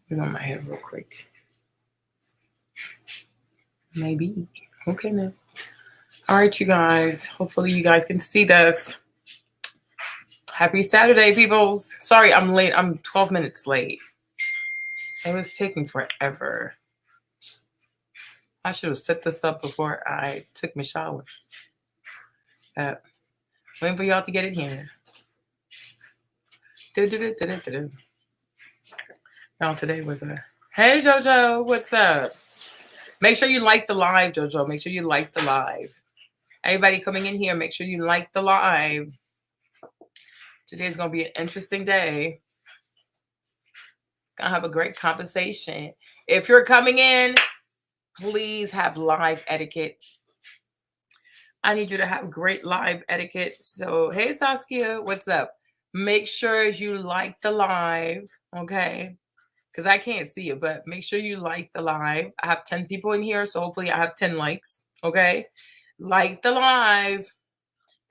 Get on my head real quick. Maybe. Okay, now. All right, you guys. Hopefully you guys can see this. Happy Saturday, peoples. Sorry, I'm late. I'm 12 minutes late. It was taking forever. I should have set this up before I took my shower. Waiting for y'all to get in here. Y'all, today was a... Hey, JoJo. What's up? Make sure you like the live, JoJo. Make sure you like the live. Everybody coming in here, make sure you like the live. Today's going to be an interesting day. Gonna have a great conversation. If you're coming in, please have live etiquette. I need you to have great live etiquette. So, hey, Saskia, what's up? Make sure you like the live, okay? Because I can't see it, but make sure you like the live. I have 10 people in here, so hopefully I have 10 likes, okay? Like the live.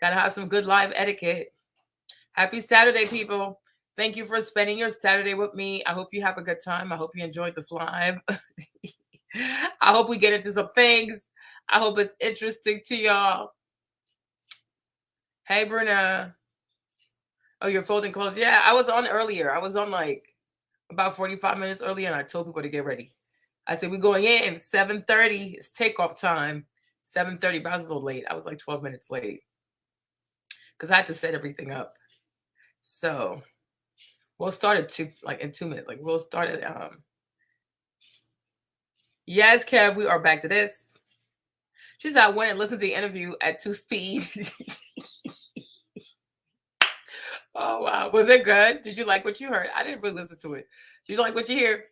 Gotta have some good live etiquette. Happy Saturday, people. Thank you for spending your Saturday with me. I hope you have a good time. I hope you enjoyed this live. I hope we get into some things. I hope it's interesting to y'all. Hey, Bruna. Oh, you're folding clothes. Yeah, I was on earlier. I was on like about 45 minutes earlier, and I told people to get ready. I said, we're going in 7:30. It's takeoff time. 7:30, but I was a little late. I was like 12 minutes late because I had to set everything up. So we'll start at in 2 minutes. Like we'll start at Yes, Kev, we are back to this. She said I went and listened to the interview at 2 speed. Oh wow. Was it good? Did you like what you heard? I didn't really listen to it. Did you like what you hear?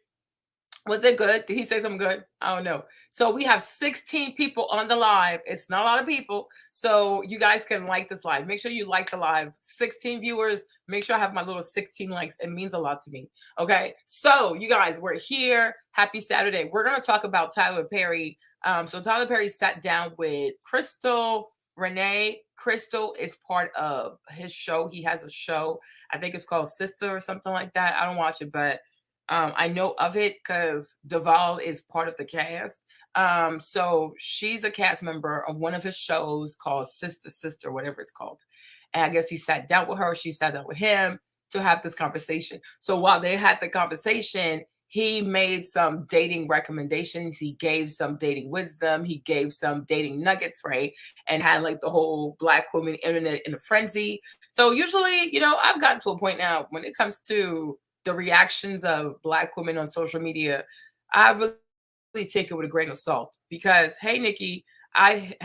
Was it good? Did he say something good? I don't know. So we have 16 people on the live. It's not a lot of people. So you guys can like this live. Make sure you like the live. 16 viewers. Make sure I have my little 16 likes. It means a lot to me. Okay. So you guys, we're here. Happy Saturday. We're going to talk about Tyler Perry. So Tyler Perry sat down with Crystal Renee. Crystal is part of his show. He has a show. I think it's called Sister or something like that. I don't watch it, but I know of it because Duvall is part of the cast. So she's a cast member of one of his shows called Sister, whatever it's called. And I guess he sat down with her. She sat down with him to have this conversation. So while they had the conversation, he made some dating recommendations. He gave some dating wisdom. He gave some dating nuggets, right? And had like the whole Black woman internet in a frenzy. So usually, I've gotten to a point now when it comes to the reactions of Black women on social media, I really take it with a grain of salt because, hey, Nicki, hey,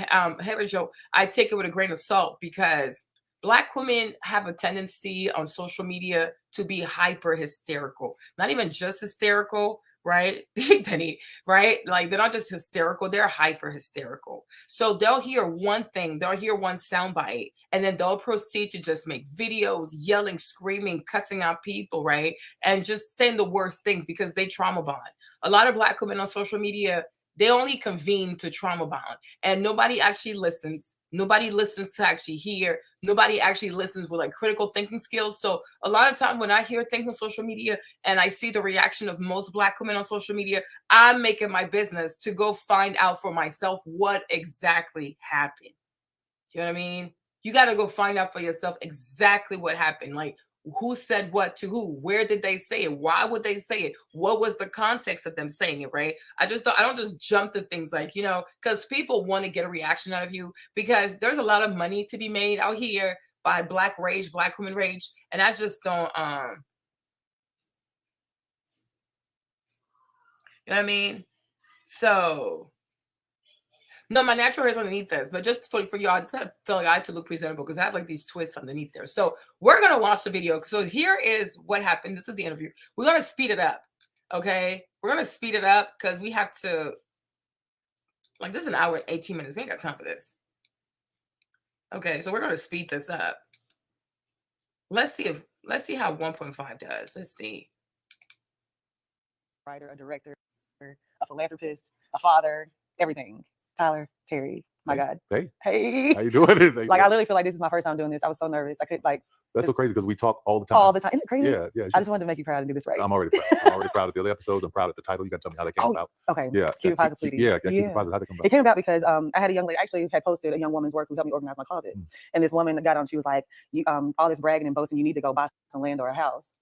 Joe, I take it with a grain of salt because Black women have a tendency on social media to be hyper hysterical, not even just hysterical, right? Denny, right? Like they're not just hysterical, they're hyper hysterical. So they'll hear one thing, they'll hear one soundbite, and then they'll proceed to just make videos, yelling, screaming, cussing out people, right? And just saying the worst things because they trauma bond. A lot of Black women on social media, they only convene to trauma bond, and nobody actually listens. Nobody listens to actually hear. Nobody actually listens with like critical thinking skills. So a lot of time when I hear things on social media and I see the reaction of most Black women on social media, I'm making my business to go find out for myself what exactly happened. You know what I mean? You got to go find out for yourself exactly what happened. Like who said what to who? Where did they say it? Why would they say it? What was the context of them saying it, right? I don't just jump to things like, because people want to get a reaction out of you because there's a lot of money to be made out here by Black rage, Black women rage. And I just don't, you know what I mean? So no, my natural hair is underneath this, but just for y'all, I just kind of feel like I had to look presentable because I have like these twists underneath there. So we're going to watch the video. So here is what happened. This is the interview. We're going to speed it up. Okay. We're going to speed it up because we have to, like, this is an hour and 18 minutes. We ain't got time for this. Okay. So we're going to speed this up. Let's see how 1.5 does. Let's see. Writer, a director, a philanthropist, a father, everything. Tyler Perry. My God. Hey. Hey. How you doing? Like, I literally feel like this is my first time doing this. I was so nervous. I could, like, That's so crazy because we talk all the time. All the time. Isn't it crazy? Yeah. I just wanted to make you proud and do this right. I'm already proud. I'm already proud of the other episodes. I'm proud of the title. You got to tell me how that came about. Okay. Yeah. Keep it positive, sweetie. Yeah. Keep it positive. How'd it come about? It came about because I had a young lady, actually had posted a young woman's work who helped me organize my closet. And this woman got on, she was like, "You all this bragging and boasting, you need to go buy some land or a house."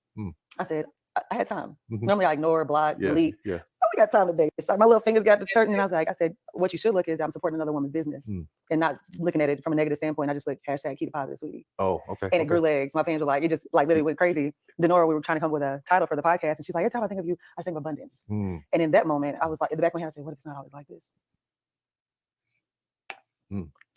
I said, I had time. Normally I ignore, block, delete. Yeah. We got time today. So my little fingers got to turn, and I said, what you should look is I'm supporting another woman's business and not looking at it from a negative standpoint. I just put hashtag keep it positive, sweetie. Oh, okay. And it grew legs. My fans were like, it just like literally went crazy. Denora, we were trying to come up with a title for the podcast, and she's like, every time I think of you, I think of abundance. And in that moment, I was like, in the back of my head, I said, what if it's not always like this?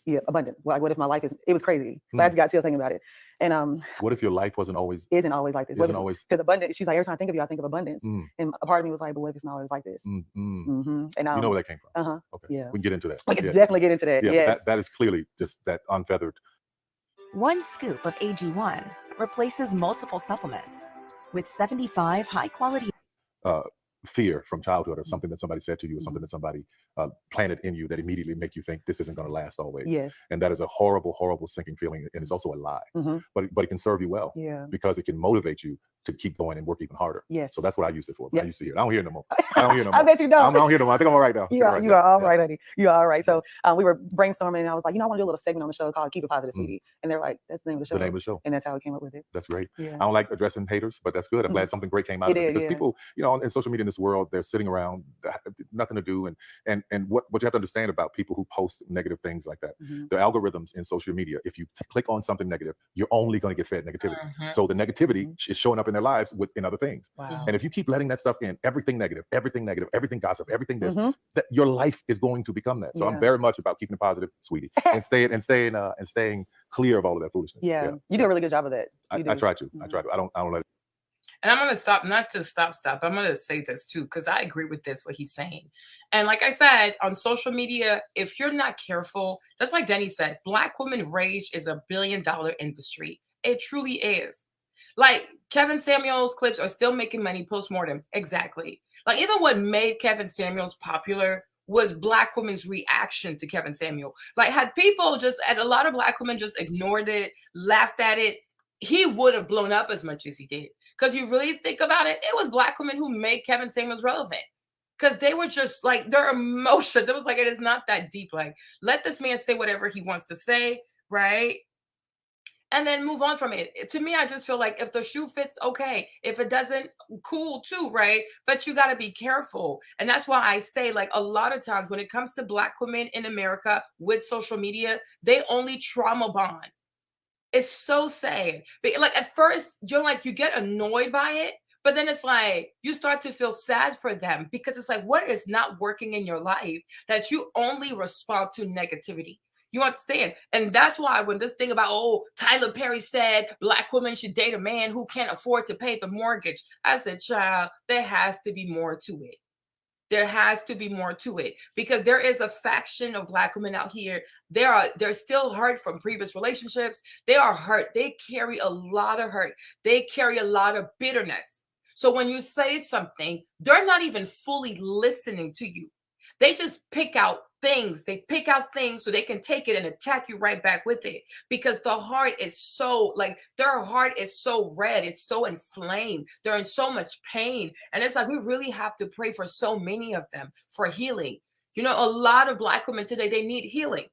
Yeah, abundant. Like, what if my life is? It was crazy. So I just got chills thinking about it. And what if your life isn't always like this? Isn't always because abundance. She's like, every time I think of you, I think of abundance. And a part of me was like, but what if it's not always like this? And you know where that came from. Okay. Yeah. We can get into that. We can definitely get into that. Yeah. Yes. That is clearly just that unfeathered. 1 scoop of AG1 replaces multiple supplements with 75 high-quality fear from childhood or something that somebody said to you or something that somebody planted in you that immediately make you think this isn't going to last always. Yes. And that is a horrible, horrible sinking feeling. And it's also a lie. But it can serve you well. Yeah. Because it can motivate you to keep going and work even harder. Yes. So that's what I use it for. Yep. I used to hear it. I don't hear it no more. I don't hear it no more. I bet you don't. I don't hear it no more. I think I'm all right now. You are all right, honey. You are all right. So we were brainstorming, and I was like, I want to do a little segment on the show called Keep It Positive, Sweetie. And they're like, that's the name of the show. The name of the show. And that's how we came up with it. That's great. Yeah. I don't like addressing haters, but that's good. I'm glad something great came out of it. Because people, in social media in this world, they're sitting around, nothing to do. And what you have to understand about people who post negative things like that, the algorithms in social media, if you click on something negative, you're only going to get fed negativity. So the negativity is showing up in their lives in other things. Wow. And if you keep letting that stuff in, everything negative, everything gossip, everything this, that your life is going to become that. So I'm very much about keeping it positive, sweetie, and staying clear of all of that foolishness. Yeah. You do a really good job of that. I try to. I don't let it. And I'm going to stop, not to stop. I'm going to say this too, because I agree with this, what he's saying. And like I said, on social media, if you're not careful, just like Denny said, Black women rage is $1 billion industry. It truly is. Like Kevin Samuels clips are still making money post-mortem. Exactly. Like even what made Kevin Samuels popular was Black women's reaction to Kevin Samuel. Like had people a lot of Black women just ignored it, laughed at it, he would have blown up as much as he did. Because you really think about it, it was Black women who made Kevin Samuels relevant. Because they were just like, their emotion, it was like, it is not that deep. Like, let this man say whatever he wants to say, right? And then move on from it. To me, I just feel like if the shoe fits, okay. If it doesn't, cool too, right? But you got to be careful. And that's why I say, like, a lot of times when it comes to Black women in America with social media, they only trauma bond. It's so sad. But like at first, you get annoyed by it, but then it's like you start to feel sad for them because it's like, what is not working in your life that you only respond to negativity? You understand? And that's why when this thing about, Tyler Perry said Black women should date a man who can't afford to pay the mortgage. I said, child, there has to be more to it. There has to be more to it because there is a faction of Black women out here. They're still hurt from previous relationships. They are hurt. They carry a lot of hurt. They carry a lot of bitterness. So when you say something, they're not even fully listening to you. They just pick out things. They pick out things so they can take it and attack you right back with it because the heart is so their heart is so red. It's so inflamed. They're in so much pain. And it's like, we really have to pray for so many of them for healing. A lot of Black women today, they need healing.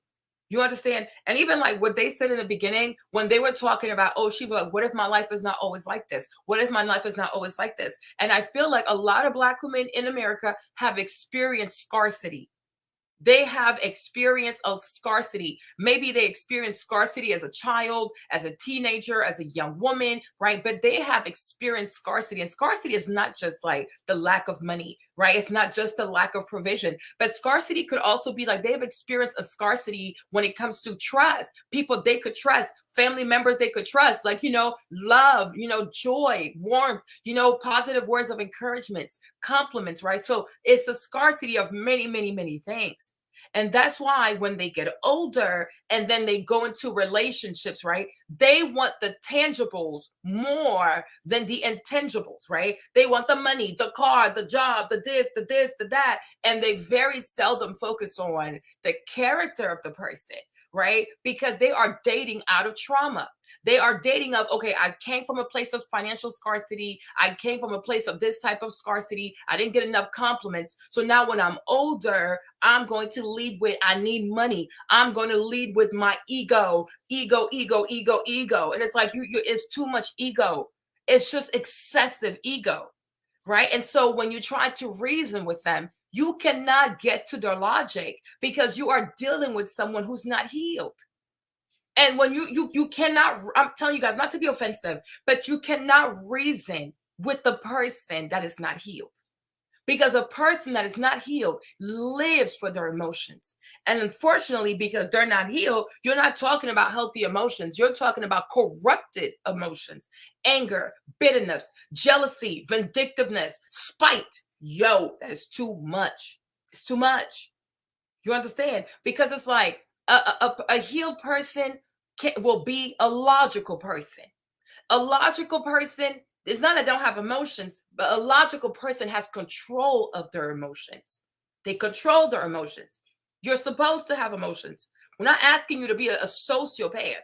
You understand? And even like what they said in the beginning, when they were talking about, Shiva, like, what if my life is not always like this? What if my life is not always like this? And I feel like a lot of Black women in America have experienced scarcity. They have experience of scarcity. Maybe they experienced scarcity as a child, as a teenager, as a young woman, right? But they have experienced scarcity. And scarcity is not just like the lack of money, right? It's not just the lack of provision. But scarcity could also be like they've experienced a scarcity when it comes to trust. People they could trust, family members they could trust, love, joy, warmth, positive words of encouragement, compliments, right? So it's a scarcity of many, many, many things. And that's why when they get older and then they go into relationships, right? They want the tangibles more than the intangibles, right? They want the money, the car, the job, the this, the that. And they very seldom focus on the character of the person. right? Because they are dating out of trauma. They are dating of, okay, I came from a place of financial scarcity. I came from a place of this type of scarcity. I didn't get enough compliments. So now when I'm older, I'm going to lead with, I need money. I'm going to lead with my ego. And it's like, it's too much ego. It's just excessive ego, right? And so when you try to reason with them, you cannot get to their logic because you are dealing with someone who's not healed. And when you cannot, I'm telling you guys not to be offensive, but you cannot reason with the person that is not healed. Because a person that is not healed lives for their emotions. And unfortunately, because they're not healed, you're not talking about healthy emotions. You're talking about corrupted emotions, anger, bitterness, jealousy, vindictiveness, spite. Yo, that is too much. It's too much. You understand? Because it's like a healed person will be a logical person. A logical person, it's not that they don't have emotions, but a logical person has control of their emotions. They control their emotions. You're supposed to have emotions. We're not asking you to be a sociopath,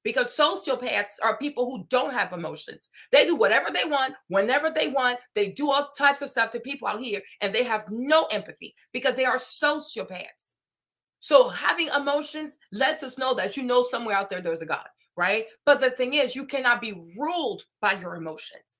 because sociopaths are people who don't have emotions. They do whatever they want, whenever they want. They do all types of stuff to people out here, and they have no empathy because they are sociopaths. So having emotions lets us know that somewhere out there there's a God, right? But the thing is, you cannot be ruled by your emotions.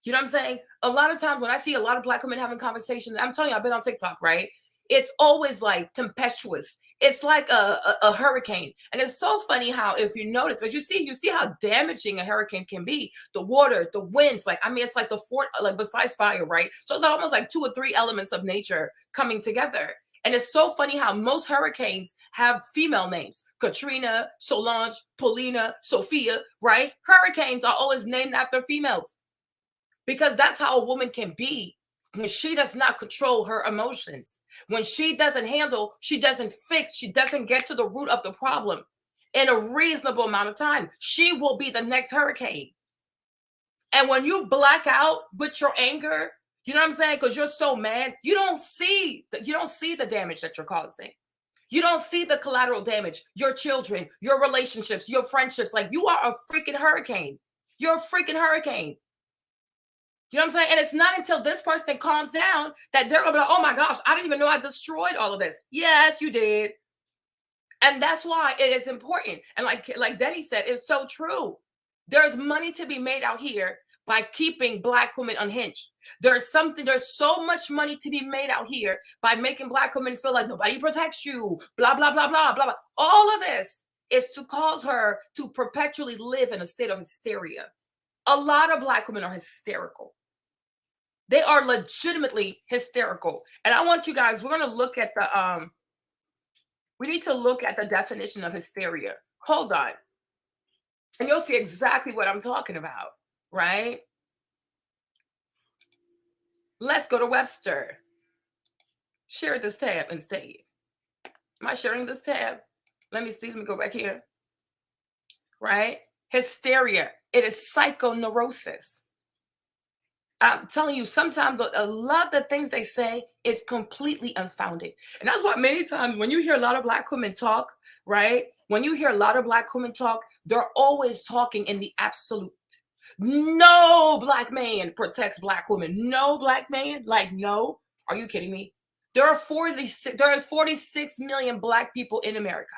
You know what I'm saying? A lot of times when I see a lot of Black women having conversations, I'm telling you, I've been on TikTok, right? It's always like tempestuous. It's like a hurricane. And it's so funny how, if you notice, but you see how damaging a hurricane can be. The water, the winds, it's like besides fire, right? So it's almost like 2 or 3 elements of nature coming together. And it's so funny how most hurricanes have female names: Katrina, Solange, Paulina, Sophia, right? Hurricanes are always named after females because that's how a woman can be when she does not control her emotions. When she doesn't handle, she doesn't fix, she doesn't get to the root of the problem in a reasonable amount of time, she will be the next hurricane. And when you black out with your anger, you know what I'm saying? Because you're so mad, you don't see the damage that you're causing. You don't see the collateral damage, your children, your relationships, your friendships. Like, you are a freaking hurricane. You're a freaking hurricane. You know what I'm saying? And it's not until this person calms down that they're gonna be like, oh my gosh, I didn't even know I destroyed all of this. Yes, you did. And that's why it is important. And like Denny said, it's so true. There's money to be made out here by keeping Black women unhinged. There's so much money to be made out here by making Black women feel like nobody protects you, blah, blah, blah, blah, blah, blah. All of this is to cause her to perpetually live in a state of hysteria. A lot of Black women are hysterical. They are legitimately hysterical. And I want you guys, we're going to look at we need to look at the definition of hysteria. Hold on. And you'll see exactly what I'm talking about, right? Let's go to Webster. Share this tab instead. Am I sharing this tab? Let me see. Let me go back here. Right? Hysteria. It is psychoneurosis. I'm telling you, sometimes a lot of the things they say is completely unfounded. And that's why many times when you hear a lot of Black women talk, right? When you hear a lot of Black women talk, they're always talking in the absolute. No Black man protects Black women. No Black man. Like, no. Are you kidding me? There are 46 million Black people in America.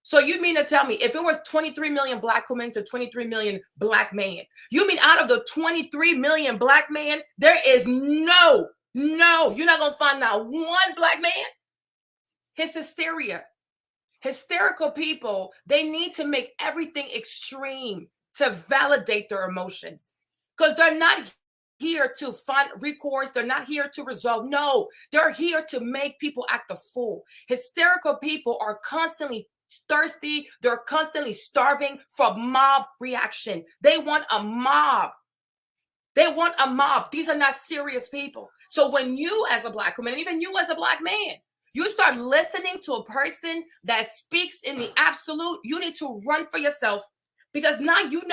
So you mean to tell me if it was 23 million Black women to 23 million Black men, you mean out of the 23 million Black men, there is no, you're not going to find not one Black man? It's hysteria. Hysterical people, they need to make everything extreme to validate their emotions, because they're not here to find recourse. They're not here to resolve. No, they're here to make people act a fool. Hysterical people are constantly thirsty. They're constantly starving for mob reaction. They want a mob. They want a mob. These are not serious people. So when you as a Black woman, and even you as a Black man, you start listening to a person that speaks in the absolute, you need to run for yourself, because now you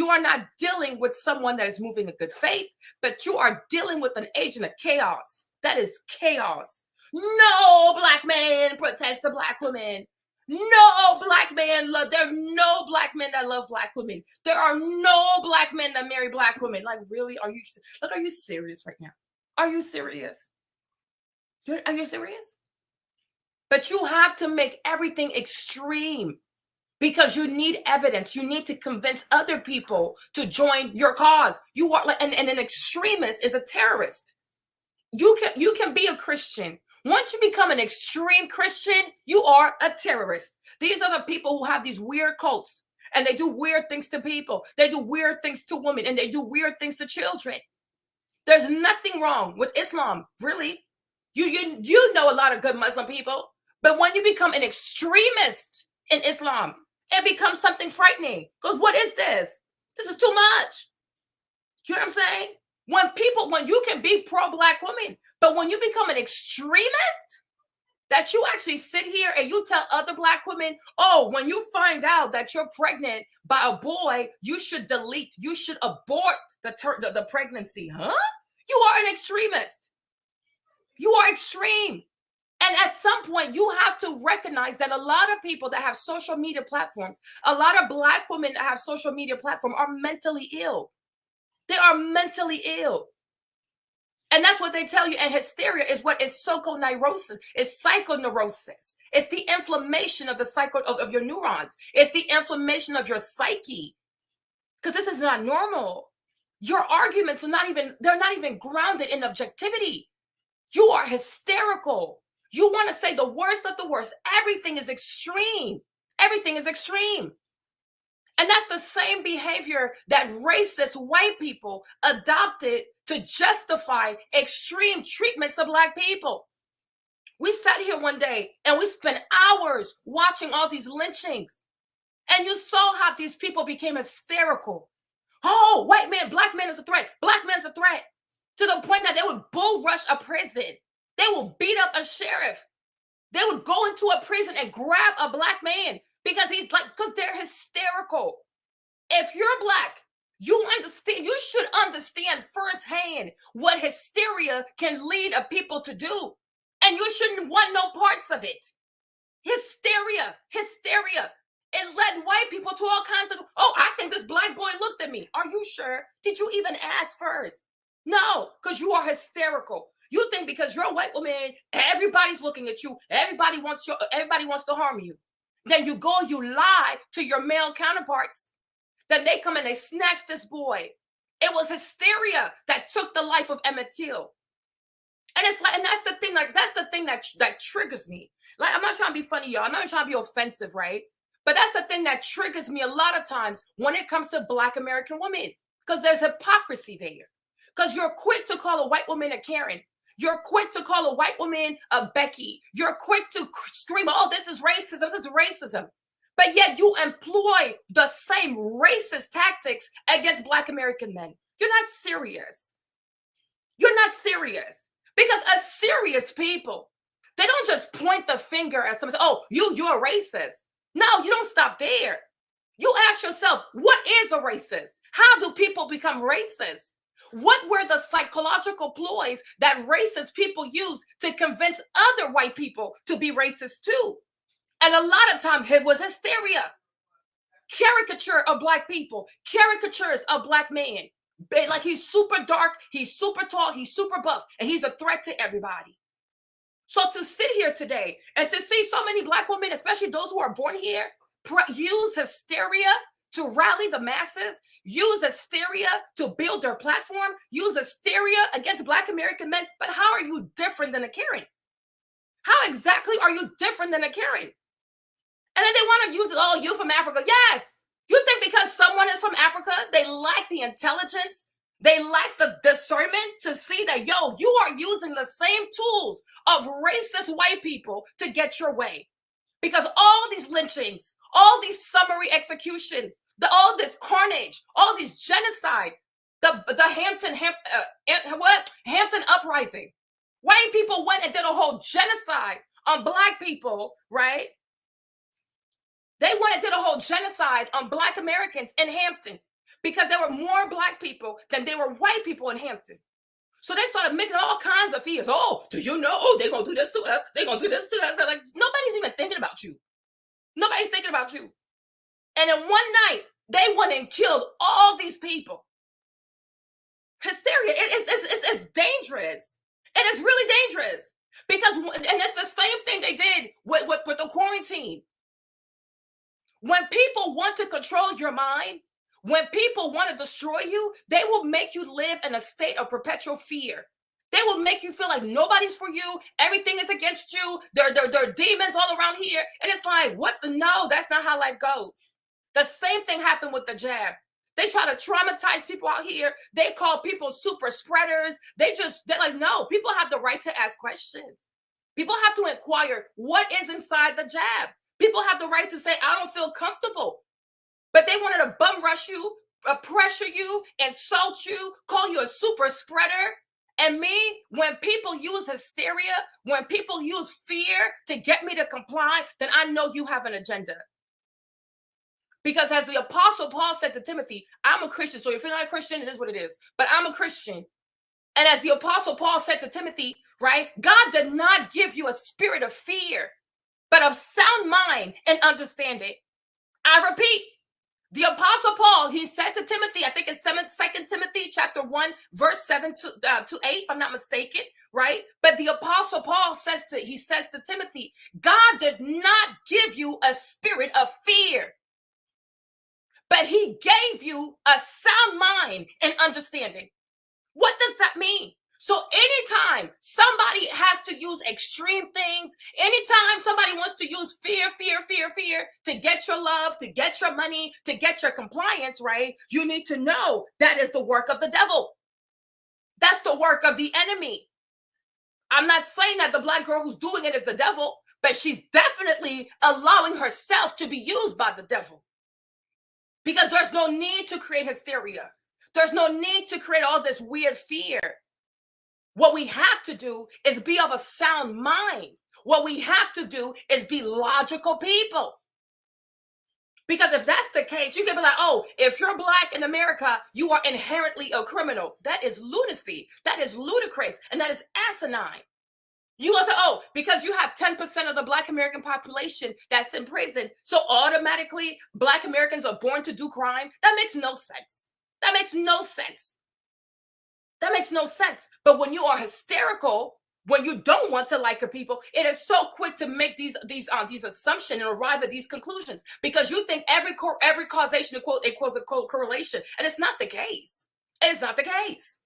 are not dealing with someone that is moving in good faith, but you are dealing with an agent of chaos. That is chaos. No Black man protects the Black woman. No black man love. There are no black men that love black women. There are no black men that marry black women. Like, really? Are you serious right now? Are you serious? Are you serious? But you have to make everything extreme because you need evidence. You need to convince other people to join your cause. You are like, and an extremist is a terrorist. You can be a Christian. Once you become an extreme Christian, you are a terrorist. These are the people who have these weird cults and they do weird things to people. They do weird things to women and they do weird things to children. There's nothing wrong with Islam, really. You know a lot of good Muslim people, but when you become an extremist in Islam, it becomes something frightening. Because what is this? This is too much. You know what I'm saying? When you can be pro-black women, but when you become an extremist, that you actually sit here and you tell other black women, oh, when you find out that you're pregnant by a boy, you should abort the pregnancy, huh? You are an extremist. You are extreme. And at some point, you have to recognize that a lot of people that have social media platforms, a lot of black women that have social media platforms are mentally ill. They are mentally ill. And that's what they tell you. And hysteria is what is psychoneurosis. It's psychoneurosis. It's the inflammation of of your neurons. It's the inflammation of your psyche. Because this is not normal. Your arguments are they're not even grounded in objectivity. You are hysterical. You want to say the worst of the worst. Everything is extreme. Everything is extreme. And that's the same behavior that racist white people adopted to justify extreme treatments of black people. We sat here one day and we spent hours watching all these lynchings. And you saw how these people became hysterical. Oh, white man, black man is a threat. Black man's a threat. To the point that they would bull rush a prison. They will beat up a sheriff. They would go into a prison and grab a black man because they're hysterical. If you're black, you should understand firsthand what hysteria can lead a people to do. And you shouldn't want no parts of it. Hysteria. It led white people to all kinds of, oh, I think this black boy looked at me. Are you sure? Did you even ask first? No, because you are hysterical. You think because you're a white woman, everybody's looking at you. Everybody wants to harm you. Then you go, you lie to your male counterparts. Then they come and they snatch this boy. It was hysteria that took the life of Emmett Till. And it's like, and that's the thing that triggers me. Like, I'm not trying to be funny, y'all. I'm not trying to be offensive, right? But that's the thing that triggers me a lot of times when it comes to Black American women, because there's hypocrisy there. Because you're quick to call a white woman a Karen. You're quick to call a white woman a Becky. You're quick to scream, oh, this is racism. But yet you employ the same racist tactics against Black American men. You're not serious. You're not serious. Because as serious people, they don't just point the finger at someone, oh, you're a racist. No, you don't stop there. You ask yourself, what is a racist? How do people become racist? What were the psychological ploys that racist people use to convince other white people to be racist too? And a lot of times it was hysteria. Caricature of Black people, caricatures of Black men. Like, he's super dark, he's super tall, he's super buff, and he's a threat to everybody. So to sit here today and to see so many Black women, especially those who are born here, use hysteria to rally the masses, use hysteria to build their platform, use hysteria against Black American men. But how are you different than a Karen? How exactly are you different than a Karen? And then they want to use it, oh, you from Africa. Yes. You think because someone is from Africa, they lack the intelligence, they lack the discernment to see that, yo, you are using the same tools of racist white people to get your way. Because all these lynchings, all these summary executions, all this carnage, all these genocide, the Hampton uprising. White people went and did a whole genocide on Black people, right? They went and did a whole genocide on Black Americans in Hampton because there were more Black people than there were white people in Hampton. So they started making all kinds of fears. Oh, do you know? Oh, they're going to do this to us. They're going to do this to us. They're like, nobody's even thinking about you. Nobody's thinking about you. And in one night, they went and killed all these people. Hysteria, it's dangerous. It is really dangerous. Because, and it's the same thing they did with the quarantine. When people want to control your mind, when people want to destroy you, they will make you live in a state of perpetual fear. They will make you feel like nobody's for you. Everything is against you. There are demons all around here. And it's like, what the? No, that's not how life goes. The same thing happened with the jab. They try to traumatize people out here. They call people super spreaders. They're like, no, people have the right to ask questions. People have to inquire what is inside the jab. People have the right to say, I don't feel comfortable. But they wanted to bum rush you, pressure you, insult you, call you a super spreader. And me, when people use hysteria, when people use fear to get me to comply, then I know you have an agenda. Because as the Apostle Paul said to Timothy, I'm a Christian. So if you're not a Christian, it is what it is. But I'm a Christian. And as the Apostle Paul said to Timothy, right? God did not give you a spirit of fear, but of sound mind and understanding. I repeat, the Apostle Paul, he said to Timothy, I think it's 2 Timothy chapter 1, verse 7 to 8, if I'm not mistaken, right? But the Apostle Paul says to Timothy, God did not give you a spirit of fear, but he gave you a sound mind and understanding. What does that mean? So anytime somebody has to use extreme things, anytime somebody wants to use fear to get your love, to get your money, to get your compliance, right? You need to know that is the work of the devil. That's the work of the enemy. I'm not saying that the black girl who's doing it is the devil, but she's definitely allowing herself to be used by the devil. Because there's no need to create hysteria. There's no need to create all this weird fear. What we have to do is be of a sound mind. What we have to do is be logical people. Because if that's the case, you can be like, oh, if you're black in America, you are inherently a criminal. That is lunacy. That is ludicrous. And that is asinine. You will say, oh, because you have 10% of the black American population that's in prison, so automatically black Americans are born to do crime. That makes no sense. That makes no sense. That makes no sense. But when you are hysterical, when you don't want to like your people, it is so quick to make these assumptions and arrive at these conclusions because you think every causation equals a correlation, and it's not the case. It is not the case.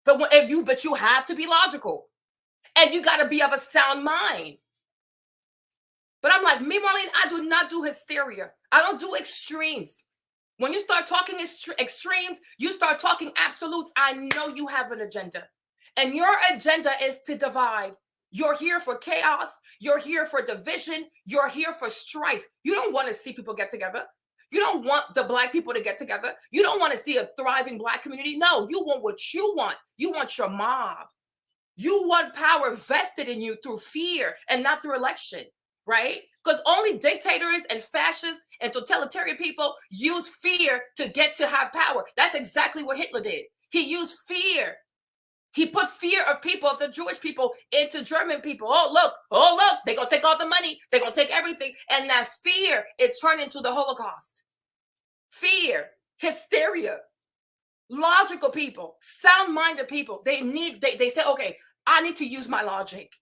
But you have to be logical, and you got to be of a sound mind. But I'm like, me, Marlene, I do not do hysteria. I don't do extremes. When you start talking extremes, you start talking absolutes. I know you have an agenda. And your agenda is to divide. You're here for chaos. You're here for division. You're here for strife. You don't want to see people get together. You don't want the black people to get together. You don't want to see a thriving black community. No, you want what you want. You want your mob. You want power vested in you through fear and not through election, right? Because only dictators and fascists and totalitarian people use fear to have power. That's exactly what Hitler did. He used fear. He put fear of people, of the Jewish people, into German people. Oh, look, they're going to take all the money. They're going to take everything. And that fear, it turned into the Holocaust. Fear, hysteria, logical people, sound-minded people. They say, okay, I need to use my logic.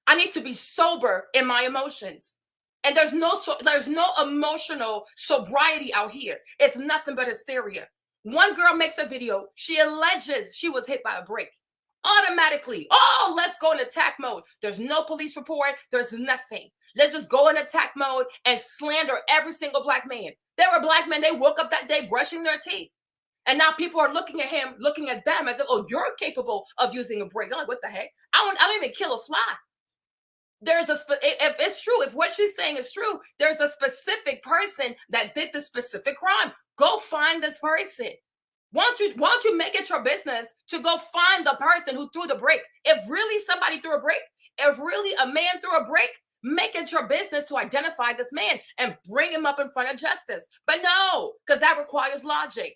I need to be sober in my emotions. And there's no emotional sobriety out here. It's nothing but hysteria. One girl makes a video. She alleges she was hit by a brick. Automatically, oh, let's go in attack mode. There's no police report. There's nothing. Let's just go in attack mode and slander every single black man. There were black men, they woke up that day brushing their teeth. And now people are looking at him, looking at them as if, oh, you're capable of using a brick. They're like, what the heck? I don't even kill a fly. If it's true, if what she's saying is true, there's a specific person that did the specific crime. Go find this person. Why don't you make it your business to go find the person who threw the brick? If really somebody threw a brick, if really a man threw a brick, make it your business to identify this man and bring him up in front of justice. But no, because that requires logic.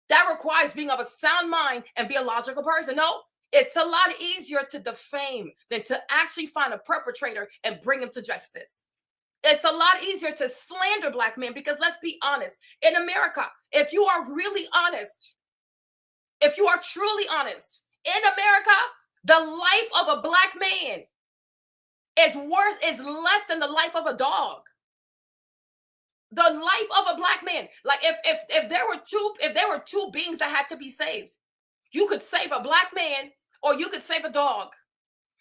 That requires being of a sound mind and be a logical person. No, it's a lot easier to defame than to actually find a perpetrator and bring him to justice. It's a lot easier to slander black men because let's be honest, in America, if you are really honest, if you are truly honest, in America, the life of a black man is less than the life of a dog. The life of a black man. Like if there were two beings that had to be saved, you could save a black man or you could save a dog.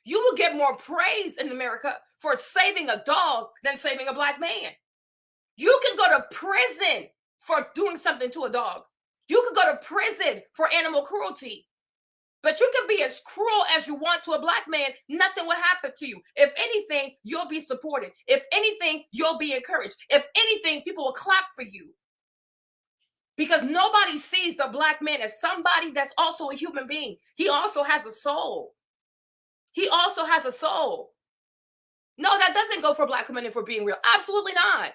You will get more praise in America for saving a dog than saving a black man. You can go to prison for doing something to a dog. You can go to prison for animal cruelty. But you can be as cruel as you want to a black man. Nothing will happen to you. If anything, you'll be supported. If anything, you'll be encouraged. If anything, people will clap for you. Because nobody sees the black man as somebody that's also a human being. He also has a soul. He also has a soul. No, that doesn't go for black women if we're being real. Absolutely not.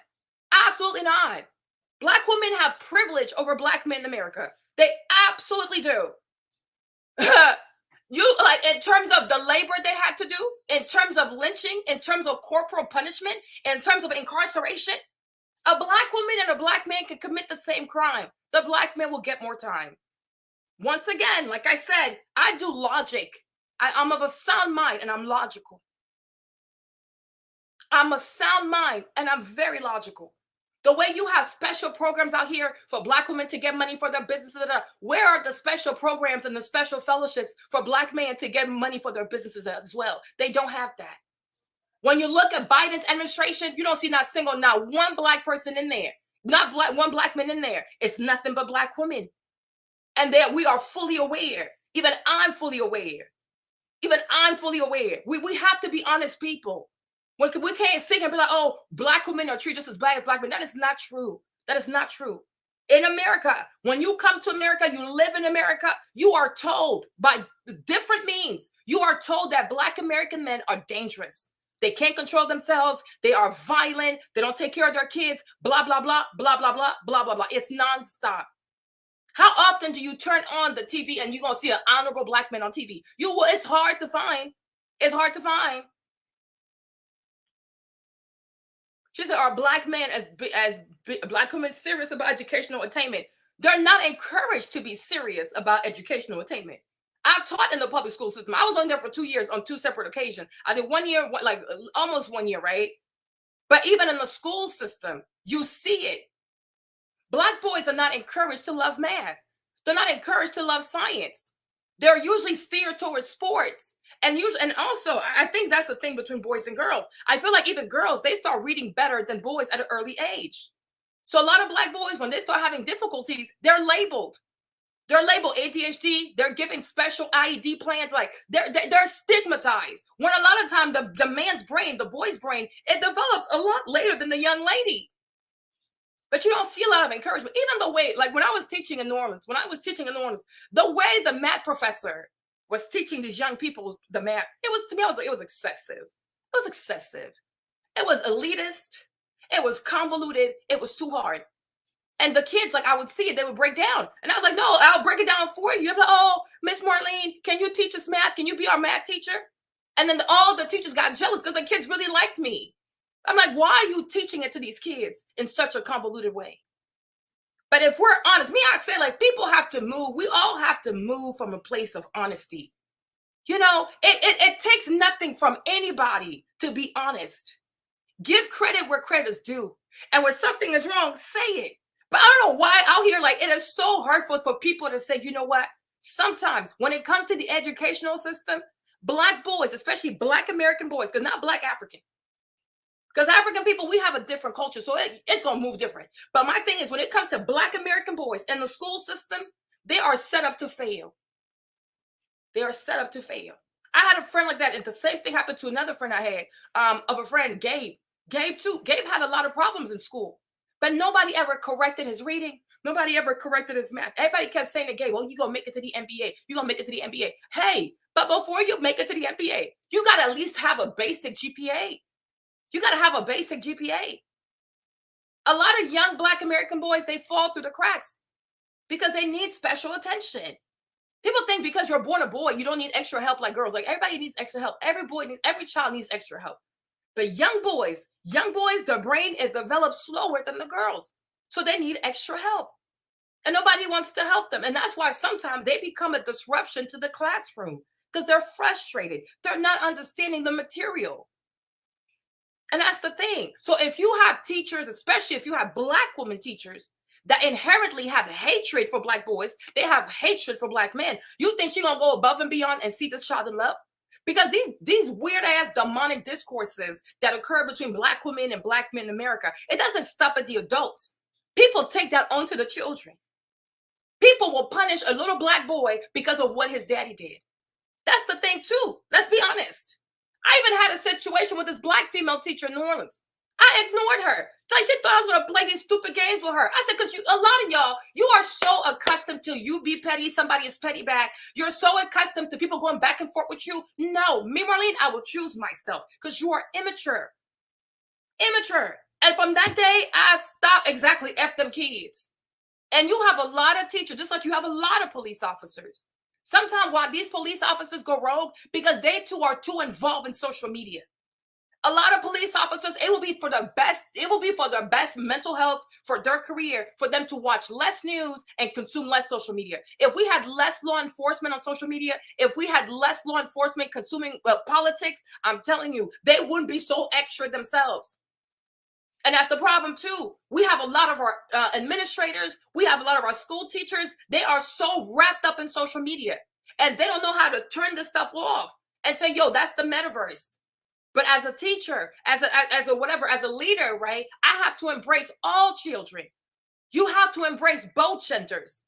Absolutely not. Black women have privilege over black men in America. They absolutely do. You like in terms of the labor they had to do, in terms of lynching, in terms of corporal punishment, in terms of incarceration, a black woman and a black man can commit the same crime. The black man will get more time. Once again, like I said, I do logic. I'm of a sound mind and I'm logical. I'm a sound mind and I'm very logical. The way you have special programs out here for black women to get money for their businesses, where are the special programs and the special fellowships for black men to get money for their businesses as well? They don't have that. When you look at Biden's administration, you don't see not one black person in there, one black man in there. It's nothing but black women. And that we are fully aware. Even I'm fully aware. Even I'm fully aware. We have to be honest people. We can't sit here and be like, oh, black women are treated just as bad as black men. That is not true. That is not true. In America, when you come to America, you live in America, you are told by different means, you are told that black American men are dangerous. They can't control themselves. They are violent. They don't take care of their kids. Blah, blah, blah, blah, blah, blah, blah, blah, blah. It's nonstop. How often do you turn on the TV and you're going to see an honorable black man on TV? It's hard to find. It's hard to find. She said, are black men as black women serious about educational attainment? They're not encouraged to be serious about educational attainment. I've taught in the public school system. I was on there for 2 years on 2 separate occasions. I did 1 year, like almost 1 year, right? But even in the school system, you see it. Black boys are not encouraged to love math. They're not encouraged to love science. They're usually steered towards sports. And also, I think that's the thing between boys and girls. I feel like even girls, they start reading better than boys at an early age. So a lot of black boys, when they start having difficulties, they're labeled. They're labeled ADHD. They're given special IED plans. Like they're stigmatized. When a lot of time the man's brain, the boy's brain, it develops a lot later than the young lady. But you don't see a lot of encouragement. Even the way, like when I was teaching in New Orleans, the way the math professor was teaching these young people the math, it was excessive. It was excessive. It was elitist. It was convoluted. It was too hard. And the kids, like I would see it, they would break down. And I was like, no, I'll break it down for you. I'm like, oh, Miss Marlene, can you teach us math? Can you be our math teacher? And then all the teachers got jealous because the kids really liked me. I'm like, why are you teaching it to these kids in such a convoluted way? But if we're honest, I say like people have to move. We all have to move from a place of honesty. You know, it takes nothing from anybody to be honest. Give credit where credit is due. And when something is wrong, say it. But I don't know why out here, like it is so hurtful for people to say, you know what? Sometimes when it comes to the educational system, black boys, especially black American boys, because not black African. Because African people, we have a different culture, so it's going to move different. But my thing is, when it comes to black American boys in the school system, they are set up to fail. They are set up to fail. I had a friend like that, and the same thing happened to another friend I had of a friend, Gabe. Gabe had a lot of problems in school, but nobody ever corrected his reading. Nobody ever corrected his math. Everybody kept saying to Gabe, well, you're going to make it to the NBA. You're going to make it to the NBA. Hey, but before you make it to the NBA, you got to at least have a basic GPA. You got to have a basic GPA. A lot of young black American boys, they fall through the cracks because they need special attention. People think because you're born a boy, you don't need extra help like girls. Like everybody needs extra help. Every child needs extra help. But young boys, their brain is developed slower than the girls. So they need extra help. And nobody wants to help them. And that's why sometimes they become a disruption to the classroom because they're frustrated. They're not understanding the material. And that's the thing. So if you have teachers, especially if you have Black women teachers that inherently have hatred for Black boys, they have hatred for Black men, you think she's going to go above and beyond and see this child in love? Because these weird ass demonic discourses that occur between Black women and Black men in America, it doesn't stop at the adults. People take that onto the children. People will punish a little Black boy because of what his daddy did. That's the thing too. Let's be honest. I even had a situation with this Black female teacher in New Orleans. I ignored her. Like she thought I was going to play these stupid games with her. I said, because a lot of y'all, you are so accustomed to you be petty, somebody is petty back. You're so accustomed to people going back and forth with you. No, me, Marlene, I will choose myself because you are immature. Immature. And from that day, I stopped exactly F them kids. And you have a lot of teachers, just like you have a lot of police officers. Sometimes why these police officers go rogue, because they too are too involved in social media. A lot of police officers, it will be for the best, mental health for their career, for them to watch less news and consume less social media. If we had less law enforcement on social media, if we had less law enforcement consuming politics, I'm telling you, they wouldn't be so extra themselves. And that's the problem too. We have a lot of our administrators, we have a lot of our school teachers, they are so wrapped up in social media and they don't know how to turn this stuff off and say, yo, that's the metaverse. But as a teacher, as a leader, right, I have to embrace all children. You have to embrace both genders.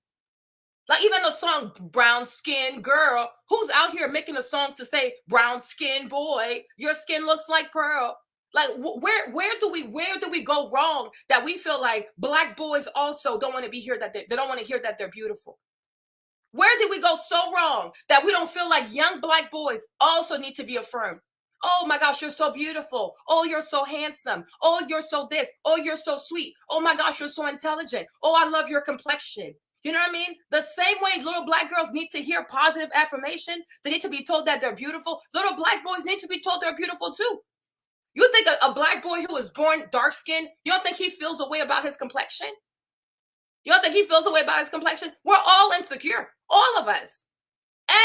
Like even the song Brown Skin Girl, who's out here making a song to say brown skin boy, your skin looks like pearl. Like where do we go wrong that we feel like Black boys also don't want to be here, that they don't want to hear that they're beautiful? Where did we go so wrong that we don't feel like young Black boys also need to be affirmed? Oh my gosh, you're so beautiful. Oh, you're so handsome. Oh, you're so this. Oh, you're so sweet. Oh my gosh, you're so intelligent. Oh, I love your complexion. You know what I mean? The same way little Black girls need to hear positive affirmation, they need to be told that they're beautiful. Little Black boys need to be told they're beautiful too. You think a Black boy who was born dark-skinned, you don't think he feels a way about his complexion? You don't think he feels a way about his complexion? We're all insecure. All of us.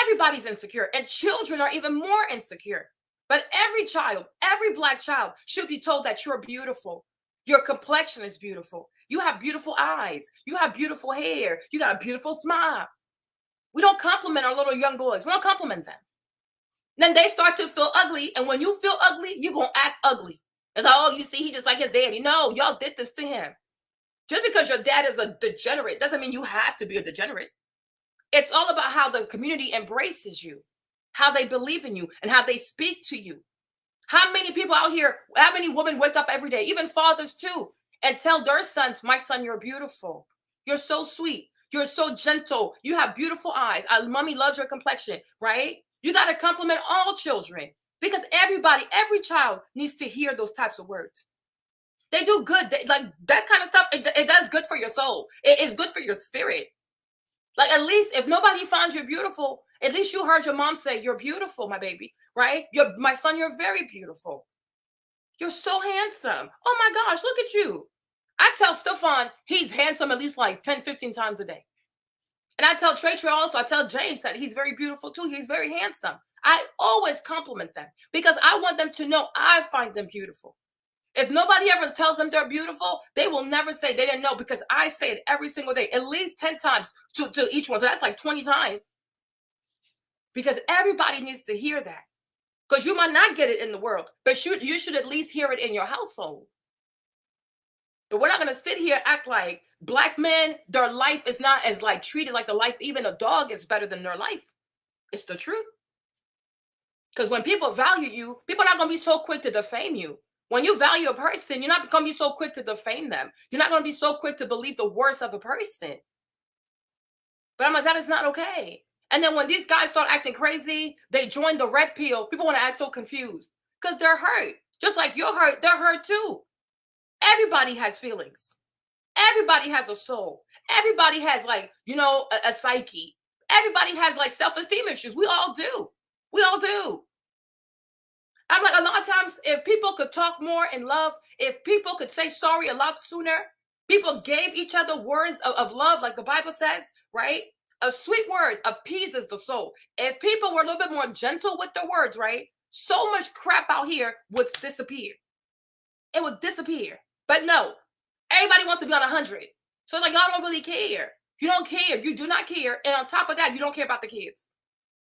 Everybody's insecure. And children are even more insecure. But every child, every Black child should be told that you're beautiful. Your complexion is beautiful. You have beautiful eyes. You have beautiful hair. You got a beautiful smile. We don't compliment our little young boys. We don't compliment them. Then they start to feel ugly. And when you feel ugly, you're going to act ugly. It's like, oh, you see, he just like his daddy. No, y'all did this to him. Just because your dad is a degenerate doesn't mean you have to be a degenerate. It's all about how the community embraces you, how they believe in you, and how they speak to you. How many people out here, how many women wake up every day, even fathers too, and tell their sons, my son, you're beautiful. You're so sweet. You're so gentle. You have beautiful eyes. Mommy loves your complexion, right? You got to compliment all children because everybody, every child needs to hear those types of words. They do good. Like that kind of stuff, it does good for your soul. It is good for your spirit. Like at least if nobody finds you beautiful, at least you heard your mom say, you're beautiful, my baby, right? My son, you're very beautiful. You're so handsome. Oh my gosh, look at you. I tell Stefan he's handsome at least like 10, 15 times a day. And I tell Trey also, I tell James that he's very beautiful too. He's very handsome. I always compliment them because I want them to know I find them beautiful. If nobody ever tells them they're beautiful, they will never say they didn't know because I say it every single day, at least 10 times to each one. So that's like 20 times. Because everybody needs to hear that. Because you might not get it in the world, but you should at least hear it in your household. But we're not going to sit here and act like Black men, their life is not as like treated like the life, even a dog is better than their life. It's the truth. Because when people value you, people are not going to be so quick to defame you. When you value a person, you're not going to be so quick to defame them. You're not going to be so quick to believe the worst of a person. But I'm like, that is not okay. And then when these guys start acting crazy, they join the red pill. People want to act so confused because they're hurt. Just like you're hurt, they're hurt too. Everybody has feelings. Everybody has a soul. Everybody has like, a psyche. Everybody has like self-esteem issues. We all do. We all do. I'm like, a lot of times, if people could talk more in love, if people could say sorry a lot sooner, people gave each other words of love, like the Bible says, right? A sweet word appeases the soul. If people were a little bit more gentle with their words, right? So much crap out here would disappear. It would disappear. But no, everybody wants to be on 100. So it's like, y'all don't really care. You don't care. You do not care. And on top of that, you don't care about the kids.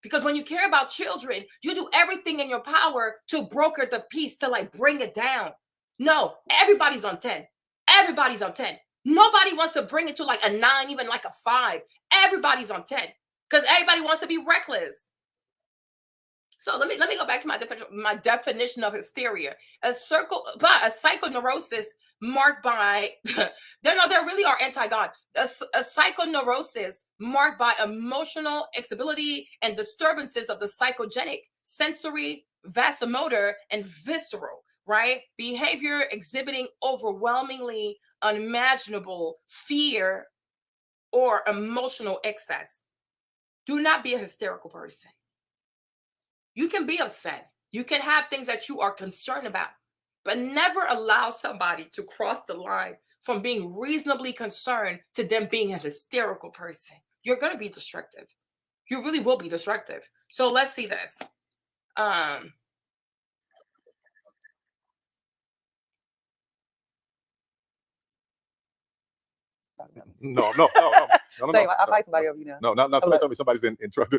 Because when you care about children, you do everything in your power to broker the peace, to like bring it down. No, everybody's on 10. Everybody's on 10. Nobody wants to bring it to like a 9, even like a 5. Everybody's on 10 because everybody wants to be reckless. So let me go back to my definition of hysteria. A psychoneurosis marked by there really are anti-God. A psychoneurosis marked by emotional instability and disturbances of the psychogenic, sensory, vasomotor, and visceral, right? Behavior exhibiting overwhelmingly unimaginable fear or emotional excess. Do not be a hysterical person. You can be upset. You can have things that you are concerned about, but never allow somebody to cross the line from being reasonably concerned to them being a hysterical person. You're going to be destructive. You really will be destructive. So let's see this. No. Same. I fight somebody over you now. No. Somebody tell me somebody's in trouble.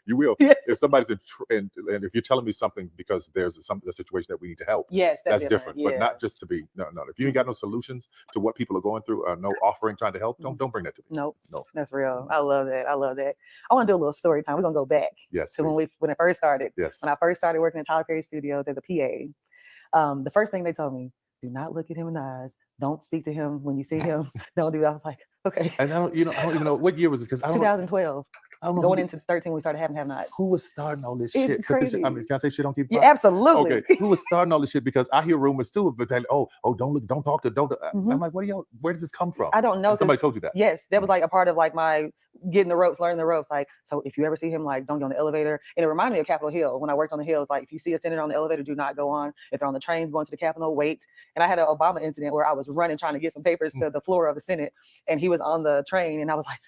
You will. Yes. If somebody's and if you're telling me something because there's a situation that we need to help. Yes, that's different. Yeah. But not just to be no. If you ain't got no solutions to what people are going through, no offering, trying to help, don't bring that to me. Nope. No. That's real. I love that. I want to do a little story time. We're gonna go back. Yes. To when it first started. Yes. When I first started working at Tyler Perry Studios as a PA, the first thing they told me, do not look at him in the eyes. Don't speak to him when you see him. Don't do that. I was like, okay. And I don't even know what year was this, because 2012. Going into 13, we started having have-nots. Who was starting all this It's shit? crazy. I mean, can I say shit on Keep? Yeah, absolutely. Okay, who was starting all this shit? Because I hear rumors too, but then don't talk to. Mm-hmm. I'm like, where does this come from? I don't know. And somebody told you that? Yes, that was like a part of like my getting the ropes, learning the ropes. Like, so if you ever see him, like, don't get on the elevator. And it reminded me of Capitol Hill when I worked on the hills. Like, if you see a senator on the elevator, do not go on. If they're on the train going to the Capitol, wait. And I had an Obama incident where I was running trying to get some papers to the floor of the Senate, and he was on the train, and I was like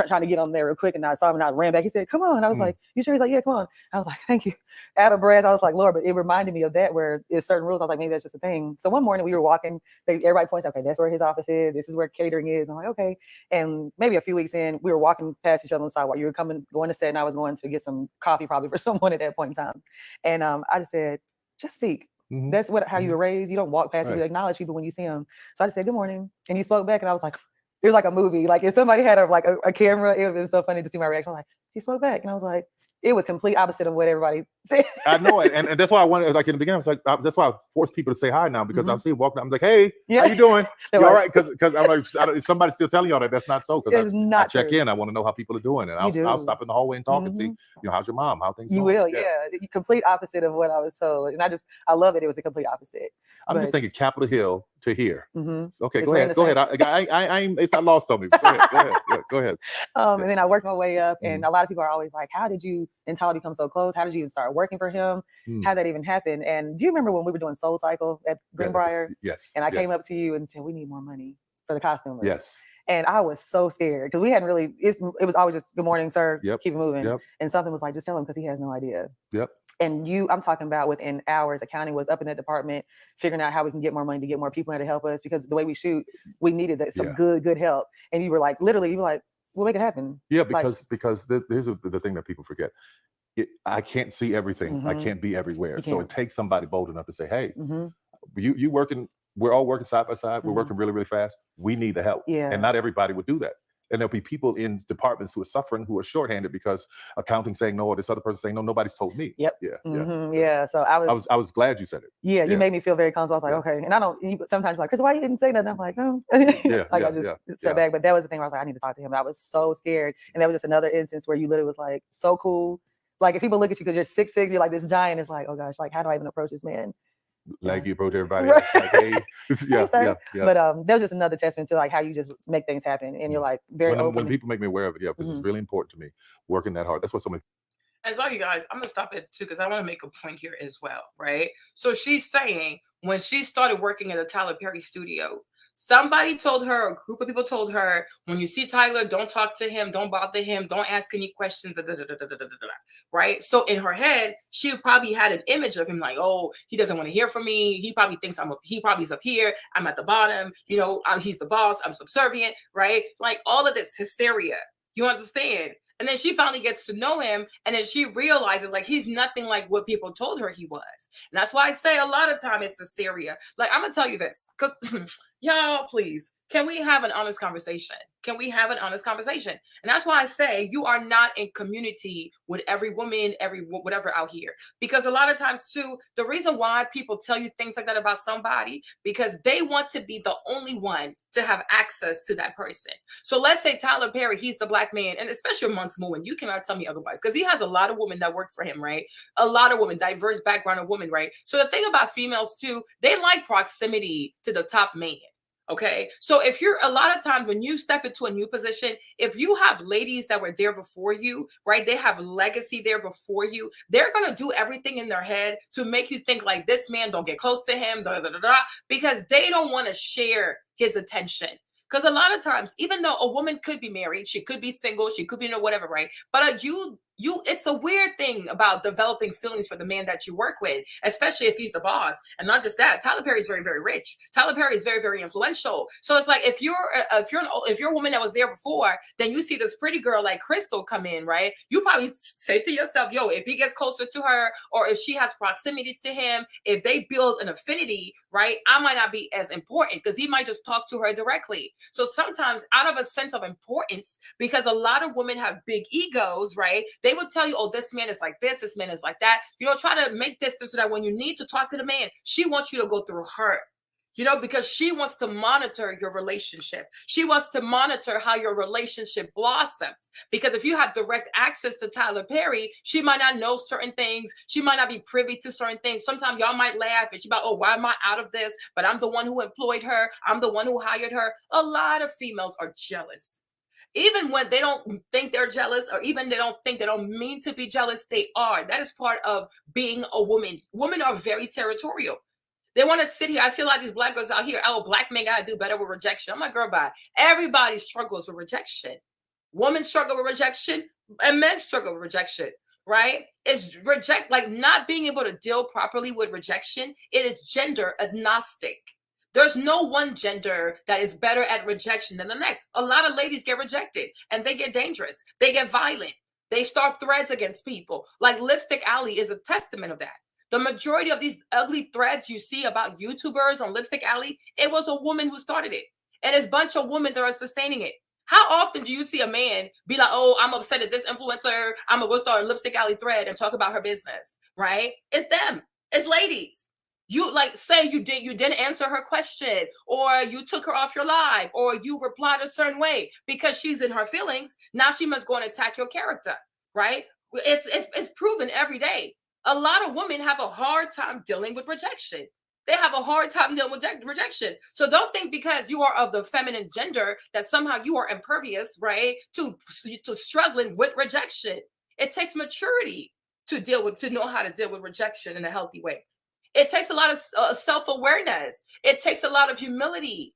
trying to get on there real quick, and I saw him and I ran back. He said, "Come on." And I was like, "You sure?" He's like, "Yeah, come on." I was like, "Thank you." Out of breath, I was like, "Lord," but it reminded me of that where there's certain rules. I was like, maybe that's just a thing. So one morning we were walking. Everybody points out, okay, that's where his office is. This is where catering is. I'm like, okay. And maybe a few weeks in, we were walking past each other on the sidewalk. You were going to set, and I was going to get some coffee probably for someone at that point in time. And I just said, just speak. Mm-hmm. That's how you were raised. You don't walk past people, you acknowledge people when you see them. So I just said, good morning. And he spoke back, and I was like, it was like a movie. Like if somebody had a camera, it would have been so funny to see my reaction. Like, he spoke back, and I was like, it was complete opposite of what everybody said. I know it, and that's why I wanted, like in the beginning, I was like, that's why I force people to say hi now, because I see him walking up, I'm like, hey, how you doing? You all right? Because I'm like, if somebody's still telling y'all that, that's not so. Because I check in, I want to know how people are doing, and I'll stop in the hallway and talk and see, how's your mom? How things going? You will, complete opposite of what I was told, and I love it. It was a complete opposite. I'm just thinking Capitol Hill to here. Okay, it's go ahead. I ain't. It's not lost on me. Go ahead. And then I worked my way up, and a lot of people are always like, "How did you and Tyler become so close? How did you even start working for him? How did that even happen?" And do you remember when we were doing Soul Cycle at Greenbrier? Yes. And I came up to you and said, "We need more money for the costumers." Yes. And I was so scared because we hadn't really. It was always just "Good morning, sir. Keep it moving." And something was like, "Just tell him," because he has no idea. And I'm talking about within hours, accounting was up in that department, figuring out how we can get more money to get more people in to help us, because the way we shoot, we needed some good help. And you were like, literally, we'll make it happen. Yeah, because here's the thing that people forget. I can't see everything. I can't be everywhere. So it takes somebody bold enough to say, hey, you working, we're all working side by side. We're working really, really fast. We need the help. And not everybody would do that. And there'll be people in departments who are suffering, who are shorthanded because accounting saying no, or this other person saying no, nobody's told me. So I was glad you said it. You made me feel very comfortable. I was like, okay. And I don't, sometimes you're like, Chris, why you didn't say nothing? I'm like, no. I just sat back. But that was the thing where I was like, I need to talk to him. And I was so scared. And that was just another instance where you literally was like, so cool. Like if people look at you because you're 6'6", you're like this giant, it's like, oh gosh, like how do I even approach this man? Like you approach everybody else, like, hey. But that was just another testament to like how you just make things happen, and you're like very open. When people make me aware of it, because it's really important to me working that hard. That's what so many. And so, you guys, I'm gonna stop it too because I want to make a point here as well, right? So she's saying when she started working at the Tyler Perry studio, somebody told her, a group of people told her, when you see Tyler, don't talk to him, don't bother him, don't ask any questions, right? So in her head, she probably had an image of him like, oh, he doesn't want to hear from me. He probably thinks he probably's up here, I'm at the bottom, he's the boss, I'm subservient, right? Like all of this hysteria. You understand? And then she finally gets to know him, and then she realizes like he's nothing like what people told her he was. And that's why I say a lot of time it's hysteria. Like I'm gonna tell you this, y'all, please, can we have an honest conversation? Can we have an honest conversation? And that's why I say you are not in community with every woman, every whatever out here. Because a lot of times too, the reason why people tell you things like that about somebody, because they want to be the only one to have access to that person. So let's say Tyler Perry, he's the black man, and especially amongst women, you cannot tell me otherwise, because he has a lot of women that work for him, right? A lot of women, diverse background of women, right? So the thing about females too, they like proximity to the top man. Okay. So if you're a lot of times when you step into a new position, if you have ladies that were there before you, right? They have legacy there before you. They're going to do everything in their head to make you think like this man, don't get close to him, because they don't want to share his attention. Because a lot of times, even though a woman could be married, she could be single, she could be whatever, right? But it's a weird thing about developing feelings for the man that you work with, especially if he's the boss. And not just that, Tyler Perry is very, very rich. Tyler Perry is very, very influential. So it's like if you're a woman that was there before, then you see this pretty girl like Crystal come in, right? You probably say to yourself, yo, if he gets closer to her, or if she has proximity to him, if they build an affinity, right, I might not be as important because he might just talk to her directly. So sometimes out of a sense of importance, because a lot of women have big egos, right? They would tell you, oh, this man is like this man is like that. Try to make this so that when you need to talk to the man, she wants you to go through her. Because she wants to monitor your relationship. She wants to monitor how your relationship blossoms. Because if you have direct access to Tyler Perry, she might not know certain things. She might not be privy to certain things. Sometimes y'all might laugh and she's like, oh, why am I out of this? But I'm the one who employed her. I'm the one who hired her. A lot of females are jealous. Even when they don't think they're jealous, or even they don't mean to be jealous, they are. That is part of being a woman. Women are very territorial. They want to sit here. I see a lot of these black girls out here. Oh, black men got to do better with rejection. I'm like, girl, bye. Everybody struggles with rejection. Women struggle with rejection, and men struggle with rejection, right? It's like not being able to deal properly with rejection. It is gender agnostic. There's no one gender that is better at rejection than the next. A lot of ladies get rejected and they get dangerous. They get violent. They start threads against people. Like Lipstick Alley is a testament of that. The majority of these ugly threads you see about YouTubers on Lipstick Alley, it was a woman who started it. And it's a bunch of women that are sustaining it. How often do you see a man be like, oh, I'm upset at this influencer, I'm going to go start a Lipstick Alley thread and talk about her business, right? It's them. It's ladies. You like say you didn't answer her question, or you took her off your live, or you replied a certain way because she's in her feelings. Now she must go and attack your character, right? It's proven every day. A lot of women have a hard time dealing with rejection. They have a hard time dealing with rejection. So don't think because you are of the feminine gender that somehow you are impervious, right, to struggling with rejection. It takes maturity to know how to deal with rejection in a healthy way. It takes a lot of self-awareness. It takes a lot of humility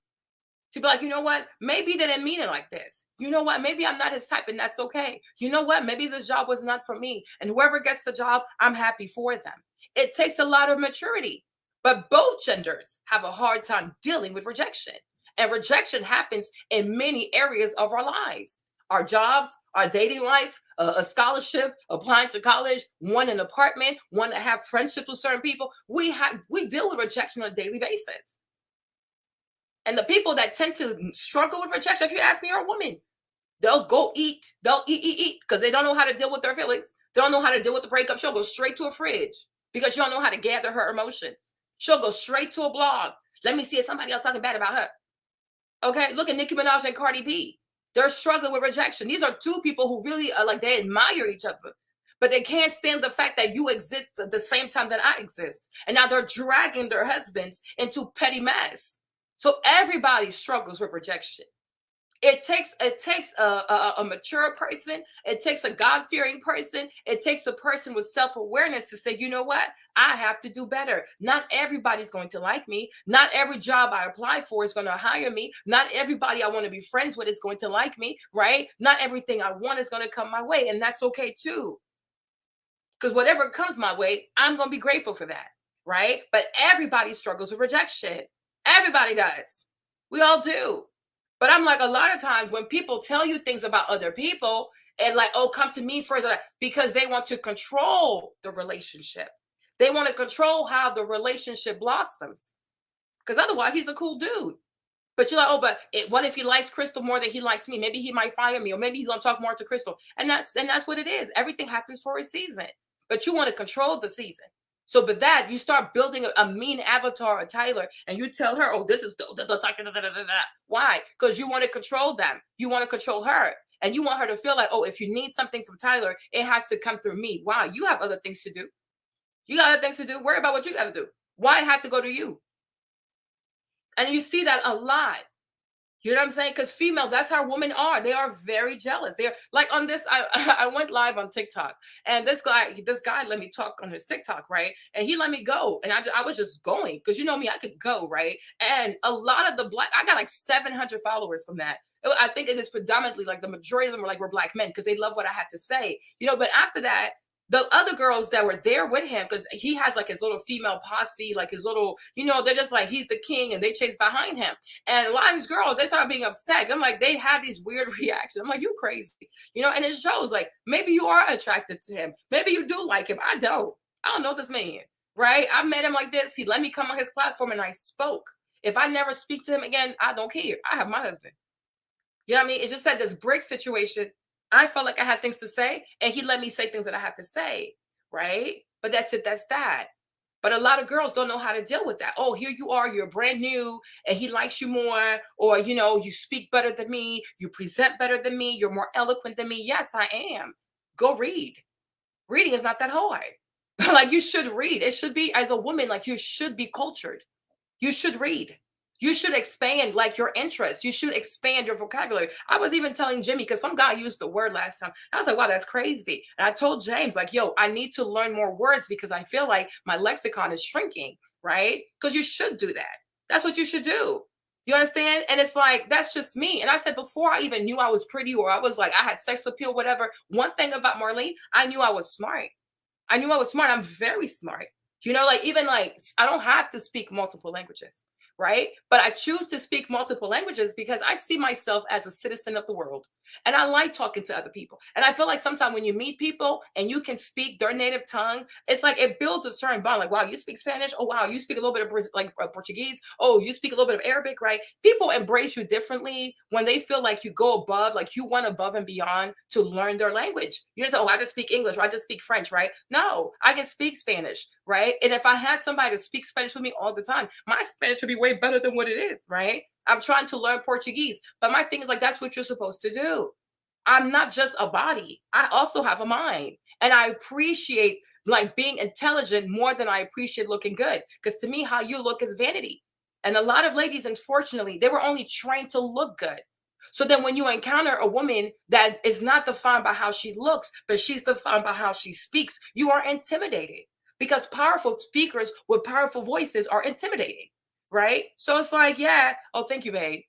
to be like, you know what? Maybe they didn't mean it like this. You know what? Maybe I'm not his type, and that's okay. You know what? Maybe this job was not for me. And whoever gets the job, I'm happy for them. It takes a lot of maturity. But both genders have a hard time dealing with rejection. And rejection happens in many areas of our lives. Our jobs, our dating life, a scholarship, applying to college, one an apartment, one to have friendships with certain people. We deal with rejection on a daily basis. And the people that tend to struggle with rejection, if you ask me, are a woman. They'll go eat. They'll eat because they don't know how to deal with their feelings. They don't know how to deal with the breakup. She'll go straight to a fridge because she don't know how to gather her emotions. She'll go straight to a blog. Let me see if somebody else talking bad about her. Okay, look at Nicki Minaj and Cardi B. They're struggling with rejection. These are two people who really are like, they admire each other, but they can't stand the fact that you exist at the same time that I exist. And now they're dragging their husbands into petty mess. So everybody struggles with rejection. It takes a mature person. It takes a God-fearing person. It takes a person with self-awareness to say, you know what? I have to do better. Not everybody's going to like me. Not every job I apply for is going to hire me. Not everybody I want to be friends with is going to like me, right? Not everything I want is going to come my way, and that's okay too. Because whatever comes my way, I'm going to be grateful for that, right? But everybody struggles with rejection. Everybody does. We all do. But I'm like, a lot of times when people tell you things about other people and like, oh, come to me further, because they want to control the relationship. They want to control how the relationship blossoms. Because otherwise, he's a cool dude. But you're like, oh, but what if he likes Crystal more than he likes me? Maybe he might fire me, or maybe he's gonna talk more to Crystal. And that's what it is. Everything happens for a season. But you want to control the season. So, but that you start building a mean avatar of Tyler, and you tell her, "Oh, this is why?" Because you want to control them. You want to control her, and you want her to feel like, "Oh, if you need something from Tyler, it has to come through me." Why? You have other things to do. You got other things to do. Worry about what you got to do. Why it have to go to you? And you see that a lot. You know what I'm saying? Because female, that's how women are. They are very jealous. They're like on this. I went live on TikTok, and this guy let me talk on his TikTok, right? And he let me go, and I was just going because you know me, I could go, right? And a lot of I got like 700 followers from that. I think it is predominantly like the majority of them were Black men because they love what I had to say, you know. But after that, the other girls that were there with him, because he has like his little female posse, like his little, you know, they're just like, he's the king, and they chase behind him. And a lot of these girls, they start being upset. I'm like, they have these weird reactions. I'm like, you crazy, you know. And it shows like maybe you are attracted to him, maybe you do like him. I don't know this man, right? I met him like this. He let me come on his platform, and I spoke. If I never speak to him again, I don't care. I have my husband. You know what I mean? It's just that this brick situation, I felt like I had things to say, and he let me say things that I had to say, right? But that's it. That's that. But a lot of girls don't know how to deal with that. Oh, here you are, you're brand new, and he likes you more, or, you know, you speak better than me, you present better than me, you're more eloquent than me. Yes, I am. Go read. Reading is not that hard. Like, you should read. It should be, as a woman, like, you should be cultured. You should read. You should expand like your interests. You should expand your vocabulary. I was even telling Jimmy, because some guy used the word last time. I was like, wow, that's crazy. And I told James, like, yo, I need to learn more words because I feel like my lexicon is shrinking, right? Because you should do that. That's what you should do. You understand? And it's like, that's just me. And I said, before I even knew I was pretty, or I was like, I had sex appeal, whatever. One thing about Marlene, I knew I was smart. I knew I was smart. I'm very smart. You know, like, even like, I don't have to speak multiple languages, right? But I choose to speak multiple languages because I see myself as a citizen of the world. And I like talking to other people. And I feel like sometimes when you meet people and you can speak their native tongue, it's like it builds a certain bond. Like, wow, you speak Spanish? Oh, wow, you speak a little bit of Portuguese? Oh, you speak a little bit of Arabic, right? People embrace you differently when they feel like you go above, like you went above and beyond to learn their language. You don't say, oh, I just speak English, or I just speak French, right? No, I can speak Spanish, right? And if I had somebody to speak Spanish with me all the time, my Spanish would be way better than what it is, right? I'm trying to learn Portuguese, but my thing is like, that's what you're supposed to do. I'm not just a body. I also have a mind, and I appreciate like being intelligent more than I appreciate looking good. Because to me, how you look is vanity. And a lot of ladies, unfortunately, they were only trained to look good. So then when you encounter a woman that is not defined by how she looks, but she's defined by how she speaks, you are intimidated, because powerful speakers with powerful voices are intimidating, right? So it's like, yeah, oh, thank you, babe.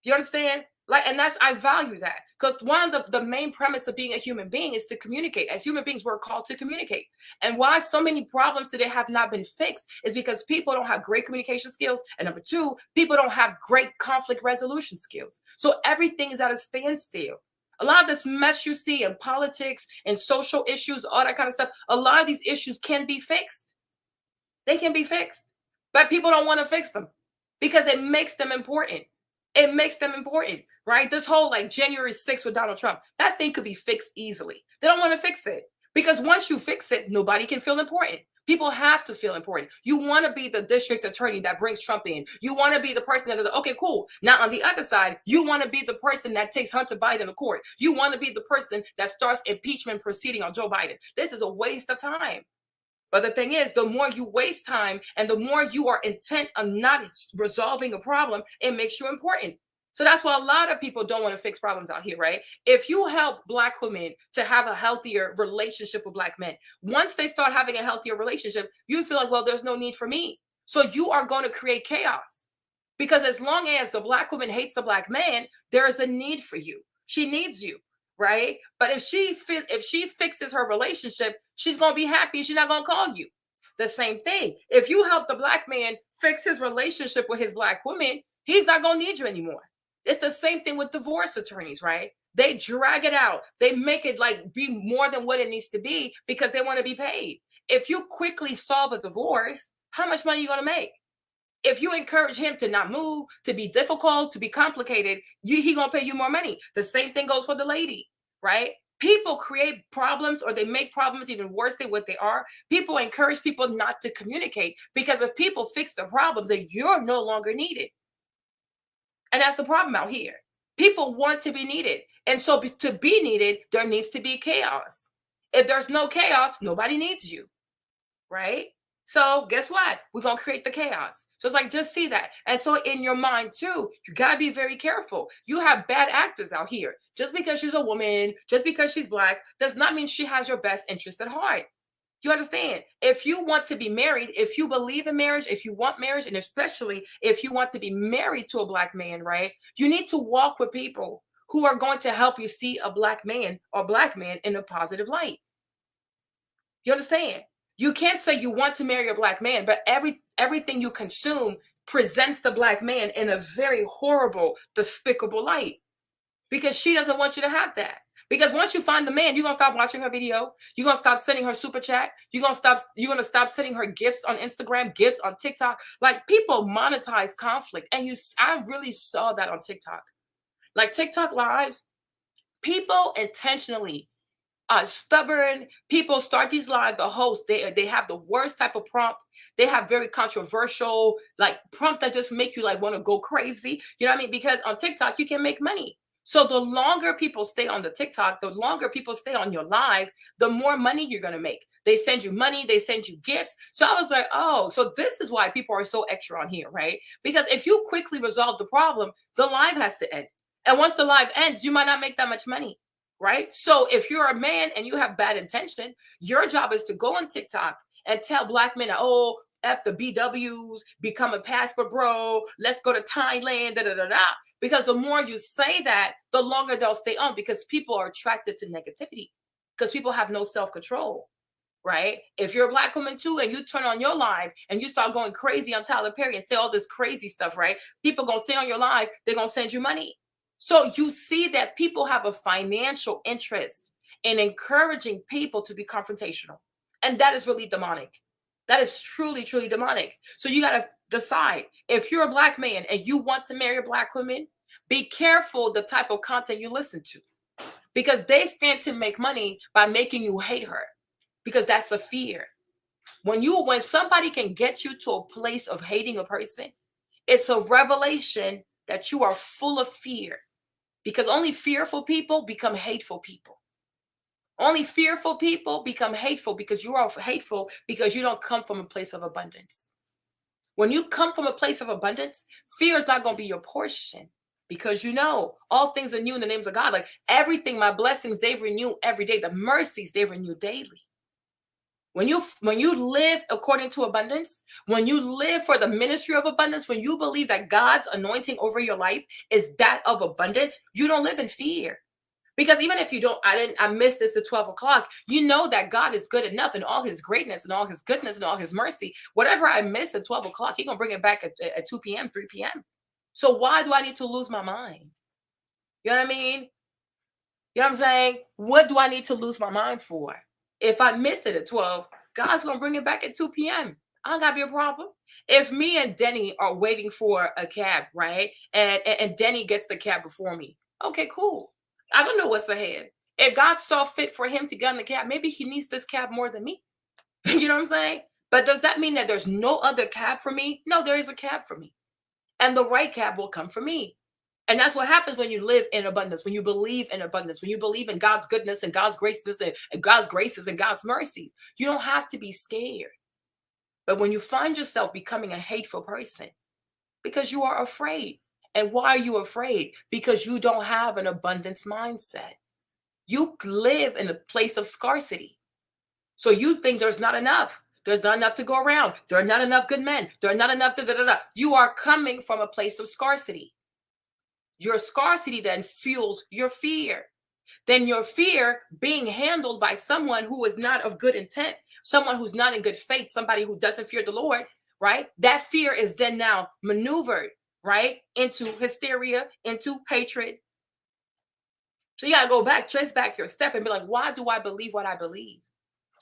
You understand? Like, and I value that, because one of the main premise of being a human being is to communicate. As human beings, we're called to communicate. And why so many problems today have not been fixed is because people don't have great communication skills. And number two, people don't have great conflict resolution skills. So everything is at a standstill. A lot of this mess you see in politics and social issues, all that kind of stuff, a lot of these issues can be fixed. They can be fixed, but people don't want to fix them because it makes them important. It makes them important, right? This whole like January 6th with Donald Trump, that thing could be fixed easily. They don't want to fix it because once you fix it, nobody can feel important. People have to feel important. You want to be the district attorney that brings Trump in. You want to be the person that, okay, cool. Now on the other side, you want to be the person that takes Hunter Biden to court. You want to be the person that starts impeachment proceeding on Joe Biden. This is a waste of time. But the thing is, the more you waste time and the more you are intent on not resolving a problem, it makes you important. So that's why a lot of people don't want to fix problems out here, right? If you help Black women to have a healthier relationship with Black men, once they start having a healthier relationship, you feel like, well, there's no need for me. So you are going to create chaos. Because as long as the Black woman hates the Black man, there is a need for you. She needs you, right? But if she fixes her relationship, she's going to be happy. She's not going to call you. The same thing. If you help the Black man fix his relationship with his Black woman, he's not going to need you anymore. It's the same thing with divorce attorneys, right? They drag it out. They make it like be more than what it needs to be because they want to be paid. If you quickly solve a divorce, how much money are you going to make? If you encourage him to not move, to be difficult, to be complicated, he going to pay you more money. The same thing goes for the lady, right? People create problems or they make problems even worse than what they are. People encourage people not to communicate because if people fix the problems, then you're no longer needed. And that's the problem out here. People want to be needed. And so to be needed, there needs to be chaos. If there's no chaos, nobody needs you, right? So guess what? We're going to create the chaos. So it's like, just see that. And so in your mind too, you got to be very careful. You have bad actors out here. Just because she's a woman, just because she's Black, does not mean she has your best interest at heart. You understand? If you want to be married, if you believe in marriage, if you want marriage, and especially if you want to be married to a Black man, right? You need to walk with people who are going to help you see a Black man or Black man in a positive light. You understand? You can't say you want to marry a Black man, but everything you consume presents the Black man in a very horrible, despicable light because she doesn't want you to have that. Because once you find the man, you're going to stop watching her video. You're going to stop sending her super chat. You're going to stop sending her gifts on Instagram, gifts on TikTok. Like people monetize conflict. And I really saw that on TikTok. Like TikTok lives, people intentionally stubborn people start these live. The host, they have the worst type of prompt. They have very controversial, like prompts that just make you like want to go crazy. You know what I mean? Because on TikTok, you can make money. So the longer people stay on the TikTok, the longer people stay on your live, the more money you're going to make. They send you money, they send you gifts. So I was like, oh, so this is why people are so extra on here, right? Because if you quickly resolve the problem, the live has to end. And once the live ends, you might not make that much money, right? So if you're a man and you have bad intention, your job is to go on TikTok and tell Black men, oh, F the BWs, become a passport bro, let's go to Thailand, da-da-da-da. Because the more you say that, the longer they'll stay on because people are attracted to negativity because people have no self-control, right? If you're a Black woman too and you turn on your live and you start going crazy on Tyler Perry and say all this crazy stuff, right? People going to stay on your live, they're going to send you money. So you see that people have a financial interest in encouraging people to be confrontational. And that is really demonic. That is truly, truly demonic. So you got to decide if you're a Black man and you want to marry a Black woman, be careful the type of content you listen to because they stand to make money by making you hate her because that's a fear. When somebody can get you to a place of hating a person, it's a revelation that you are full of fear because only fearful people become hateful people. Only fearful people become hateful because you are hateful because you don't come from a place of abundance. When you come from a place of abundance, fear is not going to be your portion because you know all things are new in the names of God. Like everything, my blessings, they renew every day. The mercies, they renew daily. When you live according to abundance, when you live for the ministry of abundance, when you believe that God's anointing over your life is that of abundance, you don't live in fear. Because even if you don't, I missed this at 12 o'clock, you know that God is good enough in all his greatness and all his goodness and all his mercy. Whatever I miss at 12 o'clock, he's going to bring it back at 2 p.m., 3 p.m. So why do I need to lose my mind? You know what I mean? You know what I'm saying? What do I need to lose my mind for? If I miss it at 12, God's going to bring it back at 2 p.m. I don't got to be a problem. If me and Denny are waiting for a cab, right? And Denny gets the cab before me. Okay, cool. I don't know what's ahead. If God saw fit for him to get in the cab, maybe he needs this cab more than me. You know what I'm saying? But does that mean that there's no other cab for me? No, there is a cab for me. And the right cab will come for me. And that's what happens when you live in abundance, when you believe in abundance, when you believe in God's goodness and God's graciousness and God's graces and God's mercies. You don't have to be scared. But when you find yourself becoming a hateful person because you are afraid, And why are you afraid? Because you don't have an abundance mindset. You live in a place of scarcity. So you think there's not enough. There's not enough to go around. There are not enough good men. There are not enough. Da, da, da, da. You are coming from a place of scarcity. Your scarcity then fuels your fear. Then your fear being handled by someone who is not of good intent, someone who's not in good faith, somebody who doesn't fear the Lord, right? That fear is then now maneuvered, right, into hysteria, into hatred. So you got to go back, trace back your step and be like, why do I believe what I believe?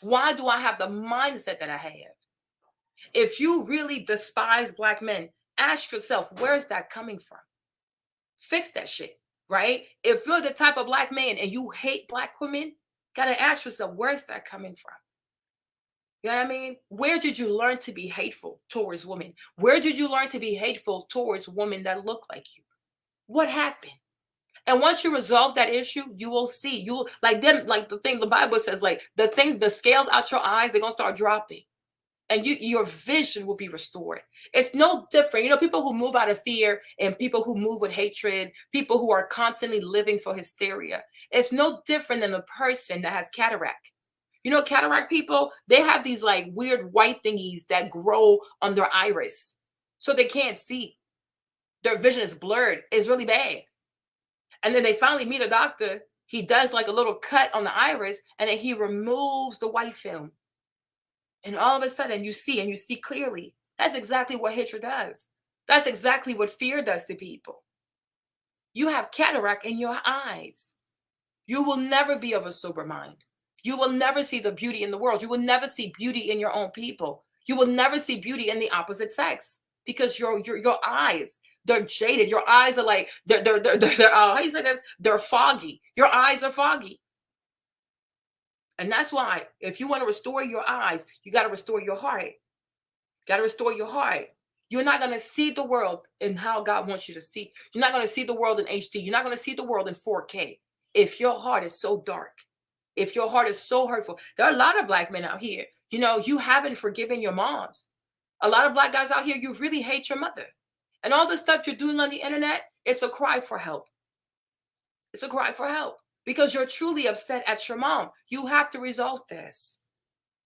Why do I have the mindset that I have? If you really despise Black men, ask yourself, where's that coming from? Fix that shit, right? If you're the type of Black man and you hate Black women, gotta ask yourself, where's that coming from? You know what I mean? Where did you learn to be hateful towards women? Where did you learn to be hateful towards women that look like you? What happened? And once you resolve that issue, you will see. You like them, like the thing the Bible says, like the things, the scales out your eyes, they're gonna start dropping. And your vision will be restored. It's no different. You know, people who move out of fear and people who move with hatred, people who are constantly living for hysteria. It's no different than a person that has cataract. You know, cataract people, they have these like weird white thingies that grow on their iris. So they can't see. Their vision is blurred. It's really bad. And then they finally meet a doctor. He does like a little cut on the iris and then he removes the white film. And all of a sudden you see clearly. That's exactly what hatred does. That's exactly what fear does to people. You have cataract in your eyes. You will never be of a sober mind. You will never see the beauty in the world. You will never see beauty in your own people. You will never see beauty in the opposite sex because your eyes, they're jaded. Your eyes are like, they're how you say this? They're foggy. Your eyes are foggy. And that's why if you want to restore your eyes, you got to restore your heart. Got to restore your heart. You're not going to see the world in how God wants you to see. You're not going to see the world in HD. You're not going to see the world in 4K. If your heart is so dark, if your heart is so hurtful, there are a lot of Black men out here. You know, you haven't forgiven your moms. A lot of Black guys out here, you really hate your mother. And all the stuff you're doing on the internet, it's a cry for help. It's a cry for help. Because you're truly upset at your mom. You have to resolve this.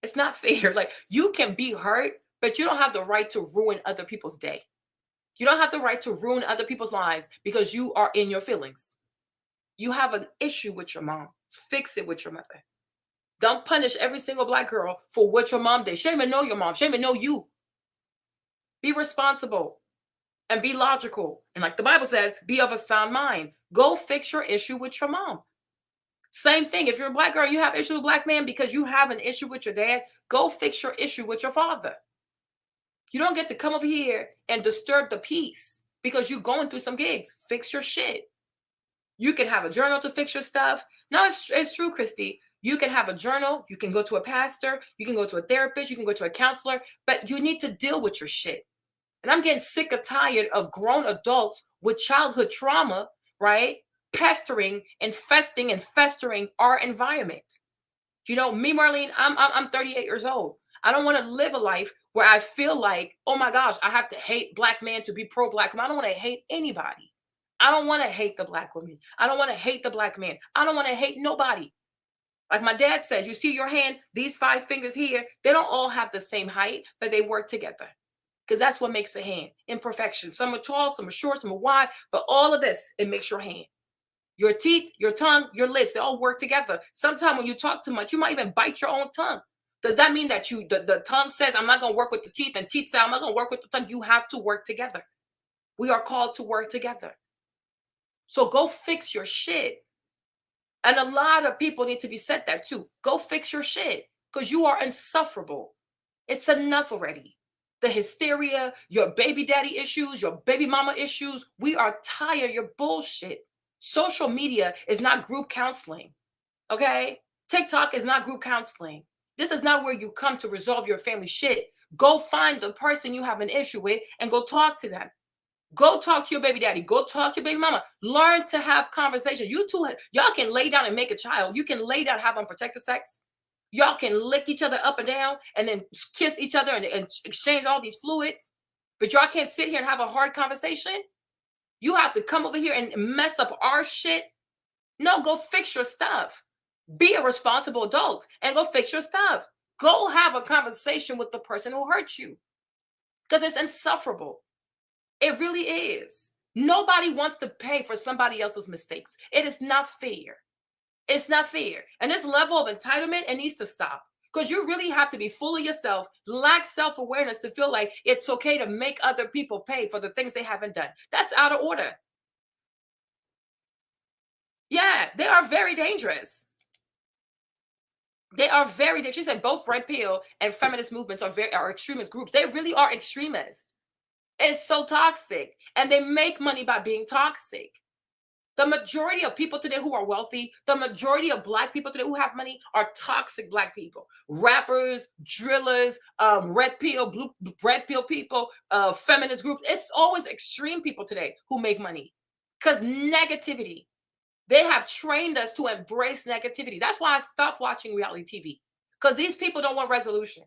It's not fair. Like, you can be hurt, but you don't have the right to ruin other people's day. You don't have the right to ruin other people's lives because you are in your feelings. You have an issue with your mom. Fix it with your mother. Don't punish every single Black girl for what your mom did. She didn't even know your mom. She didn't even know you. Be responsible and be logical. And like the Bible says, be of a sound mind. Go fix your issue with your mom. Same thing. If you're a Black girl, you have issue with Black man because you have an issue with your dad, go fix your issue with your father. You don't get to come over here and disturb the peace because you're going through some gigs. Fix your shit. You can have a journal to fix your stuff. No, it's true, Christy. You can have a journal. You can go to a pastor. You can go to a therapist. You can go to a counselor. But you need to deal with your shit. And I'm getting sick or tired of grown adults with childhood trauma, right? Pestering, infesting, and festering our environment. You know, me, Marlene, I'm 38 years old. I don't want to live a life where I feel like, oh my gosh, I have to hate Black men to be pro-Black. I don't want to hate anybody. I don't want to hate the Black woman. I don't want to hate the Black man. I don't want to hate nobody. Like my dad says, you see your hand, these 5 fingers here, they don't all have the same height, but they work together. Because that's what makes a hand. Imperfection. Some are tall, some are short, some are wide, but all of this, it makes your hand. Your teeth, your tongue, your lips, they all work together. Sometimes when you talk too much, you might even bite your own tongue. Does that mean that the tongue says, I'm not going to work with the teeth, and teeth say, I'm not going to work with the tongue? You have to work together. We are called to work together. So go fix your shit. And a lot of people need to be said that too. Go fix your shit because you are insufferable. It's enough already. The hysteria, your baby daddy issues, your baby mama issues. We are tired of your bullshit. Social media is not group counseling, okay? TikTok is not group counseling. This is not where you come to resolve your family shit. Go find the person you have an issue with and go talk to them. Go talk to your baby daddy. Go talk to your baby mama. Learn to have conversations. You two, y'all can lay down and make a child. You can lay down, have unprotected sex. Y'all can lick each other up and down and then kiss each other and exchange all these fluids. But y'all can't sit here and have a hard conversation. You have to come over here and mess up our shit. No, go fix your stuff. Be a responsible adult and go fix your stuff. Go have a conversation with the person who hurt you, because it's insufferable. It really is. Nobody wants to pay for somebody else's mistakes. It is not fair. It's not fair. And this level of entitlement, it needs to stop. Because you really have to be full of yourself, lack self-awareness to feel like it's okay to make other people pay for the things they haven't done. That's out of order. Yeah, they are very dangerous. They are very dangerous. She said both red pill and feminist movements are extremist groups. They really are extremists. It's so toxic. And they make money by being toxic. The majority of people today who are wealthy, the majority of Black people today who have money are toxic Black people. Rappers, drillers, red pill people, feminist groups. It's always extreme people today who make money. Because negativity. They have trained us to embrace negativity. That's why I stopped watching reality TV. Because these people don't want resolution.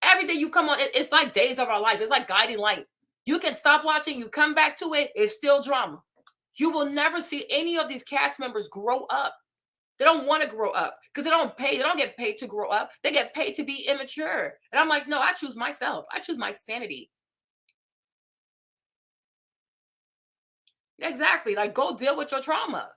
Every day you come on, it's like Days of Our Life. It's like Guiding Light. You can stop watching, you come back to it, it's still drama. You will never see any of these cast members grow up. They don't want to grow up because they don't get paid to grow up. They get paid to be immature. And I'm like, no, I choose myself. I choose my sanity. Exactly. Like, go deal with your trauma.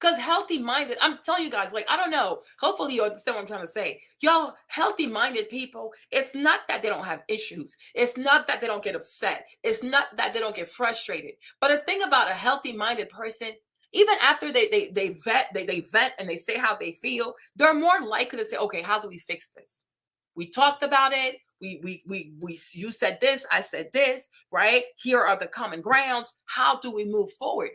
Because healthy-minded, I'm telling you guys, like, I don't know. Hopefully you understand what I'm trying to say. Y'all, healthy-minded people, it's not that they don't have issues. It's not that they don't get upset. It's not that they don't get frustrated. But the thing about a healthy-minded person, even after they vent and they say how they feel, they're more likely to say, okay, how do we fix this? We talked about it. You said this, I said this, right? Here are the common grounds. How do we move forward?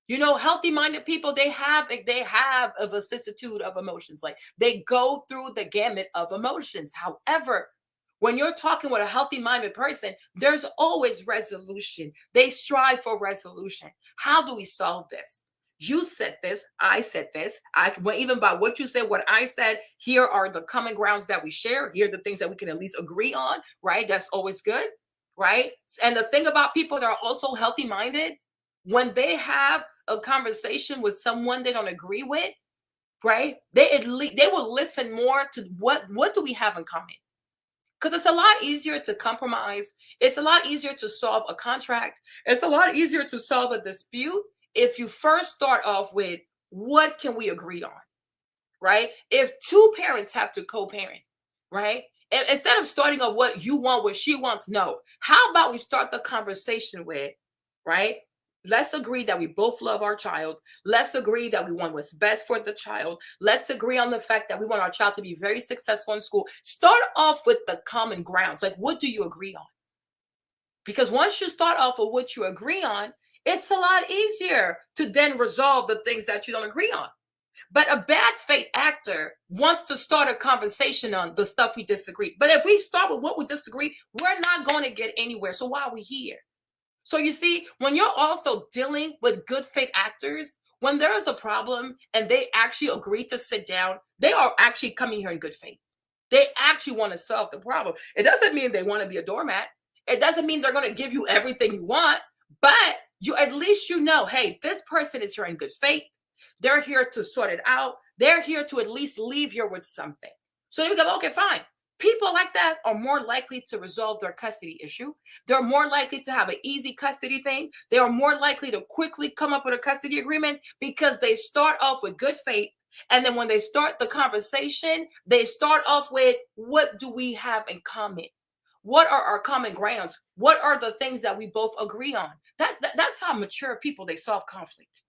You know, healthy-minded people, they have a vicissitude of emotions. Like, they go through the gamut of emotions. However, when you're talking with a healthy-minded person, there's always resolution. They strive for resolution. How do we solve this? You said this, I said this. Even by what you said, what I said, here are the common grounds that we share. Here are the things that we can at least agree on, right? That's always good, right? And the thing about people that are also healthy-minded, when they have a conversation with someone they don't agree with, right? They will listen more to what do we have in common? Because it's a lot easier to compromise. It's a lot easier to solve a contract. It's a lot easier to solve a dispute if you first start off with what can we agree on, right? If two parents have to co-parent, right? And instead of starting on what you want, what she wants, no. How about we start the conversation with, right? Let's agree that we both love our child. Let's agree that we want what's best for the child. Let's agree on the fact that we want our child to be very successful in school. Start off with the common grounds. Like, what do you agree on? Because once you start off with what you agree on, it's a lot easier to then resolve the things that you don't agree on. But a bad faith actor wants to start a conversation on the stuff we disagree. But if we start with what we disagree, we're not going to get anywhere. So why are we here? So you see, when you're also dealing with good faith actors, when there is a problem and they actually agree to sit down, they are actually coming here in good faith. They actually want to solve the problem. It doesn't mean they want to be a doormat. It doesn't mean they're going to give you everything you want, but you at least you know, hey, this person is here in good faith. They're here to sort it out. They're here to at least leave here with something. So you go, okay, fine. People like that are more likely to resolve their custody issue. They're more likely to have an easy custody thing. They are more likely to quickly come up with a custody agreement because they start off with good faith. And then when they start the conversation, they start off with, what do we have in common? What are our common grounds? What are the things that we both agree on? That's how mature people, they solve conflict.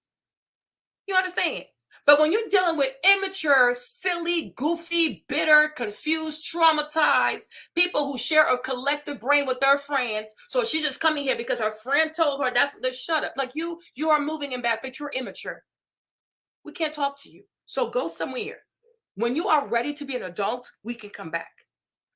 You understand? But when you're dealing with immature, silly, goofy, bitter, confused, traumatized people who share a collective brain with their friends, so she's just coming here because her friend told her shut up. Like you are moving in bad faith. You're immature. We can't talk to you. So go somewhere. When you are ready to be an adult, we can come back.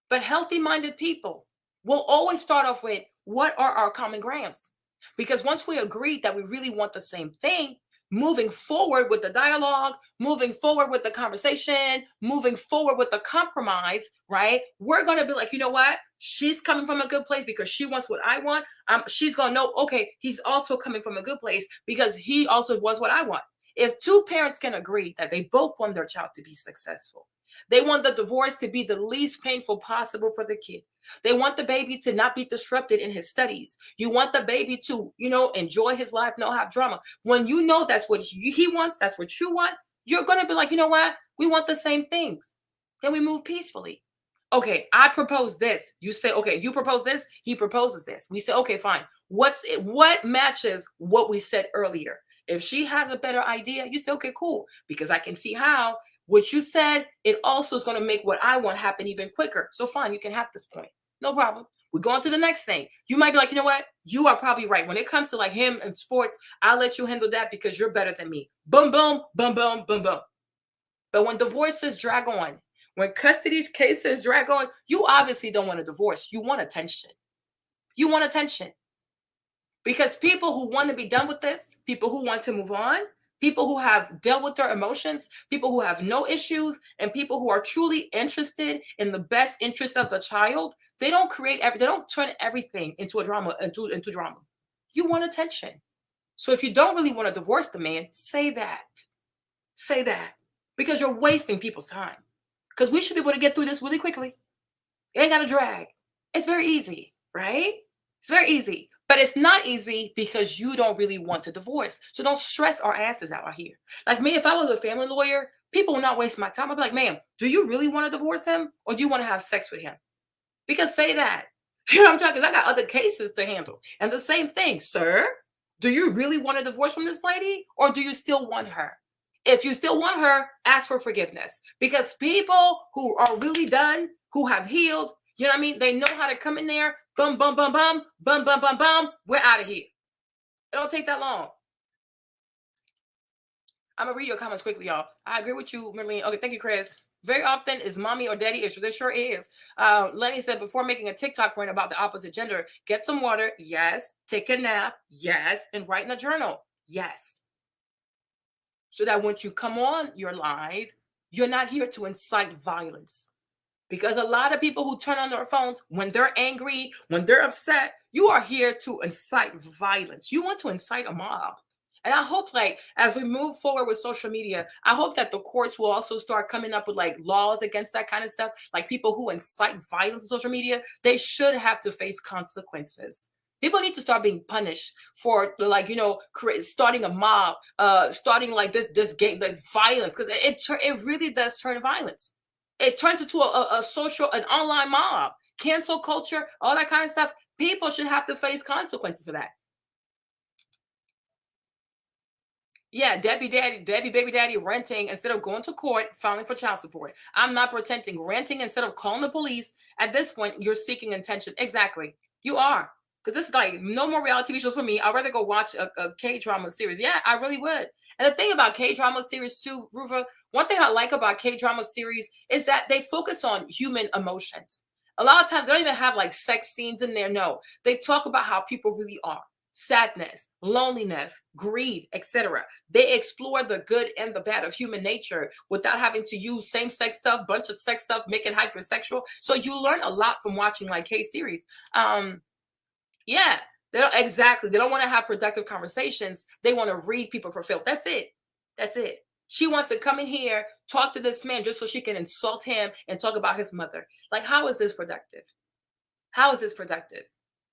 But healthy-minded people will always start off with, what are our common grounds? Because once we agree that we really want the same thing, moving forward with the dialogue, moving forward with the conversation, moving forward with the compromise, right? We're going to be like, you know what? She's coming from a good place because she wants what I want. She's going to know, okay, he's also coming from a good place because he also wants what I want. If two parents can agree that they both want their child to be successful, they want the divorce to be the least painful possible for the kid. They want the baby to not be disrupted in his studies. You want the baby to, enjoy his life, not have drama. When you know that's what he wants, that's what you want, you're going to be like, you know what? We want the same things. Then we move peacefully. Okay, I propose this. You say, okay, you propose this. He proposes this. We say, okay, fine. What matches what we said earlier? If she has a better idea, you say, okay, cool. Because I can see how what you said, it also is going to make what I want happen even quicker. So fine, you can have this point. No problem. We're going to the next thing. You might be like, you know what? You are probably right. When it comes to like him and sports, I'll let you handle that because you're better than me. Boom, boom, boom, boom, boom, boom. But when divorces drag on, when custody cases drag on, you obviously don't want a divorce. You want attention. You want attention. Because people who want to be done with this, people who want to move on, people who have dealt with their emotions, people who have no issues, and people who are truly interested in the best interest of the child, they don't turn everything into a drama, into drama. You want attention. So if you don't really want to divorce the man, say that. Say that. Because you're wasting people's time. Because we should be able to get through this really quickly. It ain't got to drag. It's very easy, right? It's very easy. But it's not easy because you don't really want to divorce. So don't stress our asses out here. Like me, if I was a family lawyer, people will not waste my time. I'd be like, ma'am, do you really want to divorce him? Or do you want to have sex with him? Because say that. You know what I'm talking? Because I got other cases to handle. And the same thing, sir, do you really want a divorce from this lady? Or do you still want her? If you still want her, ask for forgiveness. Because people who are really done, who have healed, you know what I mean? They know how to come in there, bum, bum, bum, bum, bum, bum, bum, bum. We're out of here. It don't take that long. I'm going to read your comments quickly, y'all. I agree with you, Marlene. Okay, thank you, Chris. Very often is mommy or daddy issues. It sure is. Lenny said, before making a TikTok point about the opposite gender, get some water. Yes. Take a nap. Yes. And write in a journal. Yes. So that once you come on your live, you're not here to incite violence. Because a lot of people who turn on their phones when they're angry, when they're upset, you are here to incite violence. You want to incite a mob. And I hope, like, as we move forward with social media, I hope that the courts will also start coming up with like laws against that kind of stuff. Like people who incite violence on social media, they should have to face consequences. People need to start being punished for, like, starting a mob, starting like this game, like violence, because it really does turn violence. It turns into an online mob, cancel culture, all that kind of stuff. People should have to face consequences for that. Yeah, Debbie baby daddy renting instead of going to court, filing for child support. I'm not pretending. Renting instead of calling the police. At this point, you're seeking attention. Exactly. You are. Because this is like no more reality TV shows for me. I'd rather go watch a K-drama series. Yeah, I really would. And the thing about K-drama series too, Ruva, one thing I like about K-drama series is that they focus on human emotions. A lot of times they don't even have like sex scenes in there. No, they talk about how people really are. Sadness, loneliness, greed, etc. They explore the good and the bad of human nature without having to use same-sex stuff, bunch of sex stuff, make it hypersexual. So you learn a lot from watching like K-series. Yeah, they don't want to have productive conversations. They want to read people for filth. That's it. That's it. She wants to come in here, talk to this man just so she can insult him and talk about his mother. Like, how is this productive? How is this productive?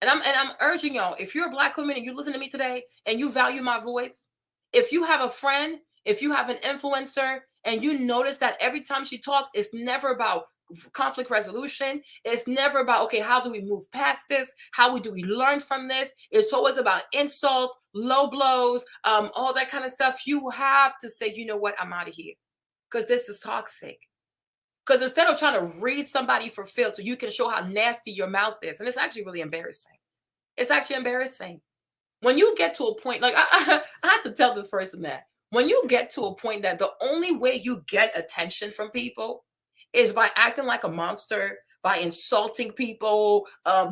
And I'm urging y'all, if you're a Black woman and you listen to me today and you value my voice, if you have a friend, if you have an influencer and you notice that every time she talks, it's never about conflict resolution. It's never about, okay, how do we move past this? How do we learn from this? It's always about insult, low blows, all that kind of stuff. You have to say, you know what? I'm out of here because this is toxic. Because instead of trying to read somebody for filter, you can show how nasty your mouth is. And it's actually really embarrassing. It's actually embarrassing. When you get to a point, like I have to tell this person that when you get to a point that the only way you get attention from people is by acting like a monster, by insulting people,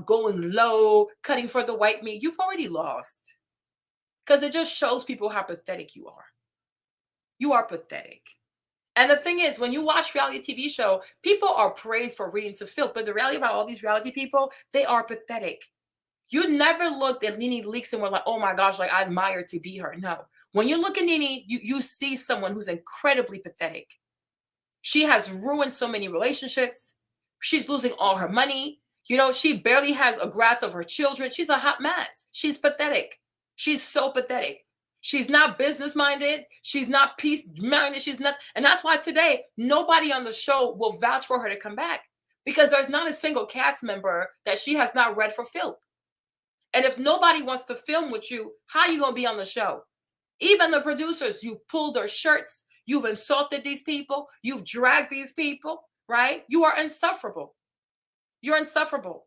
going low, cutting for the white meat, you've already lost. Because it just shows people how pathetic you are. You are pathetic. And the thing is, when you watch reality TV show, people are praised for reading to filth. But the reality about all these reality people, they are pathetic. You never looked at Nene Leakes and were like, oh my gosh, like I admire to be her. No. When you look at Nene, you see someone who's incredibly pathetic. She has ruined so many relationships. She's losing all her money. You know, she barely has a grasp of her children. She's a hot mess. She's pathetic. She's so pathetic. She's not business-minded. She's not peace-minded. She's not. And that's why today, nobody on the show will vouch for her to come back, because there's not a single cast member that she has not read for filth. And if nobody wants to film with you, how are you going to be on the show? Even the producers, you've pulled their shirts. You've insulted these people. You've dragged these people, right? You are insufferable. You're insufferable.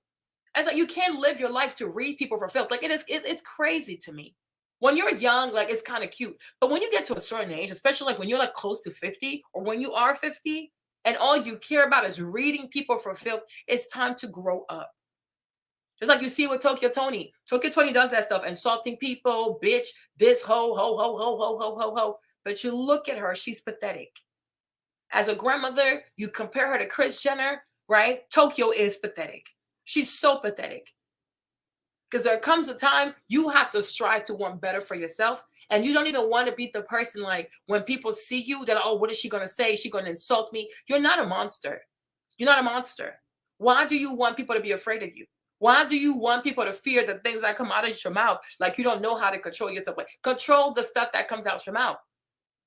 It's like you can't live your life to read people for filth. Like it's crazy to me. When you're young, like it's kind of cute. But when you get to a certain age, especially like when you're like close to 50 or when you are 50 and all you care about is reading people for filth, it's time to grow up. Just like you see with Tokyo Tony. Tokyo Tony does that stuff, insulting people, bitch, this ho, ho, ho, ho, ho, ho, ho, ho. But you look at her, she's pathetic. As a grandmother, you compare her to Kris Jenner, right? Tokyo is pathetic. She's so pathetic. Because there comes a time you have to strive to want better for yourself. And you don't even want to be the person like when people see you that, oh, what is she going to say? Is she going to insult me? You're not a monster. You're not a monster. Why do you want people to be afraid of you? Why do you want people to fear the things that come out of your mouth? Like you don't know how to control yourself. Like, control the stuff that comes out your mouth.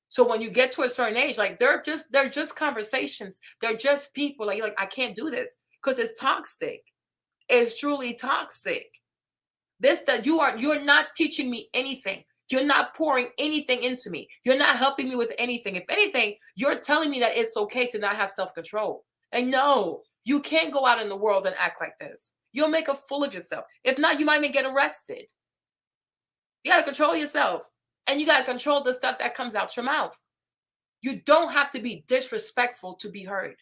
So when you get to a certain age, like they're just conversations. They're just people. Like, you're like, I can't do this because it's toxic. It's truly toxic. You're not teaching me anything. You're not pouring anything into me. You're not helping me with anything. If anything, you're telling me that it's okay to not have self-control. And no, you can't go out in the world and act like this. You'll make a fool of yourself. If not, you might even get arrested. You got to control yourself. And you got to control the stuff that comes out your mouth. You don't have to be disrespectful to be heard.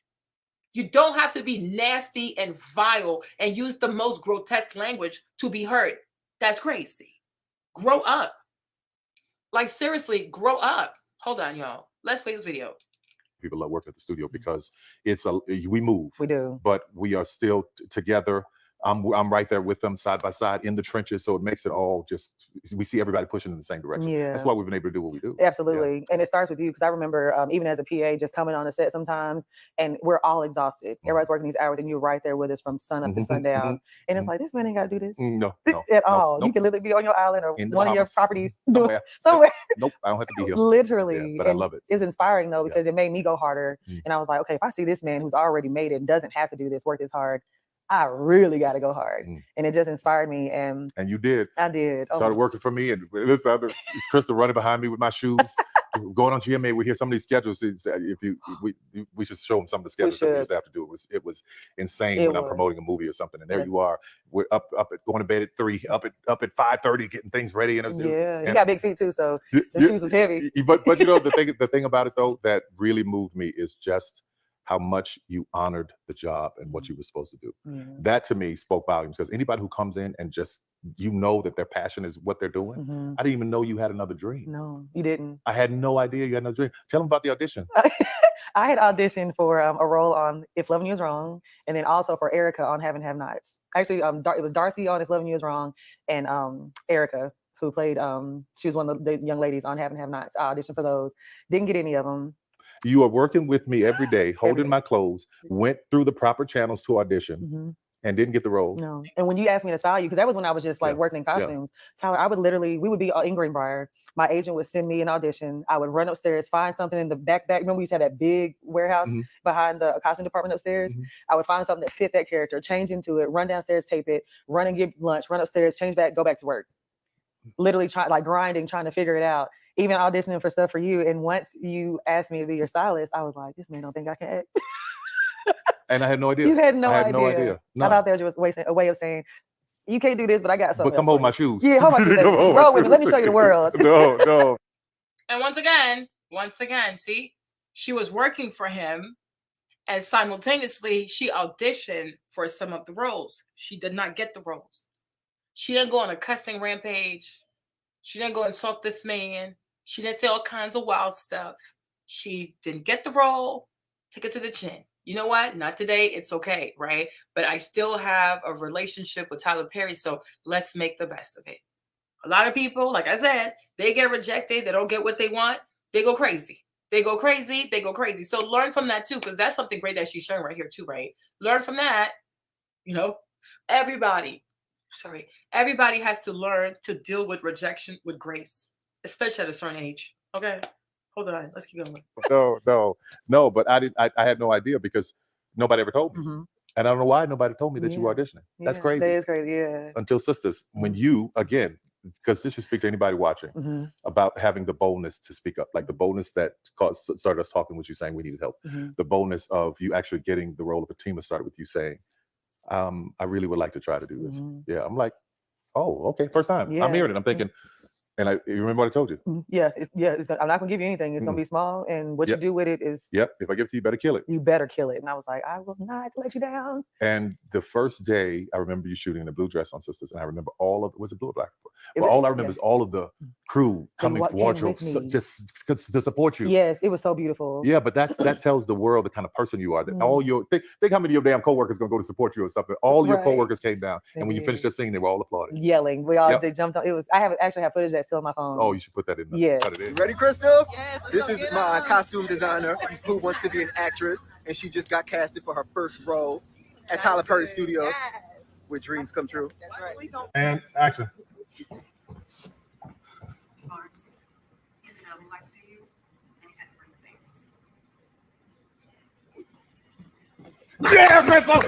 You don't have to be nasty and vile and use the most grotesque language to be heard. That's crazy. Grow up. Like, seriously, grow up. Hold on, y'all. Let's play this video. People love working at the studio because we move. We do. But we are still together. I'm right there with them side by side in the trenches. So it makes it all just, we see everybody pushing in the same direction. Yeah. That's why we've been able to do what we do. Absolutely. Yeah. And it starts with you, because I remember even as a PA just coming on the set sometimes and we're all exhausted. Everybody's working these hours and you're right there with us from sun up to sundown. And it's like, this man ain't got to do this at all. You can literally be on your island or one of your properties somewhere. Nope, I don't have to be here. Literally. Yeah, but and I love it. It was inspiring though, because it made me go harder. And I was like, okay, if I see this man who's already made it and doesn't have to do this, work this hard, I really got to go hard. And it just inspired me. And you did. I did. Started working for me. And this other Krista running behind me with my shoes. Going on GMA, we hear some of these schedules. We should show them some of the schedules that we used to have to do. It was insane when I'm promoting a movie or something. And there you are. We're up at going to bed at 3, up at 5:30, getting things ready. And you got big feet too, so the shoes was heavy. But you know, the thing about it though that really moved me is just how much you honored the job and what you were supposed to do. That to me spoke volumes, because anybody who comes in and just, you know that their passion is what they're doing. I didn't even know you had another dream. No, you didn't. I had no idea you had another dream. Tell them about the audition. I had auditioned for a role on If Loving You Is Wrong, and then also for Erica on Have and Have Nots. Actually, it was Darcy on If Loving You Is Wrong, and Erica, who played, she was one of the young ladies on Have and Have Nots. I auditioned for those. Didn't get any of them. You are working with me every day, holding my clothes, went through the proper channels to audition, and didn't get the role. No. And when you asked me to style you, because that was when I was just like working in costumes, Tyler, I would literally, we would be in Greenbrier. My agent would send me an audition. I would run upstairs, find something in the back. Remember we used to have that big warehouse behind the costume department upstairs? I would find something that fit that character, change into it, run downstairs, tape it, run and get lunch, run upstairs, change back, go back to work. Literally grinding, trying to figure it out. Even auditioning for stuff for you. And once you asked me to be your stylist, I was like, this man don't think I can act. And I had no idea. You had no idea. I had no idea. I thought there was a way of saying, you can't do this, but I got something. But come hold my shoes. Yeah, hold my shoes. Roll with me. Let me show you the world. No. And once again, see, she was working for him, and simultaneously she auditioned for some of the roles. She did not get the roles. She didn't go on a cussing rampage. She didn't go insult this man. She didn't say all kinds of wild stuff. She didn't get the role. Take it to the chin. You know what? Not today. It's okay, right? But I still have a relationship with Tyler Perry, so let's make the best of it. A lot of people, like I said, they get rejected. They don't get what they want. They go crazy. They go crazy. They go crazy. So learn from that too, because that's something great that she's showing right here too, right? Learn from that. You know, everybody has to learn to deal with rejection with grace, especially at a certain age. Okay, hold on. Let's keep going. No. But I had no idea because nobody ever told me. And I don't know why nobody told me that you were auditioning. That's crazy. That is crazy, yeah. Until Sisters, when you, again, because this should speak to anybody watching, about having the boldness to speak up, like the boldness that started us talking with you saying we needed help. The boldness of you actually getting the role of Fatima started with you saying, I really would like to try to do this. Yeah, I'm like, oh, okay, first time. I'm hearing it. I'm thinking, and you remember what I told you? I'm not gonna give you anything. It's gonna be small, and what you do with it is. If I give it to you, you better kill it. You better kill it. And I was like, I will not let you down. And the first day, I remember you shooting in a blue dress on Sisters, and I remember all of was it blue or black? Well, all I remember is all of the crew coming wardrobe just to support you. Yes, it was so beautiful. Yeah, but that tells the world the kind of person you are. That all your think how many of your damn coworkers gonna go to support you or something. All your coworkers came down, and when you finished your scene, they were all applauding, yelling. We all they jumped on. It was. I actually have footage that's still on my phone. Oh, you should put that in. Cut it in. Ready, Crystal? Yes, this is my costume designer who wants to be an actress, and she just got casted for her first role at Tyler Perry Studios with Dreams Come True. That's right. And action. Sparks, he said I would like to see you, and he said to bring the things. Yeah, Crystal!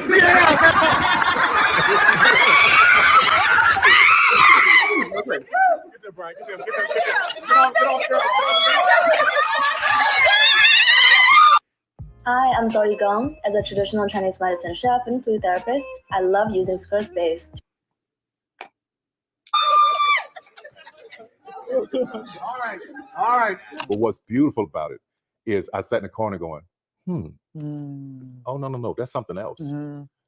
Get there, Brian. Get off. Hi, I'm Zoe Gong. As a traditional Chinese medicine chef and food therapist, I love using Squarespace. All right. But what's beautiful about it is I sat in the corner going, oh no, that's something else.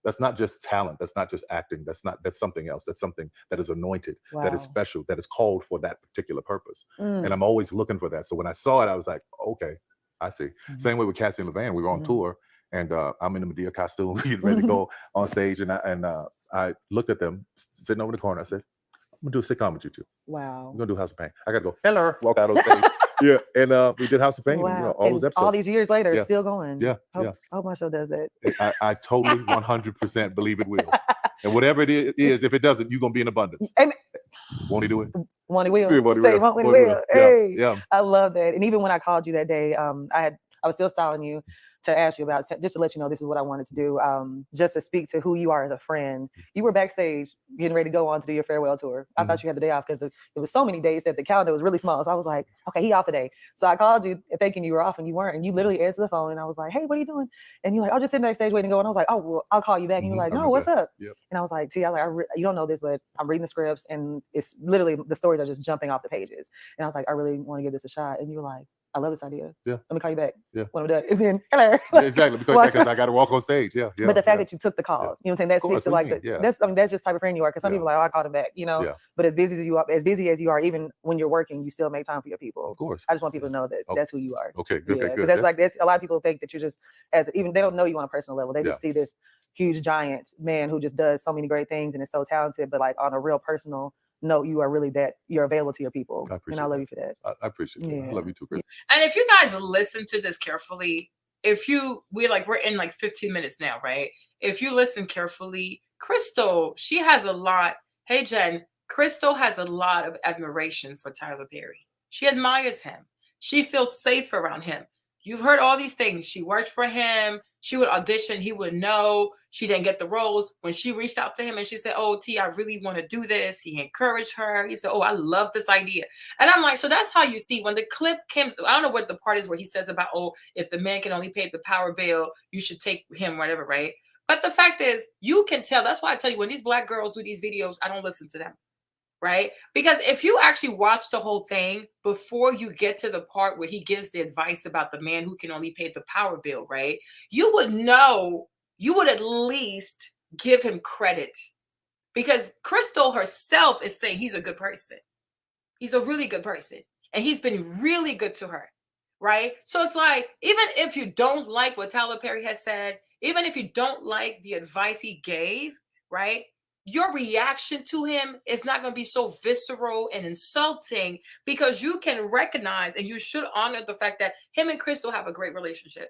That's not just talent. That's not just acting. That's something else. That's something that is anointed, that is special, that is called for that particular purpose. And I'm always looking for that. So when I saw it, I was like, okay, I see. Same way with Cassie and LeVan. We were on tour, and I'm in the Medea costume, getting ready to go on stage, and I looked at them sitting over in the corner. I said, I'm gonna do a sitcom with you two. Wow. I'm gonna do House of Pain. I gotta go, hello, walk out on stage. And we did House of Pain. Wow. All those episodes. All these years later, it's still going. I hope my show does that. I totally 100% believe it will. And whatever it is, if it doesn't, you're gonna be in abundance. Amen. Won't he do it? Won't he will. Say, won't he will. Hey, yeah. I love that. And even when I called you that day, I was still styling you to ask you about, just to let you know this is what I wanted to do, just to speak to who you are as a friend. You were backstage getting ready to go on to do your farewell tour. I thought you had the day off because there was so many days that the calendar was really small. So I was like, okay, he off today. So I called you thinking you were off and you weren't. And you literally answered the phone and I was like, hey, what are you doing? And you're like, I'll just sit backstage waiting to go. And I was like, oh, well, I'll call you back. And you're like, no, what's up? Yep. And I was like, T, I was like, you don't know this, but I'm reading the scripts and it's literally the stories are just jumping off the pages. And I was like, I really want to give this a shot. And you were like, I love this idea. Yeah. Let me call you back. Yeah. When I'm done. And then, hello. Yeah, exactly. Because I got to walk on stage. Yeah. But the fact that you took the call, you know what I'm saying? That speaks to like, that's just type of friend you are. Because some people are like, oh, I called him back, you know? Yeah. But as busy as you are, even when you're working, you still make time for your people. Of course. I just want people to know that that's who you are. Okay, good. Because that's a lot of people think that you're just, even they don't know you on a personal level. They just see this huge giant man who just does so many great things and is so talented, but like on a real personal note, you are really you're available to your people. And I love you for that. I appreciate it. I love you too, Chris. And if you guys listen to this carefully, we're in like 15 minutes now, right? If you listen carefully, Crystal, she has a lot. Hey, Jen, Crystal has a lot of admiration for Tyler Perry. She admires him. She feels safe around him. You've heard all these things. She worked for him. She would audition. He would know. She didn't get the roles. When she reached out to him and she said, oh, T, I really want to do this. He encouraged her. He said, oh, I love this idea. And I'm like, so that's how you see when the clip came. I don't know what the part is where he says about, oh, if the man can only pay the power bill, you should take him, whatever, right? But the fact is, you can tell. That's why I tell you, when these Black girls do these videos, I don't listen to them. Right? Because if you actually watch the whole thing before you get to the part where he gives the advice about the man who can only pay the power bill, right? You would know, you would at least give him credit, because Crystal herself is saying he's a good person. He's a really good person. And he's been really good to her. right? So it's like, even if you don't like what Tyler Perry has said, even if you don't like the advice he gave, right? Your reaction to him is not going to be so visceral and insulting, because you can recognize and you should honor the fact that him and Crystal have a great relationship.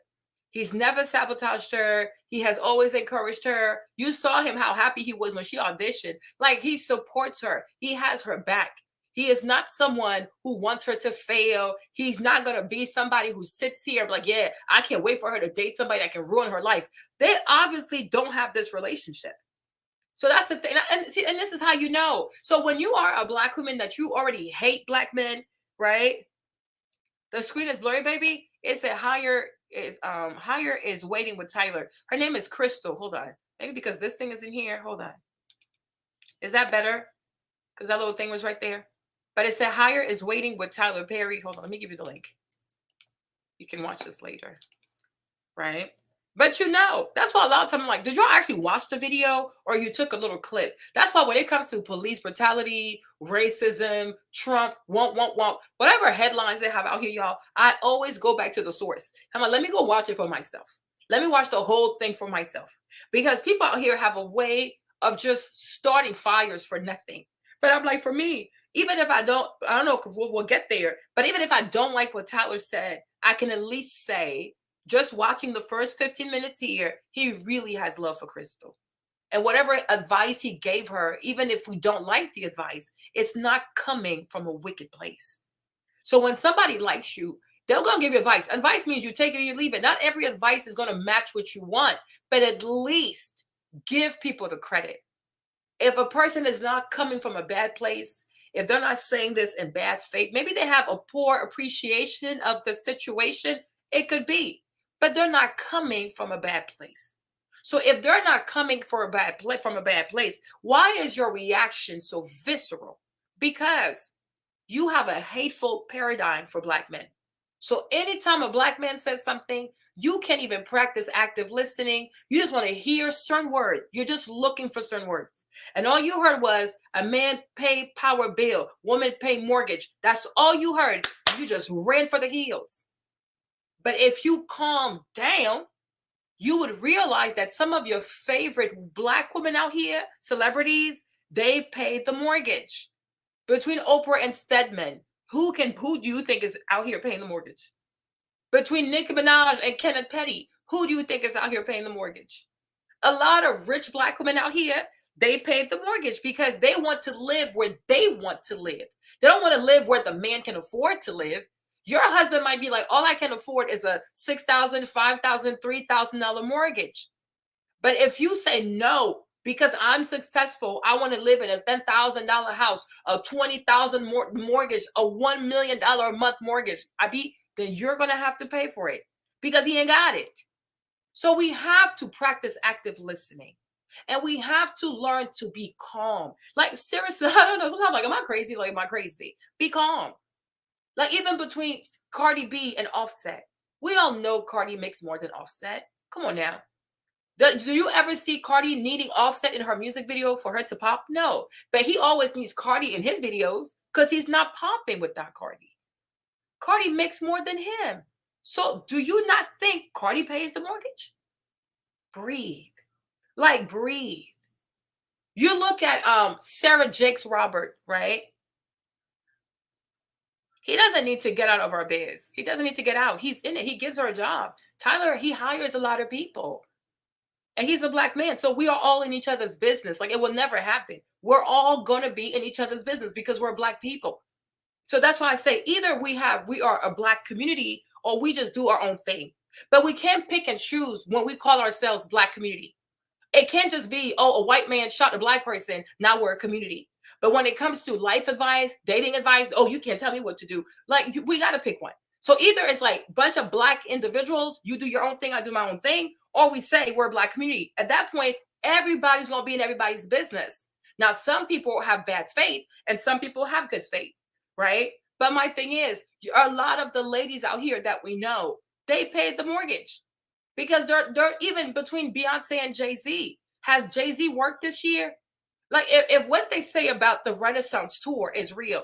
He's never sabotaged her. He has always encouraged her. You saw him, how happy he was when she auditioned. Like, he supports her. He has her back. He is not someone who wants her to fail. He's not going to be somebody who sits here like, yeah, I can't wait for her to date somebody that can ruin her life. They obviously don't have this relationship. So that's the thing. And see, and this is how you know. So when you are a Black woman that you already hate Black men, right? The screen is blurry, baby. It said higher is waiting with Tyler. Her name is Crystal. Hold on. Maybe because this thing is in here. Hold on. Is that better? Because that little thing was right there. But it said higher is waiting with Tyler Perry. Hold on. Let me give you the link. You can watch this later. Right? But you know, that's why a lot of times I'm like, did y'all actually watch the video, or you took a little clip? That's why when it comes to police brutality, racism, Trump, whatever headlines they have out here, y'all, I always go back to the source. I'm like, let me go watch it for myself. Let me watch the whole thing for myself. Because people out here have a way of just starting fires for nothing. But I'm like, for me, even if I don't know, because we'll get there, but even if I don't like what Tyler said, I can at least say, just watching the first 15 minutes here, he really has love for Crystal. And whatever advice he gave her, even if we don't like the advice, it's not coming from a wicked place. So when somebody likes you, they're going to give you advice. Advice means you take it or you leave it. Not every advice is going to match what you want, but at least give people the credit. If a person is not coming from a bad place, if they're not saying this in bad faith, maybe they have a poor appreciation of the situation. It could be. But they're not coming from a bad place. So if they're not coming from a bad place, why is your reaction so visceral? Because you have a hateful paradigm for Black men. So anytime a Black man says something, you can't even practice active listening. You just want to hear certain words. You're just looking for certain words. And all you heard was a man pay power bill, woman pay mortgage. That's all you heard. You just ran for the hills. But if you calm down, you would realize that some of your favorite Black women out here, celebrities, they paid the mortgage. Between Oprah and Stedman, who do you think is out here paying the mortgage? Between Nicki Minaj and Kenneth Petty, who do you think is out here paying the mortgage? A lot of rich Black women out here, they paid the mortgage because they want to live where they want to live. They don't want to live where the man can afford to live. Your husband might be like, all I can afford is a $6,000, $5,000, $3,000 mortgage. But if you say no, because I'm successful, I want to live in a $10,000 house, a $20,000 mortgage, a $1 million a month mortgage, then you're going to have to pay for it because he ain't got it. So we have to practice active listening. And we have to learn to be calm. Like, seriously, I don't know. Sometimes, like, am I crazy? Like, am I crazy? Be calm. Like, even between Cardi B and Offset, we all know Cardi makes more than Offset. Come on now. Do you ever see Cardi needing Offset in her music video for her to pop? No. But he always needs Cardi in his videos because he's not popping without Cardi. Cardi makes more than him. So do you not think Cardi pays the mortgage? Breathe. Like, breathe. You look at Sarah Jakes Robert, right? He doesn't need to get out of our biz. He doesn't need to get out. He's in it. He gives her a job. Tyler, he hires a lot of people. And he's a Black man. So we are all in each other's business. Like, it will never happen. We're all going to be in each other's business because we're Black people. So that's why I say either we are a Black community or we just do our own thing. But we can't pick and choose when we call ourselves Black community. It can't just be, oh, a white man shot a Black person, now we're a community. But when it comes to life advice, dating advice, oh, you can't tell me what to do. Like, we got to pick one. So either it's like a bunch of Black individuals, you do your own thing, I do my own thing, or we say we're a Black community. At that point, everybody's going to be in everybody's business. Now, some people have bad faith and some people have good faith, right? But my thing is, a lot of the ladies out here that we know, they paid the mortgage because they're even between Beyonce and Jay-Z. Has Jay-Z worked this year? Like, if what they say about the Renaissance tour is real,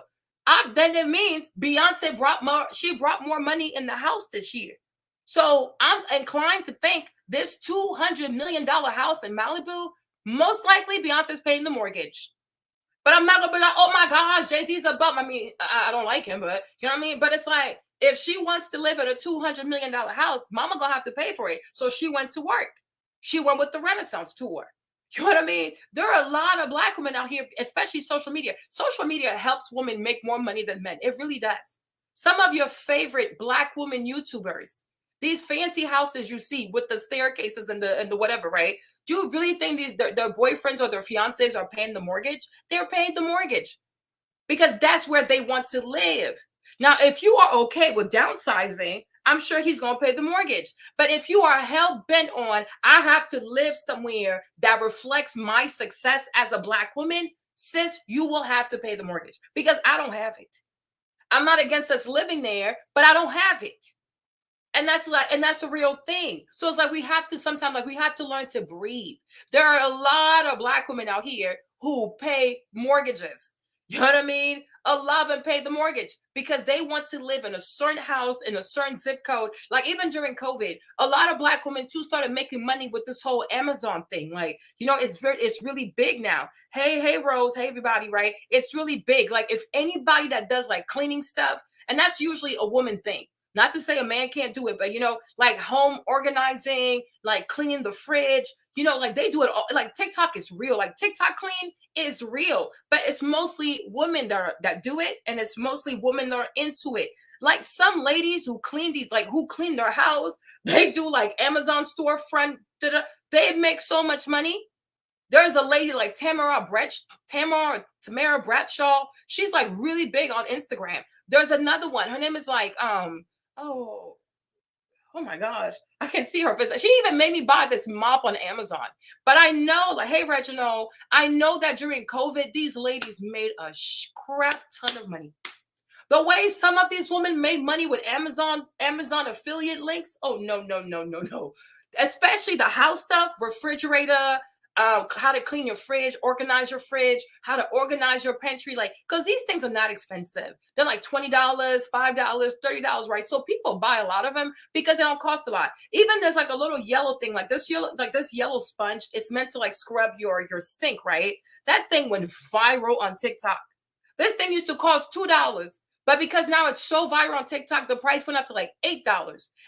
then it means Beyonce brought more money in the house this year. So I'm inclined to think this $200 million house in Malibu, most likely Beyonce's paying the mortgage. But I'm not gonna be like, oh my gosh, Jay-Z's a bum. I mean, I don't like him, but you know what I mean? But it's like, if she wants to live in a $200 million house, mama gonna have to pay for it. So she went to work. She went with the Renaissance tour. You know what I mean? There are a lot of Black women out here, especially social media. Social media helps women make more money than men. It really does. Some of your favorite Black women YouTubers, these fancy houses you see with the staircases and the whatever, right? Do you really think their boyfriends or their fiancés are paying the mortgage? They're paying the mortgage because that's where they want to live. Now, if you are okay with downsizing, I'm sure he's going to pay the mortgage. But if you are hell bent on, I have to live somewhere that reflects my success as a Black woman, sis, you will have to pay the mortgage because I don't have it. I'm not against us living there, but I don't have it. And that's a real thing. So it's like we have to learn to breathe. There are a lot of Black women out here who pay mortgages. You know what I mean? A lot of them pay the mortgage because they want to live in a certain house, in a certain zip code. Like even during COVID, a lot of Black women too started making money with this whole Amazon thing. Like, you know, it's really big now. Hey, Rose, hey, everybody, right? It's really big. Like if anybody that does like cleaning stuff, and that's usually a woman thing. Not to say a man can't do it, but you know, like home organizing, like cleaning the fridge, you know, like they do it all. Like TikTok is real. Like TikTok clean is real, but it's mostly women that do it, and it's mostly women that are into it. Like some ladies who clean their house, they do like Amazon storefront. They make so much money. There's a lady like Tamara Bradshaw. She's like really big on Instagram. There's another one. Her name is like oh my gosh, I can't see her face. She even made me buy this mop on Amazon. But I know, like, hey, Reginald, I know that during COVID, these ladies made a crap ton of money. The way some of these women made money with Amazon affiliate links. Oh, no. Especially the house stuff, refrigerator, how to clean your fridge, organize your fridge, how to organize your pantry, like, because these things are not expensive. They're like $20, $5, $30, right? So people buy a lot of them because they don't cost a lot. Even there's like a little yellow thing, like this yellow sponge. It's meant to like scrub your sink, right? That thing went viral on TikTok. This thing used to cost $2. But because now it's so viral on TikTok, the price went up to like $8.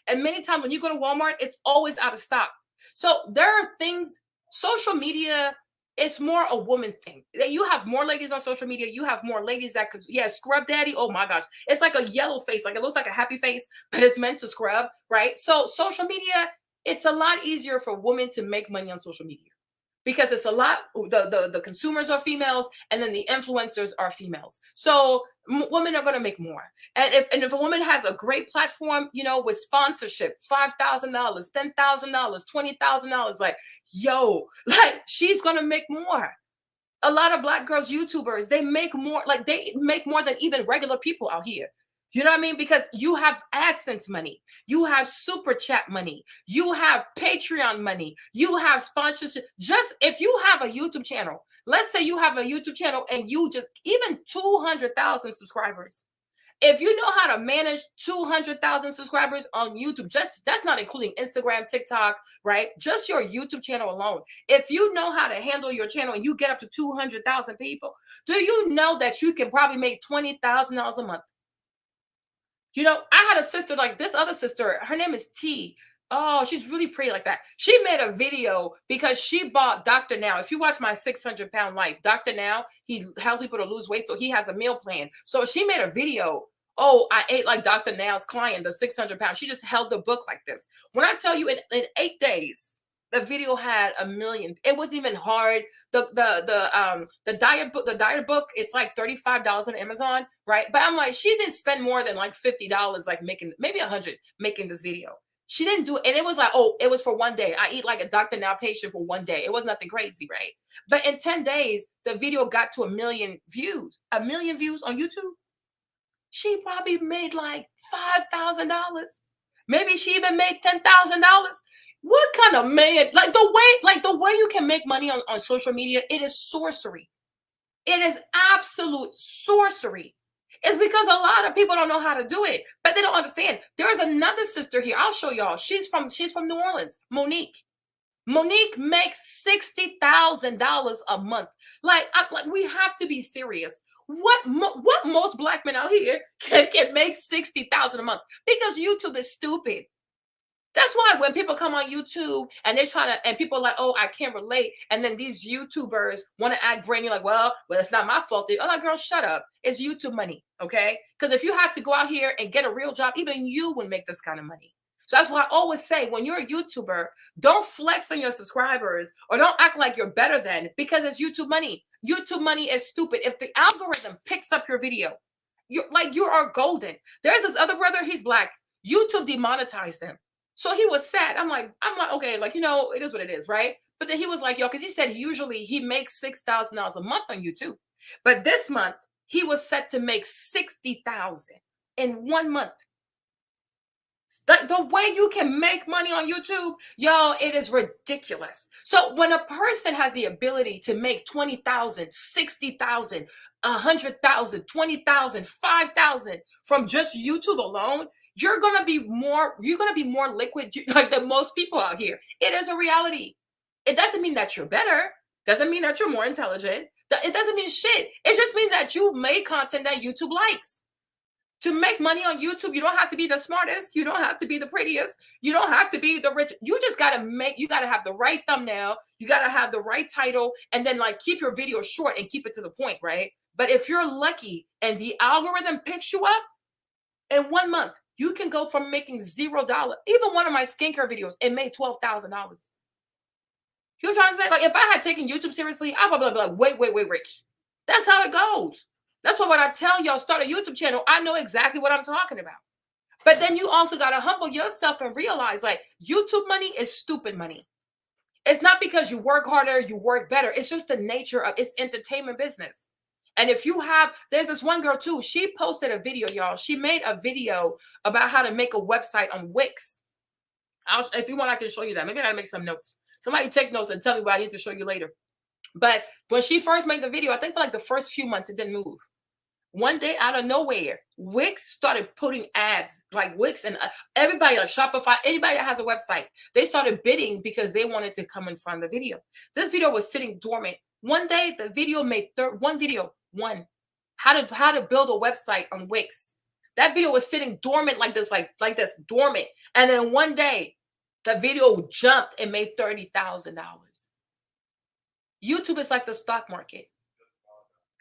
And many times when you go to Walmart, it's always out of stock. So there are things. Social media is more a woman thing. You have more ladies on social media. You have more ladies that could, scrub daddy. Oh my gosh. It's like a yellow face. Like it looks like a happy face, but it's meant to scrub, right? So social media, it's a lot easier for women to make money on social media because it's a lot, the consumers are females and then the influencers are females. So women are going to make more. And if a woman has a great platform, you know, with sponsorship, $5,000, $10,000, $20,000, like, yo, like she's going to make more. A lot of Black girls, YouTubers, they make more than even regular people out here. You know what I mean? Because you have AdSense money, you have Super Chat money, you have Patreon money, you have sponsorship. Just if you have a YouTube channel, let's say you have a YouTube channel and you just even 200,000 subscribers. If you know how to manage 200,000 subscribers on YouTube, that's not including Instagram, TikTok, right? Just your YouTube channel alone. If you know how to handle your channel and you get up to 200,000 people, do you know that you can probably make $20,000 a month? You know, I had a sister like this other sister. Her name is T. Oh, she's really pretty like that. She made a video because she bought Dr. Now. If you watch my 600-pound life, Dr. Now, he helps people to lose weight. So he has a meal plan. So she made a video. Oh, I ate like Dr. Now's client, the 600 pounds. She just held the book like this. When I tell you in 8 days, the video had 1 million. It wasn't even hard. The diet book, it's like $35 on Amazon, right? But I'm like, she didn't spend more than like $50, like making maybe $100 making this video. She didn't do it, and it was like, oh, it was for 1 day. I eat like a Dr. Now patient for 1 day. It was nothing crazy, right? But in 10 days, the video got to 1 million views. 1 million views on YouTube. She probably made like $5,000. Maybe she even made $10,000. What kind of man, like the way you can make money on social media, it is sorcery. It is absolute sorcery. It's because a lot of people don't know how to do it, but they don't understand. There's another sister here. I'll show y'all. She's from New Orleans, Monique. Monique makes $60,000 a month. Like we have to be serious. What most black men out here can make $60,000 a month? Because YouTube is stupid. That's why when people come on YouTube and they're trying to, and people are like, oh, I can't relate. And then these YouTubers want to act brand new, like, well, it's not my fault. I'm like, girl, shut up. It's YouTube money, okay? Because if you have to go out here and get a real job, even you would make this kind of money. So that's why I always say, when you're a YouTuber, don't flex on your subscribers or don't act like you're better than, because it's YouTube money. YouTube money is stupid. If the algorithm picks up your video, you are golden. There's this other brother, he's black. YouTube demonetized him. So he was sad. I'm like, okay, like, you know, it is what it is, right? But then he was like, yo, because he said usually he makes $6,000 a month on YouTube. But this month, he was set to make $60,000 in 1 month. The way you can make money on YouTube, y'all, it is ridiculous. So when a person has the ability to make 20,000, 60,000, 100,000, 20,000, 5,000 from just YouTube alone, you're gonna be more liquid like than most people out here. It is a reality. It doesn't mean that you're better. Doesn't mean that you're more intelligent. It doesn't mean shit. It just means that you make content that YouTube likes. To make money on YouTube, you don't have to be the smartest. You don't have to be the prettiest. You don't have to be the rich. You just gotta have the right thumbnail. You gotta have the right title, and then like keep your video short and keep it to the point, right? But if you're lucky and the algorithm picks you up in 1 month, you can go from making $0. Even one of my skincare videos, it made $12,000. You know what I'm trying to say? Like, if I had taken YouTube seriously, I'd probably be like, wait, rich. That's how it goes. That's why when I tell y'all start a YouTube channel, I know exactly what I'm talking about. But then you also got to humble yourself and realize, like, YouTube money is stupid money. It's not because you work harder, you work better. It's just the nature of it's entertainment business. And if you have, there's this one girl too, she posted a video, y'all. She made a video about how to make a website on Wix. If you want, I can show you that. Maybe I gotta make some notes. Somebody take notes and tell me what I need to show you later. But when she first made the video, I think for like the first few months, it didn't move. One day out of nowhere, Wix started putting ads, like Wix and everybody, like Shopify, anybody that has a website, they started bidding because they wanted to come in front of the video. This video was sitting dormant. One day, the video made how to build a website on Wix. That video was sitting dormant like this, dormant. And then one day, the video jumped and made $30,000. YouTube is like the stock market.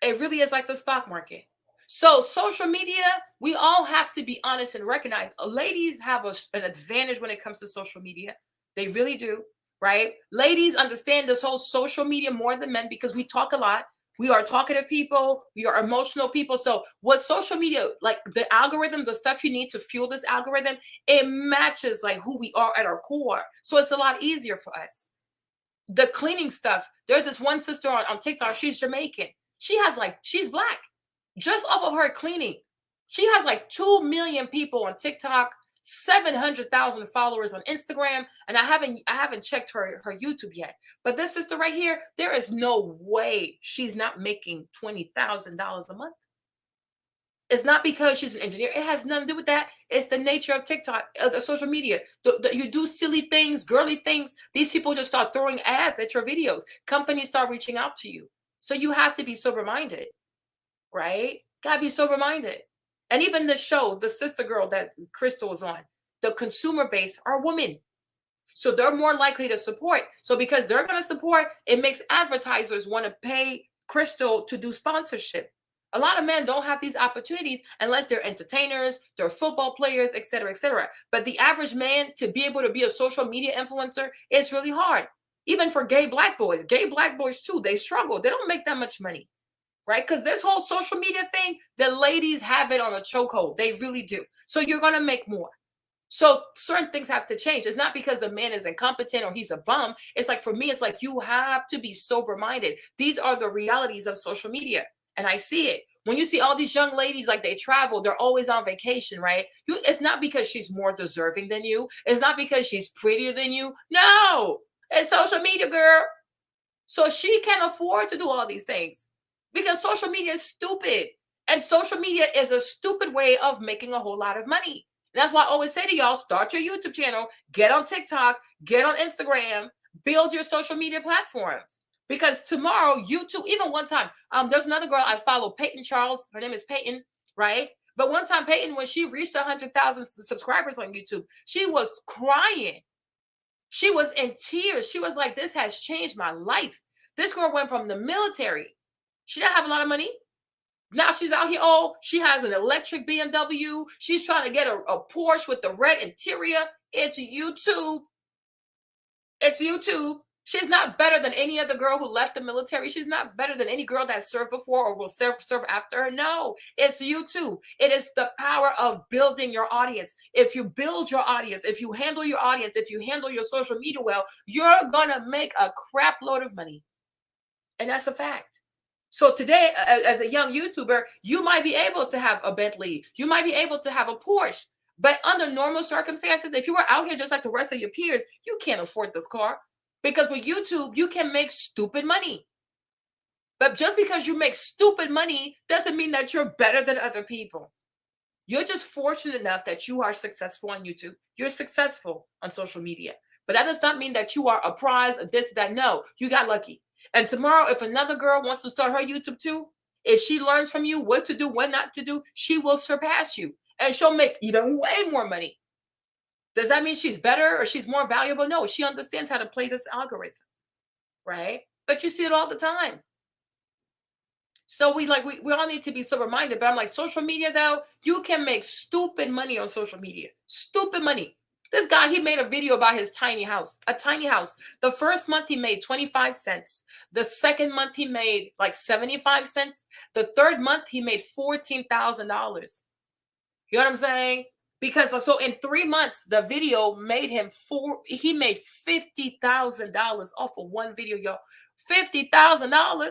It really is like the stock market. So social media, we all have to be honest and recognize ladies have an advantage when it comes to social media. They really do, right? Ladies understand this whole social media more than men because we talk a lot. We are talkative people. We are emotional people. So what social media, like the algorithm, the stuff you need to fuel this algorithm, it matches like who we are at our core. So it's a lot easier for us. The cleaning stuff. There's this one sister on TikTok. She's Jamaican. She's black. Just off of her cleaning, she has like 2 million people on TikTok, 700,000 followers on Instagram, and I haven't checked her YouTube yet. But this sister right here, there is no way she's not making $20,000 a month. It's not because she's an engineer. It has nothing to do with that. It's the nature of TikTok, the social media. You do silly things, girly things. These people just start throwing ads at your videos. Companies start reaching out to you. So you have to be sober-minded. Right? Gotta be sober-minded. And even the show, the sister girl that Crystal was on, the consumer base are women. So they're more likely to support. So because they're going to support, it makes advertisers want to pay Crystal to do sponsorship. A lot of men don't have these opportunities unless they're entertainers, they're football players, et cetera, et cetera. But the average man to be able to be a social media influencer, it's really hard. Even for gay black boys too, they struggle. They don't make that much money. Right? Because this whole social media thing, the ladies have it on a chokehold. They really do. So you're going to make more. So certain things have to change. It's not because the man is incompetent or he's a bum. It's like, for me, it's like you have to be sober-minded. These are the realities of social media. And I see it. When you see all these young ladies, like they travel, they're always on vacation, right? It's not because she's more deserving than you. It's not because she's prettier than you. No, it's social media, girl. So she can't afford to do all these things. Because social media is stupid. And social media is a stupid way of making a whole lot of money. And that's why I always say to y'all, start your YouTube channel, get on TikTok, get on Instagram, build your social media platforms. Because tomorrow, YouTube, even one time, there's another girl I follow, Peyton Charles. Her name is Peyton, right? But one time, Peyton, when she reached 100,000 subscribers on YouTube, she was crying. She was in tears. She was like, this has changed my life. This girl went from the military. She didn't have a lot of money. Now she's out here. Oh, she has an electric BMW. She's trying to get a Porsche with the red interior. It's YouTube. It's YouTube. She's not better than any other girl who left the military. She's not better than any girl that served before or will serve after her. No, it's YouTube. It is the power of building your audience. If you build your audience, if you handle your audience, if you handle your social media well, you're going to make a crap load of money. And that's a fact. So today, as a young YouTuber, you might be able to have a Bentley. You might be able to have a Porsche. But under normal circumstances, if you were out here just like the rest of your peers, you can't afford this car. Because with YouTube, you can make stupid money. But just because you make stupid money doesn't mean that you're better than other people. You're just fortunate enough that you are successful on YouTube. You're successful on social media. But that does not mean that you are a prize or this, that. No, you got lucky. And tomorrow, if another girl wants to start her YouTube too, if she learns from you what to do, what not to do, she will surpass you. And she'll make even way more money. Does that mean she's better or she's more valuable? No, she understands how to play this algorithm, right? But you see it all the time. So we all need to be so reminded. But I'm like, social media though, you can make stupid money on social media. Stupid money. This guy, he made a video about his tiny house, a tiny house. The first month he made 25 cents. The second month he made like 75 cents. The third month he made $14,000. You know what I'm saying? Because so in 3 months, the video made him he made $50,000 off of one video, y'all. $50,000.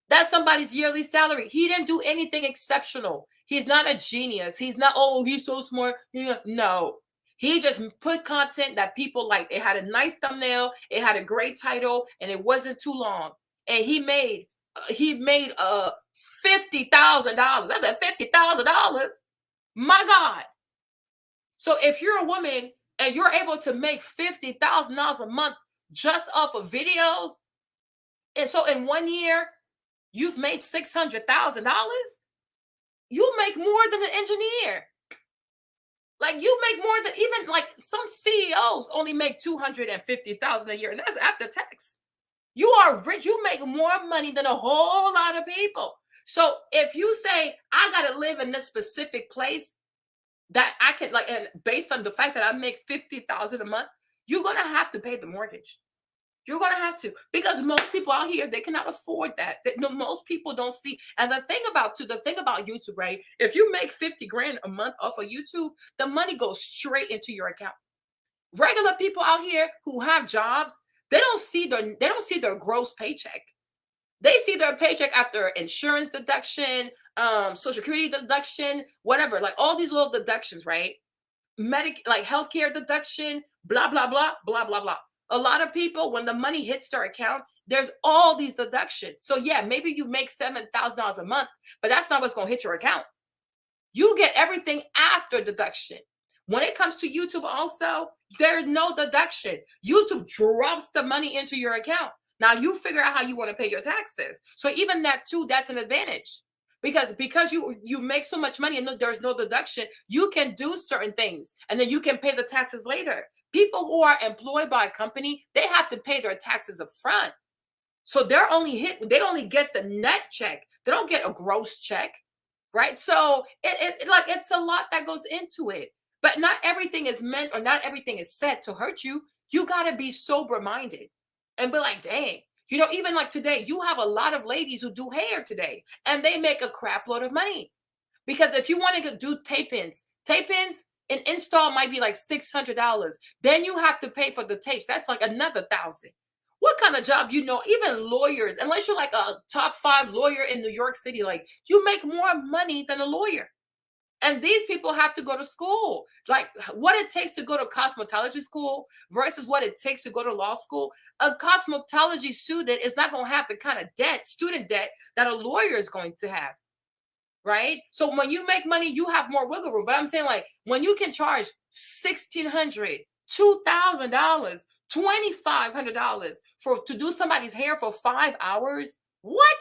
That's somebody's yearly salary. He didn't do anything exceptional. He's not a genius. He's not, oh, he's so smart. Yeah. No. He just put content that people liked. It had a nice thumbnail. It had a great title, and it wasn't too long. And he made $50,000. That's at $50,000. My God. So if you're a woman and you're able to make $50,000 a month just off of videos, and so in 1 year, you've made $600,000, you make more than an engineer. Like you make more than even like some CEOs only make $250,000 a year, and that's after tax. You are rich. You make more money than a whole lot of people. So if you say, I got to live in this specific place that I can like, and based on the fact that I make $50,000 a month, you're going to have to pay the mortgage. You're going to have to, because most people out here, they cannot afford that. No, most people don't see. And the thing about YouTube, right? If you make 50 grand a month off of YouTube, the money goes straight into your account. Regular people out here who have jobs, they don't see their gross paycheck. They see their paycheck after insurance deduction, social security deduction, whatever, like all these little deductions, right? Like healthcare deduction, blah, blah, blah, blah, blah, blah. A lot of people, when the money hits their account, there's all these deductions. So yeah, maybe you make $7,000 a month, but that's not what's going to hit your account. You get everything after deduction. When it comes to YouTube also, there's no deduction. YouTube drops the money into your account. Now you figure out how you want to pay your taxes. So even that too, that's an advantage. Because you make so much money and there's no deduction, you can do certain things and then you can pay the taxes later. People who are employed by a company, they have to pay their taxes up front. So they only get the net check. They don't get a gross check, right? So it's a lot that goes into it. But not everything is meant or not everything is said to hurt you. You got to be sober-minded and be like, dang. You know, even like today, you have a lot of ladies who do hair today, and they make a crap load of money. Because if you want to do tape-ins, an install might be like $600. Then you have to pay for the tapes. That's like another $1,000. What kind of job, even lawyers, unless you're like a top 5 lawyer in New York City, like you make more money than a lawyer. And these people have to go to school. Like what it takes to go to cosmetology school versus what it takes to go to law school. A cosmetology student is not going to have the kind of student debt that a lawyer is going to have. right? So when you make money, you have more wiggle room. But I'm saying, like, when you can charge $1,600, $2,000, $2,500 to do somebody's hair for 5 hours, what?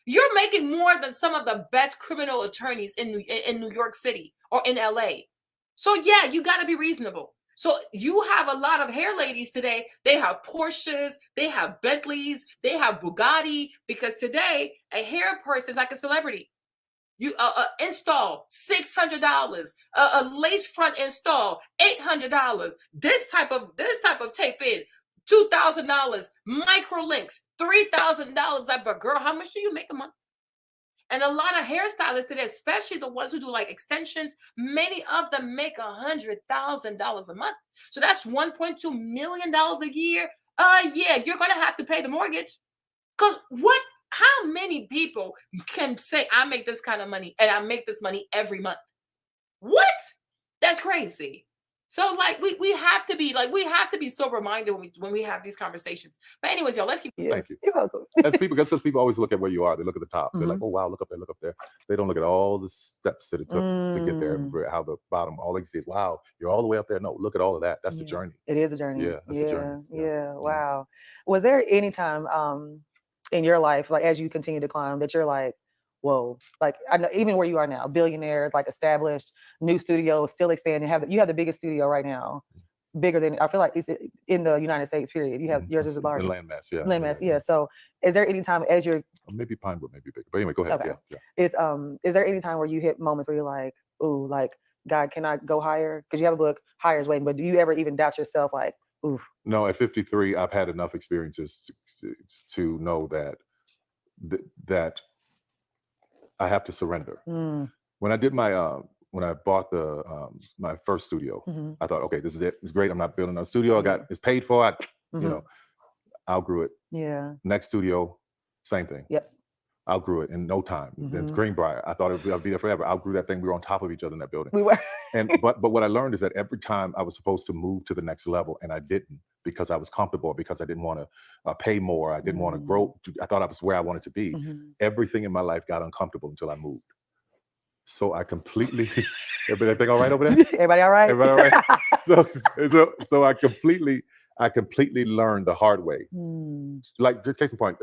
You're making more than some of the best criminal attorneys in New York City or in LA. So yeah, you got to be reasonable. So you have a lot of hair ladies today. They have Porsches, they have Bentleys, they have Bugatti, because today a hair person is like a celebrity. You install $600, a lace front install $800. This type of tape in $2,000, micro links $3,000. But girl, how much do you make a month? And a lot of hairstylists today, especially the ones who do like extensions, many of them make $100,000 a month. So that's $1.2 million a year. Yeah, you're gonna have to pay the mortgage. Cause what? How many people can say I make this kind of money and I make this money every month? What? That's crazy. So like we have to be sober minded when we have these conversations. But anyways, y'all, let's keep. Thank you. You're welcome. That's because people always look at where you are. They look at the top. They're like, oh wow, look up there, look up there. They don't look at all the steps that it took to get there. How the bottom, all they see is, wow, you're all the way up there. No, look at all of that. That's the journey. It is a journey. Yeah, that's the journey. Yeah. Wow. Was there any time in your life, like as you continue to climb, that you're like, whoa, like I know even where you are now, billionaire, like established, new studio, still expanding. You have the biggest studio right now, bigger than I feel like it's in the United States. Period. You have yours is large. Landmass, yeah. Landmass, yeah. So, is there any time as you're maybe Pinewood, maybe bigger, but anyway, go ahead. Okay. Yeah. Is there any time where you hit moments where you're like, ooh, like God, can I go higher? Because you have a book, Higher's Waiting, but do you ever even doubt yourself, like, ooh? No, at 53, I've had enough experiences to know that I have to surrender. When I did when I bought my first studio, I thought, okay, this is it. It's great. I'm not building another studio. It's paid for. Outgrew it. Yeah. Next studio, same thing. Yep. Outgrew it in no time. Then Greenbrier, I thought I'd be there forever. Outgrew that thing. We were on top of each other in that building. We were. But what I learned is that every time I was supposed to move to the next level, and I didn't, because I was comfortable, because I didn't want to pay more. I didn't want to grow. I thought I was where I wanted to be. Everything in my life got uncomfortable until I moved. So I completely, everything all right over there? Everybody all right? Everybody all right? So I completely learned the hard way. Like, just case in point,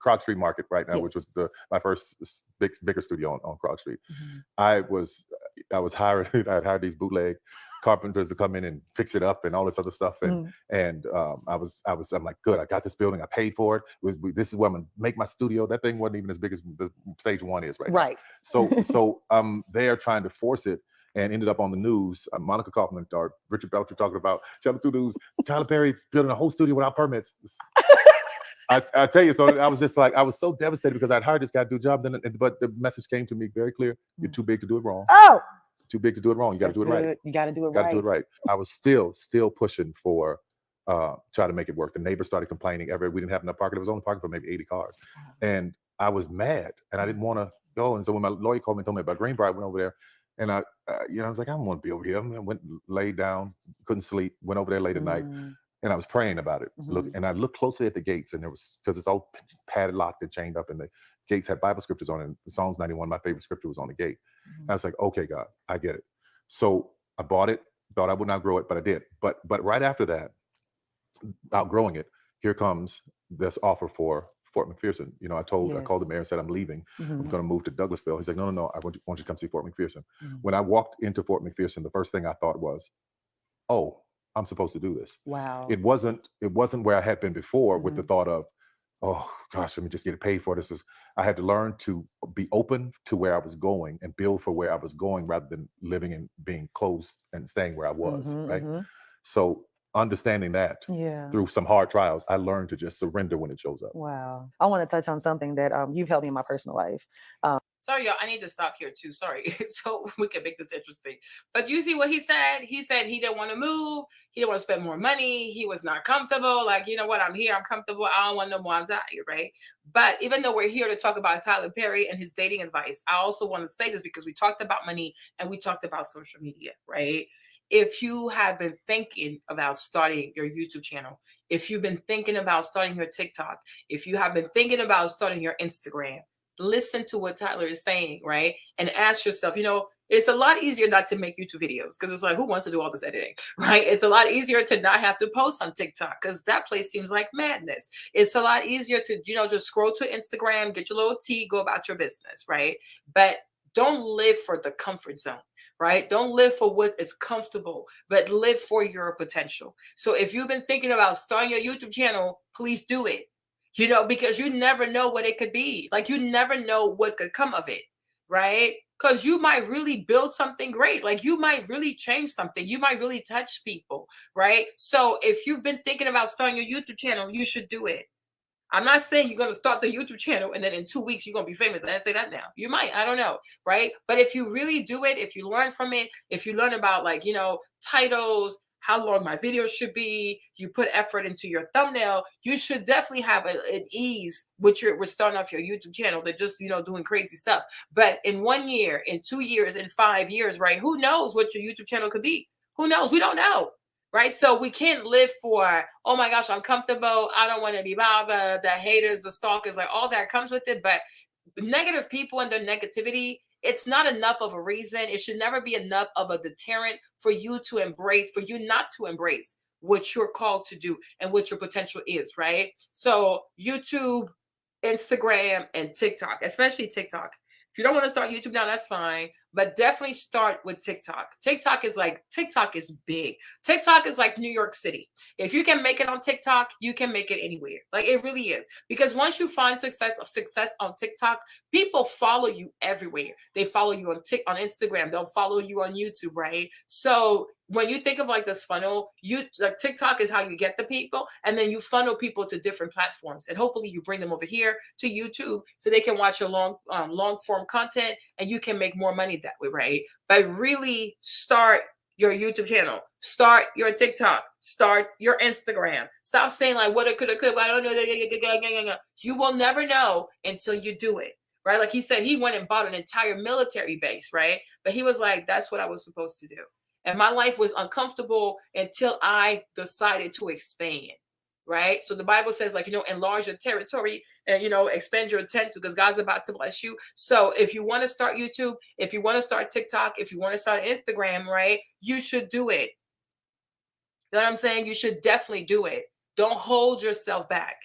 Krog Street Market right now, which was my first bigger studio on Krog Street. I was hired. I had hired these bootleg carpenters to come in and fix it up and all this other stuff. And I'm like, good, I got this building. I paid for it. This is where I'm gonna make my studio. That thing wasn't even as big as the stage one is right now. Right. So they are trying to force it. And ended up on the news. Monica Kaufman or Richard Belcher talking about Channel 2 News. Tyler Perry's building a whole studio without permits. I tell you, so I was just like, I was so devastated because I'd hired this guy to do a job. But the message came to me very clear: you're too big to do it wrong. Oh, too big to do it wrong. You got to do it right. You got to do it right. Got to do it right. I was still pushing for try to make it work. The neighbors started complaining. We didn't have enough parking. There was only parking for maybe 80 cars, and I was mad, and I didn't want to go. And so when my lawyer called me and told me about Greenbrier, I went over there. And I was like, I don't want to be over here. I went, laid down, couldn't sleep, went over there late at night, and I was praying about it. And I looked closely at the gates, and there was, because it's all padded, locked, and chained up, and the gates had Bible scriptures on it. And Psalms 91, my favorite scripture, was on the gate. And I was like, okay, God, I get it. So I bought it, thought I would not grow it, but I did. But right after that, outgrowing it, here comes this offer for Fort McPherson. I called the mayor and said, I'm leaving. I'm going to move to Douglasville. He's like, no, I want you to come see Fort McPherson. When I walked into Fort McPherson, the first thing I thought was, oh, I'm supposed to do this. Wow. It wasn't where I had been before with the thought of, oh gosh, let me just get it paid for. I had to learn to be open to where I was going and build for where I was going, rather than living and being close and staying where I was. Right. So understanding that through some hard trials, I learned to just surrender when it shows up. Wow. I want to touch on something that you've helped me in my personal life. Sorry, y'all, I need to stop here too. Sorry. So we can make this interesting. But you see what he said? He said he didn't want to move. He didn't want to spend more money. He was not comfortable. Like, you know what? I'm here. I'm comfortable. I don't want no more. I'm tired, right? But even though we're here to talk about Tyler Perry and his dating advice, I also want to say this because we talked about money and we talked about social media, right? If you have been thinking about starting your YouTube channel, if you've been thinking about starting your TikTok, if you have been thinking about starting your Instagram, listen to what Tyler is saying, right? And ask yourself, it's a lot easier not to make YouTube videos because it's like, who wants to do all this editing, right? It's a lot easier to not have to post on TikTok because that place seems like madness. It's a lot easier to, just scroll to Instagram, get your little tea, go about your business, right? But don't live for the comfort zone, right? Don't live for what is comfortable, but live for your potential. So if you've been thinking about starting your YouTube channel, please do it, because you never know what it could be. Like, you never know what could come of it, right? Because you might really build something great. Like, you might really change something. You might really touch people, right? So if you've been thinking about starting your YouTube channel, you should do it. I'm not saying you're going to start the YouTube channel and then in 2 weeks you're going to be famous. I didn't say that now. You might. I don't know, right? But if you really do it, if you learn from it, if you learn about, like, titles, how long my videos should be, you put effort into your thumbnail, you should definitely have an ease with starting off your YouTube channel than just, doing crazy stuff. But in 1 year, in 2 years, in 5 years, right? Who knows what your YouTube channel could be? Who knows? We don't know. Right. So we can't live for, oh my gosh, I'm comfortable. I don't want to be bothered. The haters, the stalkers, like, all that comes with it. But negative people and their negativity, it's not enough of a reason. It should never be enough of a deterrent for you not to embrace what you're called to do and what your potential is. Right. So YouTube, Instagram, and TikTok, especially TikTok. If you don't want to start YouTube now, that's fine. But definitely start with TikTok. TikTok is big. TikTok is like New York City. If you can make it on TikTok, you can make it anywhere. Like, it really is. Because once you find success on TikTok, people follow you everywhere. They follow you on Instagram. They'll follow you on YouTube, right? So when you think of like this funnel, TikTok is how you get the people, and then you funnel people to different platforms, and hopefully you bring them over here to YouTube so they can watch your long form content, and you can make more money that way, right? But really start your YouTube channel, start your TikTok, start your Instagram. Stop saying like, what it could, I don't know. You will never know until you do it, right? Like he said, he went and bought an entire military base, right? But he was like, that's what I was supposed to do. And my life was uncomfortable until I decided to expand, right? So the Bible says, like, enlarge your territory and, expand your tent because God's about to bless you. So if you want to start YouTube, if you want to start TikTok, if you want to start Instagram, right, you should do it. You know what I'm saying? You should definitely do it. Don't hold yourself back.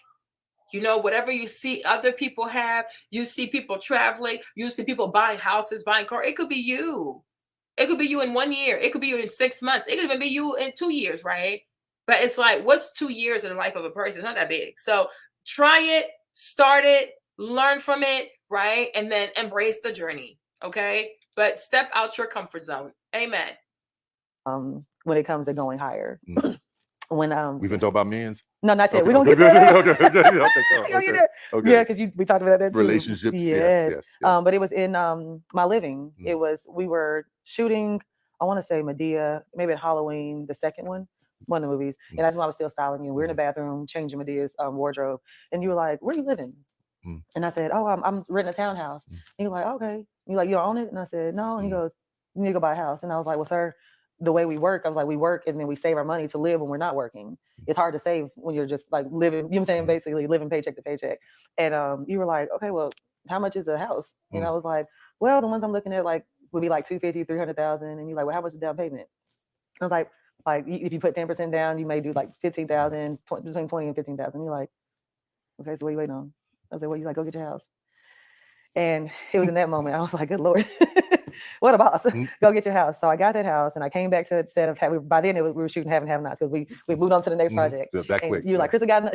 Whatever you see other people have, you see people traveling, you see people buying houses, buying cars. It could be you. It could be you in 1 year. It could be you in 6 months. It could even be you in 2 years, right? But it's like, what's 2 years in the life of a person? It's not that big. So try it, start it, learn from it, right? And then embrace the journey, okay? But step out your comfort zone. Amen. When it comes to going higher. When we've been talking about men's. No, not yet. Okay. We don't get there. Okay. Yeah, because we talked about that too. Relationships. Yes. But it was in my living. We were shooting, I want to say Medea, maybe at Halloween, the second one of the movies. And that's when I was still styling you. We were in the bathroom changing Medea's wardrobe. And you were like, where are you living? And I said, oh, I'm renting a townhouse. And you're like, okay. You're like, you don't own it? And I said, no. And he goes, you need to go buy a house. And I was like, well, sir, the way we work, I was like, we work and then we save our money to live when we're not working. It's hard to save when you're just like living, you know what I'm saying? Basically living paycheck to paycheck. And you were like, okay, well, how much is a house? And I was like, well, the ones I'm looking at like would be like 250, 300,000. And you're like, well, how much is down payment? I was like if you put 10% down, you may do like 15,000, between 20 and 15,000. You're like, okay, so what are you waiting on? I was like, well, you like, go get your house. And it was in that moment, I was like, good Lord, what a boss. Go get your house. So I got that house and I came back to it instead of by then we were shooting Have and Have Nots because we moved on to the next project. You're like, Chris, I got.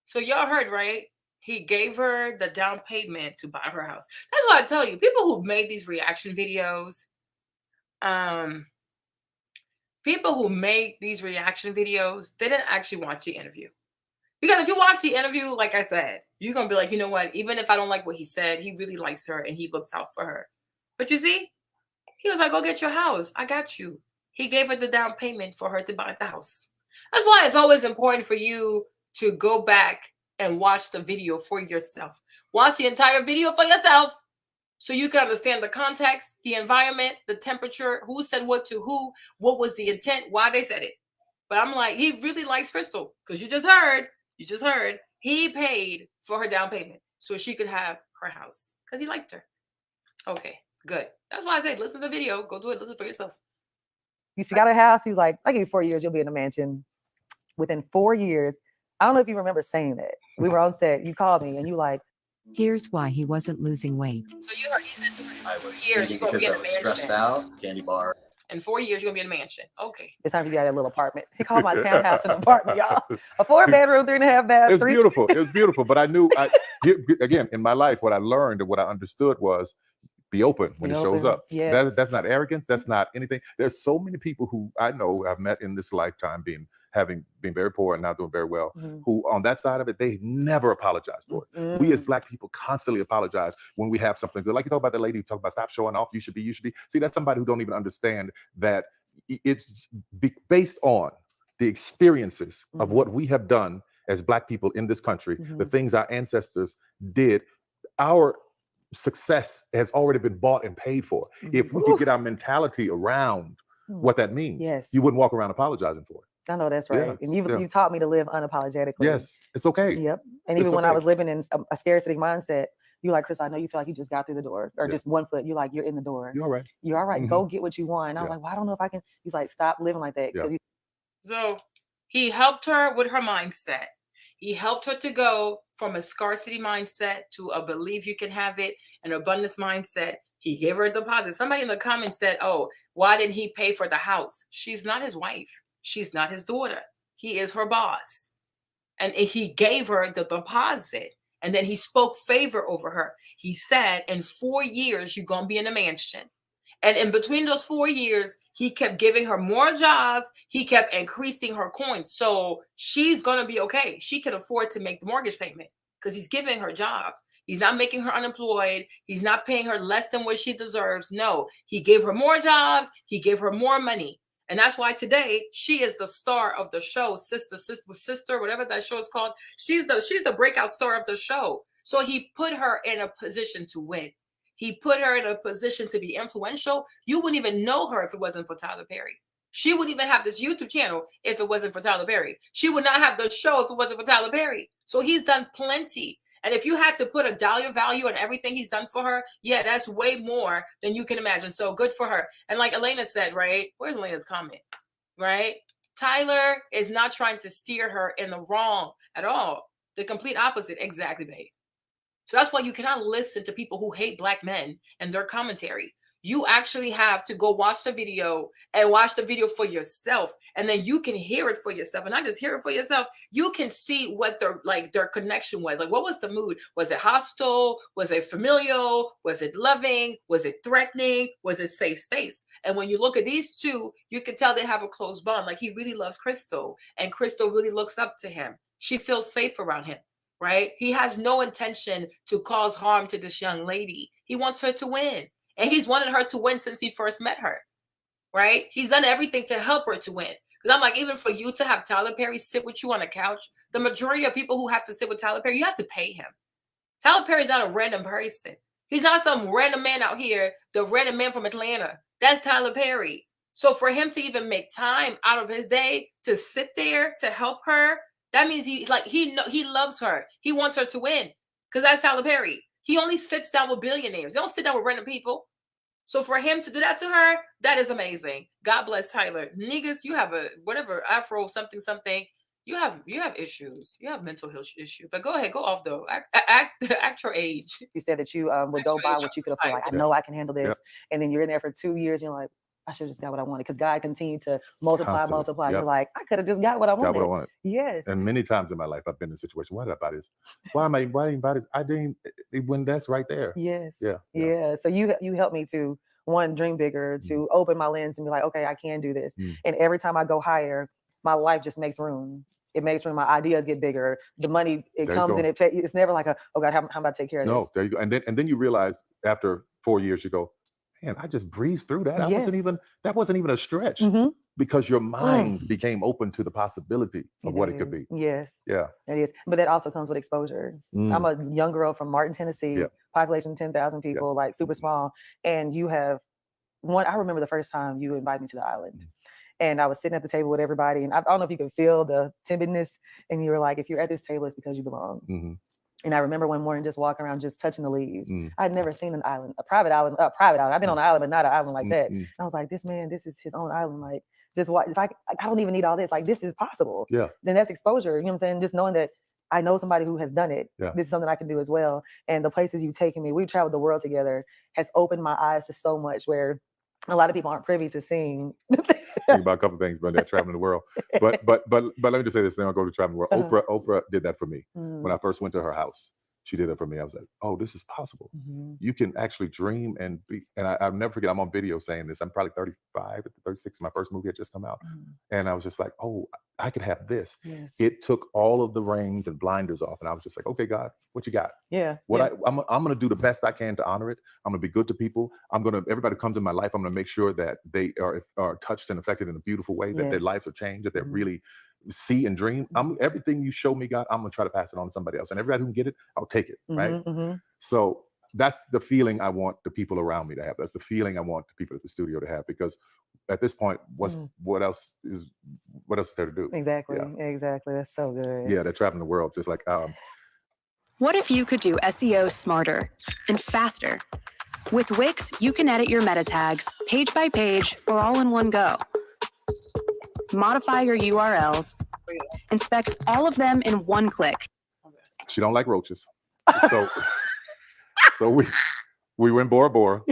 So y'all heard, right? He gave her the down payment to buy her house. That's what I tell you. People who made these reaction videos, they didn't actually watch the interview. Because if you watch the interview, like I said, you're going to be like, you know what? Even if I don't like what he said, he really likes her and he looks out for her. But you see, he was like, go get your house. I got you. He gave her the down payment for her to buy the house. That's why it's always important for you to go back and watch the video for yourself. Watch the entire video for yourself so you can understand the context, the environment, the temperature, who said what to who, what was the intent, why they said it. But I'm like, he really likes Crystal because you just heard he paid for her down payment. so she could have her house because he liked her. Okay, good. That's why I said listen to the video. Go do it. Listen for yourself. She got a house. He was like, "I give you 4 years, you'll be in a mansion." Within 4 years, I don't know if you remember saying that. We were on set. You called me and you like, here's why he wasn't losing weight. So you heard, you said I was 4 years you're gonna be in a mansion. stressed out, candy bar. In 4 years you're gonna be in a mansion. Okay. it's time for you to get a little apartment. He called my townhouse an apartment, y'all. A 4-bedroom, 3.5 bath. It's beautiful. It was beautiful. But I knew, again, in my life, what I learned and what I understood was be open when it shows up. Yes. That's not arrogance. That's not anything. There's so many people who I know I've met in this lifetime being very poor and now doing very well, who on that side of it, they never apologize for it. We as Black people constantly apologize when we have something good. Like you talk about the lady who talked about stop showing off, you should be. See, that's somebody who don't even understand that it's based on the experiences of what we have done as Black people in this country, the things our ancestors did. Our success has already been bought and paid for. If we could get our mentality around what that means, you wouldn't walk around apologizing for it. I know that's right. And you taught me to live unapologetically. Yes, it's okay. Yep. And even when I was living in a scarcity mindset, you're like, Chris, I know you feel like you just got through the door or just one foot. You're like, you're in the door. You're all right. You're all right. Go get what you want. And I was like, well, I don't know if I can. He's like, stop living like that. So he helped her with her mindset. He helped her to go from a scarcity mindset to a believe you can have it, an abundance mindset. He gave her a deposit. Somebody in the comments said, oh, why didn't he pay for the house? She's not his wife. She's not his daughter. He is her boss. And he gave her the deposit. And then he spoke favor over her. He said, in 4 years, you're going to be in a mansion. And in between those 4 years, he kept giving her more jobs. He kept increasing her coins. So she's going to be okay. She can afford to make the mortgage payment because he's giving her jobs. He's not making her unemployed. He's not paying her less than what she deserves. No, he gave her more jobs. He gave her more money. And that's why today she is the star of the show, sister, whatever that show is called. She's the breakout star of the show. So he put her in a position to win. He put her in a position to be influential. You wouldn't even know her if it wasn't for Tyler Perry. She wouldn't even have this YouTube channel if it wasn't for Tyler Perry. She would not have the show if it wasn't for Tyler Perry. So he's done plenty. And if you had to put a dollar value on everything he's done for her, yeah, that's way more than you can imagine. So good for her. And like Elena said, right? Where's Elena's comment? Right? Tyler is not trying to steer her in the wrong at all. The complete opposite. Exactly, babe. So that's why you cannot listen to people who hate Black men and their commentary. You actually have to go watch the video and watch the video for yourself. And then you can hear it for yourself. And not just hear it for yourself. You can see what their connection was. Like, what was the mood? Was it hostile? Was it familial? Was it loving? Was it threatening? Was it safe space? And when you look at these two, you can tell they have a close bond. Like, he really loves Crystal. And Crystal really looks up to him. She feels safe around him. Right? He has no intention to cause harm to this young lady. He wants her to win. And he's wanted her to win since he first met her, right? He's done everything to help her to win. Because I'm like, even for you to have Tyler Perry sit with you on a couch, the majority of people who have to sit with Tyler Perry, you have to pay him. Tyler Perry's not a random person. He's not some random man out here, the random man from Atlanta. That's Tyler Perry. So for him to even make time out of his day to sit there to help her, that means he loves her. He wants her to win because that's Tyler Perry. He only sits down with billionaires. He don't sit down with random people. So for him to do that to her, that is amazing. God bless Tyler. Niggas, you have a whatever Afro something. You have issues. You have mental health issues. But go ahead, go off though. Act your age. You said that you would go buy what you could afford. Like, I know I can handle this. And then you're in there for 2 years. You're like, I should have just got what I wanted because God continued to multiply. Constantly. You're like, I could have just got what I wanted. Got what I wanted. Yes. And many times in my life, I've been in a situation. Why did I buy this? Why didn't I buy this? I didn't. When that's right there. Yes. Yeah. So you helped me to one, dream bigger, to open my lens and be like, okay, I can do this. And every time I go higher, my life just makes room. It makes room. My ideas get bigger. The money comes and it's never like oh God, how am I about to take care of this? No, there you go. And then you realize after 4 years, you go, man, I just breezed through that. That wasn't even a stretch because your mind became open to the possibility of what it could be. Yes. Yeah. It is. But that also comes with exposure. I'm a young girl from Martin, Tennessee, population 10,000 people, like super small. And you have I remember the first time you invited me to the island. And I was sitting at the table with everybody. And I don't know if you could feel the timidness. And you were like, if you're at this table, it's because you belong. And I remember one morning just walking around, just touching the leaves. I'd never seen an island, a private island. I've been on an island, but not an island like that. And I was like, this is his own island. Like, just what, if I don't even need all this. Like, this is possible. Yeah. Then that's exposure. You know what I'm saying? Just knowing that I know somebody who has done it. Yeah. This is something I can do as well. And the places you've taken me, we've traveled the world together, has opened my eyes to so much where a lot of people aren't privy to seeing. Think about a couple of things, but traveling the world. But let me just say this, then I'll go to traveling the world. Oprah did that for me. When I first went to her house, she did that for me. I was like, oh, this is possible. You can actually dream and be, and I'll never forget, I'm on video saying this. I'm probably 35, 36. My first movie had just come out. And I was just like, oh, I could have this. Yes. It took all of the reins and blinders off. And I was just like, okay, God, what you got? Yeah. I'm going to do the best I can to honor it. I'm going to be good to people. Everybody comes in my life, I'm going to make sure that they are touched and affected in a beautiful way, that their lives are changed, that they're really see and dream. Everything you show me, God, I'm going to try to pass it on to somebody else. And everybody who can get it, I'll take it, right? So that's the feeling I want the people around me to have. That's the feeling I want the people at the studio to have, because at this point, what else is there to do? Exactly. Exactly. That's so good. Yeah, they're traveling the world just like What if you could do SEO smarter and faster? With Wix, you can edit your meta tags page by page or all in one go. Modify your URLs, inspect all of them in one click. She don't like roaches. So we went Bora Bora.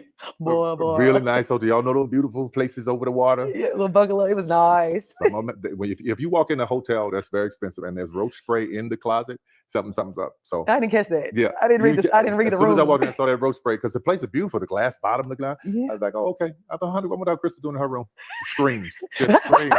Bora Bora. Really nice hotel. Y'all know those beautiful places over the water? Yeah, little bungalow. It was nice. If you walk in a hotel that's very expensive and there's roach spray in the closet, something's up. So I didn't catch that. Yeah, I didn't read the room. As soon as I walked in, I saw that roach spray, because the place is beautiful. The glass bottom, the glass. Yeah. I was like, oh, okay. I thought, honey, what would Crystal do in her room? Screams. Just screams.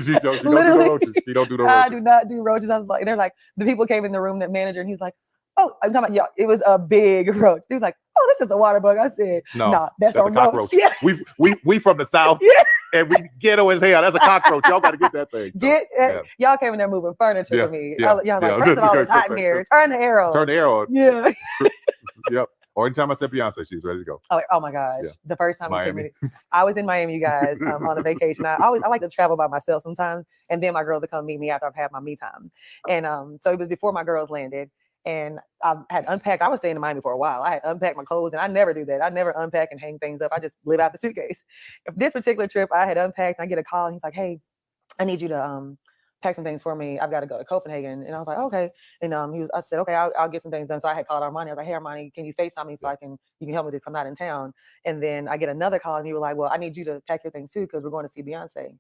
She don't do no roaches. She don't do no roaches. I do not do roaches. I was like, they're like, the people came in the room, that manager, and he was like, oh, I'm talking about, it was a big roach. He was like, oh, this is a water bug. I said, no, nah, that's a cockroach. Yeah. We from the South. Yeah. And we ghetto as hell. That's a cockroach. Y'all got to get that thing. So, y'all came in there moving furniture for me. Y'all like, first of all, it's hot in here. Turn the arrow. Turn the arrow. Yeah. Yep. Or anytime I said Beyonce, she's ready to go. Oh my gosh. Yeah. The first time I was in Miami, you guys, on a vacation. I like to travel by myself sometimes. And then my girls would come meet me after I've had my me time. And so it was before my girls landed. And I had unpacked. I was staying in Miami for a while. I had unpacked my clothes, and I never do that. I never unpack and hang things up. I just live out the suitcase. This particular trip, I had unpacked. And I get a call, and he's like, "Hey, I need you to pack some things for me. I've got to go to Copenhagen." And I was like, "Okay." And I said, "Okay, I'll get some things done." So I had called Armani. I was like, "Hey, Armani, can you FaceTime me so you can help me with this? I'm not in town." And then I get another call, and he was like, "Well, I need you to pack your things too, because we're going to see Beyonce."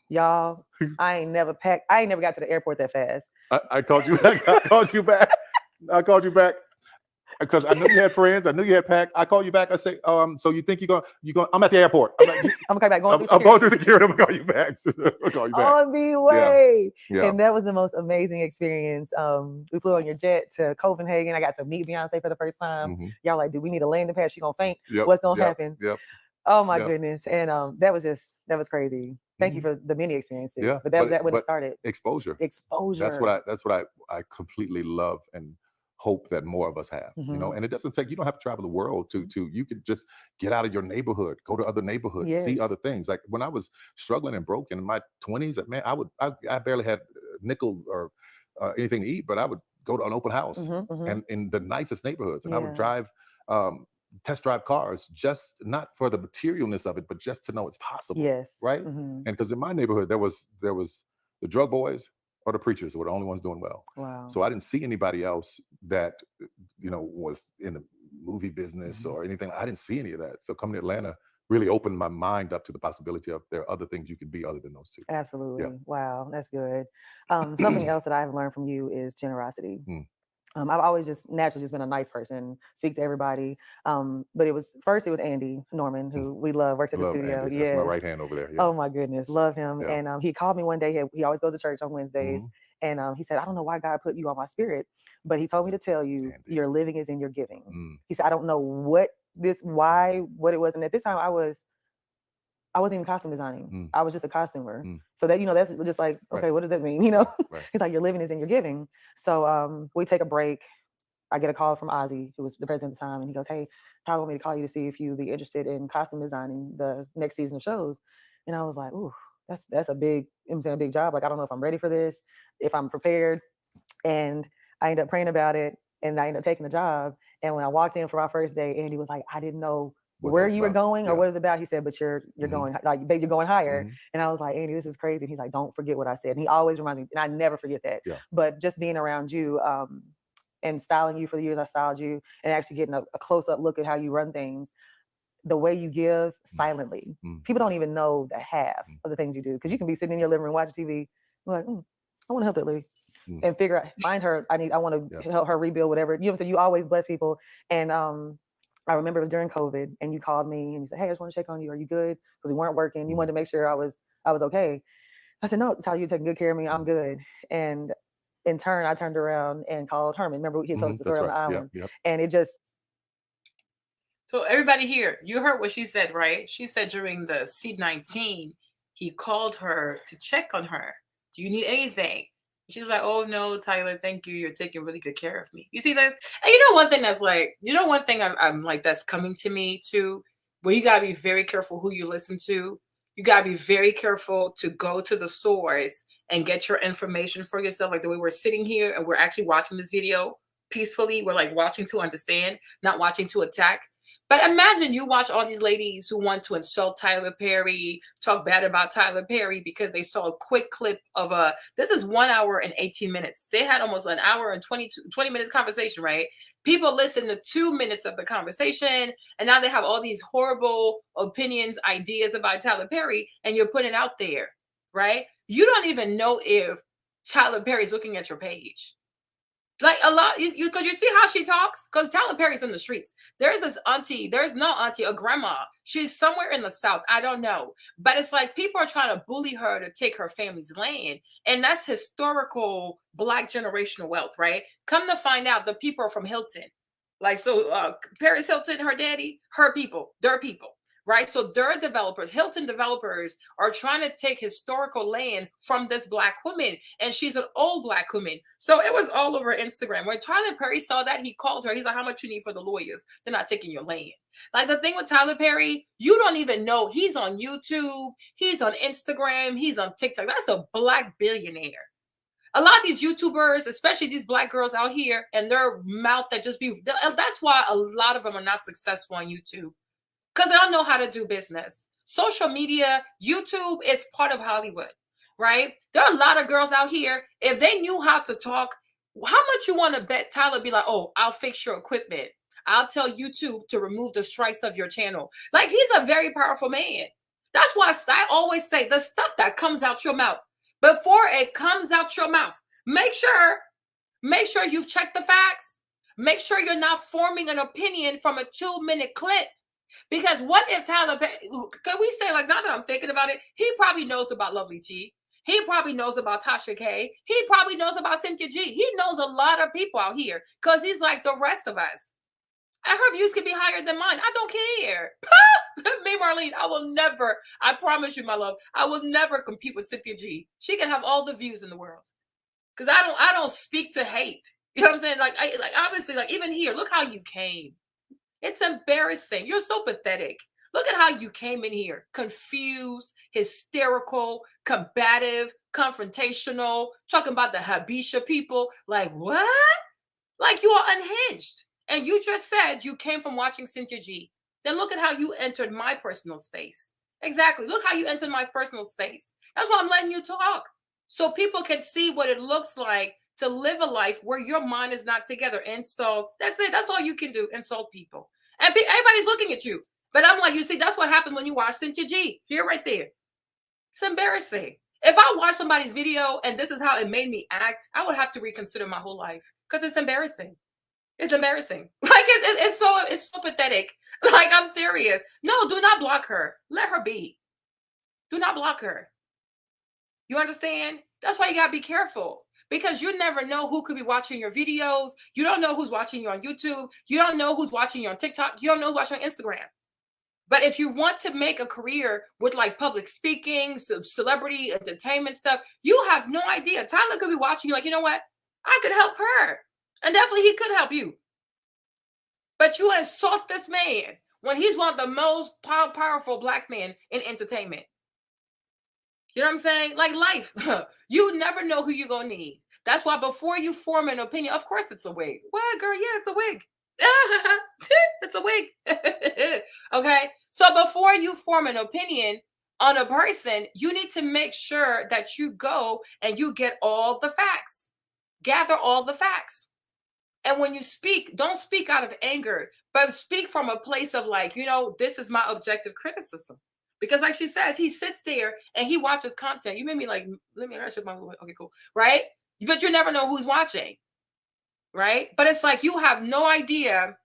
Y'all, I ain't never got to the airport that fast. I called you back. I called you back because I knew you had friends. I knew you had packed. I called you back. I say, so you think you're going? I'm at the airport. I'm coming back. I'm going through security. I'm gonna call you back. I'll call you back. On the way. Yeah. And that was the most amazing experience. We flew on your jet to Copenhagen. I got to meet Beyonce for the first time. Y'all like, do we need a landing pad? She gonna faint. What's gonna happen? Yep. Oh my goodness. And that was crazy. Thank you for the many experiences. Yeah, but that was when it started. Exposure. Exposure. That's what I completely love and hope that more of us have. You know, and it doesn't take, you don't have to travel the world to you could just get out of your neighborhood, go to other neighborhoods, see other things. Like when I was struggling and broke in my 20s, man, I barely had nickel or anything to eat, but I would go to an open house and in the nicest neighborhoods, and I would drive test drive cars, just not for the materialness of it, but just to know it's possible. Yes. Right. And because in my neighborhood there was the drug boys or the preachers who were the only ones doing well. Wow. So I didn't see anybody else that was in the movie business or anything. I didn't see any of that. So coming to Atlanta really opened my mind up to the possibility of there are other things you can be other than those two. Absolutely. Yeah. Wow, that's good. Something else that I've learned from you is generosity. I've always just naturally been a nice person, speak to everybody. But it was Andy Norman, who we love, works at the studio. Andy. That's my right hand over there. Yeah. Oh my goodness, love him. Yeah. And he called me one day. He always goes to church on Wednesdays. And he said, "I don't know why God put you on my spirit, but he told me to tell you, Andy, your living is in your giving." He said, "I don't know what it was." And at this time I wasn't even costume designing. I was just a costumer. So that, that's just like, okay, what does that mean? He's like, your living is in your giving. So we take a break. I get a call from Ozzy, who was the president at the time. And he goes, "Hey, Todd want me to call you to see if you'd be interested in costume designing the next season of shows." And I was like, ooh, that's a big job. Like, I don't know if I'm ready for this, if I'm prepared. And I ended up praying about it, and I ended up taking the job. And when I walked in for our first day, Andy was like, I didn't know where you were going or what it's about. He said, but you're going, like, babe, you're going higher. And I was like, Andy, this is crazy. And he's like, don't forget what I said. And he always reminds me, and I never forget that. But just being around you and styling you for the years I styled you, and actually getting a close-up look at how you run things, the way you give silently. People don't even know the half of the things you do, because you can be sitting in your living room watching TV, like, I want to help that lady. And figure out, find her. I want to help her rebuild whatever. You know what I'm saying? You always bless people. And I remember it was during COVID, and you called me and you said, hey, I just want to check on you. Are you good? Because we weren't working. You wanted to make sure I was okay. I said, no, Tyler, you're taking good care of me. I'm good. And in turn, I turned around and called Herman. Remember, he told us the story on the island. And it just. So everybody here, you heard what she said, right? She said during the C-19, he called her to check on her. Do you need anything? She's like, oh, no, Tyler, thank you. You're taking really good care of me. You see this? And you know one thing that's like, I'm like, that's coming to me too, where you got to be very careful who you listen to. You got to be very careful to go to the source and get your information for yourself. Like the way we're sitting here and we're actually watching this video peacefully. We're like watching to understand, not watching to attack. But imagine you watch all these ladies who want to insult Tyler Perry, talk bad about Tyler Perry because they saw a quick clip of this is 1 hour and 18 minutes. They had almost an hour and 20 minutes conversation, right? People listen to 2 minutes of the conversation, and now they have all these horrible opinions, ideas about Tyler Perry, and you're putting it out there, right? You don't even know if Tyler Perry's looking at your page. Like a lot, because you see how she talks? Because Tyler Perry's in the streets. There's this auntie, a grandma. She's somewhere in the South. I don't know. But it's like people are trying to bully her to take her family's land. And that's historical Black generational wealth, right? Come to find out, the people are from Hilton. Like, so Paris Hilton, her daddy, her people, their people. Right. So their developers, Hilton developers, are trying to take historical land from this Black woman. And she's an old Black woman. So it was all over Instagram. When Tyler Perry saw that, he called her. He's like, how much you need for the lawyers? They're not taking your land. Like the thing with Tyler Perry, you don't even know. He's on YouTube. He's on Instagram. He's on TikTok. That's a Black billionaire. A lot of these YouTubers, especially these Black girls out here, and their mouth that just be, that's why a lot of them are not successful on YouTube. Because they don't know how to do business. Social media, YouTube, it's part of Hollywood, right? There are a lot of girls out here, if they knew how to talk, how much you want to bet Tyler be like, oh, I'll fix your equipment. I'll tell YouTube to remove the strikes of your channel. Like, he's a very powerful man. That's why I always say the stuff that comes out your mouth, before it comes out your mouth, make sure you've checked the facts. Make sure you're not forming an opinion from a 2-minute clip. Because what if Tyler Perry, can we say, like, now that I'm thinking about it, he probably knows about Lovely T. He probably knows about Tasha K. He probably knows about Cynthia G. He knows a lot of people out here because he's like the rest of us. And her views can be higher than mine. I don't care. Me, Marlene, I promise you, my love, I will never compete with Cynthia G. She can have all the views in the world. Because I don't speak to hate. You know what I'm saying? Like obviously, like, even here, look how you came. It's embarrassing. You're so pathetic. Look at how you came in here. Confused, hysterical, combative, confrontational, talking about the Habesha people. Like, what? Like, you are unhinged. And you just said you came from watching Cynthia G. Then look at how you entered my personal space. Exactly. Look how you entered my personal space. That's why I'm letting you talk. So people can see what it looks like to live a life where your mind is not together. Insults. That's it. That's all you can do. Insult people. And everybody's looking at you. But I'm like, you see, that's what happens when you watch Cynthia G. Here, right there. It's embarrassing. If I watch somebody's video and this is how it made me act, I would have to reconsider my whole life because it's embarrassing. It's embarrassing. Like, it's so pathetic. Like, I'm serious. No, do not block her. Let her be. Do not block her. You understand? That's why you got to be careful. Because you never know who could be watching your videos. You don't know who's watching you on YouTube. You don't know who's watching you on TikTok. You don't know who's watching on Instagram. But if you want to make a career with, like, public speaking, celebrity entertainment stuff, you have no idea. Tyler could be watching you like, you know what? I could help her. And definitely he could help you. But you insult this man when he's one of the most powerful Black men in entertainment. You know what I'm saying? Like life. You never know who you're going to need. That's why before you form an opinion, of course it's a wig. What, girl? Yeah, it's a wig. It's a wig. Okay. So before you form an opinion on a person, you need to make sure that you go and you get all the facts. Gather all the facts. And when you speak, don't speak out of anger, but speak from a place of like, you know, this is my objective criticism. Because like she says, he sits there and he watches content. You made me like, let me shook my, okay, cool. Right? But you never know who's watching. Right? But it's like you have no idea,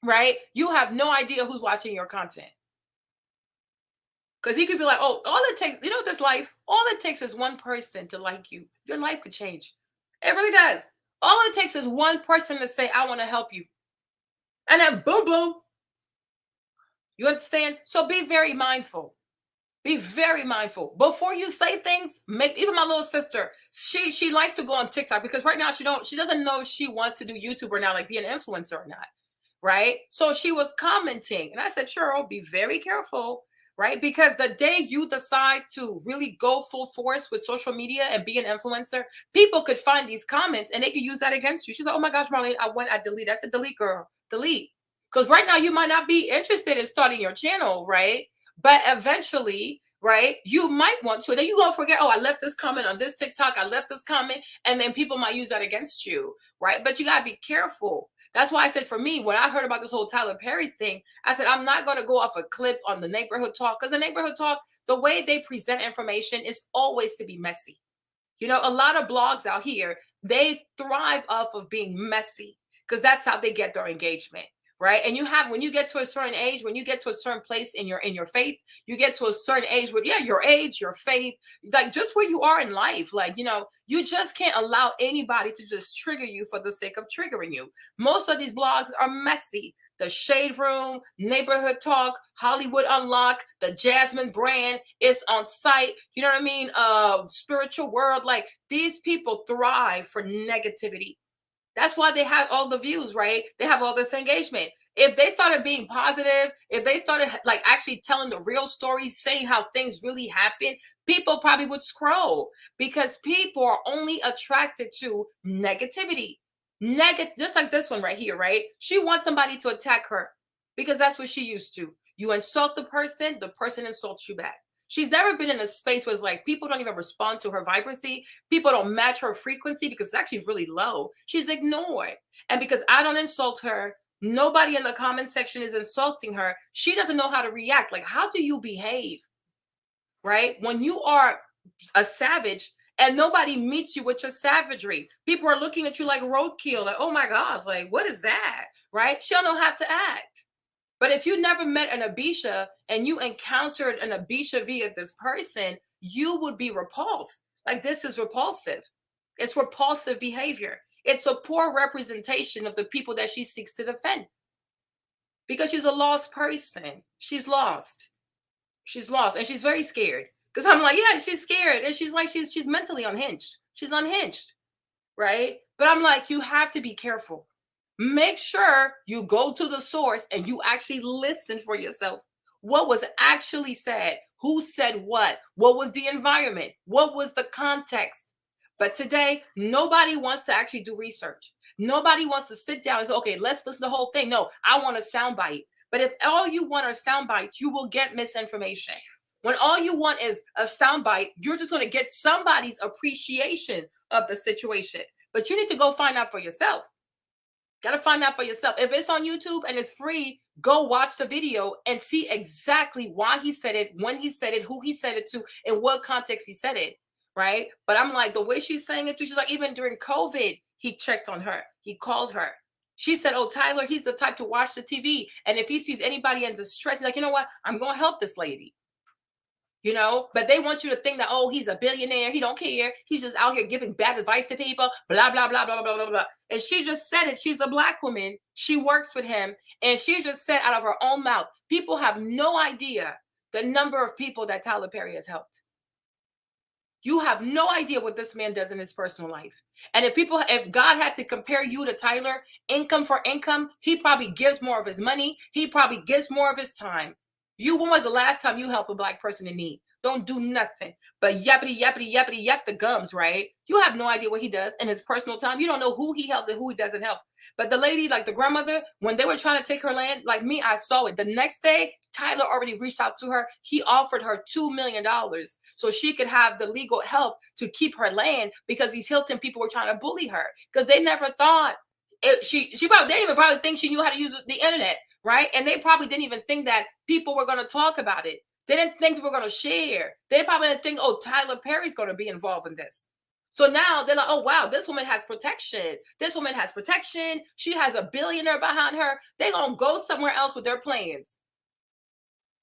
right? You have no idea who's watching your content. Because he could be like, oh, all it takes, you know, this life, all it takes is one person to like you. Your life could change. It really does. All it takes is one person to say, I want to help you. And then boom, boom. You understand? So be very mindful. Be very mindful. Before you say things, even my little sister, she likes to go on TikTok because right now she doesn't know if she wants to do YouTube or not, like be an influencer or not. Right? So she was commenting. And I said, Cheryl, be very careful. Right? Because the day you decide to really go full force with social media and be an influencer, people could find these comments and they could use that against you. She's like, oh my gosh, Marlene, I delete. I said, delete, girl, delete. Because right now you might not be interested in starting your channel, right? But eventually, right, you might want to. Then you're going to forget, oh, I left this comment on this TikTok. I left this comment. And then people might use that against you, right? But you got to be careful. That's why I said for me, when I heard about this whole Tyler Perry thing, I said, I'm not going to go off a clip on the neighborhood talk because the neighborhood talk, the way they present information is always to be messy. You know, a lot of blogs out here, they thrive off of being messy because that's how they get their engagement. Right. And when you get to a certain age, when you get to a certain place in your faith, you get to a certain age with, your age, your faith, like just where you are in life. Like, you know, you just can't allow anybody to just trigger you for the sake of triggering you. Most of these blogs are messy. The Shade Room, Neighborhood Talk, Hollywood Unlocked, the Jasmine brand is on site. You know what I mean? Spiritual World. Like these people thrive for negativity. That's why they have all the views, right? They have all this engagement. If they started being positive, if they started like actually telling the real story, saying how things really happen, people probably would scroll because people are only attracted to negativity. Just like this one right here, right? She wants somebody to attack her because that's what she used to. You insult the person insults you back. She's never been in a space where it's like people don't even respond to her vibrancy. People don't match her frequency because it's actually really low. She's ignored. And because I don't insult her, nobody in the comment section is insulting her. She doesn't know how to react. Like, how do you behave? Right? When you are a savage and nobody meets you with your savagery, people are looking at you like roadkill. Like, oh my gosh, like, what is that? Right? She don't know how to act. But if you never met an Abisha and you encountered an Abisha via this person, you would be repulsed. Like this is repulsive. It's repulsive behavior. It's a poor representation of the people that she seeks to defend. Because she's a lost person. She's lost. She's lost. And she's very scared. Because I'm like, yeah, she's scared. And she's like, she's mentally unhinged. She's unhinged. Right? But I'm like, you have to be careful. Make sure you go to the source and you actually listen for yourself. What was actually said? Who said what? What was the environment? What was the context? But today, nobody wants to actually do research. Nobody wants to sit down and say, okay, let's listen to the whole thing. No, I want a soundbite. But if all you want are sound bites, you will get misinformation. When all you want is a soundbite, you're just going to get somebody's appreciation of the situation. But you need to go find out for yourself. Got to find out for yourself. If it's on YouTube and it's free, go watch the video and see exactly why he said it, when he said it, who he said it to, in what context he said it, right? But I'm like, the way she's saying it too, she's like, even during COVID, he checked on her. He called her. She said, oh, Tyler, he's the type to watch the TV. And if he sees anybody in distress, he's like, you know what? I'm going to help this lady. You know, but they want you to think that, oh, he's a billionaire. He don't care. He's just out here giving bad advice to people, blah, blah, blah, blah, blah, blah, blah. And she just said it. She's a Black woman. She works with him. And she just said out of her own mouth, people have no idea the number of people that Tyler Perry has helped. You have no idea what this man does in his personal life. And if God had to compare you to Tyler, income for income, he probably gives more of his money. He probably gives more of his time. When was the last time you helped a Black person in need? don't do nothing but yappity, yappity, yappity, yap the gums, right? You have no idea what he does in his personal time. You don't know who he helped and who he doesn't help. But the lady, like the grandmother, when they were trying to take her land, like me, I saw it. The next day, Tyler already reached out to her. He offered her $2 million so she could have the legal help to keep her land because these Hilton people were trying to bully her because they never thought she probably, they didn't even probably think she knew how to use the internet, right? And they probably didn't even think that people were going to talk about it. They didn't think people were going to share. They probably didn't think, oh, Tyler Perry's going to be involved in this. So now they're like, oh, wow, this woman has protection. This woman has protection. She has a billionaire behind her. They're going to go somewhere else with their plans.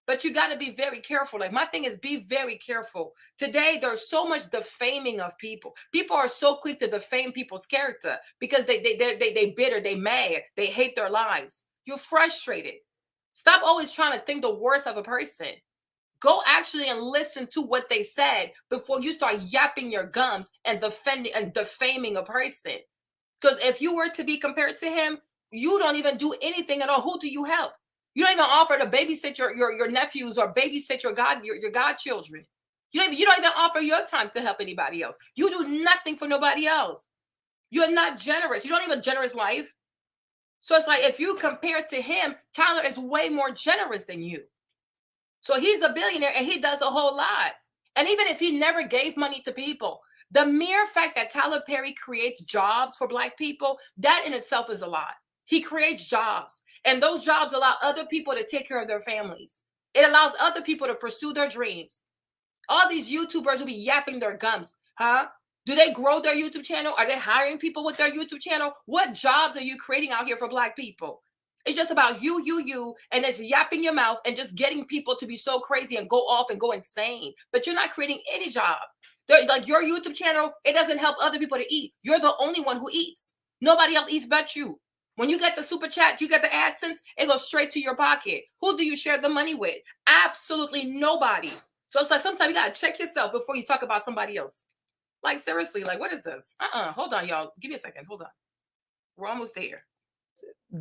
But you got to be very careful. Like my thing is be very careful. Today, there's so much defaming of people. People are so quick to defame people's character because they bitter, they mad, they hate their lives. You're frustrated. Stop always trying to think the worst of a person. Go actually and listen to what they said before you start yapping your gums and defending and defaming a person. Because if you were to be compared to him, you don't even do anything at all. Who do you help? You don't even offer to babysit your nephews or babysit your godchildren. You don't even offer your time to help anybody else. You do nothing for nobody else. You're not generous. You don't even generous life. So it's like if you compare to him, Tyler is way more generous than you. So he's a billionaire and he does a whole lot. And even if he never gave money to people, the mere fact that Tyler Perry creates jobs for Black people, that in itself is a lot. He creates jobs. And those jobs allow other people to take care of their families. It allows other people to pursue their dreams. All these YouTubers will be yapping their gums. Huh? Do they grow their YouTube channel? Are they hiring people with their YouTube channel? What jobs are you creating out here for Black people? It's just about you, and it's yapping your mouth and just getting people to be so crazy and go off and go insane. But you're not creating any job. Like your YouTube channel, it doesn't help other people to eat. You're the only one who eats. Nobody else eats but you. When you get the super chat, you get the AdSense, it goes straight to your pocket. Who do you share the money with? Absolutely nobody. So it's like sometimes you got to check yourself before you talk about somebody else. Like seriously, like what is this? Hold on, y'all. Give me a second. Hold on. We're almost there.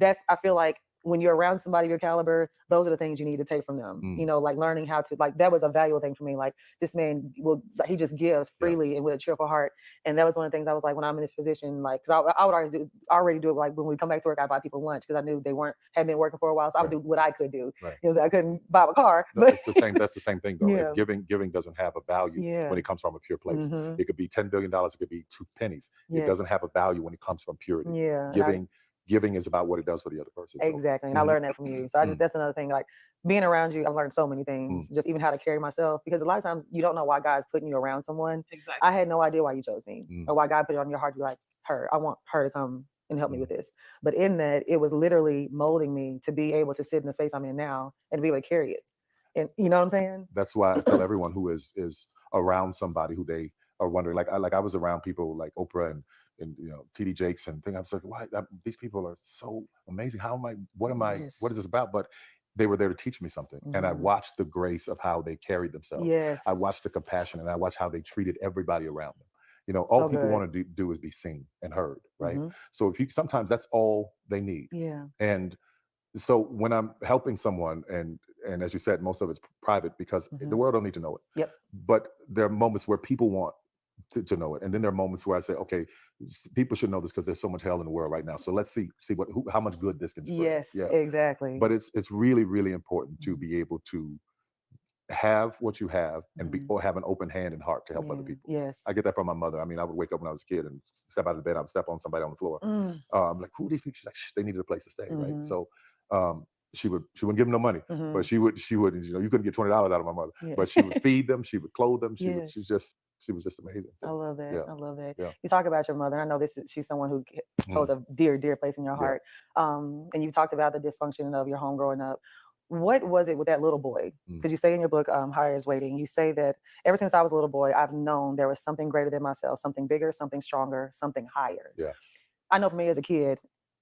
I feel like when you're around somebody of your caliber, those are the things you need to take from them. You know, like learning how to, like, that was a valuable thing for me. Like this man he just gives freely and with a cheerful heart. And that was one of the things I was like, when I'm in this position, like, cause I would already do it. Like when we come back to work, I buy people lunch because I knew they hadn't been working for a while. So I would do what I could do. Right. You know, I couldn't buy a car. No, But it's the same. That's the same thing though. Yeah. Giving doesn't have a value when it comes from a pure place. It could be $10 billion. It could be 2 pennies. It doesn't have a value when it comes from purity. Giving is about what it does for the other person. Exactly. And I learned that from you. So that's another thing. Like being around you, I've learned so many things, just even how to carry myself, because a lot of times you don't know why God's putting you around someone. Exactly. I had no idea why you chose me or why God put it on your heart. You're like, I want her to come and help me with this. But in that, it was literally molding me to be able to sit in the space I'm in now and to be able to carry it. And you know what I'm saying? That's why I tell everyone who is around somebody who they are wondering, like I was around people like Oprah and you know, TD Jakes and things. I was like, why these people are so amazing? What is this about? But they were there to teach me something. And I watched the grace of how they carried themselves. I watched the compassion and I watched how they treated everybody around them. You know, all people want to do is be seen and heard, right? So sometimes that's all they need. And so when I'm helping someone, and as you said, most of it's private because the world don't need to know it. But there are moments where people want to know it, and then there are moments where I say, okay, people should know this because there's so much hell in the world right now. So let's see how much good this can spread. Yes, exactly. But it's really, really important to be able to have what you have and or have an open hand and heart to help other people. I get that from my mother. I mean, I would wake up when I was a kid and step out of bed, I would step on somebody on the floor. I'm like, who are these people? She's like, they needed a place to stay, right? So she wouldn't give them no money, but she would, you know, you couldn't get $20 out of my mother, but she would feed them, she would clothe them, she was just amazing. I love that. I love that. Yeah. You talk about your mother. I know she's someone who holds a dear, dear place in your heart. And you talked about the dysfunction of your home growing up. What was it with that little boy? Because you say in your book, Higher is Waiting, you say that ever since I was a little boy, I've known there was something greater than myself, something bigger, something stronger, something higher. I know for me as a kid,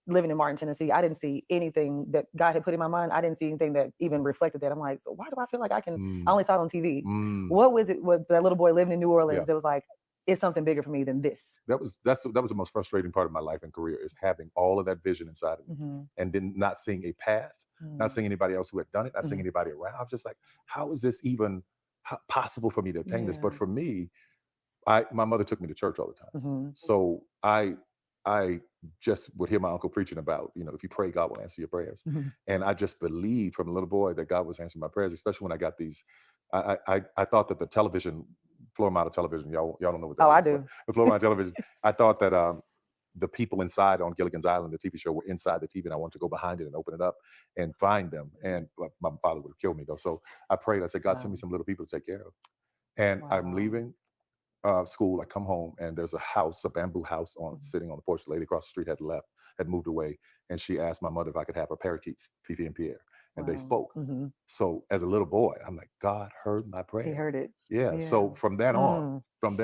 living in Martin, Tennessee, I didn't see anything that God had put in my mind. I didn't see anything that even reflected that. I'm like, so why do I feel like I can? I only saw it on TV. What was it with that little boy living in New Orleans that was like, it's something bigger for me than this? That was the most frustrating part of my life and career, is having all of that vision inside of me and then not seeing a path, not seeing anybody else who had done it, not seeing anybody around. I was just like, how possible for me to attain this? But Yeah. for me, my mother took me to church all the time. Mhm. So I just would hear my uncle preaching about, if you pray, God will answer your prayers. Mhm. And I just believed from a little boy that God was answering my prayers, especially when I got these. I thought that the television, floor model television, y'all don't know what that Oh, is. I But do. the floor model television, I thought that the people inside on Gilligan's Island, the TV show, were inside the TV, and I wanted to go behind it and open it up and find them. And my father would have killed me though. So I prayed. I said, God, send me some little people to take care of. And I'm Wow. leaving school. I come home and there's a house, a bamboo house sitting on the porch. The lady across the street had moved away, and she asked my mother if I could have her parakeets, Fifi and Pierre, and they Wow. spoke. Mhm. So as a little boy, I'm like, God heard my He prayer. heard it. Yeah. Yeah. So from then Mm.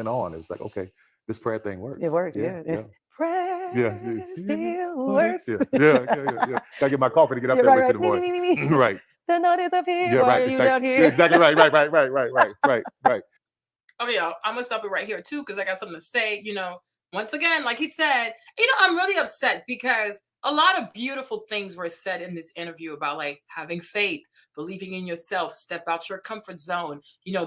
on, it's like, okay, this prayer thing works. It works. Yeah. Yeah. It's prayer Yeah. still works. Yeah. Gotta get my coffee to get up Yeah, there right, with you, right. the Me, boy. me, me, me. Right. The note is up here. Yeah. Why Right. are you Exactly. down here? Yeah, exactly. Right. Oh yeah, I'm gonna stop it right here too because I got something to say. Once again, like he said, I'm really upset because a lot of beautiful things were said in this interview about like having faith, believing in yourself, step out your comfort zone,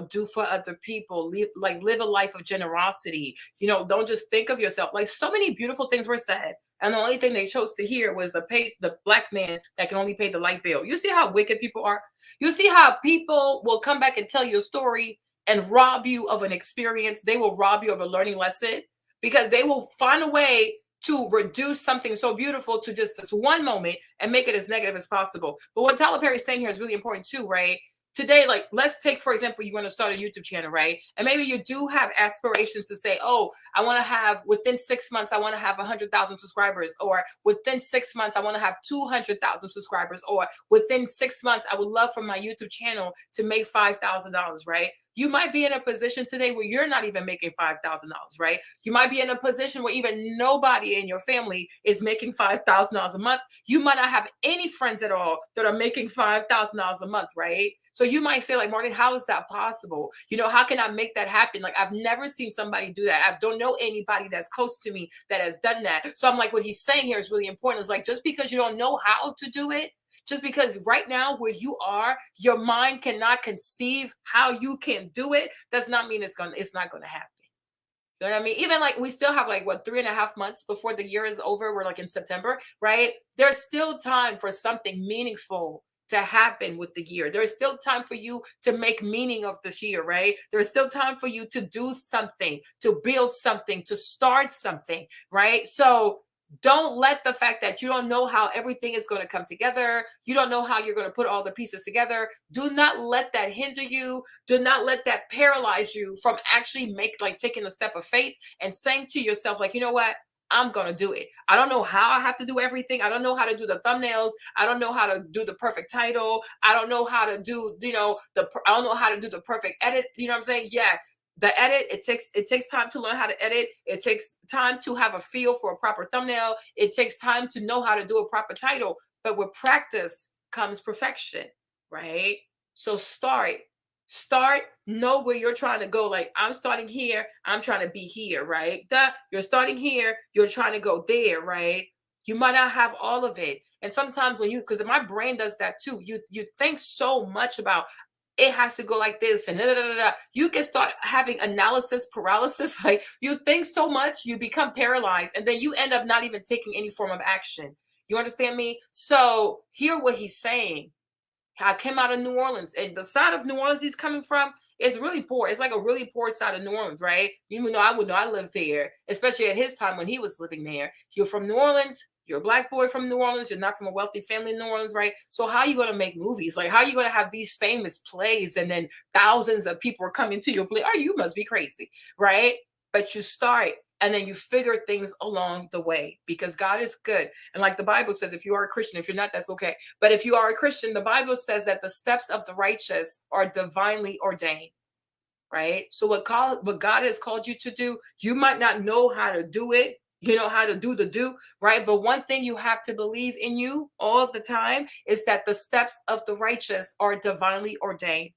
do for other people, live a life of generosity. Don't just think of yourself. Like so many beautiful things were said. And the only thing they chose to hear was the black man that can only pay the light bill. You see how wicked people are? You see how people will come back and tell you a story and rob you of an experience. They will rob you of a learning lesson because they will find a way to reduce something so beautiful to just this one moment and make it as negative as possible. But what Tyler Perry's saying here is really important too, right? Today, like, let's take, for example, you want to start a YouTube channel, right? And maybe you do have aspirations to say, oh, I want to have, within 6 months, I want to have 100,000 subscribers, or within 6 months, I want to have 200,000 subscribers, or within 6 months, I would love for my YouTube channel to make $5,000, right? You might be in a position today where you're not even making $5,000, right? You might be in a position where even nobody in your family is making $5,000 a month. You might not have any friends at all that are making $5,000 a month, right? So you might say, like, Morgan, how is that possible? How can I make that happen? Like, I've never seen somebody do that. I don't know anybody that's close to me that has done that. So I'm like, what he's saying here is really important. It's like, just because you don't know how to do it, just because right now where you are, your mind cannot conceive how you can do it, does not mean it's not gonna happen. You know what I mean? Even like we still have like 3.5 months before the year is over. We're like in September, right? There's still time for something meaningful to happen with the year. There's still time for you to make meaning of this year, right? There's still time for you to do something, to build something, to start something, right? So don't let the fact that you don't know how everything is going to come together, you don't know how you're going to put all the pieces together, do not let that hinder you. Do not let that paralyze you from actually taking a step of faith and saying to yourself, like, you know what? I'm going to do it. I don't know how I have to do everything. I don't know how to do the thumbnails. I don't know how to do the perfect title. I don't know how to do, I don't know how to do the perfect edit. You know what I'm saying? Yeah. The edit, it takes time to learn how to edit. It takes time to have a feel for a proper thumbnail. It takes time to know how to do a proper title. But with practice comes perfection, right? So start, know where you're trying to go. Like, I'm starting here, I'm trying to be here, right? You're starting here, you're trying to go there, right? You might not have all of it. And sometimes because my brain does that too, you think so much about, it has to go like this and you can start having analysis paralysis. Like, you think so much, you become paralyzed, and then you end up not even taking any form of action. You understand me? So hear what he's saying. I came out of New Orleans, and the side of New Orleans he's coming from is really poor. It's like a really poor side of New Orleans, right? Even though I would know, I lived there, especially at his time when he was living there. You're from New Orleans. You're a black boy from New Orleans. You're not from a wealthy family in New Orleans, right? So how are you going to make movies? Like, how are you going to have these famous plays and then thousands of people are coming to your play? Oh, you must be crazy, right? But you start, and then you figure things along the way, because God is good. And like the Bible says, if you are a Christian, if you're not, that's okay. But if you are a Christian, the Bible says that the steps of the righteous are divinely ordained, right? So what God has called you to do, you might not know how to do it, how to do, right? But one thing you have to believe in you all the time is that the steps of the righteous are divinely ordained.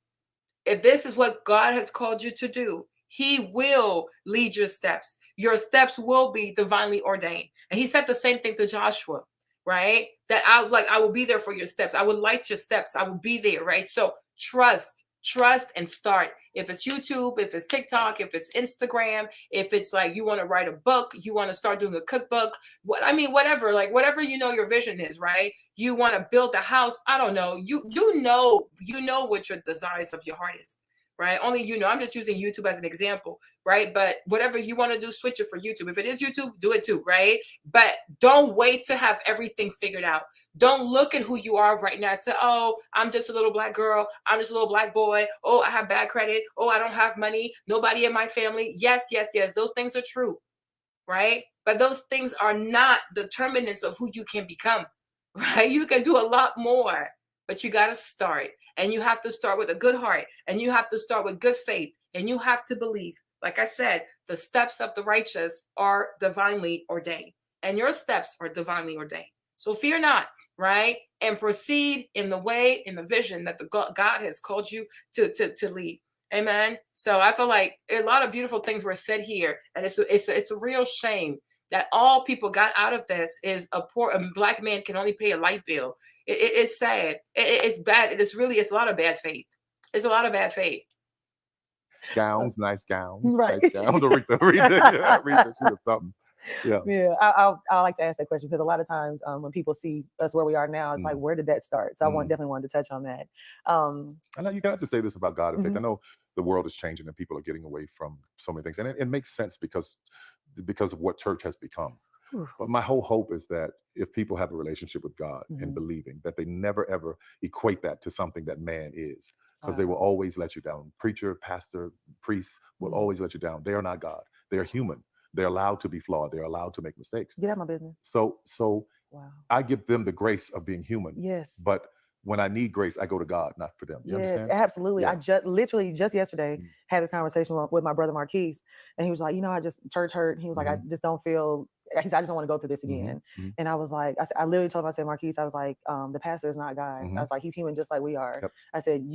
If this is what God has called you to do, he will lead your steps. Your steps will be divinely ordained. And he said the same thing to Joshua, right? That I will be there for your steps. I will light your steps. I will be there, right? So trust Trust and start. If it's YouTube, if it's TikTok, if it's Instagram, if it's like you want to write a book, you want to start doing a cookbook, whatever, like whatever your vision is, right? You want to build a house. I don't know. You know what your desires of your heart is, right? Only you know. I'm just using YouTube as an example, right? But whatever you want to do, switch it for YouTube. If it is YouTube, do it too, right? But don't wait to have everything figured out. Don't look at who you are right now and say, oh, I'm just a little Black girl. I'm just a little Black boy. Oh, I have bad credit. Oh, I don't have money. Nobody in my family. Yes. Those things are true, right? But those things are not determinants of who you can become, right? You can do a lot more, but you got to start. And you have to start with a good heart. And you have to start with good faith. And you have to believe. Like I said, the steps of the righteous are divinely ordained. And your steps are divinely ordained. So fear not. Right? And proceed in the way, in the vision that the God has called you to lead. Amen. So I feel like a lot of beautiful things were said here. And it's a real shame that all people got out of this is a Black man can only pay a light bill. It's sad. It's bad. It's a lot of bad faith. It's a lot of bad faith. Gowns, nice gowns. Right. Nice gowns. Aretha, she was something. Yeah. I like to ask that question because a lot of times when people see us where we are now, it's like, where did that start? So I definitely wanted to touch on that. I know you got to say this about God and faith. I know the world is changing and people are getting away from so many things, and it makes sense because of what church has become. But my whole hope is that if people have a relationship with God and believing, that they never ever equate that to something that man is, because they will always let you down. Preacher, pastor, priest will always let you down. They are not God. They are human. They're allowed to be flawed. They're allowed to make mistakes. Get out of my business. So wow. I give them the grace of being human. Yes. But when I need grace, I go to God, not for them. You understand? Absolutely. Yeah. I literally just yesterday had this conversation with my brother Marquise, and he was like, I just church hurt. He was like, I just don't feel. He said, I just don't want to go through this again. And I was like, I literally told him, I said, Marquise, I was like, the pastor is not God. I was like, he's human just like we are. Yep. I said,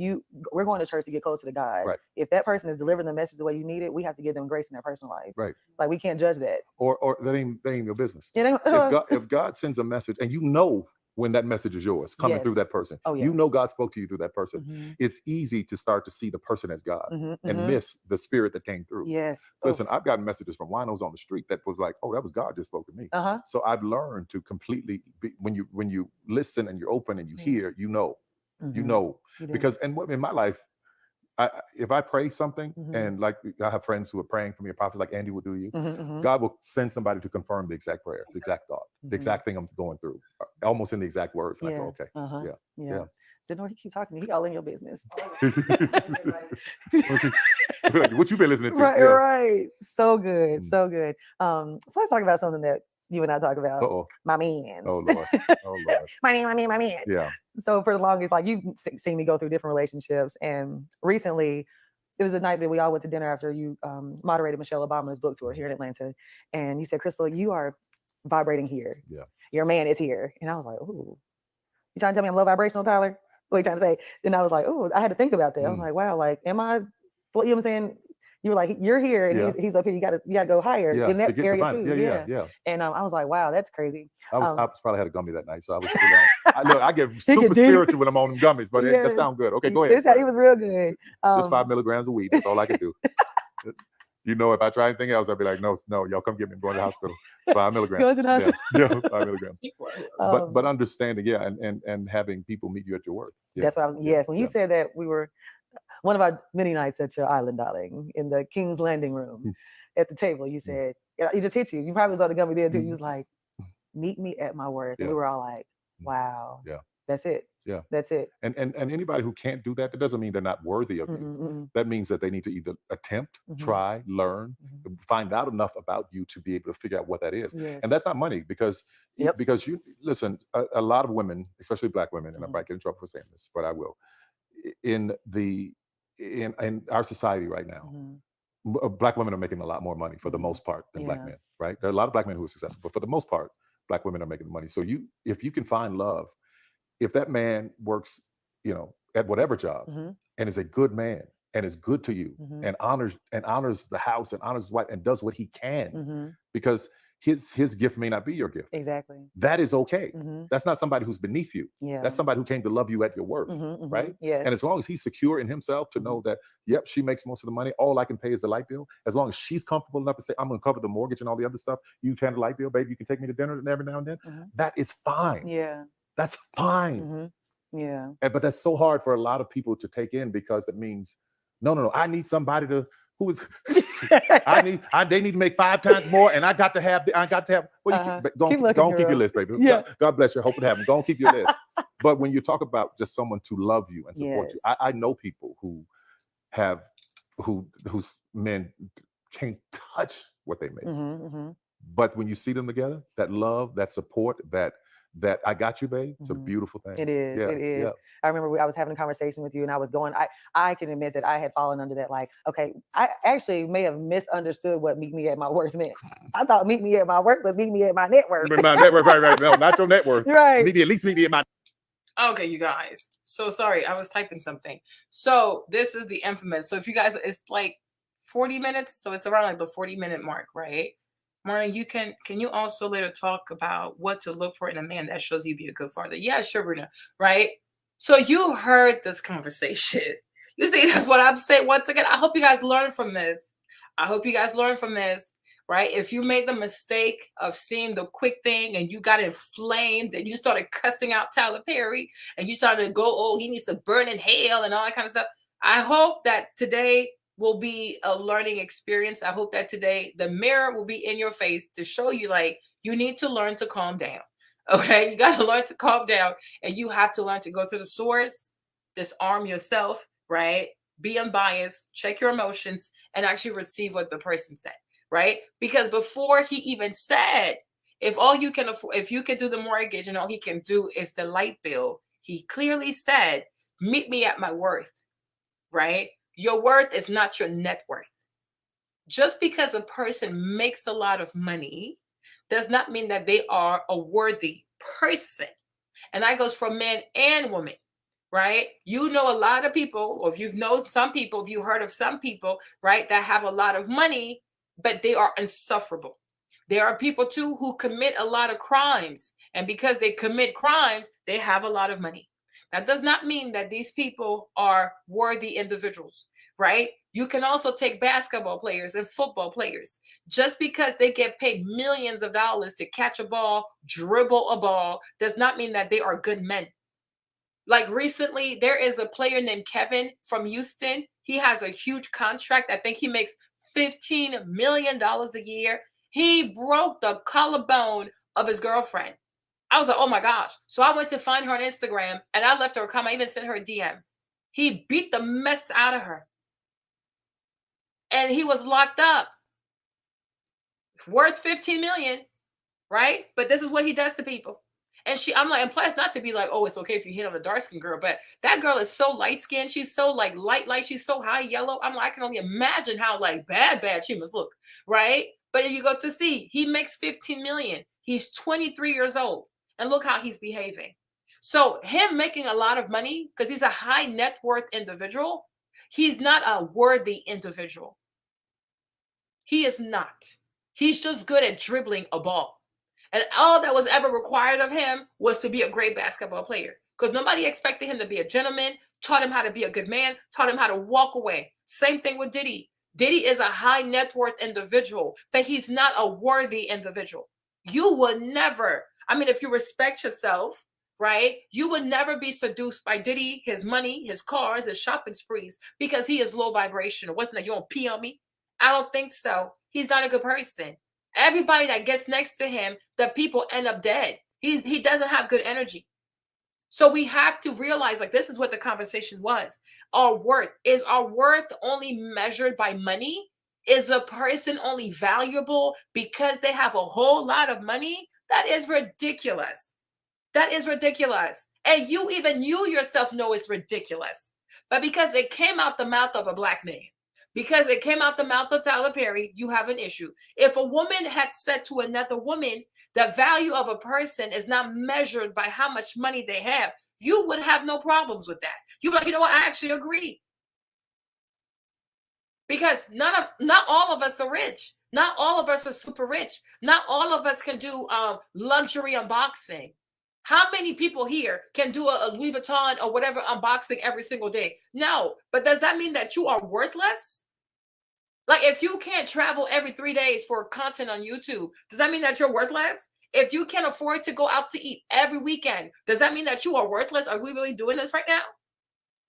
we're going to church to get closer to God. Right. If that person is delivering the message the way you need it, we have to give them grace in their personal life. Right. Like we can't judge that. Or that ain't your business. If if God sends a message and when that message is yours coming through that person, God spoke to you through that person. It's easy to start to see the person as God and miss the spirit that came through. Yes. Listen, I've gotten messages from winos on the street that was like, oh, that was God just spoke to me. So I've learned to completely when you listen and you're open and you hear, because in my life, if I pray something and like I have friends who are praying for me, a prophet like Andy will do you, God will send somebody to confirm the exact prayer, the exact thought, the exact thing I'm going through, almost in the exact words. And I go, okay, yeah. Didn't know he keep talking to me. He all in your business. What you been listening to? Right. So good. So good. So let's talk about something that you and I talk about. My man. Oh Lord. my man. Yeah. So for the longest, like you've seen me go through different relationships, and recently it was the night that we all went to dinner after you moderated Michelle Obama's book tour here in Atlanta, and you said, Crystal, you are vibrating here. Yeah. Your man is here. And I was like, ooh, you trying to tell me I'm low vibrational, Tyler? What are you trying to say? And I was like, oh, I had to think about that. I was like, wow, like, am I, you know what I'm saying? You were like, you're here and he's up here. You gotta go higher in that area too. Yeah. And I was like, wow, that's crazy. I probably had a gummy that night, so I was. I get super spiritual when I'm on them gummies, but that sounds good. Okay, go ahead. He was real good. Just 5 milligrams of weed. That's all I could do. If I try anything else, I'd be like, no, y'all come get me. I'm going to the hospital. 5 milligrams. Go to the hospital. 5 milligrams. But understanding, and having people meet you at your work. That's what I was. Yes, when you said that, we were one of our many nights at your island, darling, in the King's Landing room at the table. You said, it just hit you. You probably was on the gummy there too. You was like, meet me at my worth. And we were all like, wow. Yeah. That's it. Yeah. That's it. And anybody who can't do that, that doesn't mean they're not worthy of you. That means that they need to either attempt, try, learn, find out enough about you to be able to figure out what that is. Yes. And that's not money because you listen, a lot of women, especially Black women, and I might get in trouble for saying this, but I will. In our society right now, Black women are making a lot more money for the most part than Black men, right? There are a lot of Black men who are successful, but for the most part, Black women are making the money. So if you can find love, if that man works, at whatever job and is a good man and is good to you and honors the house and honors his wife and does what he can, because his gift may not be your gift. Exactly. That is okay. Mm-hmm. That's not somebody who's beneath you. Yeah. That's somebody who came to love you at your worth, right? Yes. And as long as he's secure in himself to know that, yep, she makes most of the money, all I can pay is the light bill. As long as she's comfortable enough to say, I'm going to cover the mortgage and all the other stuff, you pay the light bill, baby, you can take me to dinner every now and then. That is fine. Yeah. That's fine. Yeah. But that's so hard for a lot of people to take in, because it means, no, I need somebody to, who is, they need to make 5 times more, and I got to have, well, go on, keep your list, baby. Yeah. God bless you. Hope it happens. Go on, keep your list. But when you talk about just someone to love you and support you, I know people whose men can't touch what they make. But when you see them together, that love, that support, that I got you, babe. It's a beautiful thing. It is. It is. Yeah. I remember I was having a conversation with you, and I was going, I can admit that I had fallen under that. Like, okay, I actually may have misunderstood what meet me at my worth meant. I thought meet me at my worth was meet me at my net worth. My network, right. No, not your net worth. Right. At least meet me at my. Okay, you guys. So sorry, I was typing something. So this is the infamous. So if you guys, it's like 40 minutes. So it's around like the 40-minute mark, right? Marna, can you also later talk about what to look for in a man that shows you be a good father? Yeah, sure, Bruna. Right? So you heard this conversation. You see, that's what I'm saying. Once again, I hope you guys learn from this. Right? If you made the mistake of seeing the quick thing and you got inflamed and you started cussing out Tyler Perry and you started to go, oh, he needs to burn in hell and all that kind of stuff. I hope that today will be a learning experience. I hope that today the mirror will be in your face to show you, like, you need to learn to calm down. Okay, you got to learn to calm down, and you have to learn to go to the source, disarm yourself, right? Be unbiased, check your emotions, and actually receive what the person said, right? Because before he even said, if you can do the mortgage and all he can do is the light bill, he clearly said, meet me at my worth, right? Your worth is not your net worth. Just because a person makes a lot of money does not mean that they are a worthy person. And that goes for men and women, right? You know a lot of people, or if you've known some people, if you heard of some people, right, that have a lot of money, but they are insufferable. There are people too who commit a lot of crimes. And because they commit crimes, they have a lot of money. That does not mean that these people are worthy individuals, right? You can also take basketball players and football players. Just because they get paid millions of dollars to catch a ball, dribble a ball, does not mean that they are good men. Like recently, there is a player named Kevin from Houston. He has a huge contract. I think he makes $15 million a year. He broke the collarbone of his girlfriend. I was like, oh my gosh. So I went to find her on Instagram and I left her a comment. I even sent her a DM. He beat the mess out of her. And he was locked up. Worth 15 million, right? But this is what he does to people. And I'm like, and plus not to be like, oh, it's okay if you hit on a dark skinned girl, but that girl is so light skinned. She's so like light, she's so high yellow. I'm like, I can only imagine how like bad she must look, right? But if you go to see, he makes 15 million. He's 23 years old. And look how he's behaving. So him making a lot of money, because he's a high net worth individual, he's not a worthy individual. He is not. He's just good at dribbling a ball. And all that was ever required of him was to be a great basketball player. Because nobody expected him to be a gentleman, taught him how to be a good man, taught him how to walk away. Same thing with Diddy. Diddy is a high net worth individual, but he's not a worthy individual. You would never, if you respect yourself, right, you would never be seduced by Diddy, his money, his cars, his shopping sprees, because he is low vibration. It wasn't that you don't pee on me. I don't think so. He's not a good person. Everybody that gets next to him, the people end up dead. He doesn't have good energy. So we have to realize, like, this is what the conversation was. Is our worth only measured by money? Is a person only valuable because they have a whole lot of money? That is ridiculous. That is ridiculous. And you yourself know it's ridiculous. But because it came out the mouth of a black man, because it came out the mouth of Tyler Perry, you have an issue. If a woman had said to another woman, the value of a person is not measured by how much money they have, you would have no problems with that. You'd be like, you know what, I actually agree. Because not all of us are rich. Not all of us are super rich. Not all of us can do luxury unboxing. How many people here can do a Louis Vuitton or whatever unboxing every single day? No, but does that mean that you are worthless? Like, if you can't travel every 3 days for content on YouTube, does that mean that you're worthless? If you can't afford to go out to eat every weekend, does that mean that you are worthless? Are we really doing this right now?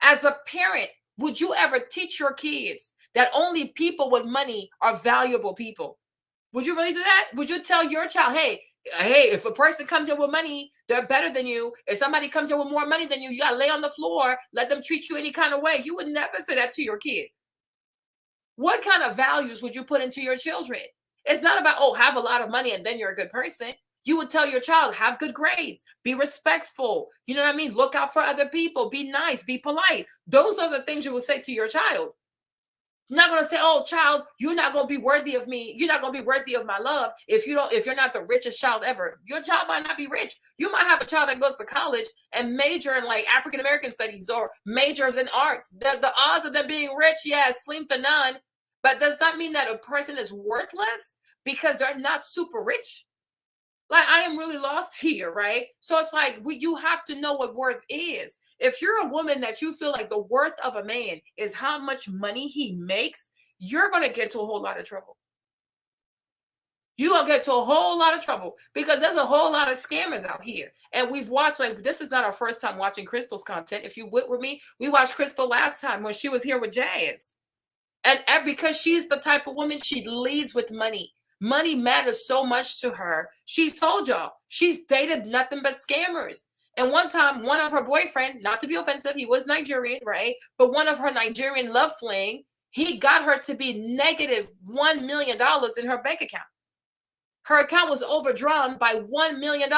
As a parent, would you ever teach your kids that only people with money are valuable people? Would you really do that? Would you tell your child, hey, if a person comes here with money, they're better than you. If somebody comes here with more money than you, you gotta lay on the floor, let them treat you any kind of way. You would never say that to your kid. What kind of values would you put into your children? It's not about, oh, have a lot of money and then you're a good person. You would tell your child, have good grades, be respectful. You know what I mean? Look out for other people, be nice, be polite. Those are the things you would say to your child. You're not going to say, oh, child, you're not going to be worthy of me. You're not going to be worthy of my love if you're not the richest child ever. Your child might not be rich. You might have a child that goes to college and major in like African American studies or majors in arts. The odds of them being rich, yeah, slim to none. But does that mean that a person is worthless because they're not super rich? Like, I am really lost here, right? So it's like, you have to know what worth is. If you're a woman that you feel like the worth of a man is how much money he makes, you're going to get to a whole lot of trouble. You're going to get to a whole lot of trouble because there's a whole lot of scammers out here. And we've watched, like, this is not our first time watching Crystal's content. If you went with me, we watched Crystal last time when she was here with Jazz. And because she's the type of woman, she leads with money. Money matters so much to her. She's told y'all, she's dated nothing but scammers. And one time, one of her boyfriend, not to be offensive, he was Nigerian, right? But one of her Nigerian love fling, he got her to be negative $1 million in her bank account. Her account was overdrawn by $1 million.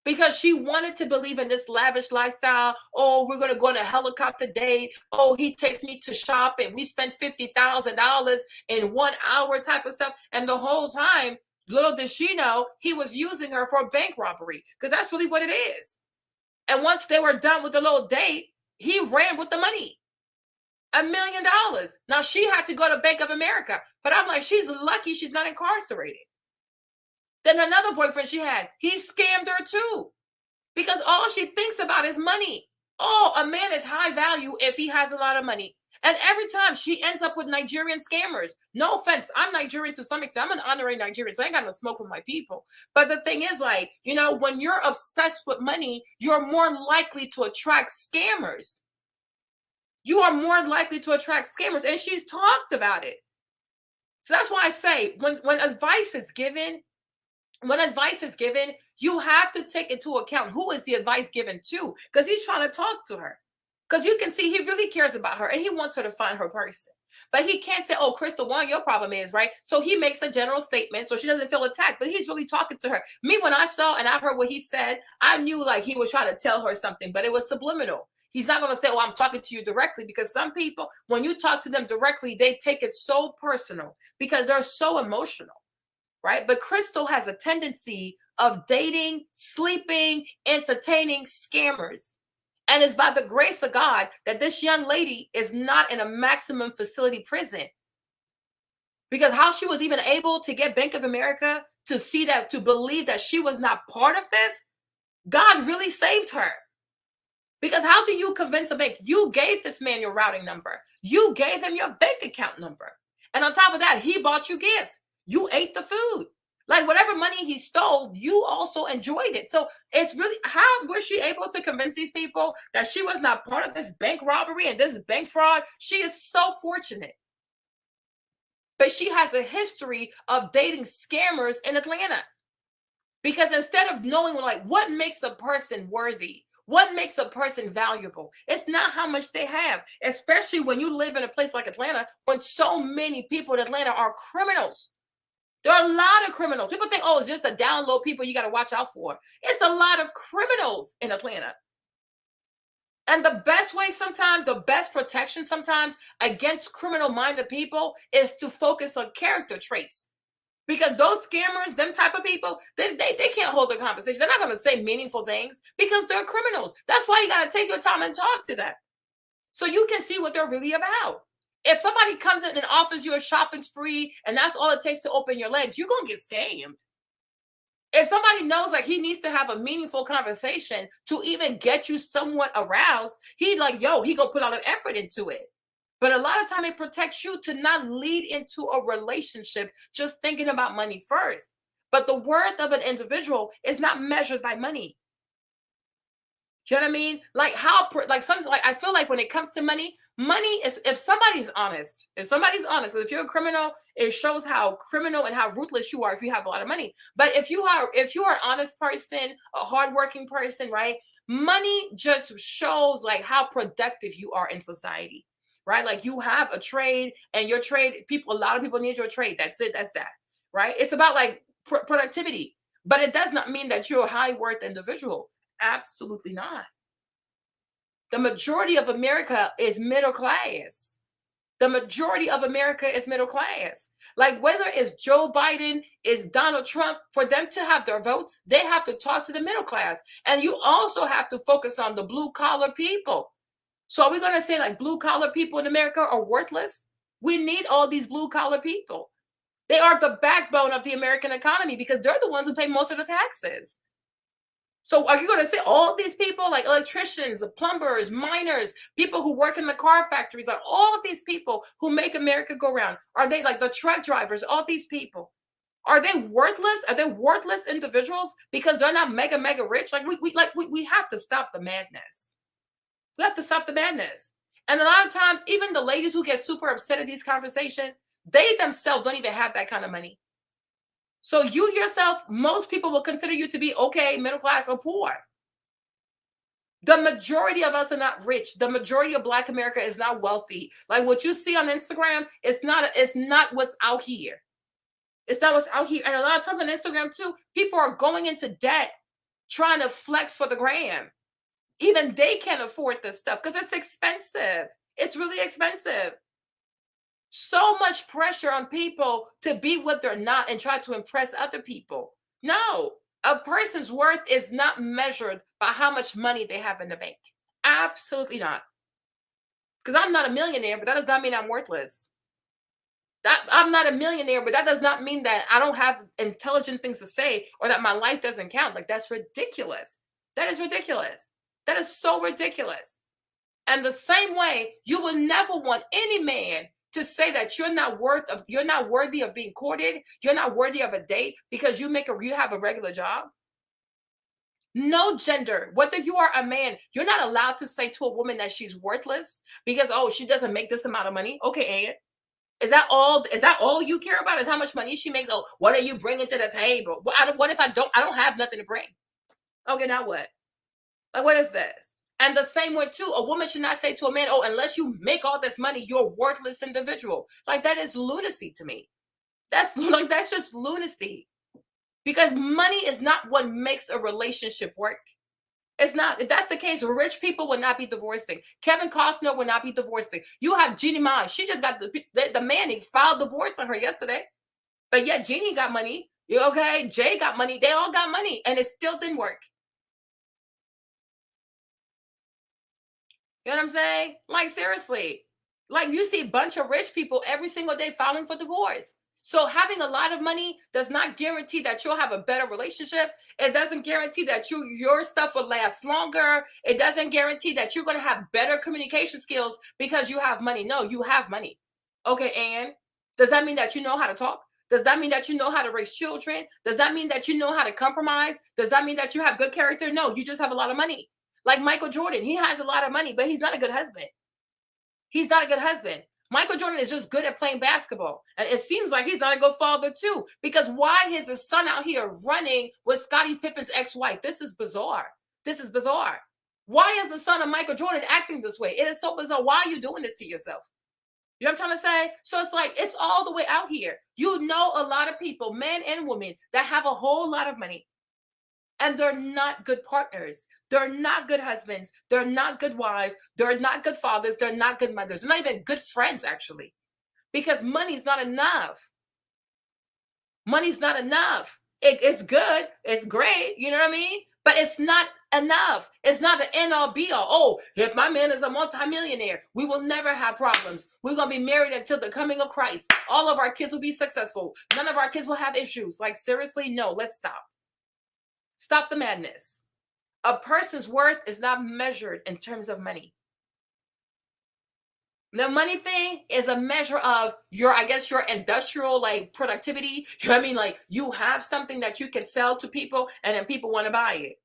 Because she wanted to believe in this lavish lifestyle. Oh, we're going to go on a helicopter date. Oh, he takes me to shop and we spent $50,000 in 1 hour type of stuff. And the whole time, little did she know, he was using her for a bank robbery because that's really what it is. And once they were done with the little date, he ran with the money. $1 million. Now, she had to go to Bank of America. But I'm like, she's lucky she's not incarcerated. Then another boyfriend she had, he scammed her too. Because all she thinks about is money. Oh, a man is high value if he has a lot of money. And every time she ends up with Nigerian scammers. No offense, I'm Nigerian to some extent. I'm an honorary Nigerian, so I ain't got no smoke with my people. But the thing is, like, you know, when you're obsessed with money, you're more likely to attract scammers. You are more likely to attract scammers. And she's talked about it. So that's why I say when advice is given, you have to take into account who is the advice given to, because he's trying to talk to her. Because you can see he really cares about her and he wants her to find her person. But he can't say, oh, Crystal, one, your problem is, right? So he makes a general statement so she doesn't feel attacked, but he's really talking to her. Me, when I saw and I heard what he said, I knew like he was trying to tell her something, but it was subliminal. He's not going to say, oh, I'm talking to you directly, because some people, when you talk to them directly, they take it so personal because they're so emotional. Right? But Crystal has a tendency of dating, sleeping, entertaining scammers. And it's by the grace of God that this young lady is not in a maximum facility prison. Because how she was even able to get Bank of America to see that, to believe that she was not part of this, God really saved her. Because how do you convince a bank? You gave this man your routing number. You gave him your bank account number. And on top of that, he bought you gifts. You ate the food. Like whatever money he stole, you also enjoyed it. So it's really, how was she able to convince these people that she was not part of this bank robbery and this bank fraud? She is so fortunate. But she has a history of dating scammers in Atlanta. Because instead of knowing like what makes a person worthy, what makes a person valuable, it's not how much they have, especially when you live in a place like Atlanta, when so many people in Atlanta are criminals. There are a lot of criminals. People think, oh, it's just the down low people you got to watch out for. It's a lot of criminals in Atlanta. And the best way sometimes, the best protection sometimes against criminal-minded people is to focus on character traits. Because those scammers, them type of people, they can't hold their conversation. They're not going to say meaningful things because they're criminals. That's why you got to take your time and talk to them so you can see what they're really about. If somebody comes in and offers you a shopping spree and that's all it takes to open your legs, you're going to get scammed. If somebody knows like he needs to have a meaningful conversation to even get you somewhat aroused, he gonna put all the effort into it. But a lot of time it protects you to not lead into a relationship just thinking about money first. But the worth of an individual is not measured by money. You know what I mean? I feel like when it comes to money is, if somebody's honest, if you're a criminal, it shows how criminal and how ruthless you are if you have a lot of money. But if you are an honest person, a hardworking person, right? Money just shows like how productive you are in society, right? Like you have a trade and your trade, a lot of people need your trade. That's it. That's that, right? It's about like productivity, but it does not mean that you're a high worth individual. Absolutely not. The majority of America is middle class. The majority of America is middle class. Like whether it's Joe Biden, is Donald Trump, for them to have their votes, they have to talk to the middle class. And you also have to focus on the blue collar people. So are we going to say like blue collar people in America are worthless? We need all these blue collar people. They are the backbone of the American economy because they're the ones who pay most of the taxes. So are you going to say all these people like electricians, plumbers, miners, people who work in the car factories, like all these people who make America go round, are they like the truck drivers, all these people? Are they worthless? Are they worthless individuals because they're not mega rich? Like we have to stop the madness. We have to stop the madness. And a lot of times, even the ladies who get super upset at these conversations, they themselves don't even have that kind of money. So you yourself, most people will consider you to be okay, middle class or poor. The majority of us are not rich. The majority of Black America is not wealthy. Like what you see on Instagram, it's not what's out here. It's not what's out here. And a lot of times on Instagram too, people are going into debt trying to flex for the gram. Even they can't afford this stuff because it's expensive. It's really expensive. So much pressure on people to be what they're not and try to impress other people. No, a person's worth is not measured by how much money they have in the bank. Absolutely not. Because I'm not a millionaire, but that does not mean I'm worthless. I'm not a millionaire, but that does not mean that I don't have intelligent things to say or that my life doesn't count. Like that's ridiculous. That is ridiculous. That is so ridiculous. And the same way, you will never want any man to say that you're not worthy of being courted, you're not worthy of a date because you have a regular job. No gender, whether you are a man, you're not allowed to say to a woman that she's worthless because she doesn't make this amount of money. Okay, Ann, is that all you care about? Is how much money she makes? Oh, what are you bringing to the table? What if I don't have nothing to bring? Okay, now what? Like what is this? And the same way too, a woman should not say to a man, oh, unless you make all this money, you're a worthless individual. Like that is lunacy to me. That's just lunacy. Because money is not what makes a relationship work. It's not. If that's the case, rich people will not be divorcing. Kevin Costner will not be divorcing. You have Jeannie Mai. She just got the man, he filed divorce on her yesterday. But yet Jeannie got money. Okay, Jay got money. They all got money. And it still didn't work. You know what I'm saying? Like, seriously. Like, you see a bunch of rich people every single day filing for divorce. So having a lot of money does not guarantee that you'll have a better relationship. It doesn't guarantee that your stuff will last longer. It doesn't guarantee that you're going to have better communication skills because you have money. No, you have money. Okay, Ann, does that mean that you know how to talk? Does that mean that you know how to raise children? Does that mean that you know how to compromise? Does that mean that you have good character? No, you just have a lot of money. Like Michael Jordan, he has a lot of money, but he's not a good husband. He's not a good husband. Michael Jordan is just good at playing basketball. And it seems like he's not a good father too. Because why is his son out here running with Scottie Pippen's ex-wife? This is bizarre. This is bizarre. Why is the son of Michael Jordan acting this way? It is so bizarre. Why are you doing this to yourself? You know what I'm trying to say? So it's like, it's all the way out here. You know a lot of people, men and women, that have a whole lot of money. And they're not good partners. They're not good husbands. They're not good wives. They're not good fathers. They're not good mothers. They're not even good friends, actually. Because money's not enough. Money's not enough. It's good. It's great. You know what I mean? But it's not enough. It's not the end all be all. Oh, if my man is a multimillionaire, we will never have problems. We're going to be married until the coming of Christ. All of our kids will be successful. None of our kids will have issues. Like, seriously, no, let's stop. Stop the madness. A person's worth is not measured in terms of money. The money thing is a measure of your, I guess, your industrial like productivity. You know what I mean? Like, you have something that you can sell to people and then people want to buy it.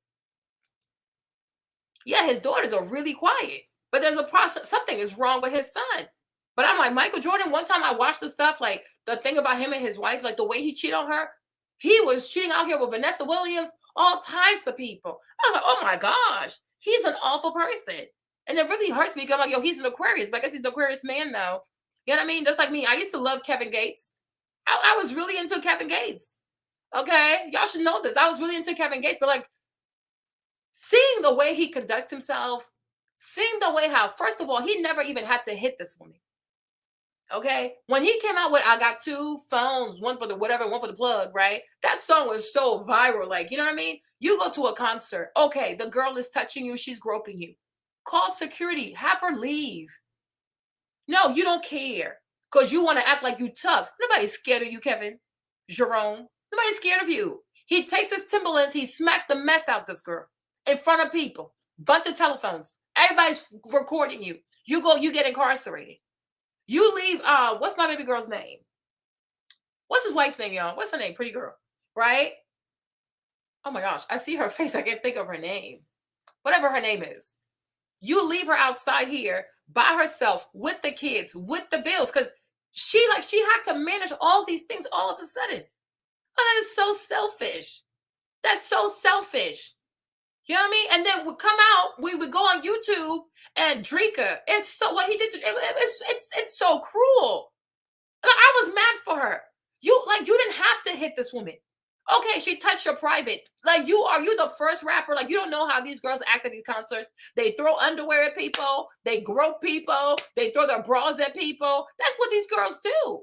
Yeah, his daughters are really quiet, but there's a process. Something is wrong with his son. But I'm like, Michael Jordan, one time I watched the stuff, like the thing about him and his wife, like the way he cheated on her. He was cheating out here with Vanessa Williams, all types of people. I was like, oh my gosh, he's an awful person. And it really hurts me because I'm like, yo, he's an Aquarius. But I guess he's an Aquarius man now. You know what I mean? Just like me. I used to love Kevin Gates. I was really into Kevin Gates. Okay? Y'all should know this. I was really into Kevin Gates. But like, seeing the way he conducts himself, seeing the way how, first of all, he never even had to hit this woman. Okay? When he came out with I Got Two Phones, one for the whatever, one for the plug, right? That song was so viral. Like, you know what I mean? You go to a concert. Okay, the girl is touching you. She's groping you. Call security. Have her leave. No, you don't care because you want to act like you tough. Nobody's scared of you, Kevin. Jerome. Nobody's scared of you. He takes his Timberlands. He smacks the mess out this girl in front of people. Bunch of telephones. Everybody's recording you. You go, you get incarcerated. You leave. What's my baby girl's name? What's his wife's name, y'all? What's her name? Pretty girl, right? Oh my gosh, I see her face. I can't think of her name. Whatever her name is. You leave her outside here by herself with the kids, with the bills, because she had to manage all these things all of a sudden. Oh, that is so selfish. That's so selfish. You know what I mean? And then we come out, we would go on YouTube and Drika. It's so what he did. It's so cruel. Like, I was mad for her. You didn't have to hit this woman. Okay, she touched your private. Like, you the first rapper? Like, you don't know how these girls act at these concerts. They throw underwear at people. They grope people. They throw their bras at people. That's what these girls do.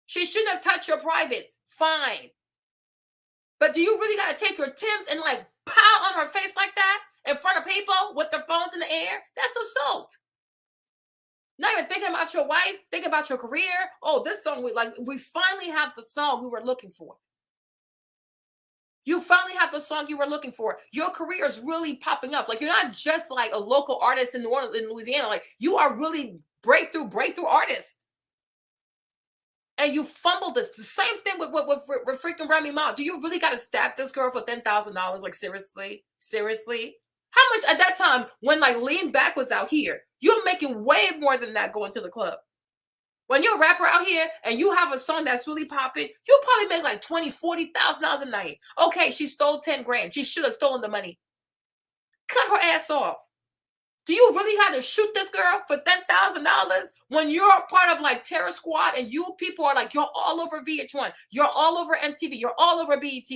She shouldn't have touched your privates. Fine. But do you really got to take your Timbs and like pow on her face like that in front of people with their phones in the air? That's assault. Not even thinking about your wife, thinking about your career. Oh, this song, we finally have the song we were looking for. You finally have the song you were looking for. Your career is really popping up. Like, you're not just like a local artist in New Orleans, in Louisiana. Like, you are really breakthrough artist. And you fumbled this. The same thing with freaking Remy Ma. Do you really got to stab this girl for $10,000? Like, seriously? Seriously? How much at that time when like Lean Back was out here? You're making way more than that going to the club. When you're a rapper out here and you have a song that's really popping, you'll probably make like $20,000, $40,000 a night. Okay, she stole 10 grand. She should have stolen the money. Cut her ass off. Do you really have to shoot this girl for $10,000 when you're a part of like Terror Squad and you people are like, you're all over VH1, you're all over MTV, you're all over BET.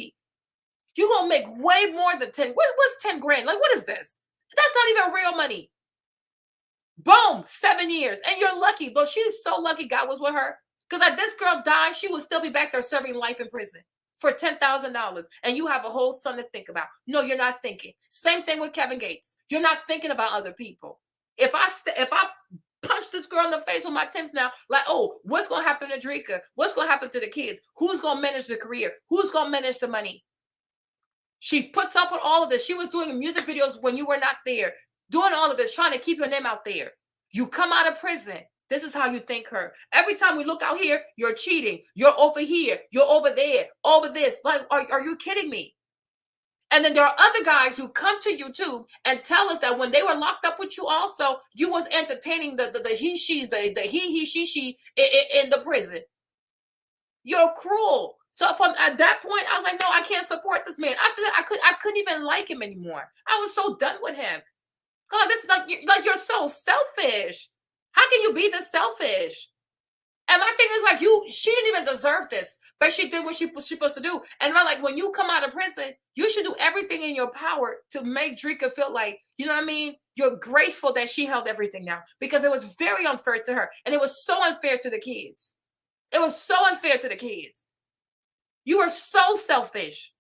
You're going to make way more than 10. What's 10 grand? Like, what is this? That's not even real money. Boom, 7 years. And you're lucky. But she's so lucky God was with her. Because if this girl died, she would still be back there serving life in prison for $10,000. And you have a whole son to think about. No, you're not thinking. Same thing with Kevin Gates. You're not thinking about other people. If I punch this girl in the face with my Timbs now, like, oh, what's going to happen to Drika? What's going to happen to the kids? Who's going to manage the career? Who's going to manage the money? She puts up with all of this. She was doing music videos when you were not there. Doing all of this, trying to keep your name out there. You come out of prison. This is how you think her. Every time we look out here, you're cheating. You're over here. You're over there. Over this. Like, are you kidding me? And then there are other guys who come to YouTube and tell us that when they were locked up with you also, you was entertaining the he-she's, the he, she in the prison. You're cruel. So from at that point, I was like, no, I can't support this man. After that, I couldn't even like him anymore. I was so done with him. God, this is like you're so selfish. How can you be this selfish? And my thing is like she didn't even deserve this, but she did what she was supposed to do. And I'm like, when you come out of prison, you should do everything in your power to make Drika feel like, you know what I mean? You're grateful that she held everything now because it was very unfair to her. And it was so unfair to the kids. It was so unfair to the kids. You are so selfish.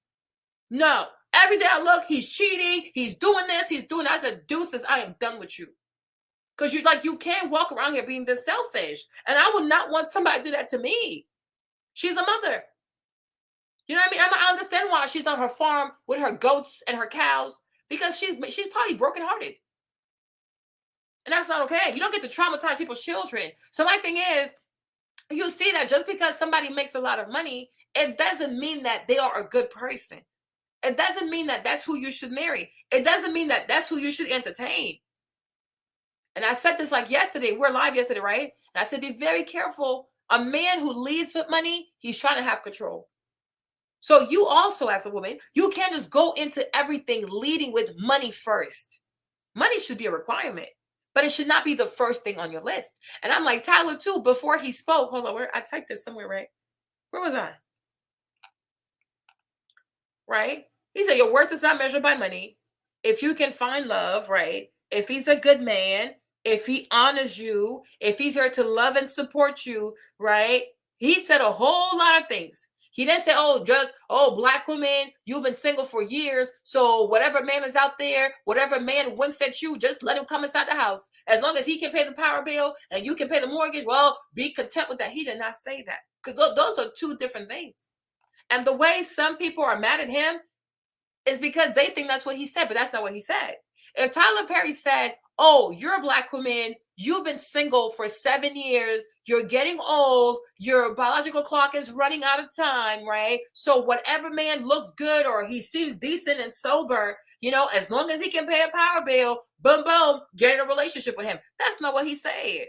No. Every day I look, he's cheating, he's doing this, he's doing that. I said, deuces, I am done with you. Because you can't walk around here being this selfish. And I would not want somebody to do that to me. She's a mother. You know what I mean? I understand why she's on her farm with her goats and her cows, because she's probably brokenhearted. And that's not okay. You don't get to traumatize people's children. So my thing is, you see that just because somebody makes a lot of money, it doesn't mean that they are a good person. It doesn't mean that that's who you should marry. It doesn't mean that that's who you should entertain. And I said this like yesterday. We're live yesterday, right? And I said, be very careful. A man who leads with money, he's trying to have control. So you also, as a woman, you can't just go into everything leading with money first. Money should be a requirement, but it should not be the first thing on your list. And I'm like, Tyler, too, before he spoke, hold on, I typed this somewhere, right? Where was I? Right? He said, your worth is not measured by money. If you can find love, right? If he's a good man, if he honors you, if he's here to love and support you, right? He said a whole lot of things. He didn't say, black women, you've been single for years, so whatever man is out there, whatever man winks at you, just let him come inside the house. As long as he can pay the power bill and you can pay the mortgage, well, be content with that. He did not say that, because those are two different things. And the way some people are mad at him is because they think that's what he said, but that's not what he said. If Tyler Perry said, oh, you're a black woman, you've been single for 7 years, you're getting old, your biological clock is running out of time, right? So whatever man looks good or he seems decent and sober, as long as he can pay a power bill, boom, boom, get in a relationship with him. That's not what he said.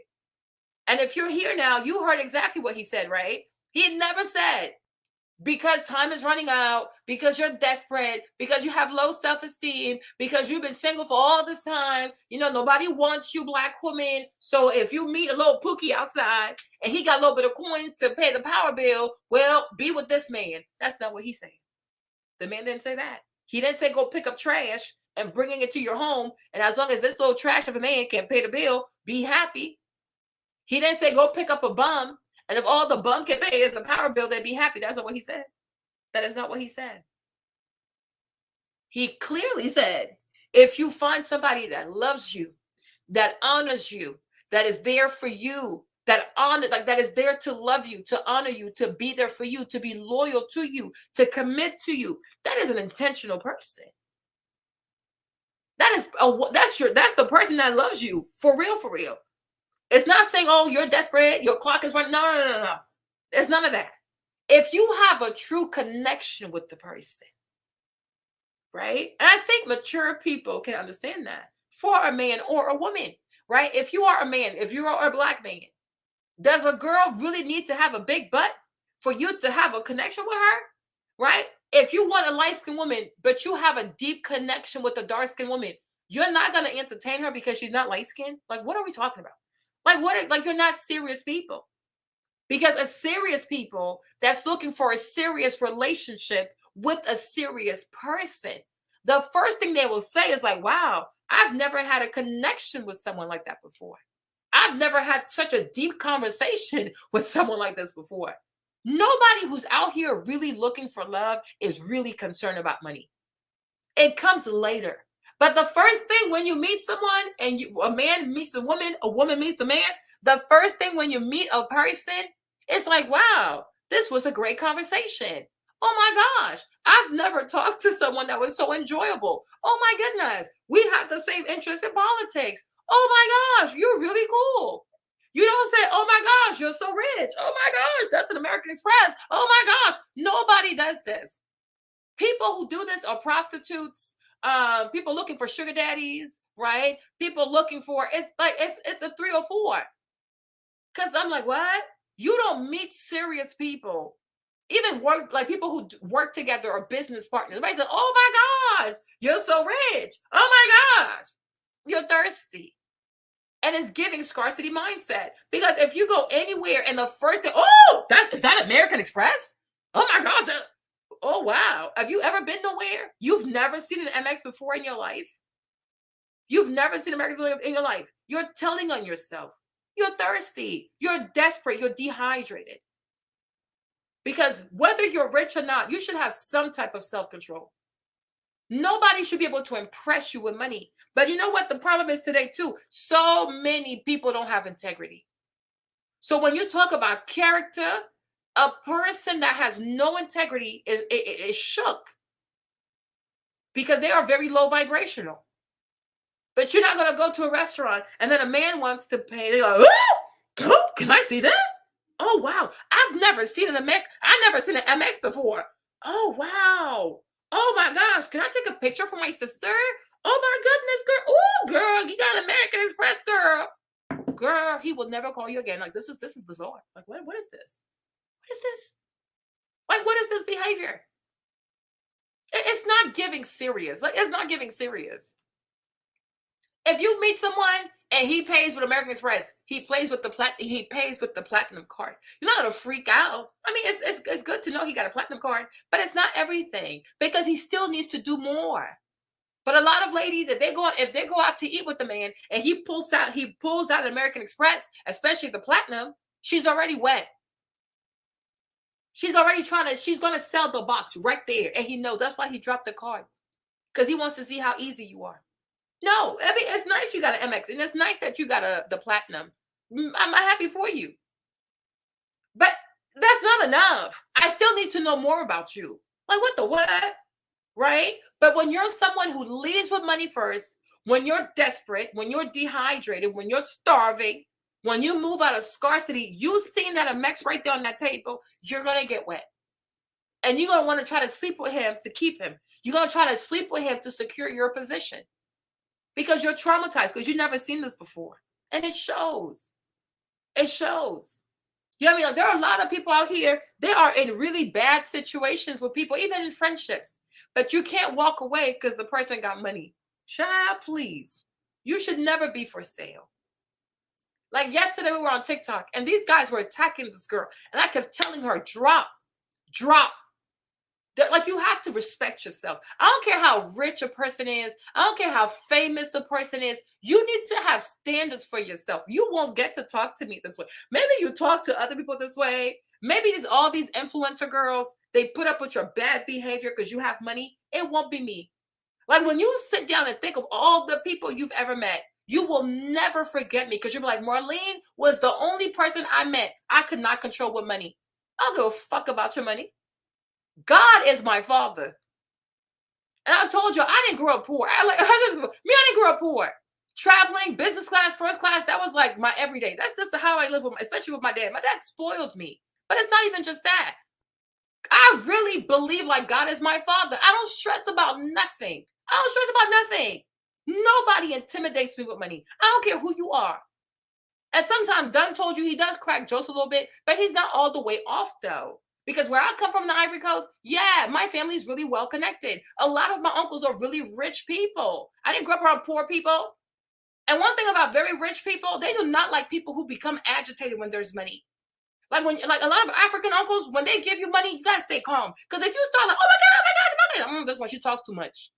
And if you're here now, you heard exactly what he said, right? He never said, because time is running out, because you're desperate, because you have low self-esteem, because you've been single for all this time, nobody wants you, black woman. So if you meet a little Pookie outside and he got a little bit of coins to pay the power bill, well, be with this man. That's not what he's saying. The man didn't say that. He didn't say go pick up trash and bringing it to your home, and as long as this little trash of a man can pay the bill, be happy. He didn't say go pick up a bum, and if all the bum can pay is the power bill, they'd be happy. That's not what he said. That is not what he said. He clearly said, if you find somebody that loves you, that honors you, that is there for you, that is there to love you, to honor you, to be there for you, to be loyal to you, to commit to you, that is an intentional person. That's the person that loves you for real, for real. It's not saying, oh, you're desperate, your clock is running. No. There's none of that. If you have a true connection with the person, right? And I think mature people can understand that for a man or a woman, right? If you are a man, if you are a black man, does a girl really need to have a big butt for you to have a connection with her, right? If you want a light-skinned woman, but you have a deep connection with a dark-skinned woman, you're not going to entertain her because she's not light-skinned? Like, what are we talking about? Like you're not serious people. Because a serious people that's looking for a serious relationship with a serious person, the first thing they will say is like, wow, I've never had a connection with someone like that before. I've never had such a deep conversation with someone like this before. Nobody who's out here really looking for love is really concerned about money. It comes later. But the first thing when you meet someone and a man meets a woman meets a man, the first thing when you meet a person, it's like, wow, this was a great conversation. Oh my gosh, I've never talked to someone that was so enjoyable. Oh my goodness, we have the same interests in politics. Oh my gosh, you're really cool. You don't say, oh my gosh, you're so rich. Oh my gosh, that's an American Express. Oh my gosh, nobody does this. People who do this are prostitutes, people looking for sugar daddies, right? People looking for, it's a 3 or 4. Because I'm like, what? You don't meet serious people. Even people who work together or business partners. Everybody says, oh my gosh, you're so rich. Oh my gosh, you're thirsty. And it's giving scarcity mindset. Because if you go anywhere and the first thing, is that American Express? Oh my gosh. Oh, wow. Have you ever been nowhere? You've never seen an MX before in your life? You've never seen American in your life. You're telling on yourself. You're thirsty. You're desperate. You're dehydrated. Because whether you're rich or not, you should have some type of self-control. Nobody should be able to impress you with money. But you know what the problem is today too? So many people don't have integrity. So when you talk about character, a person that has no integrity is shook because they are very low vibrational. But you're not going to go to a restaurant and then a man wants to pay. They go, oh, can I see this? Oh, wow. I've never seen an MX. I've never seen an MX before. Oh, wow. Oh, my gosh. Can I take a picture for my sister? Oh, my goodness, girl. Oh, girl, you got American Express, girl. Girl, he will never call you again. Like, this is bizarre. Like, what is this? What is this? Like, what is this behavior? It's not giving serious. Like, it's not giving serious. If you meet someone and he pays with American Express, he pays with the platinum card, you're not gonna freak out. I mean, it's good to know he got a platinum card, but it's not everything because he still needs to do more. But a lot of ladies, if they go out to eat with the man and he pulls out American Express, especially the platinum, she's already wet. She's gonna sell the box right there, and he knows that's why he dropped the card because he wants to see how easy you are. No, I mean, it's nice you got an MX, and it's nice that you got the platinum. I'm happy for you. But that's not enough. I still need to know more about you. Like, what the what? Right? But when you're someone who leads with money first, when you're desperate, when you're dehydrated, when you're starving, when you move out of scarcity, you seen that MX right there on that table, you're going to get wet. And you're going to want to try to sleep with him to keep him. You're going to try to sleep with him to secure your position. Because you're traumatized, because you've never seen this before. And it shows. It shows. You know what I mean? Like, there are a lot of people out here, they are in really bad situations with people, even in friendships. But you can't walk away because the person got money. Child, please. You should never be for sale. Like yesterday, we were on TikTok, and these guys were attacking this girl. And I kept telling her, drop. Like, you have to respect yourself. I don't care how rich a person is. I don't care how famous a person is. You need to have standards for yourself. You won't get to talk to me this way. Maybe you talk to other people this way. Maybe all these influencer girls, they put up with your bad behavior because you have money. It won't be me. Like, when you sit down and think of all the people you've ever met, you will never forget me because you'll be like, Marlene was the only person I met I could not control with money. I don't give a fuck about your money. God is my father. And I told you, I didn't grow up poor. I didn't grow up poor. Traveling, business class, first class, that was like my everyday. That's just how I live, especially with my dad. My dad spoiled me. But it's not even just that. I really believe like God is my father. I don't stress about nothing. Nobody intimidates me with money. I don't care who you are. And sometimes Dunn told you he does crack jokes a little bit, but he's not all the way off though. Because where I come from, the Ivory Coast, yeah, my family's really well connected. A lot of my uncles are really rich people. I didn't grow up around poor people. And one thing about very rich people, they do not like people who become agitated when there's money. Like a lot of African uncles, when they give you money, you gotta stay calm. Because if you start like, oh my God, that's why she talks too much.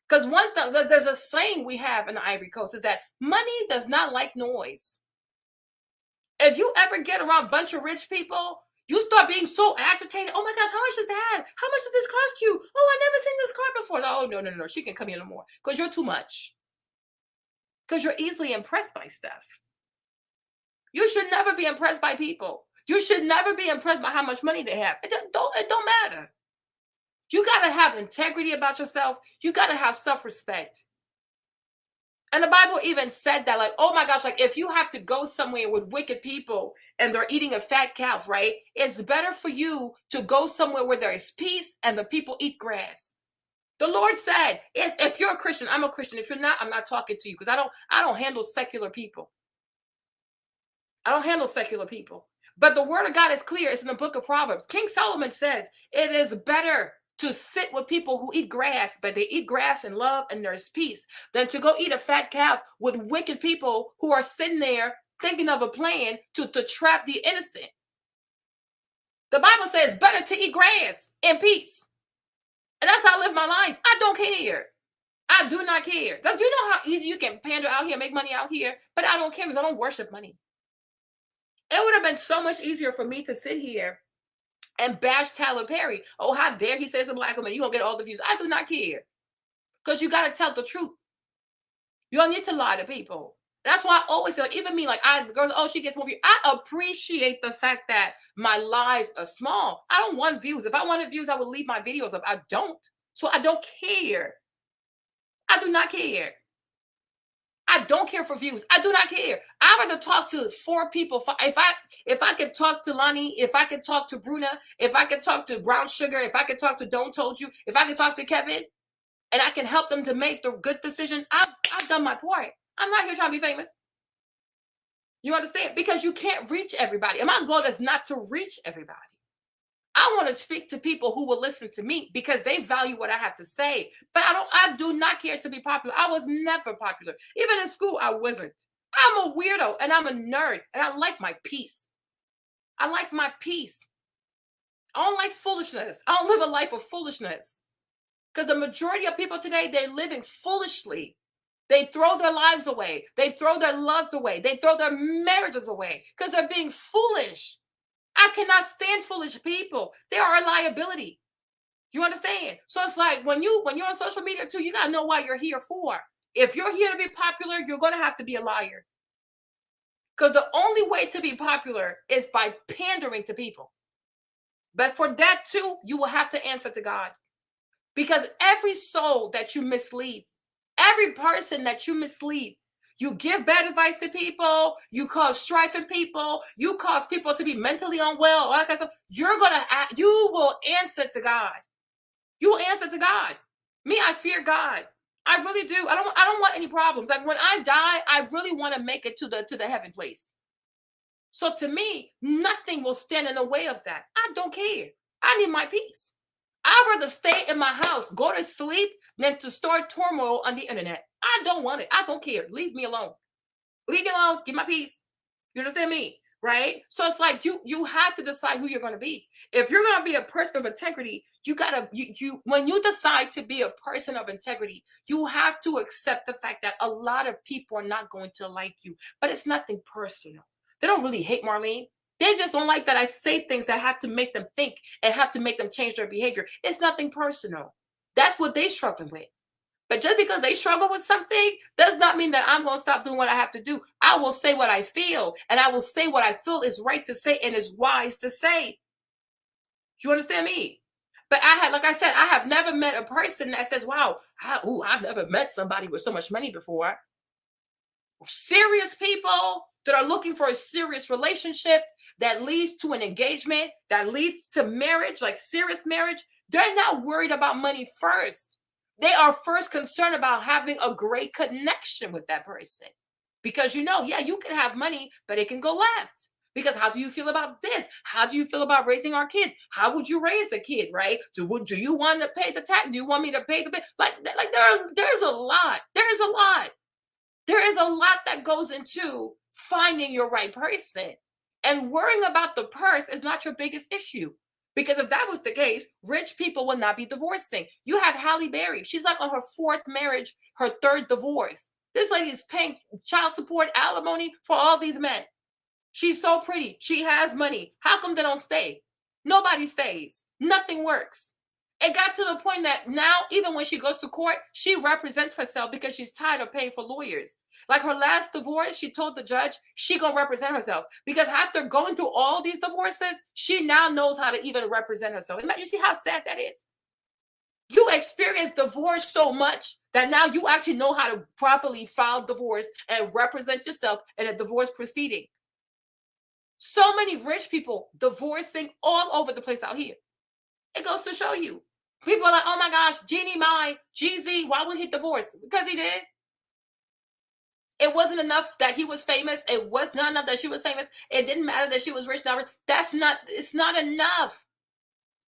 Because one thing, there's a saying we have in the Ivory Coast is that money does not like noise. If you ever get around a bunch of rich people, you start being so agitated. Oh my gosh, how much is that? How much does this cost you? Oh, I never seen this car before. Oh, no. She can come here no more. Because you're too much. Because you're easily impressed by stuff. You should never be impressed by people. You should never be impressed by how much money they have. It don't matter. You got to have integrity about yourself. You got to have self-respect. And the Bible even said that, like, oh my gosh, like if you have to go somewhere with wicked people and they're eating a fat calf, right? It's better for you to go somewhere where there is peace and the people eat grass. The Lord said, if you're a Christian, I'm a Christian. If you're not, I'm not talking to you because I don't handle secular people. I don't handle secular people. But the word of God is clear. It's in the book of Proverbs. King Solomon says it is better to sit with people who eat grass, but they eat grass in love and there's peace, than to go eat a fat calf with wicked people who are sitting there thinking of a plan to trap the innocent. The Bible says it's better to eat grass in peace. And that's how I live my life. I don't care. I do not care. Do you know how easy you can pander out here, make money out here? But I don't care because I don't worship money. It would have been so much easier for me to sit here and bash Tyler Perry. Oh, how dare he say it's a black woman? You're going to get all the views. I do not care. because you got to tell the truth. You don't need to lie to people. That's why I always say, like, even me, like, girls, oh, she gets more views. I appreciate the fact that my lives are small. I don't want views. If I wanted views, I would leave my videos up. I don't. So I don't care. I do not care. I don't care for views. I do not care. I'd rather talk to 4 people. If I could talk to Lonnie, if I could talk to Bruna, if I could talk to Brown Sugar, if I could talk to Don't Told You, if I could talk to Kevin, and I can help them to make the good decision, I've done my part. I'm not here trying to be famous. You understand? Because you can't reach everybody. And my goal is not to reach everybody. I want to speak to people who will listen to me because they value what I have to say. But I do not care to be popular. I was never popular. Even in school, I wasn't. I'm a weirdo and I'm a nerd and I like my peace. I like my peace. I don't like foolishness. I don't live a life of foolishness. Because the majority of people today, they're living foolishly. They throw their lives away. They throw their loves away. They throw their marriages away because they're being foolish. I cannot stand foolish people. They are a liability. You understand? So it's like when you're on social media too, you got to know why you're here for. If you're here to be popular, you're going to have to be a liar. Because the only way to be popular is by pandering to people. But for that too, you will have to answer to God. Because every soul that you mislead, every person that you mislead, you give bad advice to people, you cause strife in people, you cause people to be mentally unwell, all that kind of stuff. You will answer to God. You will answer to God. Me, I fear God. I really do. I don't want any problems. Like when I die, I really want to make it to the heaven place. So to me, nothing will stand in the way of that. I don't care. I need my peace. I'd rather stay in my house, go to sleep, than to start turmoil on the internet. I don't want it. I don't care. Leave me alone. Leave me alone. Give my peace. You understand me? Right? So it's like you have to decide who you're going to be. If you're going to be a person of integrity, when you decide to be a person of integrity, you have to accept the fact that a lot of people are not going to like you. But it's nothing personal. They don't really hate Marlene. They just don't like that I say things that have to make them think and have to make them change their behavior. It's nothing personal. That's what they're struggling with. But just because they struggle with something does not mean that I'm going to stop doing what I have to do. I will say what I feel, and I will say what I feel is right to say and is wise to say. You understand me? But like I said, I have never met a person that says, wow, I've never met somebody with so much money before. Serious people that are looking for a serious relationship that leads to an engagement, that leads to marriage, like serious marriage, they're not worried about money first. They are first concerned about having a great connection with that person. Because you can have money, but it can go left. Because how do you feel about this? How do you feel about raising our kids? How would you raise a kid, right? Do you want to pay the tax? Do you want me to pay the bill? There's a lot. There's a lot. There is a lot that goes into finding your right person. And worrying about the purse is not your biggest issue. Because if that was the case, rich people would not be divorcing. You have Halle Berry. She's like on her 4th marriage, her 3rd divorce. This lady is paying child support, alimony for all these men. She's so pretty. She has money. How come they don't stay? Nobody stays. Nothing works. It got to the point that now, even when she goes to court, she represents herself because she's tired of paying for lawyers. Like her last divorce, she told the judge she gonna represent herself because after going through all these divorces, she now knows how to even represent herself. You see how sad that is? You experience divorce so much that now you actually know how to properly file divorce and represent yourself in a divorce proceeding. So many rich people divorcing all over the place out here. It goes to show you. People are like, oh my gosh, Jeezy, why would he divorce? Because he did. It wasn't enough that he was famous. It was not enough that she was famous. It didn't matter that she was rich. It's not enough.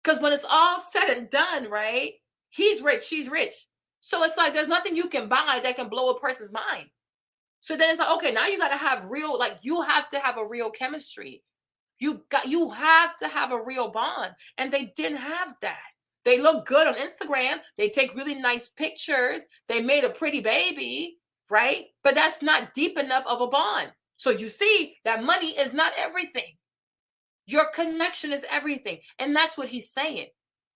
Because when it's all said and done, right? He's rich, she's rich. So it's like there's nothing you can buy that can blow a person's mind. So then it's like, okay, now you got to have you have to have a real chemistry. You have to have a real bond. And they didn't have that. They look good on Instagram. They take really nice pictures. They made a pretty baby, right? But that's not deep enough of a bond. So you see that money is not everything. Your connection is everything. And that's what he's saying.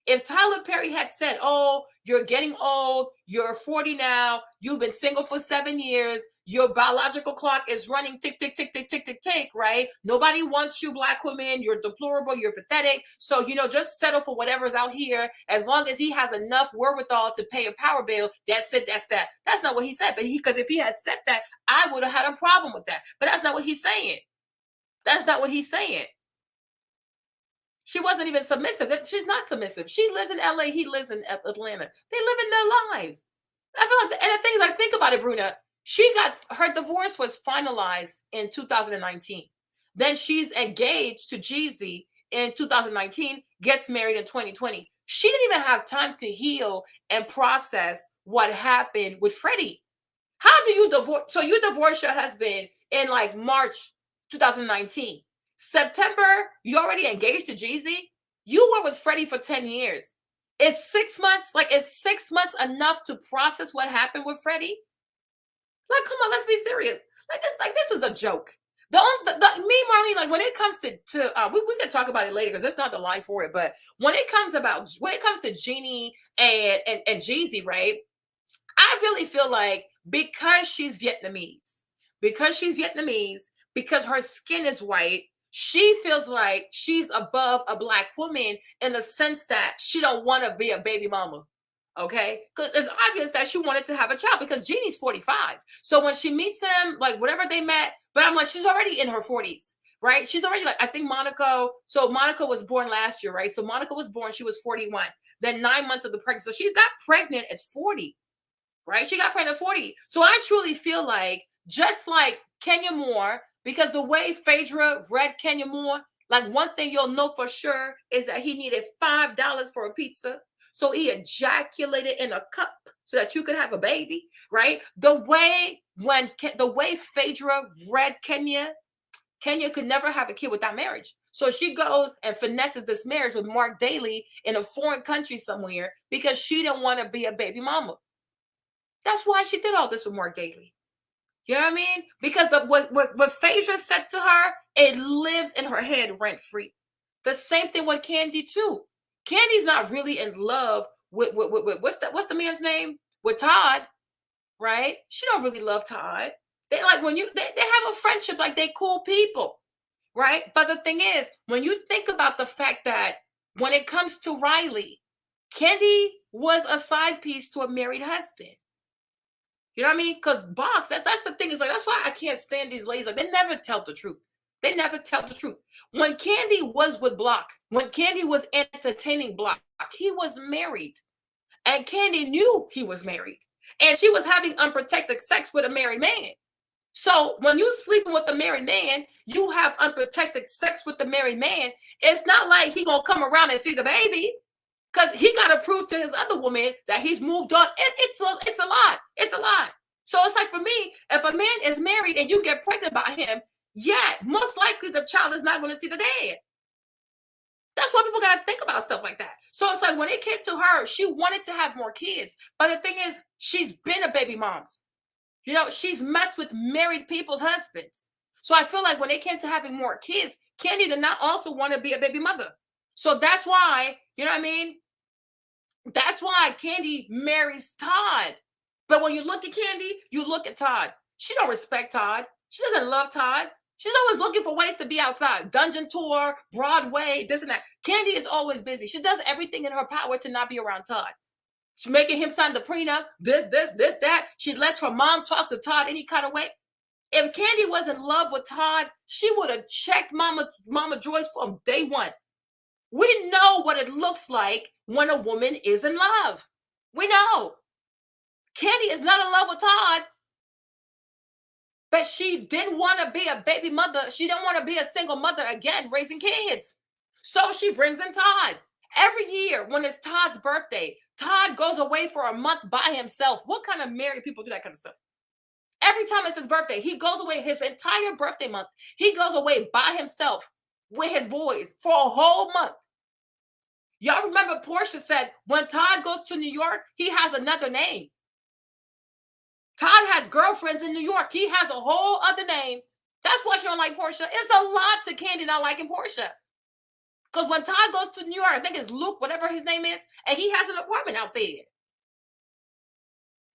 If Tyler Perry had said, oh, you're getting old, you're 40 now, you've been single for 7 years, your biological clock is running tick, tick, tick, tick, tick, tick, tick, right? Nobody wants you, Black women. You're deplorable. You're pathetic. So, just settle for whatever's out here. As long as he has enough wherewithal to pay a power bill, that's it. That's that. That's not what he said. But because if he had said that, I would have had a problem with that. But that's not what he's saying. That's not what he's saying. She wasn't even submissive. She's not submissive. She lives in LA. He lives in Atlanta. They live in their lives. I feel like, and the thing is, like, think about it, Bruna. Her divorce was finalized in 2019. Then she's engaged to Jeezy in 2019, gets married in 2020. She didn't even have time to heal and process what happened with Freddie. How do you divorce? So you divorced your husband in like March 2019. September, you already engaged to Jeezy. You were with Freddie for 10 years. Is 6 months enough to process what happened with Freddie? Like, come on, let's be serious. Like this is a joke. Me, Marlene, like when it comes to we can talk about it later because that's not the line for it. But when it comes to Jeannie and Jeezy, right? I really feel like because she's Vietnamese, because her skin is white, she feels like she's above a Black woman in the sense that she don't want to be a baby mama. Okay, because it's obvious that she wanted to have a child because Jeannie's 45. So when she meets him, like whatever they met, but I'm like, she's already in her 40s, right? She's already like, I think Monica was born last year, right? So Monica was born, she was 41. Then 9 months of the pregnancy. So she got pregnant at 40, right? She got pregnant at 40. So I truly feel like, just like Kenya Moore, because the way Phaedra read Kenya Moore, like one thing you'll know for sure is that he needed $5 for a pizza. So he ejaculated in a cup so that you could have a baby, right? The way Phaedra read Kenya could never have a kid without marriage. So she goes and finesses this marriage with Mark Daly in a foreign country somewhere because she didn't want to be a baby mama. That's why she did all this with Mark Daly. You know what I mean? Because what Phaedra said to her, it lives in her head rent free. The same thing with Candy too. Candy's not really in love with what's the man's name? With Todd, right? She don't really love Todd. They like when they have a friendship, like they cool people, right? But the thing is, when you think about the fact that when it comes to Riley, Candy was a side piece to a married husband. You know what I mean? Because Box, that's the thing. Is like, that's why I can't stand these ladies. Like, they never tell the truth. They never tell the truth. When Candy was with Block, when Candy was entertaining Block, he was married. And Candy knew he was married. And she was having unprotected sex with a married man. So when you sleeping with a married man, you have unprotected sex with the married man. It's not like he gonna come around and see the baby. Because he got to prove to his other woman that he's moved on. It's a lot. It's a lot. So it's like, for me, if a man is married and you get pregnant by him, yeah, most likely the child is not going to see the dad. That's why people got to think about stuff like that. So it's like, when it came to her, she wanted to have more kids. But the thing is, she's been a baby mom. She's messed with married people's husbands. So I feel like when it came to having more kids, Candy did not also want to be a baby mother. So that's why, you know what I mean? That's why Candy marries Todd. But when you look at Candy, you look at Todd. She don't respect Todd. She doesn't love Todd. She's always looking for ways to be outside. Dungeon tour, Broadway, this and that. Candy is always busy. She does everything in her power to not be around Todd. She's making him sign the prenup, this, that. She lets her mom talk to Todd any kind of way. If Candy was in love with Todd, she would have checked Mama Joyce from day one. We know what it looks like when a woman is in love. We know. Candy is not in love with Todd, but she didn't want to be a baby mother. She didn't want to be a single mother again, raising kids. So she brings in Todd. Every year when it's Todd's birthday, Todd goes away for a month by himself. What kind of married people do that kind of stuff? Every time it's his birthday, he goes away his entire birthday month. He goes away by himself with his boys for a whole month. Y'all remember Portia said when Todd goes to New York, he has another name. Todd has girlfriends in New York. He has a whole other name. That's why she don't like Portia. It's a lot to Candy not liking Portia. Because when Todd goes to New York, I think it's Luke, whatever his name is, and he has an apartment out there.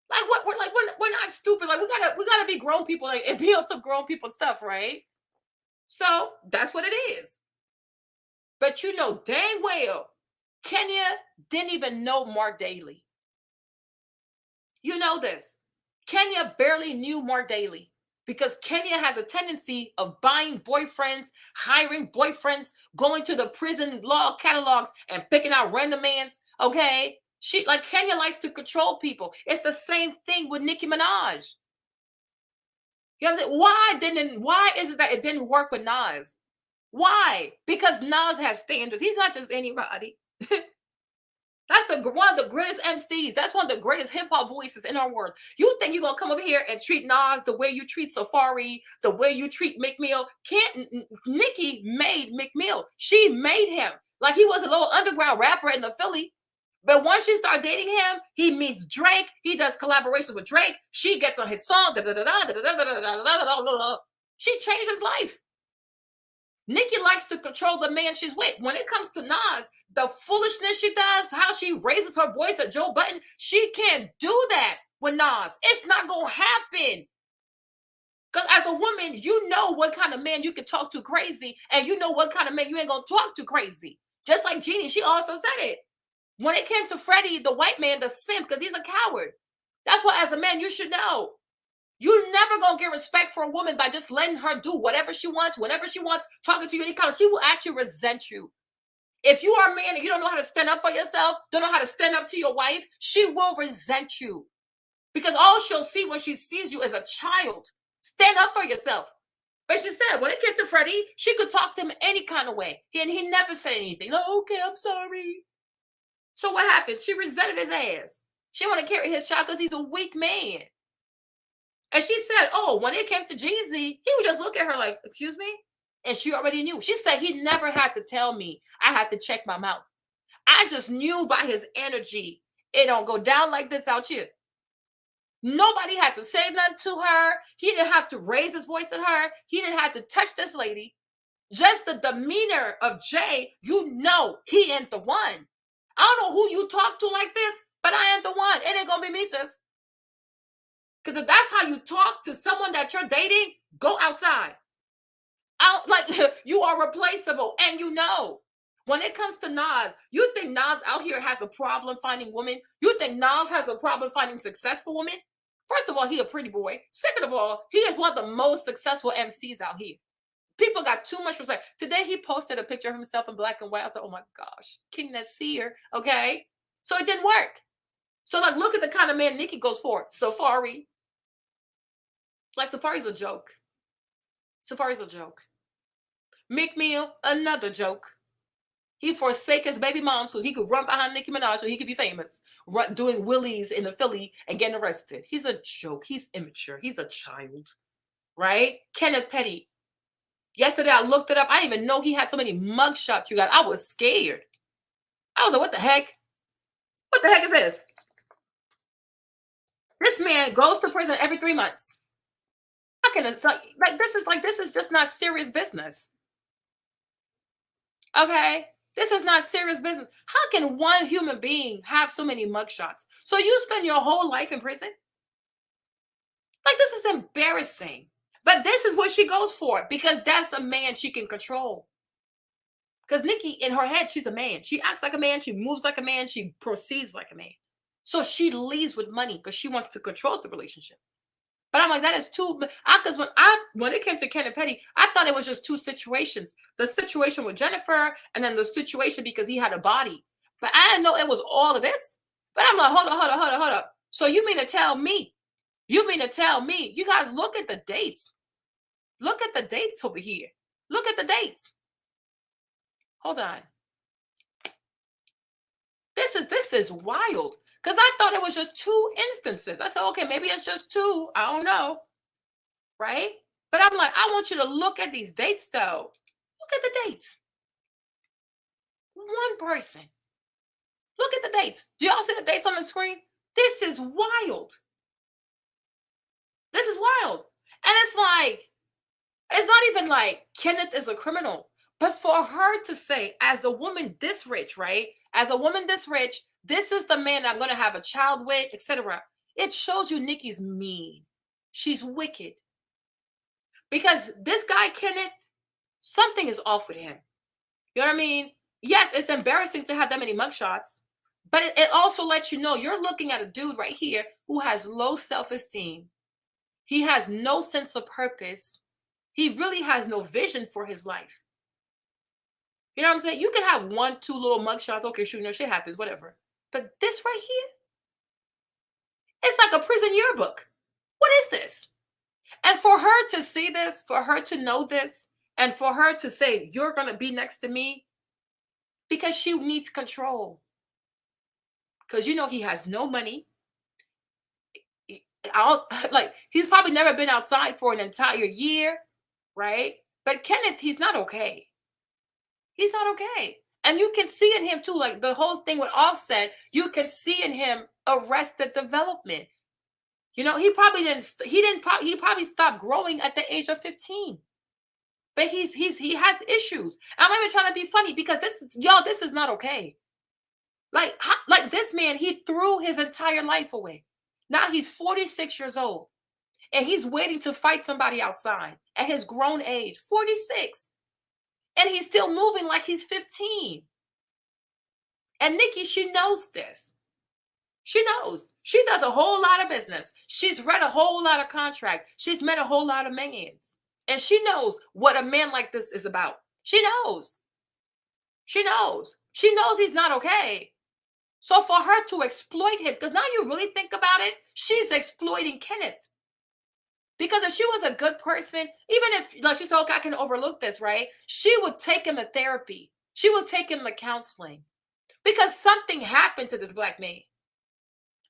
Like what? We're not stupid. Like we gotta be grown people, like and be able to grown people stuff, right? So that's what it is. But you know dang well, Kenya didn't even know Mark Daly. You know this. Kenya barely knew Mark Daly because Kenya has a tendency of buying boyfriends, hiring boyfriends, going to the prison law catalogs and picking out random mans. Okay. Kenya likes to control people. It's the same thing with Nicki Minaj. You know what I'm saying? Why is it that it didn't work with Nas? Why? Because Nas has standards. He's not just anybody. That's one of the greatest MCs. That's one of the greatest hip hop voices in our world. You think you're gonna come over here and treat Nas the way you treat Safari, the way you treat Meek Mill? Nicki made Meek Mill. She made him. Like he was a little underground rapper in the Philly. But once she started dating him, he meets Drake. He does collaborations with Drake. She gets on his song. She changed his life. Nicki likes to control the man she's with. When it comes to Nas, the foolishness she does, how she raises her voice at Joe Budden, she can't do that with Nas. It's not going to happen. Because as a woman, you know what kind of man you can talk to crazy, and you know what kind of man you ain't going to talk to crazy. Just like Jeannie, she also said it. When it came to Freddie, the white man, the simp, because he's a coward. That's why as a man, you should know. You're never going to get respect for a woman by just letting her do whatever she wants, whenever she wants, talking to you anytime. She will actually resent you. If you are a man and you don't know how to stand up for yourself, don't know how to stand up to your wife, she will resent you. Because all she'll see when she sees you is a child. Stand up for yourself. But she said, when it came to Freddie, she could talk to him any kind of way. And he never said anything. Oh, okay, I'm sorry. So what happened? She resented his ass. She want to carry his child because he's a weak man. And she said, oh, when it came to Jeezy, he would just look at her like, excuse me? And she already knew. She said he never had to tell me I had to check my mouth. I just knew by his energy, it don't go down like this out here. Nobody had to say nothing to her. He didn't have to raise his voice at her. He didn't have to touch this lady. Just the demeanor of Jay, you know he ain't the one. I don't know who you talk to like this, but I ain't the one. It ain't going to be me, sis. Because if that's how you talk to someone that you're dating, go outside. You are replaceable. And you know, when it comes to Nas, you think Nas out here has a problem finding women? You think Nas has a problem finding successful women? First of all, he a pretty boy. Second of all, he is one of the most successful MCs out here. People got too much respect. Today, he posted a picture of himself in black and white. I was like, oh my gosh, King Nasir, okay? So it didn't work. So like, look at the kind of man Nicki goes for. Safari. Like, Safari's a joke. Safari's a joke. Meek Mill, another joke. He forsake his baby mom so he could run behind Nicki Minaj so he could be famous. Doing willies in the Philly and getting arrested. He's a joke. He's immature. He's a child. Right? Kenneth Petty. Yesterday, I looked it up. I didn't even know he had so many mugshots, you guys. I was scared. I was like, what the heck? What the heck is this? This man goes to prison every 3 months. How can it, this is just not serious business. Okay? This is not serious business. How can one human being have so many mugshots? So you spend your whole life in prison? Like, this is embarrassing. But this is what she goes for because that's a man she can control. Because Nicki, in her head, she's a man. She acts like a man. She moves like a man. She proceeds like a man. So she leads with money because she wants to control the relationship. But I'm like, that is too. Because when it came to Kenneth Petty, I thought it was just two situations. The situation with Jennifer and then the situation because he had a body. But I didn't know it was all of this. But I'm like, hold up. So you mean to tell me? You guys look at the dates. Look at the dates over here. Look at the dates. Hold on. This is wild. Because I thought it was just 2 instances. I said, okay, maybe it's just 2. I don't know. Right? But I'm like, I want you to look at these dates, though. Look at the dates. One person. Look at the dates. Do y'all see the dates on the screen? This is wild. This is wild. And it's like, it's not even like Kenneth is a criminal. But for her to say, as a woman this rich, right? As a woman this rich, this is the man I'm going to have a child with, etc. It shows you Nicki's mean. She's wicked. Because this guy, Kenneth, something is off with him. You know what I mean? Yes, it's embarrassing to have that many mugshots, but it also lets you know you're looking at a dude right here who has low self-esteem. He has no sense of purpose. He really has no vision for his life. You know what I'm saying? You can have 1, 2 little mugshots. Okay, sure, shit happens, whatever. But this right here, it's like a prison yearbook. What is this? And for her to see this, for her to know this, and for her to say, you're going to be next to me, because she needs control. Because he has no money. He's probably never been outside for an entire year, right? But Kenneth, he's not okay. He's not okay. And you can see in him too, like the whole thing with Offset, you can see in him arrested development. He probably stopped growing at the age of 15. But he has issues. I'm not even trying to be funny because this is not okay. Like this man, he threw his entire life away. Now he's 46 years old and he's waiting to fight somebody outside at his grown age, 46. And he's still moving like he's 15. And Nicki, she knows this. She knows. She does a whole lot of business. She's read a whole lot of contracts. She's met a whole lot of mans. And she knows what a man like this is about. She knows. She knows. She knows he's not okay. So for her to exploit him, because now you really think about it, she's exploiting Kenneth. Because if she was a good person, even if she said, okay, I can overlook this, right? She would take him to therapy. She would take him to counseling. Because something happened to this black man.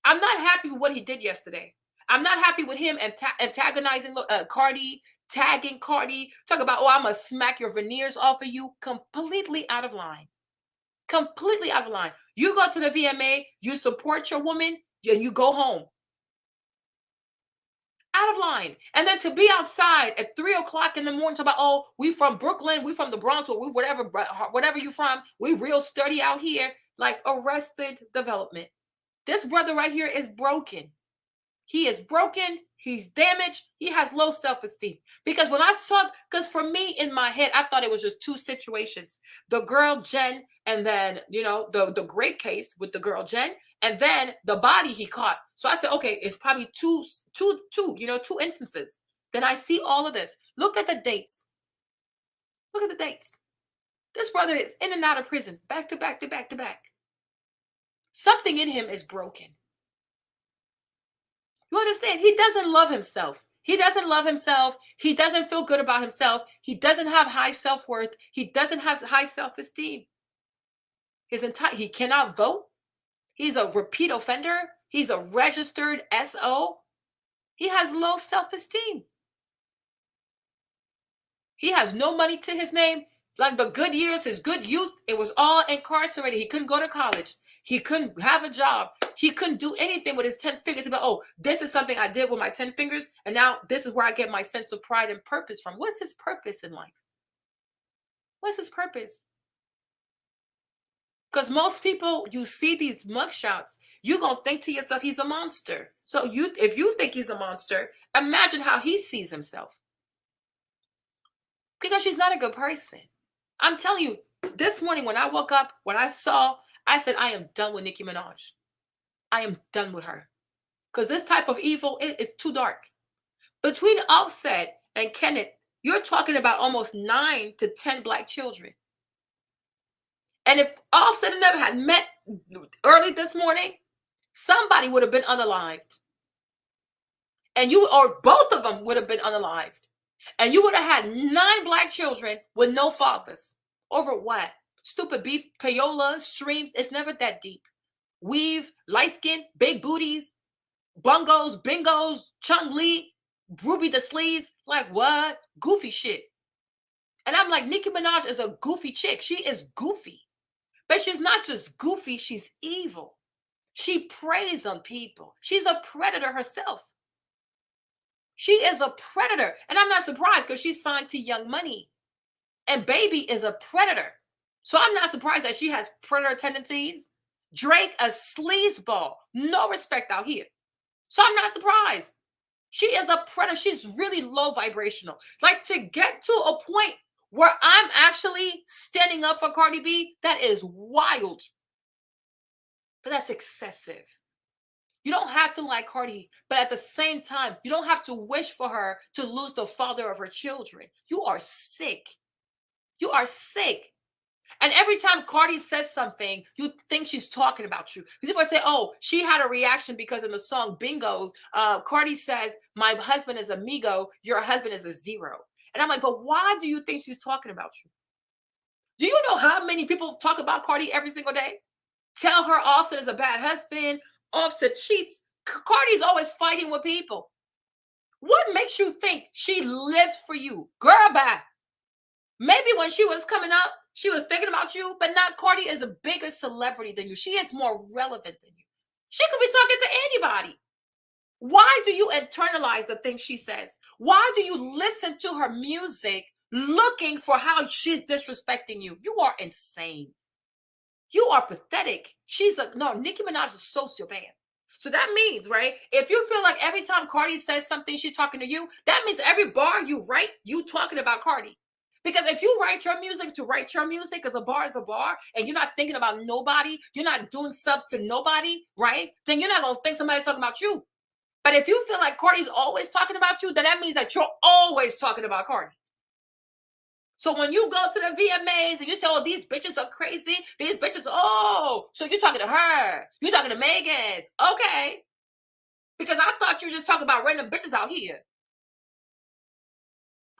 I'm not happy with what he did yesterday. I'm not happy with him antagonizing Cardi, tagging Cardi, talk about, I'm going to smack your veneers off of you. Completely out of line. Completely out of line. You go to the VMA, you support your woman, and you go home. Out of line. And then to be outside at 3 o'clock in the morning, talk about, we from Brooklyn, we from the Bronx, or we whatever you from, we real sturdy out here, like arrested development. This brother right here is broken. He is broken. He's damaged. He has low self-esteem. Because because for me in my head, I thought it was just two situations. The girl Jen, and then, the great case with the girl Jen, and then the body he caught. So I said, okay, it's probably two instances. Then I see all of this. Look at the dates. Look at the dates. This brother is in and out of prison, back to back to back to back. Something in him is broken. You understand? He doesn't love himself. He doesn't love himself. He doesn't feel good about himself. He doesn't have high self-worth. He doesn't have high self-esteem. He cannot vote. He's a repeat offender. He's a registered SO. He has low self-esteem. He has no money to his name. Like the good years, his good youth, it was all incarcerated. He couldn't go to college. He couldn't have a job. He couldn't do anything with his 10 fingers. About, this is something I did with my 10 fingers. And now this is where I get my sense of pride and purpose from. What's his purpose in life? What's his purpose? Because most people, you see these mugshots, you're going to think to yourself, he's a monster. So if you think he's a monster, imagine how he sees himself. Because she's not a good person. I'm telling you, this morning when I woke up, when I said, I am done with Nicki Minaj. I am done with her. Because this type of evil is too dark. Between Offset and Kenneth, you're talking about almost 9 to 10 black children. And if Offset and them had met early this morning, somebody would have been unalived. And both of them would have been unalived. And you would have had 9 black children with no fathers. Over what? Stupid beef, payola, streams. It's never that deep. Weave, light skin, big booties, bungos, bingos, Chung Lee, Ruby the Sleeves. Like what? Goofy shit. And I'm like, Nicki Minaj is a goofy chick. She is goofy. But she's not just goofy, she's evil. She preys on people. She's a predator herself. She is a predator. And I'm not surprised because she's signed to Young Money. And Baby is a predator. So I'm not surprised that she has predator tendencies. Drake, a sleazeball. No respect out here. So I'm not surprised. She is a predator. She's really low vibrational. Like, to get to a point where I'm actually standing up for Cardi B, that is wild. But that's excessive. You don't have to like Cardi, but at the same time, you don't have to wish for her to lose the father of her children. You are sick. You are sick. And every time Cardi says something, you think she's talking about you. People say, oh, she had a reaction because in the song Bingo, Cardi says, my husband is amigo, your husband is a zero. And I'm like, but why do you think she's talking about you? Do you know how many people talk about Cardi every single day? Tell her Offset is a bad husband, Offset cheats. Cardi's always fighting with people. What makes you think she lives for you? Girl, bye. Maybe when she was coming up, she was thinking about you, but not. Cardi is a bigger celebrity than you. She is more relevant than you. She could be talking to anybody. Why do you internalize the things she says? Why do you listen to her music looking for how she's disrespecting you? You are insane. You are pathetic. Nicki Minaj is a sociopath. So that means, right, if you feel like every time Cardi says something, she's talking to you, that means every bar you write, you talking about Cardi. Because if you write your music to write your music, because a bar is a bar, and you're not thinking about nobody, you're not doing subs to nobody, right, then you're not going to think somebody's talking about you. But if you feel like Cardi's always talking about you, then that means that you're always talking about Cardi. So when you go to the VMAs and you say, oh, these bitches are crazy, these bitches, oh, so you're talking to her, you're talking to Megan, okay. Because I thought you were just talking about random bitches out here.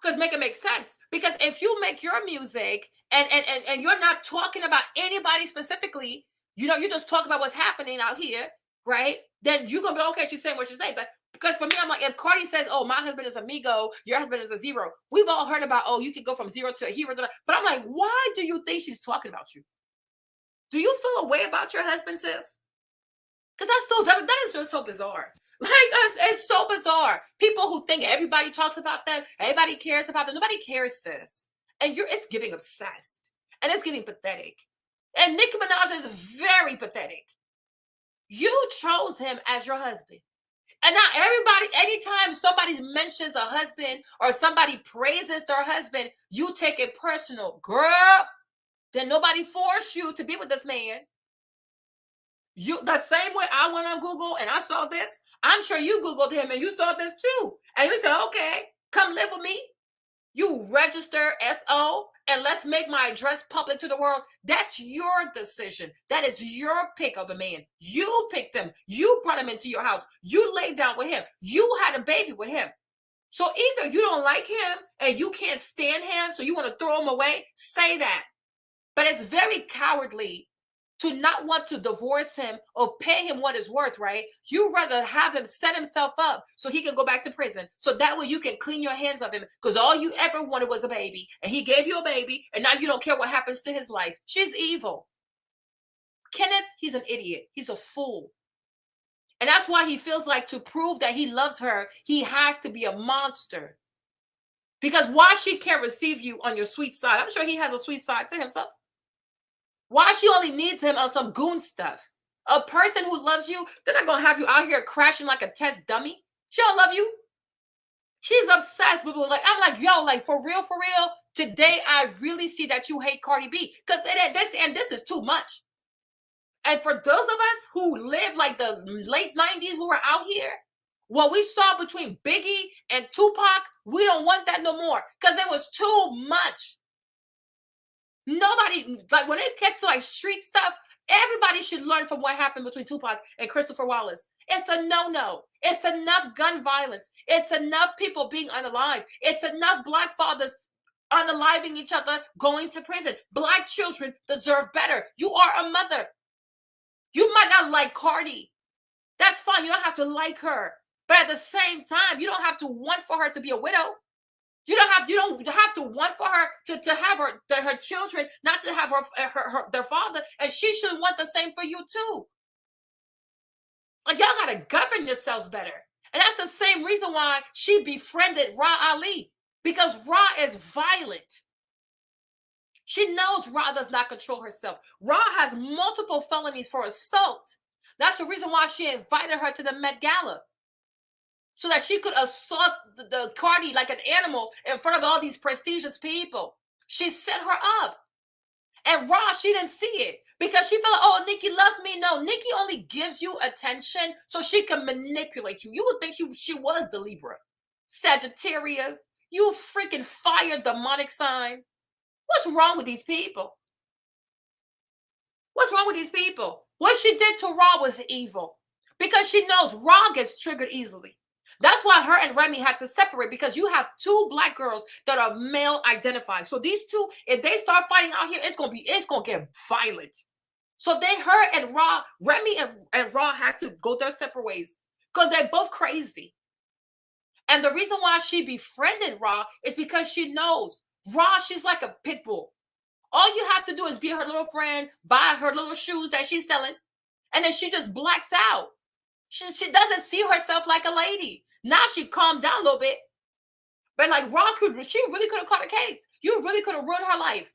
Because make it make sense. Because if you make your music and you're not talking about anybody specifically, you know, you're just talking about what's happening out here, right? Then you're going to be, okay, she's saying what she's saying. But because for me, I'm like, if Cardi says, oh, my husband is amigo, your husband is a zero. We've all heard about, oh, you could go from zero to a hero. But I'm like, why do you think she's talking about you? Do you feel a way about your husband, sis? Because that is just so bizarre. Like, it's so bizarre. People who think everybody talks about them, everybody cares about them. Nobody cares, sis. And it's giving obsessed. And it's giving pathetic. And Nicki Minaj is very pathetic. You chose him as your husband. And now everybody, anytime somebody mentions a husband or somebody praises their husband, you take it personal. Girl, then nobody forced you to be with this man. The same way I went on Google and I saw this, I'm sure you Googled him and you saw this too. And you said, okay, come live with me. You register SO and let's make my address public to the world. That's your decision. That is your pick of a man. You picked him. You brought him into your house. You laid down with him. You had a baby with him. So either you don't like him and you can't stand him, so you want to throw him away, say that. But it's very cowardly to not want to divorce him or pay him what is worth, right? You rather have him set himself up so he can go back to prison. So that way you can clean your hands of him because all you ever wanted was a baby. And he gave you a baby and now you don't care what happens to his life. She's evil. Kenneth, he's an idiot. He's a fool. And that's why he feels like to prove that he loves her, he has to be a monster. Because why she can't receive you on your sweet side? I'm sure he has a sweet side to himself. Why she only needs him on some goon stuff? A person who loves you, they're not going to have you out here crashing like a test dummy. She don't love you. She's obsessed with, like, I'm like, yo, like, for real, today I really see that you hate Cardi B. Because this is too much. And for those of us who live like the late 90s who are out here, what we saw between Biggie and Tupac, we don't want that no more. Because it was too much. Nobody, like when it gets to like street stuff, everybody should learn from what happened between Tupac and Christopher Wallace. It's a no-no. It's enough gun violence. It's enough people being unalived. It's enough Black fathers unaliving each other, going to prison. Black children deserve better. You are a mother. You might not like Cardi. That's fine. You don't have to like her. But at the same time, you don't have to want for her to be a widow. You don't have to want for her to have her children, not to have their father, and she should want the same for you too. Like, y'all gotta govern yourselves better. And that's the same reason why she befriended Ra Ali, because Ra is violent. She knows Ra does not control herself. Ra has multiple felonies for assault. That's the reason why she invited her to the Met Gala. So that she could assault the Cardi like an animal in front of all these prestigious people. She set her up. And Ra, she didn't see it because she felt like, oh, Nicki loves me. No, Nicki only gives you attention so she can manipulate you. You would think she was the Libra. Sagittarius, you freaking fire demonic sign. What's wrong with these people? What's wrong with these people? What she did to Ra was evil because she knows Ra gets triggered easily. That's why her and Remy had to separate, because you have two black girls that are male identified. So these two, if they start fighting out here, it's gonna get violent. So her and Ra, Remy and Ra had to go their separate ways because they're both crazy. And the reason why she befriended Ra is because she knows Ra, she's like a pit bull. All you have to do is be her little friend, buy her little shoes that she's selling, and then she just blacks out. She doesn't see herself like a lady. Now she calmed down a little bit. But like she really could have caught a case. You really could have ruined her life.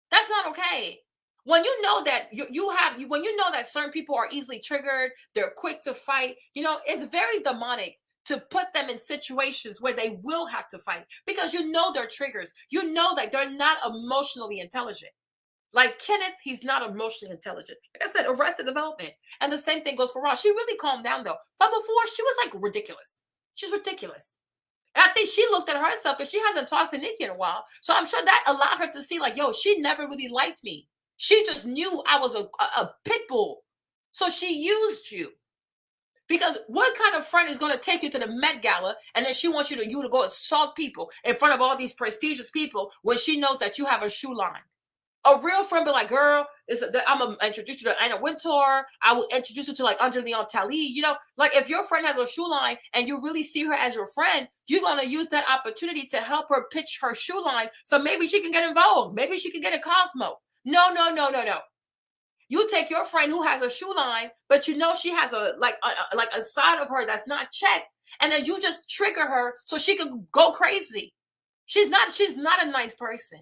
That's not okay. When you know that when you know that certain people are easily triggered, they're quick to fight, it's very demonic to put them in situations where they will have to fight because you know their triggers. You know that they're not emotionally intelligent. Like Kenneth, he's not emotionally intelligent. Like I said, Arrested Development. And the same thing goes for Ross. She really calmed down though. But before, she was like ridiculous. She's ridiculous. And I think she looked at herself because she hasn't talked to Nicki in a while. So I'm sure that allowed her to see like, yo, she never really liked me. She just knew I was a pit bull. So she used you. Because what kind of friend is going to take you to the Met Gala and then she wants you to go assault people in front of all these prestigious people when she knows that you have a shoe line? A real friend be like, girl, I'm going to introduce you to Anna Wintour. I will introduce you to like Andre Leon Talley. Like if your friend has a shoe line and you really see her as your friend, you're going to use that opportunity to help her pitch her shoe line. So maybe she can get in Vogue. Maybe she can get in Cosmo. No. You take your friend who has a shoe line, but you know she has a side of her that's not checked. And then you just trigger her so she can go crazy. She's not a nice person.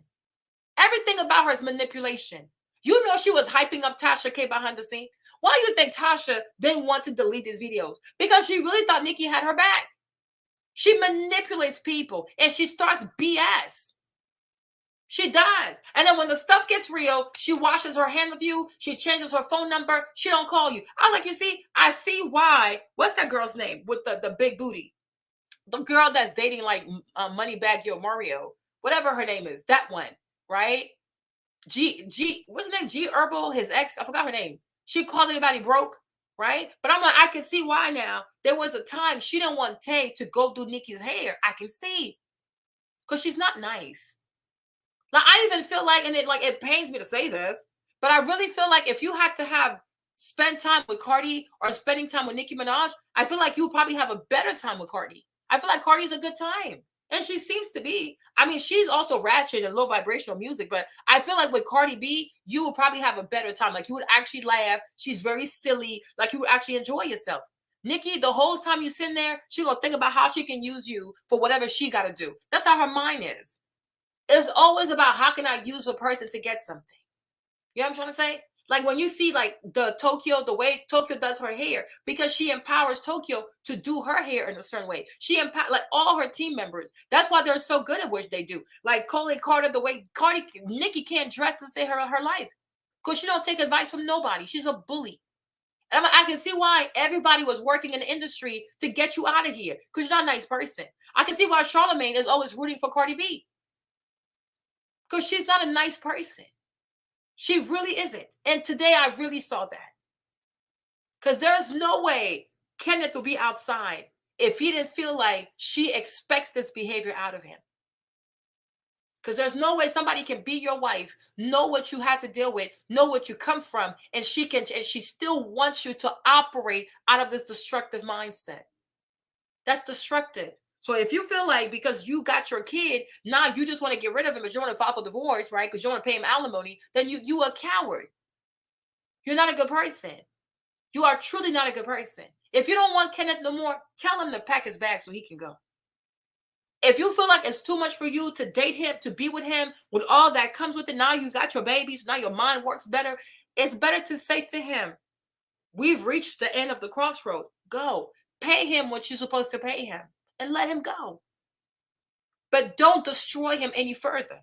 Everything about her is manipulation. You know she was hyping up Tasha K behind the scene. Why do you think Tasha didn't want to delete these videos? Because she really thought Nicki had her back. She manipulates people and she starts BS. She does. And then when the stuff gets real, she washes her hand of you. She changes her phone number. She don't call you. I was like, you see, I see why. What's that girl's name with the big booty? The girl that's dating like Moneybag Yo Mario. Whatever her name is. That one. Right? What's her name? G Herbal, his ex, I forgot her name. She called everybody broke, right? But I'm like, I can see why now. There was a time she didn't want Tay to go do Nicki's hair. I can see. Because she's not nice. Like, I even feel like, and it pains me to say this, but I really feel like if you had to spend time with Cardi or spending time with Nicki Minaj, I feel like you probably have a better time with Cardi. I feel like Cardi's a good time. And she seems to be. I mean, she's also ratchet and low vibrational music, but I feel like with Cardi B, you would probably have a better time. Like, you would actually laugh. She's very silly. Like, you would actually enjoy yourself. Nicki, the whole time you sitting there, she gonna think about how she can use you for whatever she got to do. That's how her mind is. It's always about how can I use a person to get something. You know what I'm trying to say? Like when you see like the way Tokyo does her hair, because she empowers Tokyo to do her hair in a certain way. She empowers like all her team members. That's why they're so good at what they do. Like Coley Carter, the way Nicki can't dress to save her life because she don't take advice from nobody. She's a bully. And I can see why everybody was working in the industry to get you out of here because you're not a nice person. I can see why Charlamagne is always rooting for Cardi B because she's not a nice person. She really isn't. And today I really saw that. Because there's no way Kenneth will be outside if he didn't feel like she expects this behavior out of him. Because there's no way somebody can be your wife, know what you have to deal with, know what you come from, and she still wants you to operate out of this destructive mindset. That's destructive. So if you feel like because you got your kid, now you just want to get rid of him, but you want to file for divorce, right? Because you want to pay him alimony, then you a coward. You're not a good person. You are truly not a good person. If you don't want Kenneth no more, tell him to pack his bag so he can go. If you feel like it's too much for you to date him, to be with him, with all that comes with it, now you got your babies, now your mind works better. It's better to say to him, we've reached the end of the crossroad. Go. Pay him what you're supposed to pay him and let him go. But don't destroy him any further.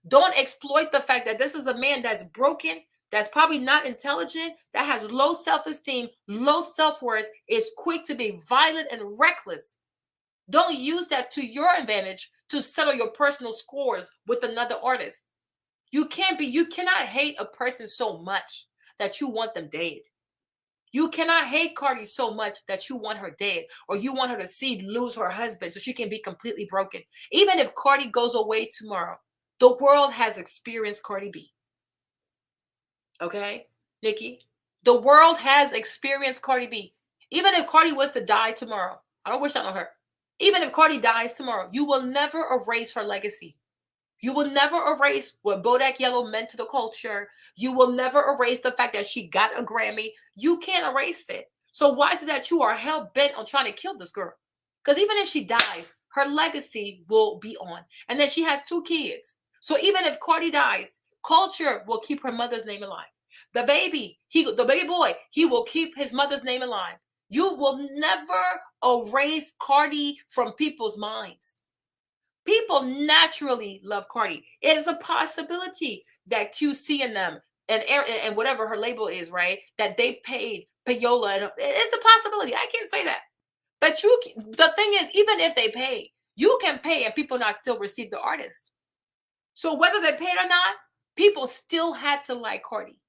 Don't exploit the fact that this is a man that's broken, that's probably not intelligent, that has low self-esteem, low self-worth, is quick to be violent and reckless. Don't use that to your advantage to settle your personal scores with another artist. You cannot hate a person so much that you want them dead. You cannot hate Cardi so much that you want her dead, or you want her to lose her husband so she can be completely broken. Even if Cardi goes away tomorrow, the world has experienced Cardi B. Okay, Nicki? The world has experienced Cardi B. Even if Cardi was to die tomorrow, I don't wish that on her. Even if Cardi dies tomorrow, you will never erase her legacy. You will never erase what Bodak Yellow meant to the culture. You will never erase the fact that she got a Grammy. You can't erase it. So why is it that you are hell-bent on trying to kill this girl? Because even if she dies, her legacy will be on. And then she has 2 kids. So even if Cardi dies, culture will keep her mother's name alive. The baby boy, he will keep his mother's name alive. You will never erase Cardi from people's minds. People naturally love Cardi. It is a possibility that QC and them and whatever her label is, right, that they paid Payola. And it's a possibility. I can't say that. But the thing is, even if they pay, you can pay and people not still receive the artist. So whether they paid or not, people still had to like Cardi.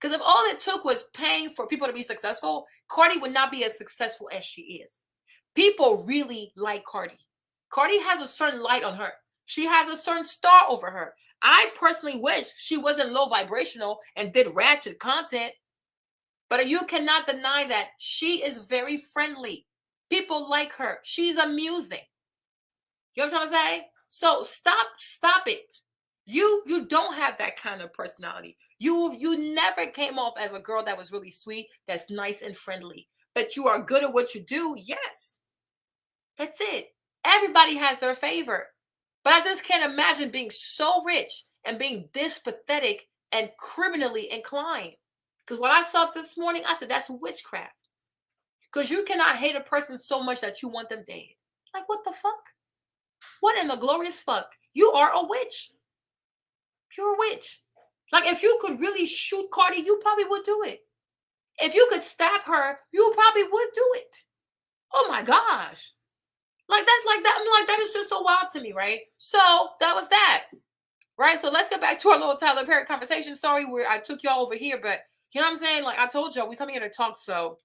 Because if all it took was paying for people to be successful, Cardi would not be as successful as she is. People really like Cardi. Cardi has a certain light on her. She has a certain star over her. I personally wish she wasn't low vibrational and did ratchet content. But you cannot deny that she is very friendly. People like her. She's amusing. You know what I'm trying to say? So stop it. You don't have that kind of personality. You never came off as a girl that was really sweet, that's nice and friendly. But you are good at what you do, yes. That's it. Everybody has their favorite. But I just can't imagine being so rich and being this pathetic and criminally inclined. Because what I saw this morning, I said, that's witchcraft. Because you cannot hate a person so much that you want them dead. Like, what the fuck? What in the glorious fuck? You are a witch. You're a witch. Like, if you could really shoot Cardi, you probably would do it. If you could stab her, you probably would do it. Oh my gosh. Like that. I'm like, that is just so wild to me, right? So that was that. Right? So let's get back to our little Tyler Perry conversation. Sorry, I took y'all over here, but you know what I'm saying? Like I told y'all, we come here to talk, so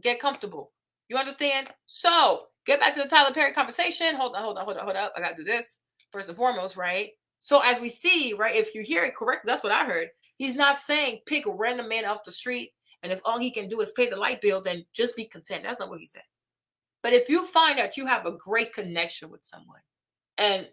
get comfortable. You understand? So get back to the Tyler Perry conversation. Hold up. I gotta do this first and foremost, right? So as we see, right, if you hear it correctly, that's what I heard. He's not saying pick a random man off the street, and if all he can do is pay the light bill, then just be content. That's not what he said. But if you find that you have a great connection with someone, and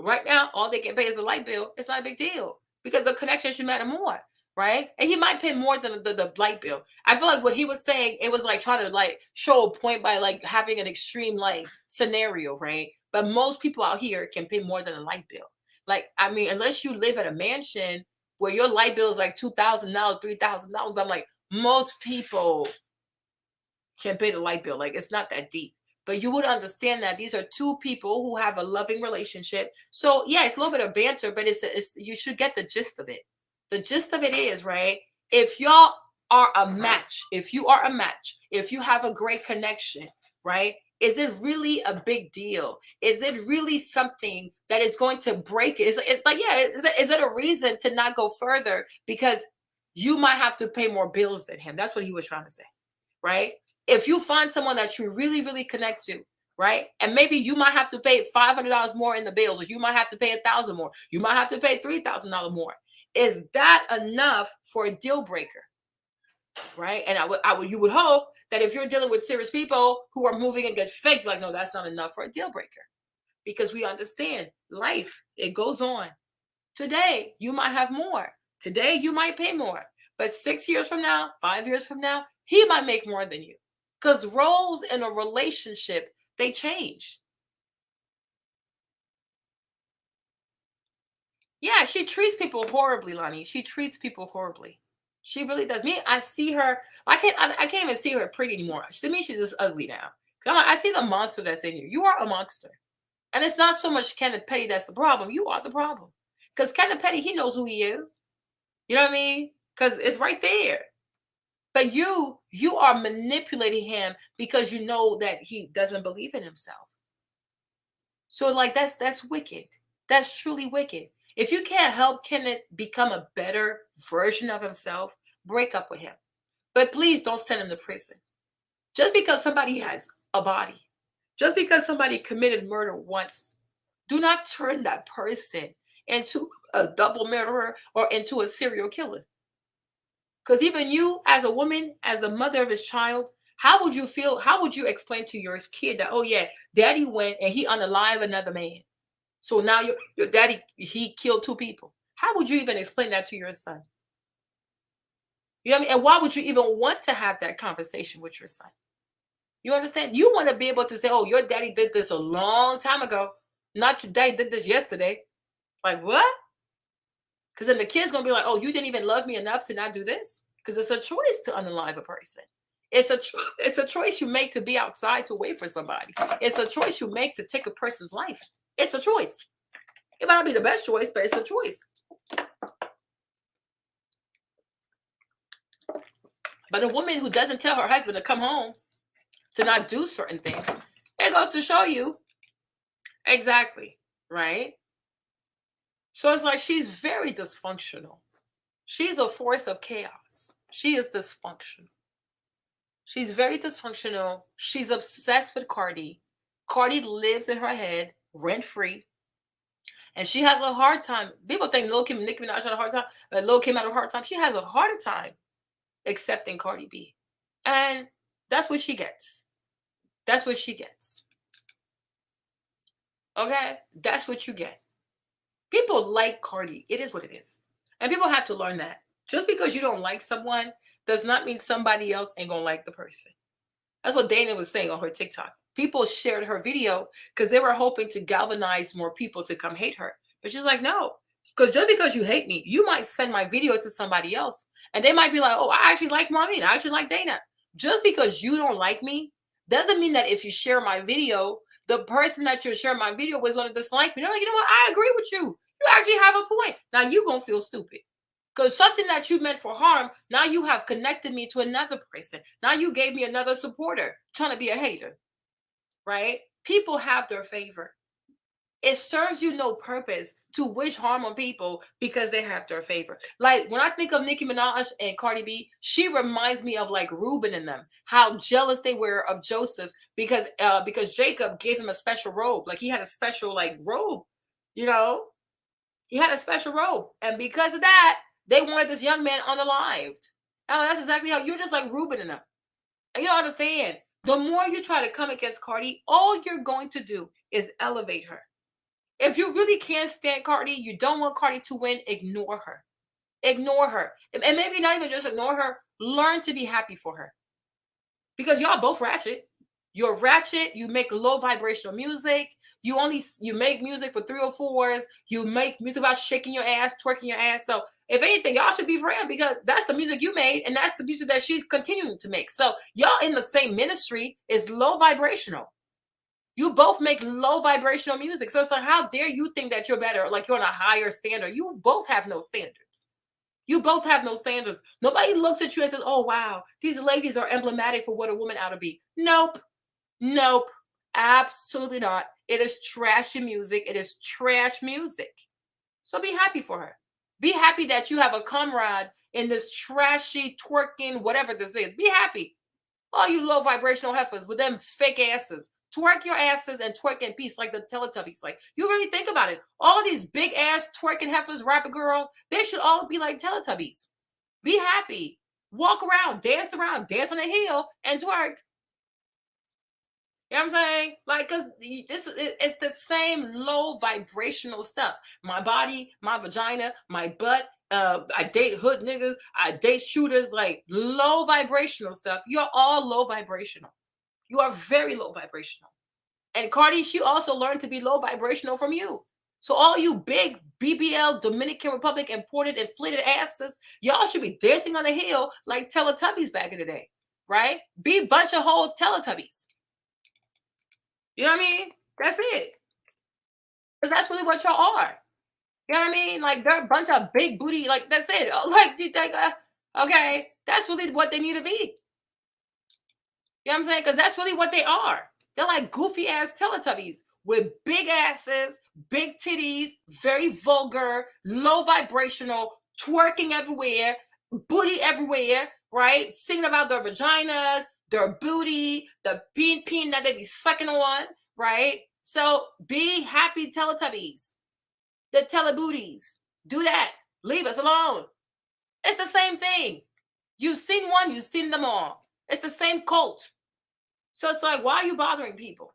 right now all they can pay is the light bill, it's not a big deal because the connection should matter more, right? And he might pay more than the light bill. I feel like what he was saying, it was like trying to like show a point by like having an extreme like scenario, right? But most people out here can pay more than a light bill. Like, I mean, unless you live at a mansion where your light bill is like $2,000, $3,000, I'm like, most people can pay the light bill. Like, it's not that deep. But you would understand that these are 2 people who have a loving relationship. So yeah, it's a little bit of banter, but it's you should get the gist of it. The gist of it is, right, if y'all are a match, if you have a great connection, right, is it really a big deal? Is it really something that is going to break it? It's like, yeah, is it a reason to not go further? Because you might have to pay more bills than him. That's what he was trying to say, right? If you find someone that you really, really connect to, right? And maybe you might have to pay $500 more in the bills, or you might have to pay $1,000 more. You might have to pay $3,000 more. Is that enough for a deal breaker? Right? And you would hope that if you're dealing with serious people who are moving and get fake, like, no, that's not enough for a deal breaker. Because we understand life, it goes on. Today, you might have more. Today, you might pay more. But 6 years from now, 5 years from now, he might make more than you. Because roles in a relationship, they change. Yeah, she treats people horribly, Lonnie. She treats people horribly. She really does. Me, I see her. I can't even see her pretty anymore. To me, she's just ugly now. Come on, I see the monster that's in you. You are a monster. And it's not so much Kenneth Petty that's the problem. You are the problem. Because Kenneth Petty, he knows who he is. You know what I mean? Because it's right there. But you are manipulating him because you know that he doesn't believe in himself. So like that's wicked. That's truly wicked. If you can't help Kenneth become a better version of himself, break up with him. But please don't send him to prison. Just because somebody has a body, just because somebody committed murder once, do not turn that person into a double murderer or into a serial killer. Because even you, as a woman, as a mother of his child, how would you feel? How would you explain to your kid that, oh yeah, daddy went and he unalived another man? So now your daddy, he killed 2 people. How would you even explain that to your son? You know what I mean? And why would you even want to have that conversation with your son? You understand? You want to be able to say, oh, your daddy did this a long time ago. Not your daddy did this yesterday. Like, what? Because then the kid's going to be like, oh, you didn't even love me enough to not do this? Because it's a choice to unalive a person. It's a choice you make to be outside to wait for somebody. It's a choice you make to take a person's life. It's a choice. It might not be the best choice, but it's a choice. But a woman who doesn't tell her husband to come home to not do certain things, it goes to show you exactly, right? So it's like she's very dysfunctional. She's a force of chaos. She is dysfunctional. She's very dysfunctional. She's obsessed with Cardi. Cardi lives in her head rent-free. And she has a hard time. People think Nicki Minaj had a hard time. Lil Kim had a hard time. She has a harder time accepting Cardi B. And that's what she gets. That's what she gets. Okay? That's what you get. People like Cardi. It is what it is. And people have to learn that. Just because you don't like someone does not mean somebody else ain't going to like the person. That's what Dana was saying on her TikTok. People shared her video because they were hoping to galvanize more people to come hate her. But she's like, no. Because just because you hate me, you might send my video to somebody else. And they might be like, oh, I actually like Marlene. I actually like Dana. Just because you don't like me doesn't mean that if you share my video, the person that you're sharing my video with is going to dislike me. They're like, you know what? I agree with you. You actually have a point. Now you're going to feel stupid. Because something that you meant for harm, now you have connected me to another person. Now you gave me another supporter trying to be a hater, right? People have their favor. It serves you no purpose to wish harm on people because they have their favor. Like when I think of Nicki Minaj and Cardi B, she reminds me of like Reuben and them, how jealous they were of Joseph because Jacob gave him a special robe. Like he had a special like robe, you know? He had a special robe. And because of that, they wanted this young man unalived. Oh, that's exactly how you're just like Reuben and them. And you don't understand. The more you try to come against Cardi, all you're going to do is elevate her. If you really can't stand Cardi, you don't want Cardi to win, ignore her. Ignore her. And maybe not even just ignore her. Learn to be happy for her. Because y'all both ratchet. You're ratchet. You make low vibrational music. You make music for 304s. You make music about shaking your ass, twerking your ass. So if anything, y'all should be friends because that's the music you made and that's the music that she's continuing to make. So y'all in the same ministry is low vibrational. You both make low vibrational music. So it's like, how dare you think that you're better? Like you're on a higher standard. You both have no standards. You both have no standards. Nobody looks at you and says, oh, wow, these ladies are emblematic for what a woman ought to be. Nope. Nope. Absolutely not. It is trashy music. It is trash music. So be happy for her. Be happy that you have a comrade in this trashy, twerking, whatever this is. Be happy. All you low vibrational heifers with them fake asses. Twerk your asses and twerk in peace like the Teletubbies. Like, you really think about it. All of these big ass twerking heifers, rapper girl, they should all be like Teletubbies. Be happy. Walk around, dance on a hill, and twerk. You know what I'm saying? Like, because it's the same low vibrational stuff. My body, my vagina, my butt. I date hood niggas. I date shooters. Like, low vibrational stuff. You're all low vibrational. You are very low vibrational. And Cardi, she also learned to be low vibrational from you. So all you big BBL Dominican Republic imported inflated asses, y'all should be dancing on a hill like Teletubbies back in the day, right? Be a bunch of whole Teletubbies. You know what I mean? That's it. Because that's really what y'all are. You know what I mean? Like they're a bunch of big booty, like that's it. Okay, that's really what they need to be. You know what I'm saying? Because that's really what they are. They're like goofy ass Teletubbies with big asses, big titties, very vulgar, low vibrational, twerking everywhere, booty everywhere, right? Singing about their vaginas, their booty, the peen that they be sucking on, right? So be happy Teletubbies. The Telebooties. Do that. Leave us alone. It's the same thing. You've seen one, you've seen them all. It's the same cult. So it's like, why are you bothering people?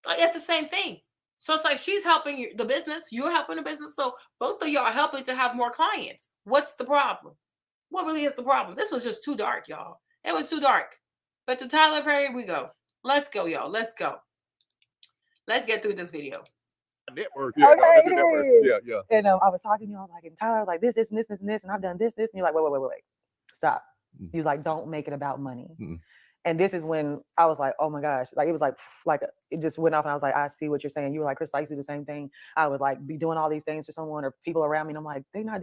Like, it's the same thing. So it's like she's helping the business, you're helping the business. So both of y'all are helping to have more clients. What's the problem? What really is the problem? This was just too dark, y'all. It was too dark. But to Tyler Perry, we go. Let's go, y'all. Let's go. Let's get through this video. Network. Yeah, Okay, no, network. Yeah. And I was talking to you. I was like, and Tyler was like, this, and this, and this, and I've done this. And you're like, wait. Stop. He was like, don't make it about money. And this is when I was like, oh my gosh, like it was like it just went off, and I was like, I see what you're saying. You were like, Chris, I used to do the same thing. I would like be doing all these things for someone or people around me, and I'm like, I'm not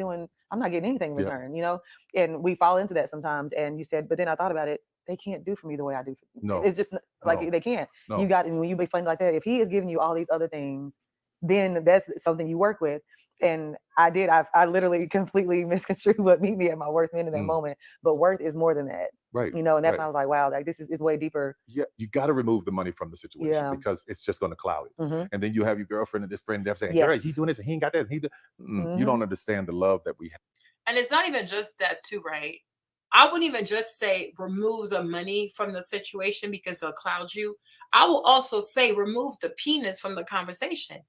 getting anything in return, you know. And we fall into that sometimes. And you said, but then I thought about it. They can't do for me the way I do. No, it's just like they can't. No. You got, and when you explain it like that, if he is giving you all these other things, then that's something you work with. And I did. I literally completely misconstrued what meet me at my worth meant in that moment. But worth is more than that, right? You know, and that's right. when I was like, wow, like this is way deeper. Yeah, you got to remove the money from the situation because it's just going to cloud it. And then you have your girlfriend and this friend there saying, "Girl, he's doing this and he ain't got that." You don't understand the love that we have. And it's not even just that too, right? I wouldn't even just say remove the money from the situation because it'll cloud you. I will also say remove the penis from the conversation.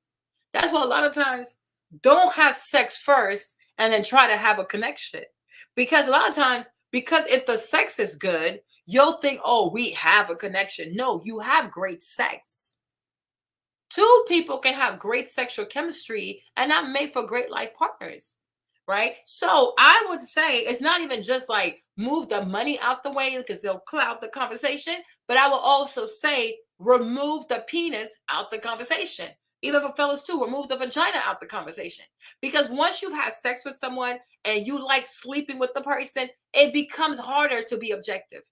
That's why a lot of times don't have sex first and then try to have a connection. Because a lot of times, because if the sex is good, you'll think, oh, we have a connection. No, you have great sex. Two people can have great sexual chemistry and not make for great life partners, right? So I would say it's not even just like move the money out the way because they'll cloud the conversation, but I will also say remove the penis out the conversation. Even for fellas too, remove the vagina out the conversation. Because once you've had sex with someone and you like sleeping with the person, it becomes harder to be objective.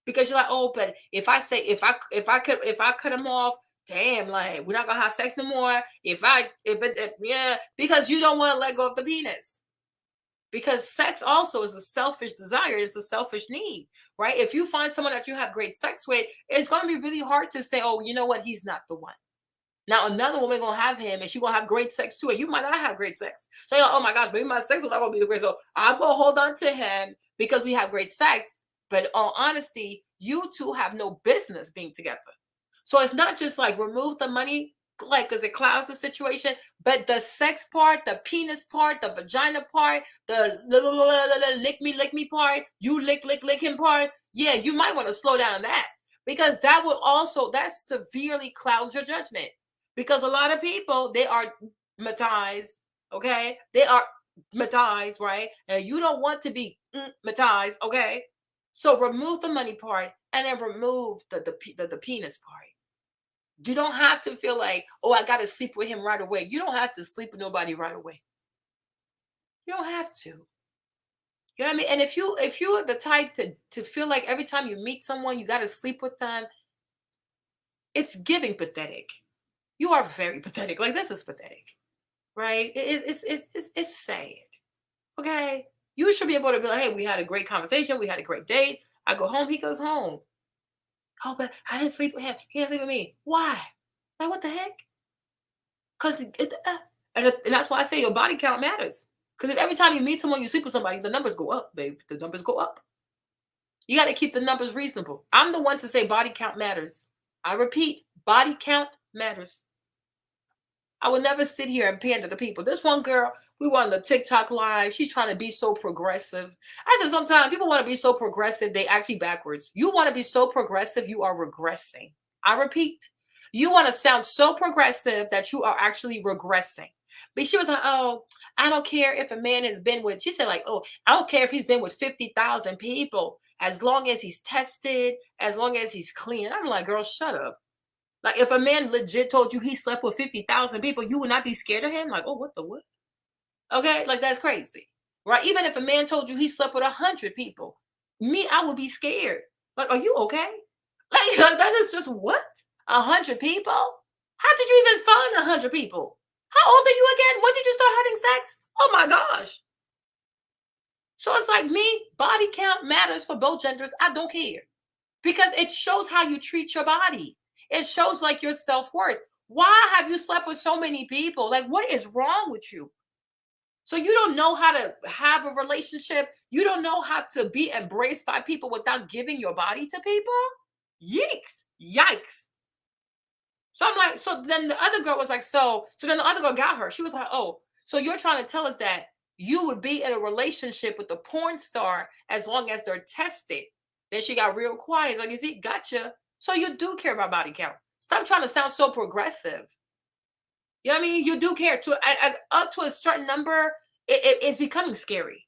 Because you're like, oh, but if I cut him off, damn, like we're not gonna have sex no more. Because you don't want to let go of the penis. Because sex also is a selfish desire, it's a selfish need, right? If you find someone that you have great sex with, it's gonna be really hard to say, oh, you know what, he's not the one. Now another woman gonna have him, and she gonna have great sex too, and you might not have great sex. So you're like, oh my gosh, maybe my sex is not gonna be the great. So I'm gonna hold on to him because we have great sex. But in all honesty, you two have no business being together. So it's not just like remove the money, like because it clouds the situation, but the sex part, the penis part, the vagina part, the lick me part, you lick him part. Yeah, you might want to slow down that because that severely clouds your judgment. Because a lot of people, they are matized, okay? They are matized, right? And you don't want to be matized, okay? So remove the money part and then remove the penis part. You don't have to feel like, oh, I got to sleep with him right away. You don't have to sleep with nobody right away. You don't have to. You know what I mean? And if you're the type to feel like every time you meet someone, you got to sleep with them, it's giving pathetic. You are very pathetic. Like, this is pathetic, right? It's sad, okay? You should be able to be like, hey, we had a great conversation. We had a great date. I go home. He goes home. Oh, but I didn't sleep with him. He didn't sleep with me. Why? Like, what the heck? Because, and that's why I say your body count matters. Because if every time you meet someone, you sleep with somebody, the numbers go up, babe. The numbers go up. You got to keep the numbers reasonable. I'm the one to say body count matters. I repeat, body count matters. I would never sit here and pander to people. This one girl, we were on the TikTok live. She's trying to be so progressive. I said sometimes people want to be so progressive, they actually backwards. You want to be so progressive, you are regressing. I repeat, you want to sound so progressive that you are actually regressing. But she was like, oh, I don't care if a man has been with, she said like, oh, I don't care if he's been with 50,000 people, as long as he's tested, as long as he's clean. I'm like, girl, shut up. Like, if a man legit told you he slept with 50,000 people, you would not be scared of him? Like, oh, what the what? Okay, like, that's crazy, right? Even if a man told you he slept with 100 people, I would be scared. Like, are you okay? Like, that is just what? 100 people? How did you even find 100 people? How old are you again? When did you start having sex? Oh my gosh. So it's like, me, body count matters for both genders. I don't care. Because it shows how you treat your body. It shows like your self-worth. Why have you slept with so many people? Like, what is wrong with you? So you don't know how to have a relationship. You don't know how to be embraced by people without giving your body to people? Yikes. So I'm like, so then the other girl was like, so then the other girl got her. She was like, oh, so you're trying to tell us that you would be in a relationship with a porn star as long as they're tested. Then she got real quiet. Like, you see, gotcha. So you do care about body count. Stop trying to sound so progressive. You know what I mean? You do care. Up to a certain number, it's becoming scary.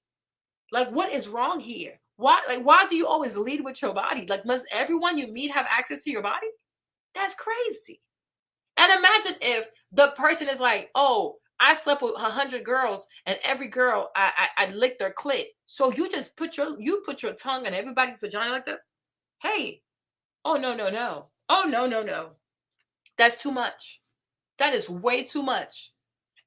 Like, what is wrong here? Why do you always lead with your body? Like, must everyone you meet have access to your body? That's crazy. And imagine if the person is like, oh, I slept with 100 girls, and every girl I licked their clit. So you just put your tongue in everybody's vagina like this? Hey, oh no. Oh no. That's too much. That is way too much.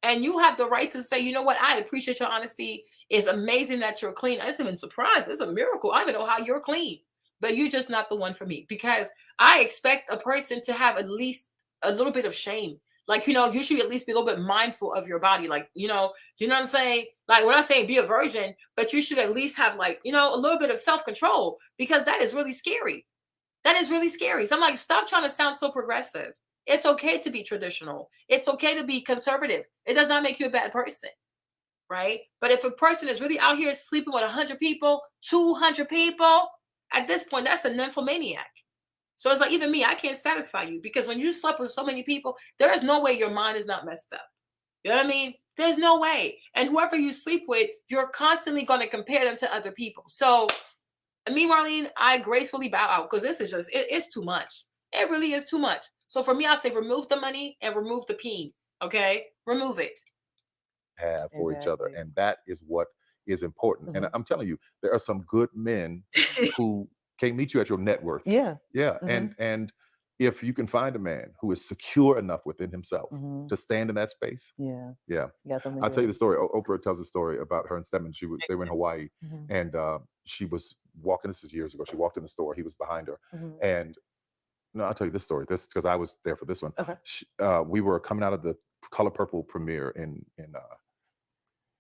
And you have the right to say, you know what? I appreciate your honesty. It's amazing that you're clean. I'm even surprised. It's a miracle. I don't even know how you're clean, but you're just not the one for me, because I expect a person to have at least a little bit of shame. Like, you should at least be a little bit mindful of your body. Like, you know what I'm saying? Like, we're not saying be a virgin, but you should at least have, like, a little bit of self-control, because that is really scary. That is really scary. So I'm like, stop trying to sound so progressive. It's okay to be traditional. It's okay to be conservative. It does not make you a bad person, right? But if a person is really out here sleeping with 100 people, 200 people, at this point, that's a nymphomaniac. So it's like, even me, I can't satisfy you, because when you slept with so many people, there is no way your mind is not messed up. You know what I mean? There's no way. And whoever you sleep with, you're constantly going to compare them to other people. So me, Marlene, I gracefully bow out, because this is just, it's too much. It really is too much. So for me, I say remove the money and remove the peen. Okay? Remove it. Have for each other. And that is what is important. And I'm telling you, there are some good men who can meet you at your net worth. Yeah. And if you can find a man who is secure enough within himself to stand in that space. I'll tell you the story. Oprah tells a story about her and Stedman. They were in Hawaii, and she was walking, this was years ago, she walked in the store, he was behind her, and no, I'll tell you this story. This because I was there for this one. Okay. We were coming out of the Color Purple premiere in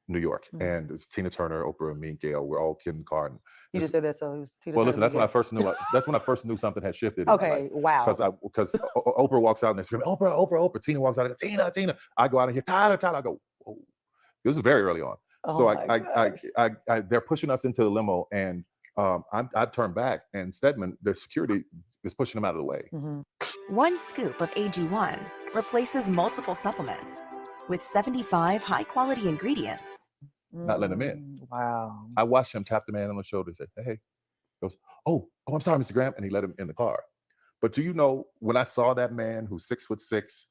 New York, and it's Tina Turner, Oprah, me, and Gail. We're all in the car. And you just said that, so it was Tina well, Turner. listen, that's when I first knew. That's when I first knew something had shifted. Okay, wow. Because Oprah walks out and they scream, Oprah. Tina walks out and goes, Tina. I go out and hear Tyler. I go, whoa. This is very early on. So they're pushing us into the limo, and I turn back, and Stedman, the security, is pushing him out of the way. One scoop of AG1 replaces multiple supplements with 75 high-quality ingredients. Not letting him in. Wow. I watched him tap the man on the shoulder and say, hey. He goes, oh, I'm sorry, Mr. Graham. And he let him in the car. But do you know, when I saw that man who's 6'6"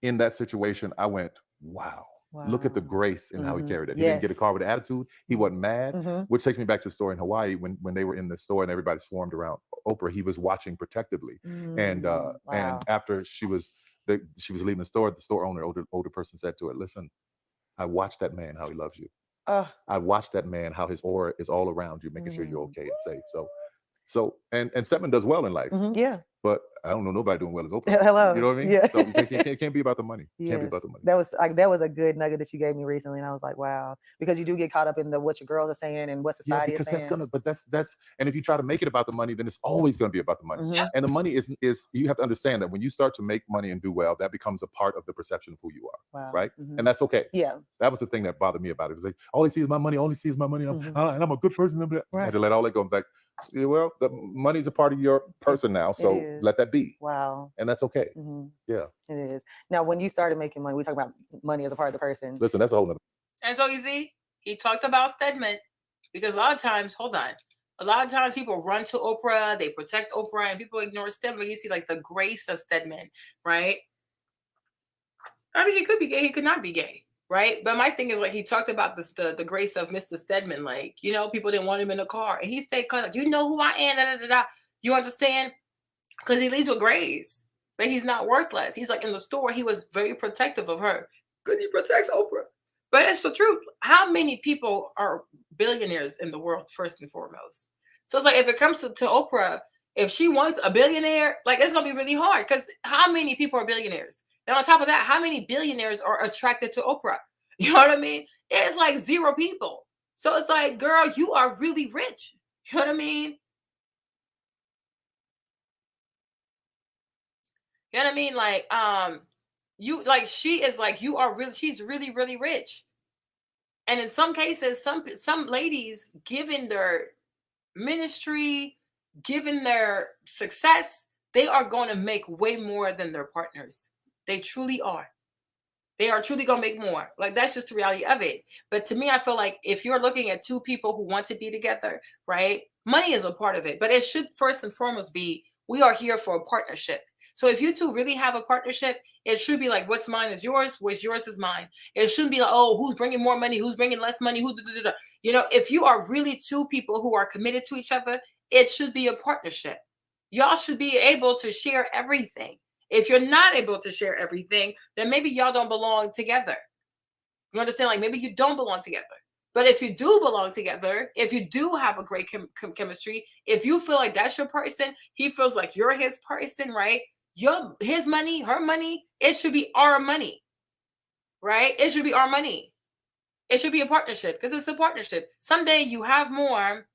in that situation, I went, wow. Look at the grace in how he carried it. He didn't get a car with attitude. He wasn't mad, which takes me back to the story in Hawaii when they were in the store and everybody swarmed around Oprah. He was watching protectively. And after she was leaving the store owner, older person, said to her, listen, I watched that man, how he loves you. I watched that man, how his aura is all around you, making sure you're okay and safe. So and Stedman does well in life. Yeah. But I don't know nobody doing well as Oprah. Hello. You know what I mean? Yeah. So it can't be about the money. Yes. Can't be about the money. That was a good nugget that you gave me recently, and I was like, wow, because you do get caught up in what your girls are saying and what society is saying. That's and if you try to make it about the money, then it's always going to be about the money. And the money is you have to understand that when you start to make money and do well, that becomes a part of the perception of who you are. Wow. Right? And that's okay. Yeah. That was the thing that bothered me about it. It was like, all he sees is my money. All he sees is my money. And I'm a good person. I had to let all that go. In fact, Yeah, well, the money's a part of your person now, so let that be. Wow. And that's okay. Yeah. It is. Now, when you started making money, we talk about money as a part of the person. Listen, that's a whole nother. And so you see, he talked about Stedman because a lot of times, a lot of times people run to Oprah, they protect Oprah, and people ignore Stedman. You see like the grace of Stedman, right? I mean, he could be gay, he could not be gay, right? But my thing is like he talked about the grace of Mr. Stedman, like, you know, people didn't want him in the car, and he stayed like, you know who I am, da, da, da, da. You understand? Because he leads with grace, but he's not worthless. He's like in the store, he was very protective of her because he protects Oprah. But it's the truth. How many people are billionaires in the world, first and foremost? So it's like if it comes to Oprah, if she wants a billionaire, like it's gonna be really hard because how many people are billionaires? And on top of that, how many billionaires are attracted to Oprah? You know what I mean? It's like 0 people. So it's like, girl, you are really rich. You know what I mean? You know what I mean? Like, you like she is like you are really. She's really, really rich. And in some cases, some ladies, given their ministry, given their success, they are going to make way more than their partners. They truly are. They are truly going to make more. Like, that's just the reality of it. But to me, I feel like if you're looking at 2 people who want to be together, right? Money is a part of it. But it should first and foremost be, we are here for a partnership. So if you 2 really have a partnership, it should be like, what's mine is yours, what's yours is mine. It shouldn't be like, oh, who's bringing more money, who's bringing less money, who's da-da-da-da. You know, if you are really 2 people who are committed to each other, it should be a partnership. Y'all should be able to share everything. If you're not able to share everything, then maybe y'all don't belong together. You understand? Like maybe you don't belong together. But if you do belong together, if you do have a great chemistry, if you feel like that's your person, he feels like you're his person, right? His money, her money, it should be our money, right? It should be our money. It should be a partnership because it's a partnership. Someday you have more,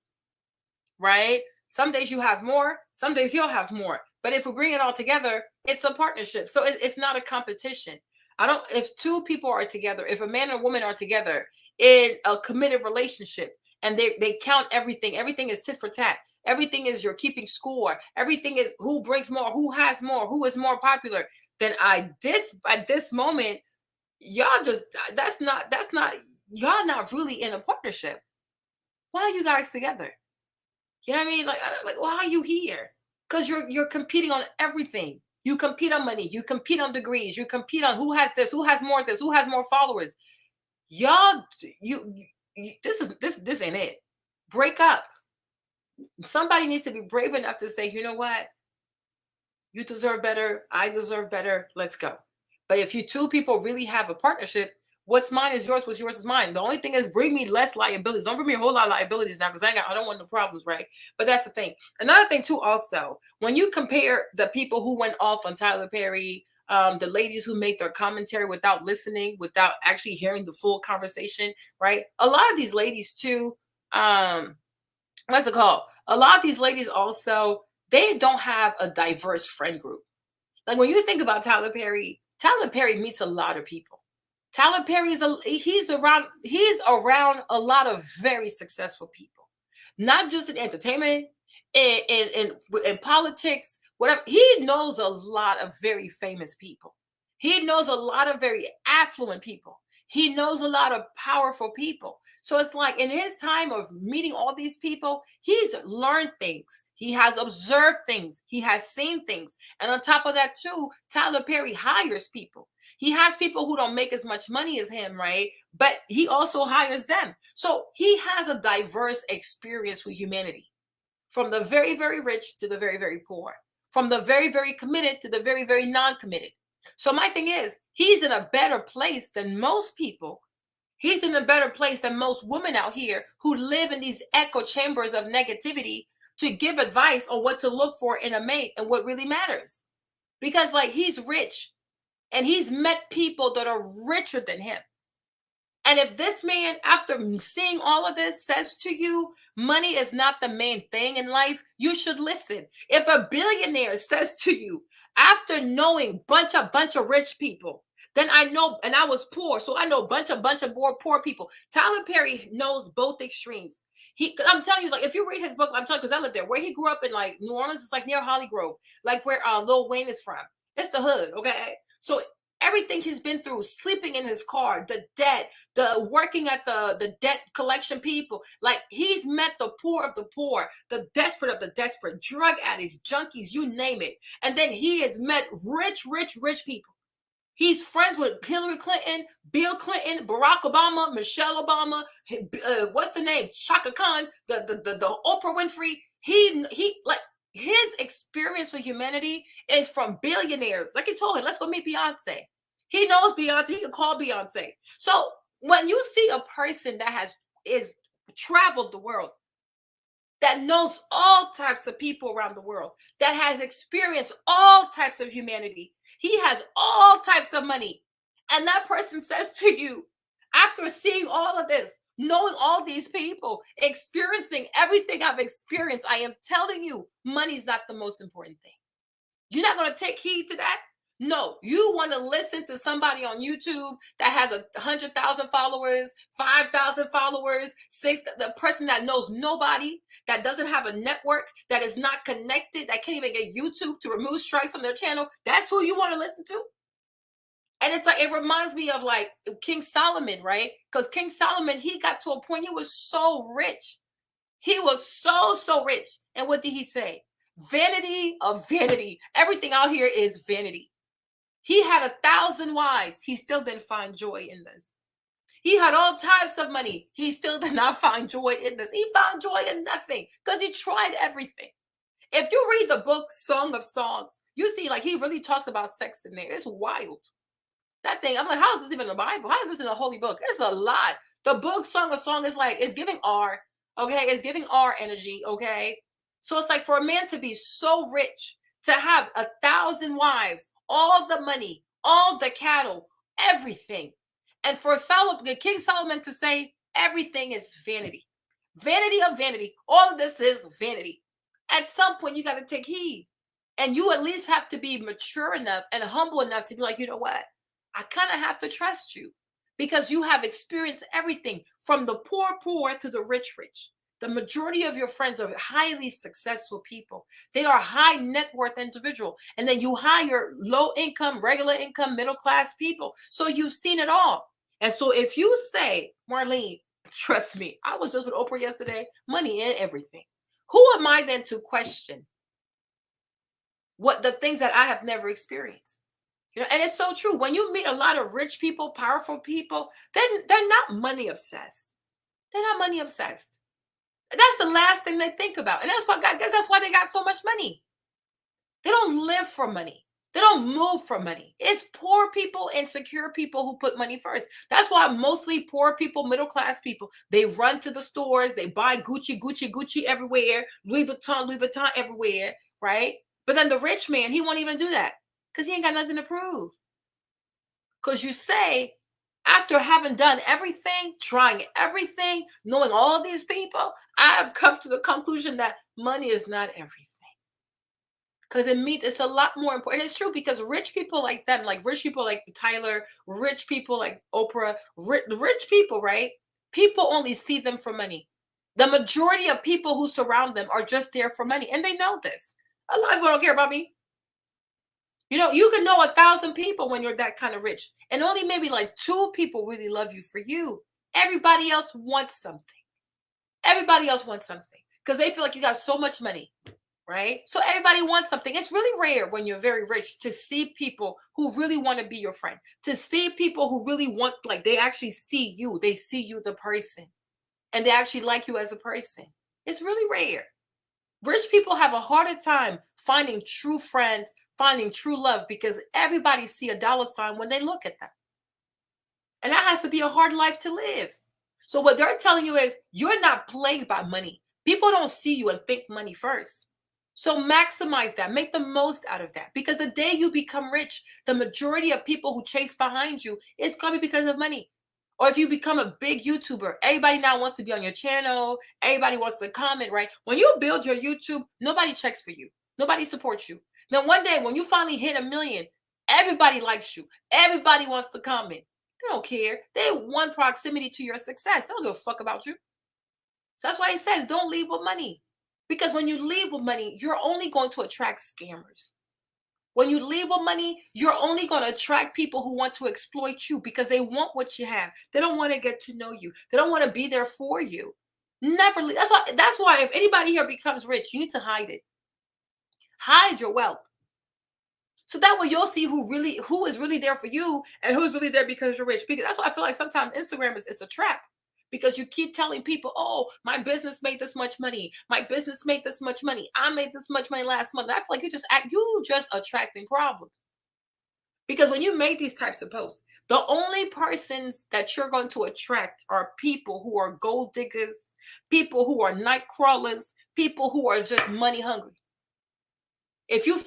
right? Some days you have more, some days you'll have more. But if we bring it all together, it's a partnership. So it's not a competition. If 2 people are together, if a man and a woman are together in a committed relationship and they count everything is tit for tat. Everything is you're keeping score. Everything is who brings more, who has more, who is more popular. Then at this moment, y'all just, that's not, y'all not really in a partnership. Why are you guys together? You know what I mean? Like why are you here? Because you're competing on everything. You compete on money. You compete on degrees. You compete on who has this, who has more of this, who has more followers. Y'all, this ain't it. Break up. Somebody needs to be brave enough to say, you know what? You deserve better. I deserve better. Let's go. But if you 2 people really have a partnership, what's mine is yours, what's yours is mine. The only thing is bring me less liabilities. Don't bring me a whole lot of liabilities now because I don't want no problems, right? But that's the thing. Another thing too, also, when you compare the people who went off on Tyler Perry, the ladies who make their commentary without listening, without actually hearing the full conversation, right? A lot of these ladies too, what's it called? A lot of these ladies also, they don't have a diverse friend group. Like when you think about Tyler Perry meets a lot of people. Tyler Perry he's around a lot of very successful people, not just in entertainment, in politics, whatever. He knows a lot of very famous people. He knows a lot of very affluent people. He knows a lot of powerful people. So it's like in his time of meeting all these people, he's learned things. He has observed things. He has seen things. And on top of that too, Tyler Perry hires people. He has people who don't make as much money as him, right? But he also hires them. So he has a diverse experience with humanity, from the very, very rich to the very, very poor, from the very, very committed to the very, very non-committed. So my thing is, he's in a better place than most people. He's in a better place than most women out here who live in these echo chambers of negativity to give advice on what to look for in a mate and what really matters. Because like he's rich and he's met people that are richer than him. And if this man, after seeing all of this, says to you, money is not the main thing in life, you should listen. If a billionaire says to you, after knowing bunch of rich people, then I know, and I was poor, so I know bunch of poor people. Tyler Perry knows both extremes. I'm telling you, like, if you read his book, I'm telling you, because I live there, where he grew up in, like, New Orleans, it's like near Holly Grove, like where Lil Wayne is from. It's the hood, okay? So everything he's been through, sleeping in his car, the debt, the working at the debt collection people, like, he's met the poor of the poor, the desperate of the desperate, drug addicts, junkies, you name it. And then he has met rich people. He's friends with Hillary Clinton, Bill Clinton, Barack Obama, Michelle Obama, what's the name? Shaka Khan, the Oprah Winfrey. He like, his experience with humanity is from billionaires. Like he told him, let's go meet Beyonce. He knows Beyonce. He can call Beyonce. So when you see a person that is traveled the world, that knows all types of people around the world, that has experienced all types of humanity, he has all types of money, and that person says to you, after seeing all of this, knowing all these people, experiencing everything I've experienced, I am telling you, money's not the most important thing. You're not going to take heed to that? No, you want to listen to somebody on YouTube that has 100,000 followers, 5,000 followers, the person that knows nobody, that doesn't have a network, that is not connected, that can't even get YouTube to remove strikes from their channel. That's who you want to listen to? And it's like, it reminds me of like King Solomon, right? Because King Solomon, he got to a point, he was so rich. He was so rich. And what did he say? Vanity of vanity. Everything out here is vanity. He had 1,000 wives. He still didn't find joy in this. He had all types of money. He still did not find joy in this. He found joy in nothing because he tried everything. If you read the book Song of Songs, you see like he really talks about sex in there. It's wild. That thing, I'm like, how is this even in the Bible? How is this in a holy book? It's a lot. The book Song of Song is like, it's giving R, okay? It's giving R energy, okay? So it's like for a man to be so rich, to have 1,000 wives, all the money, all the cattle, everything. And for King Solomon to say everything is vanity. Vanity of vanity. All of this is vanity. At some point, you got to take heed. And you at least have to be mature enough and humble enough to be like, you know what? I kind of have to trust you because you have experienced everything from the poor to the rich. The majority of your friends are highly successful people. They are high net worth individual. And then you hire low income, regular income, middle class people. So you've seen it all. And so if you say, Marlene, trust me, I was just with Oprah yesterday, money and everything. Who am I then to question what the things that I have never experienced? You know, and it's so true. When you meet a lot of rich people, powerful people, then they're not money obsessed. They're not money obsessed. That's the last thing they think about. And that's why, I guess that's why they got so much money. They don't live for money. They don't move for money. It's poor people, insecure people who put money first. That's why mostly poor people, middle class people, they run to the stores, they buy Gucci everywhere, Louis Vuitton everywhere, right? But then the rich man, he won't even do that because he ain't got nothing to prove. Because you say, after having done everything, trying everything, knowing all these people, I have come to the conclusion that money is not everything. Because it means it's a lot more important. It's true because rich people like them, like rich people like Tyler, rich people like Oprah, rich people, right? People only see them for money. The majority of people who surround them are just there for money. And they know this. A lot of people don't care about me. You know, you can know 1,000 people when you're that kind of rich. And only maybe like 2 people really love you for you. Everybody else wants something. Everybody else wants something. Because they feel like you got so much money. Right? So everybody wants something. It's really rare when you're very rich to see people who really want to be your friend, to see people who really want, like they actually see you. They see you, the person, and they actually like you as a person. It's really rare. Rich people have a harder time finding true friends, finding true love because everybody see a dollar sign when they look at them. And that has to be a hard life to live. So what they're telling you is you're not plagued by money. People don't see you and think money first. So maximize that, make the most out of that. Because the day you become rich, the majority of people who chase behind you is going to be because of money. Or if you become a big YouTuber, everybody now wants to be on your channel. Everybody wants to comment, right? When you build your YouTube, nobody checks for you. Nobody supports you. Then one day when you finally hit 1 million, everybody likes you. Everybody wants to comment. They don't care. They want proximity to your success. They don't give a fuck about you. So that's why he says, don't leave with money. Because when you leave with money, you're only going to attract scammers. When you leave with money, you're only going to attract people who want to exploit you because they want what you have. They don't want to get to know you. They don't want to be there for you. Never leave. That's why if anybody here becomes rich, you need to hide it. Hide your wealth. So that way you'll see who is really there for you and who's really there because you're rich. Because that's why I feel like sometimes Instagram is a trap. Because you keep telling people, oh, my business made this much money. My business made this much money. I made this much money last month. I feel like you just attracting problems. Because when you make these types of posts, the only persons that you're going to attract are people who are gold diggers, people who are night crawlers, people who are just money hungry. If you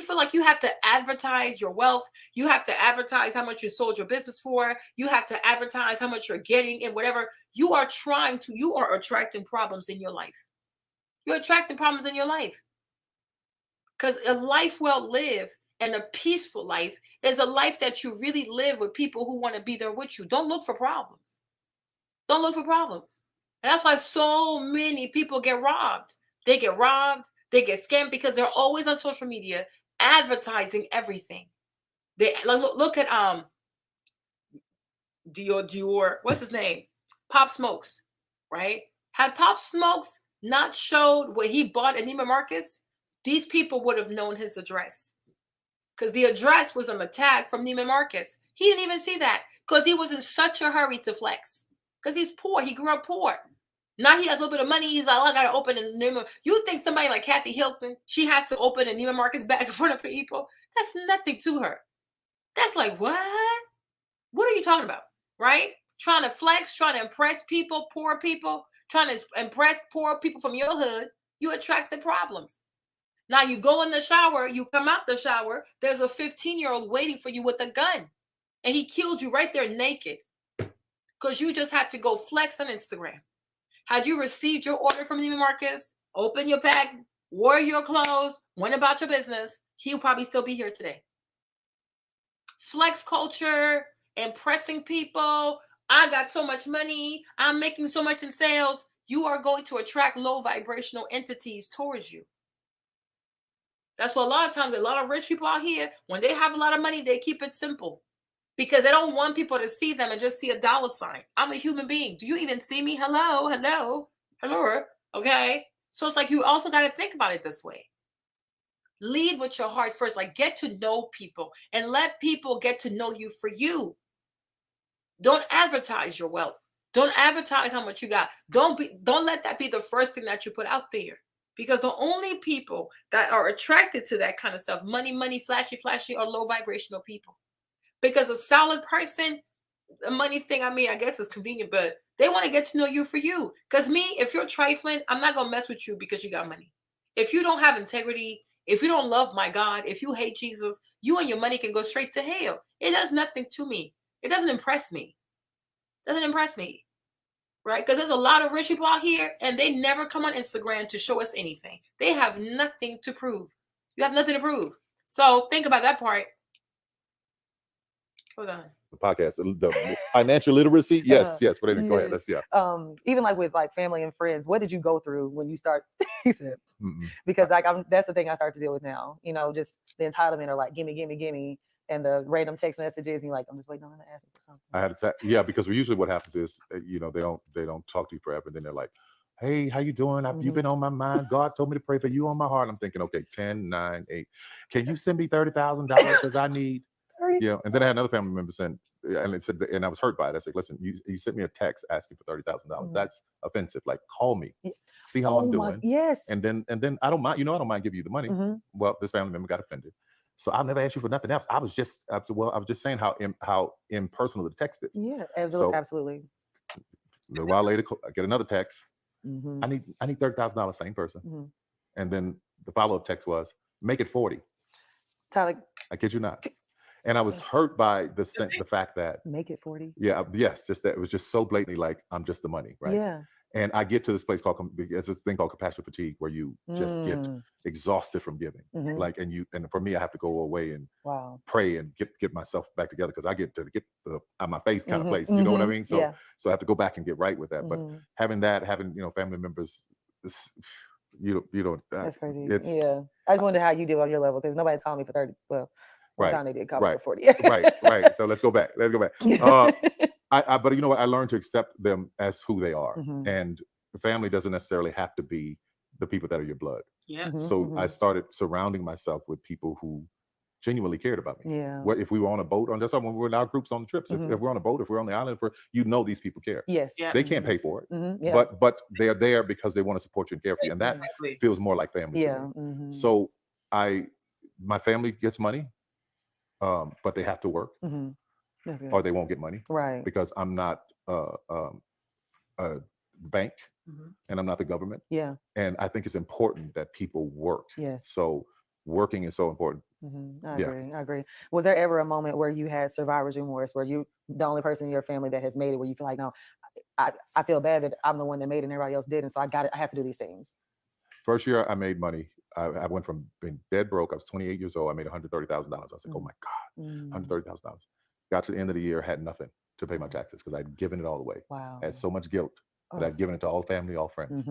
feel like you have to advertise your wealth, you have to advertise how much you sold your business for, you have to advertise how much you're getting and whatever, you are attracting problems in your life. You're attracting problems in your life. Because a life well lived and a peaceful life is a life that you really live with people who want to be there with you. Don't look for problems. Don't look for problems. And that's why so many people get robbed. They get robbed. They get scammed because they're always on social media advertising everything. They look at Dior, what's his name? Pop Smokes, right? Had Pop Smokes not showed what he bought at Neiman Marcus, these people would have known his address. Because the address was on the tag from Neiman Marcus. He didn't even see that because he was in such a hurry to flex. Because he's poor. He grew up poor. Now he has a little bit of money. He's like, oh, I got to open a Neiman. You think somebody like Kathy Hilton, she has to open a Neiman Marcus bag in front of people? That's nothing to her. That's like, what? What are you talking about? Right? Trying to flex, trying to impress people, poor people, trying to impress poor people from your hood. You attract the problems. Now you go in the shower, you come out the shower, there's a 15-year-old waiting for you with a gun. And he killed you right there naked. Because you just had to go flex on Instagram. Had you received your order from Neiman Marcus, open your pack, wore your clothes, went about your business, he'll probably still be here today. Flex culture, impressing people. I got so much money. I'm making so much in sales. You are going to attract low vibrational entities towards you. That's why a lot of times, a lot of rich people out here, when they have a lot of money, they keep it simple. Because they don't want people to see them and just see a dollar sign. I'm a human being. Do you even see me? Hello, hello, hello. Okay. So it's like you also got to think about it this way. Lead with your heart first. Like get to know people and let people get to know you for you. Don't advertise your wealth. Don't advertise how much you got. Don't let that be the first thing that you put out there. Because the only people that are attracted to that kind of stuff, money, flashy, are low vibrational people. Because a solid person, the money thing, I guess is convenient, but they want to get to know you for you. Because me, if you're trifling, I'm not going to mess with you because you got money. If you don't have integrity, if you don't love my God, if you hate Jesus, you and your money can go straight to hell. It does nothing to me. It doesn't impress me. It doesn't impress me. Right? Because there's a lot of rich people out here and they never come on Instagram to show us anything. They have nothing to prove. You have nothing to prove. So think about that part. Hold on. The podcast, the financial literacy. Yes. But anyway, go ahead. Let's even like with like family and friends, what did you go through when you start? He said, because like that's the thing I start to deal with now. You know, just the entitlement or like gimme, and the random text messages. And you're like, I'm just waiting on them to ask me for something. I had to because usually what happens is, you know, they don't talk to you forever, and then they're like, hey, how you doing? You've been on my mind. God told me to pray for you on my heart. I'm thinking, okay, 10, 9, 8. Can you send me $30,000 because I need. Yeah, and then I had another family member send, and it said, and I was hurt by it. I said, "Listen, you sent me a text asking for $30,000. That's offensive. Like, call me, see how I'm doing. Yes, and then I don't mind. You know, I don't mind giving you the money. Well, this family member got offended, so I'll never ask you for nothing else. I was just saying how impersonal the text is. Yeah, absolutely. A little while later, I get another text. I need $30,000. Same person, and then the follow-up text was, "Make it 40." Tyler, I kid you not. And I was hurt by the fact that make it 40. Yeah, yes, just that it was just so blatantly like I'm just the money, right? Yeah. And I get to this place called, it's this thing called compassion fatigue, where you just get exhausted from giving. Like, and for me, I have to go away and pray and get myself back together, because I get to get the out my face kind of place. You know what I mean? So I have to go back and get right with that. But having family members, you don't. That's crazy. It's, I just wonder how you do on your level, because nobody's called me for 30. Well, one time they did call me for 40. right. So let's go back. But you know what? I learned to accept them as who they are, and the family doesn't necessarily have to be the people that are your blood. So I started surrounding myself with people who genuinely cared about me. If we were on a boat, on just when we were in our groups on the trips, if we're on a boat, if we're on the island, these people care. They can't pay for it, but they're there because they want to support you and care for you, and that feels more like family to me. So my family gets money, but they have to work. Or they won't get money, because I'm not a bank, and I'm not the government. And I think it's important that people work. So working is so important. I agree. Was there ever a moment where you had survivor's remorse, where you the only person in your family that has made it, where you feel like, no, I feel bad that I'm the one that made it and everybody else didn't, so I have to do these things? First year I made money, I went from being dead broke. I was 28 years old. I made $130,000. I was like, oh my God, $130,000. Got to the end of the year, had nothing to pay my taxes, because I'd given it all away. I had so much guilt, but I'd given it to all family, all friends.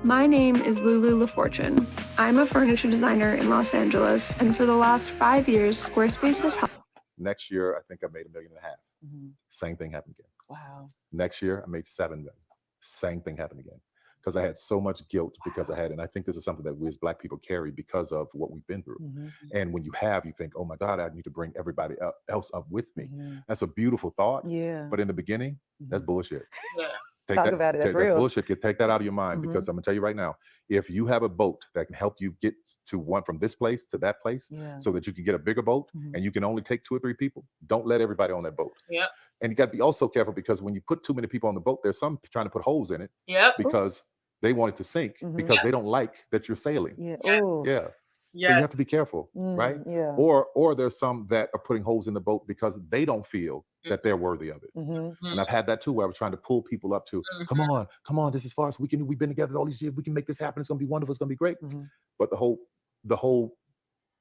My name is Lulu LaFortune. I'm a furniture designer in Los Angeles, and for the last 5 years, Squarespace has helped. Next year, I think I made $1.5 million. Same thing happened again. Next year, I made $7 million. Same thing happened again. Because I had so much guilt, because and I think this is something that we as Black people carry because of what we've been through. And when you think, oh my God, I need to bring everybody else up with me. That's a beautiful thought. But in the beginning, that's bullshit. Talk about it. That's real. That's bullshit. Take that out of your mind, because I'm gonna tell you right now, if you have a boat that can help you get from this place to that place, so that you can get a bigger boat, and you can only take 2 or 3 people, don't let everybody on that boat. And you got to be also careful, because when you put too many people on the boat, there's some trying to put holes in it because they want it to sink, because they don't like that you're sailing. So you have to be careful, right? Or there's some that are putting holes in the boat because they don't feel that they're worthy of it. And I've had that too, where I was trying to pull people up to, come on, this is far as we've been together all these years, we can make this happen, it's gonna be wonderful, it's gonna be great. But the whole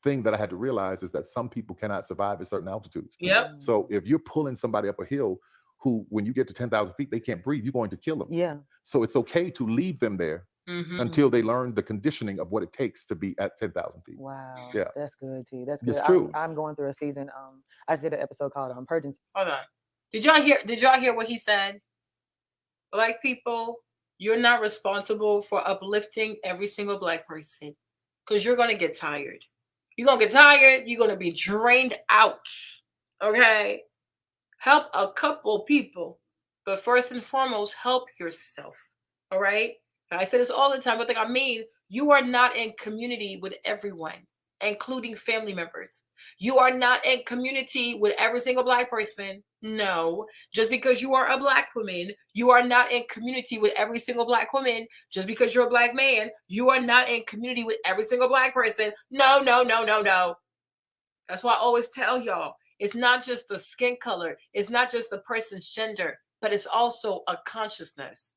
thing that I had to realize is that some people cannot survive at certain altitudes. So if you're pulling somebody up a hill who, when you get to 10,000 feet, they can't breathe, you're going to kill them. So it's okay to leave them there until they learn the conditioning of what it takes to be at 10,000 feet. Wow. That's good, T. That's good. It's true. I'm going through a season. I just did an episode called Purging. Hold on. Did y'all hear what he said? Black people, you're not responsible for uplifting every single Black person, because you're going to get tired. You're going to get tired. You're going to be drained out. Okay? Help a couple people, but first and foremost, help yourself. All right? And I say this all the time, but I mean, you are not in community with everyone, including family members. You are not in community with every single Black person. No, just because you are a Black woman, you are not in community with every single Black woman. Just because you're a Black man, you are not in community with every single Black person. No. That's why I always tell y'all, it's not just the skin color, it's not just the person's gender, but it's also a consciousness.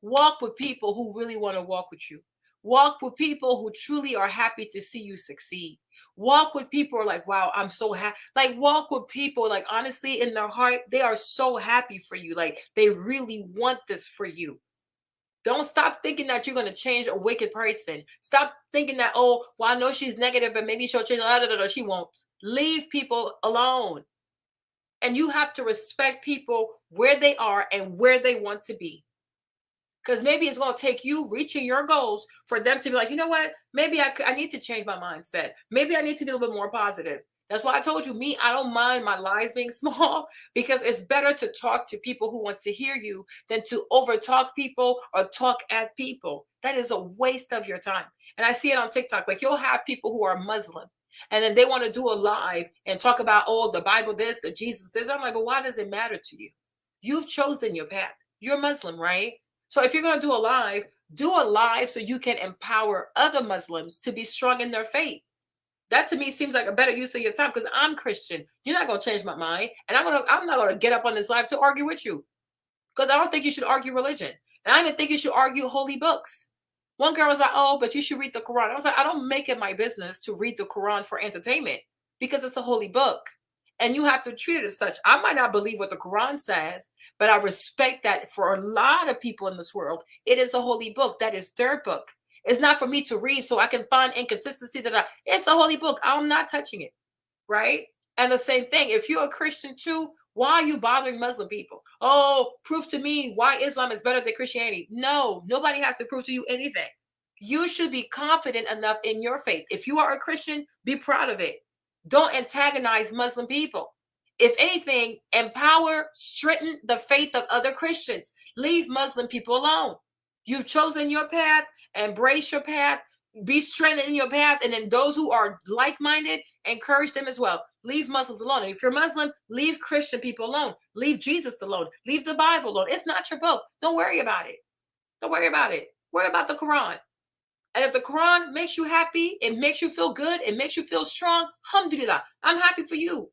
Walk with people who really want to walk with you. Walk with people who truly are happy to see you succeed. Walk with people who are like, wow, I'm so happy. Like, walk with people, like, honestly, in their heart, they are so happy for you. Like, they really want this for you. Don't stop thinking that you're going to change a wicked person. Stop thinking that, oh, well, I know she's negative, but maybe she'll change. She won't. Leave people alone. And you have to respect people where they are and where they want to be. Because maybe it's going to take you reaching your goals for them to be like, you know what? Maybe I need to change my mindset. Maybe I need to be a little bit more positive. That's why I told you, I don't mind my lies being small, because it's better to talk to people who want to hear you than to overtalk people or talk at people. That is a waste of your time. And I see it on TikTok. Like, you'll have people who are Muslim, and then they want to do a live and talk about, oh, the Bible this, the Jesus this. I'm like, well, why does it matter to you? You've chosen your path. You're Muslim, right? So if you're going to do a live so you can empower other Muslims to be strong in their faith. That to me seems like a better use of your time, because I'm Christian. You're not going to change my mind. And I'm not going to get up on this live to argue with you, because I don't think you should argue religion. And I don't even think you should argue holy books. One girl was like, oh, but you should read the Quran. I was like, I don't make it my business to read the Quran for entertainment because it's a holy book. And you have to treat it as such. I might not believe what the Quran says, but I respect that for a lot of people in this world, it is a holy book. That is their book. It's not for me to read so I can find inconsistency it's a holy book. I'm not touching it, right? And the same thing, if you're a Christian too, why are you bothering Muslim people? Oh, prove to me why Islam is better than Christianity. No, nobody has to prove to you anything. You should be confident enough in your faith. If you are a Christian, be proud of it. Don't antagonize Muslim people. If anything, empower, strengthen the faith of other Christians. Leave Muslim people alone. You've chosen your path, embrace your path, be strengthened in your path, and then those who are like-minded, encourage them as well. Leave Muslims alone. And if you're Muslim, leave Christian people alone. Leave Jesus alone. Leave the Bible alone. It's not your book. Don't worry about it. Don't worry about it. Worry about the Quran. And if the Quran makes you happy, it makes you feel good, it makes you feel strong, alhamdulillah, I'm happy for you.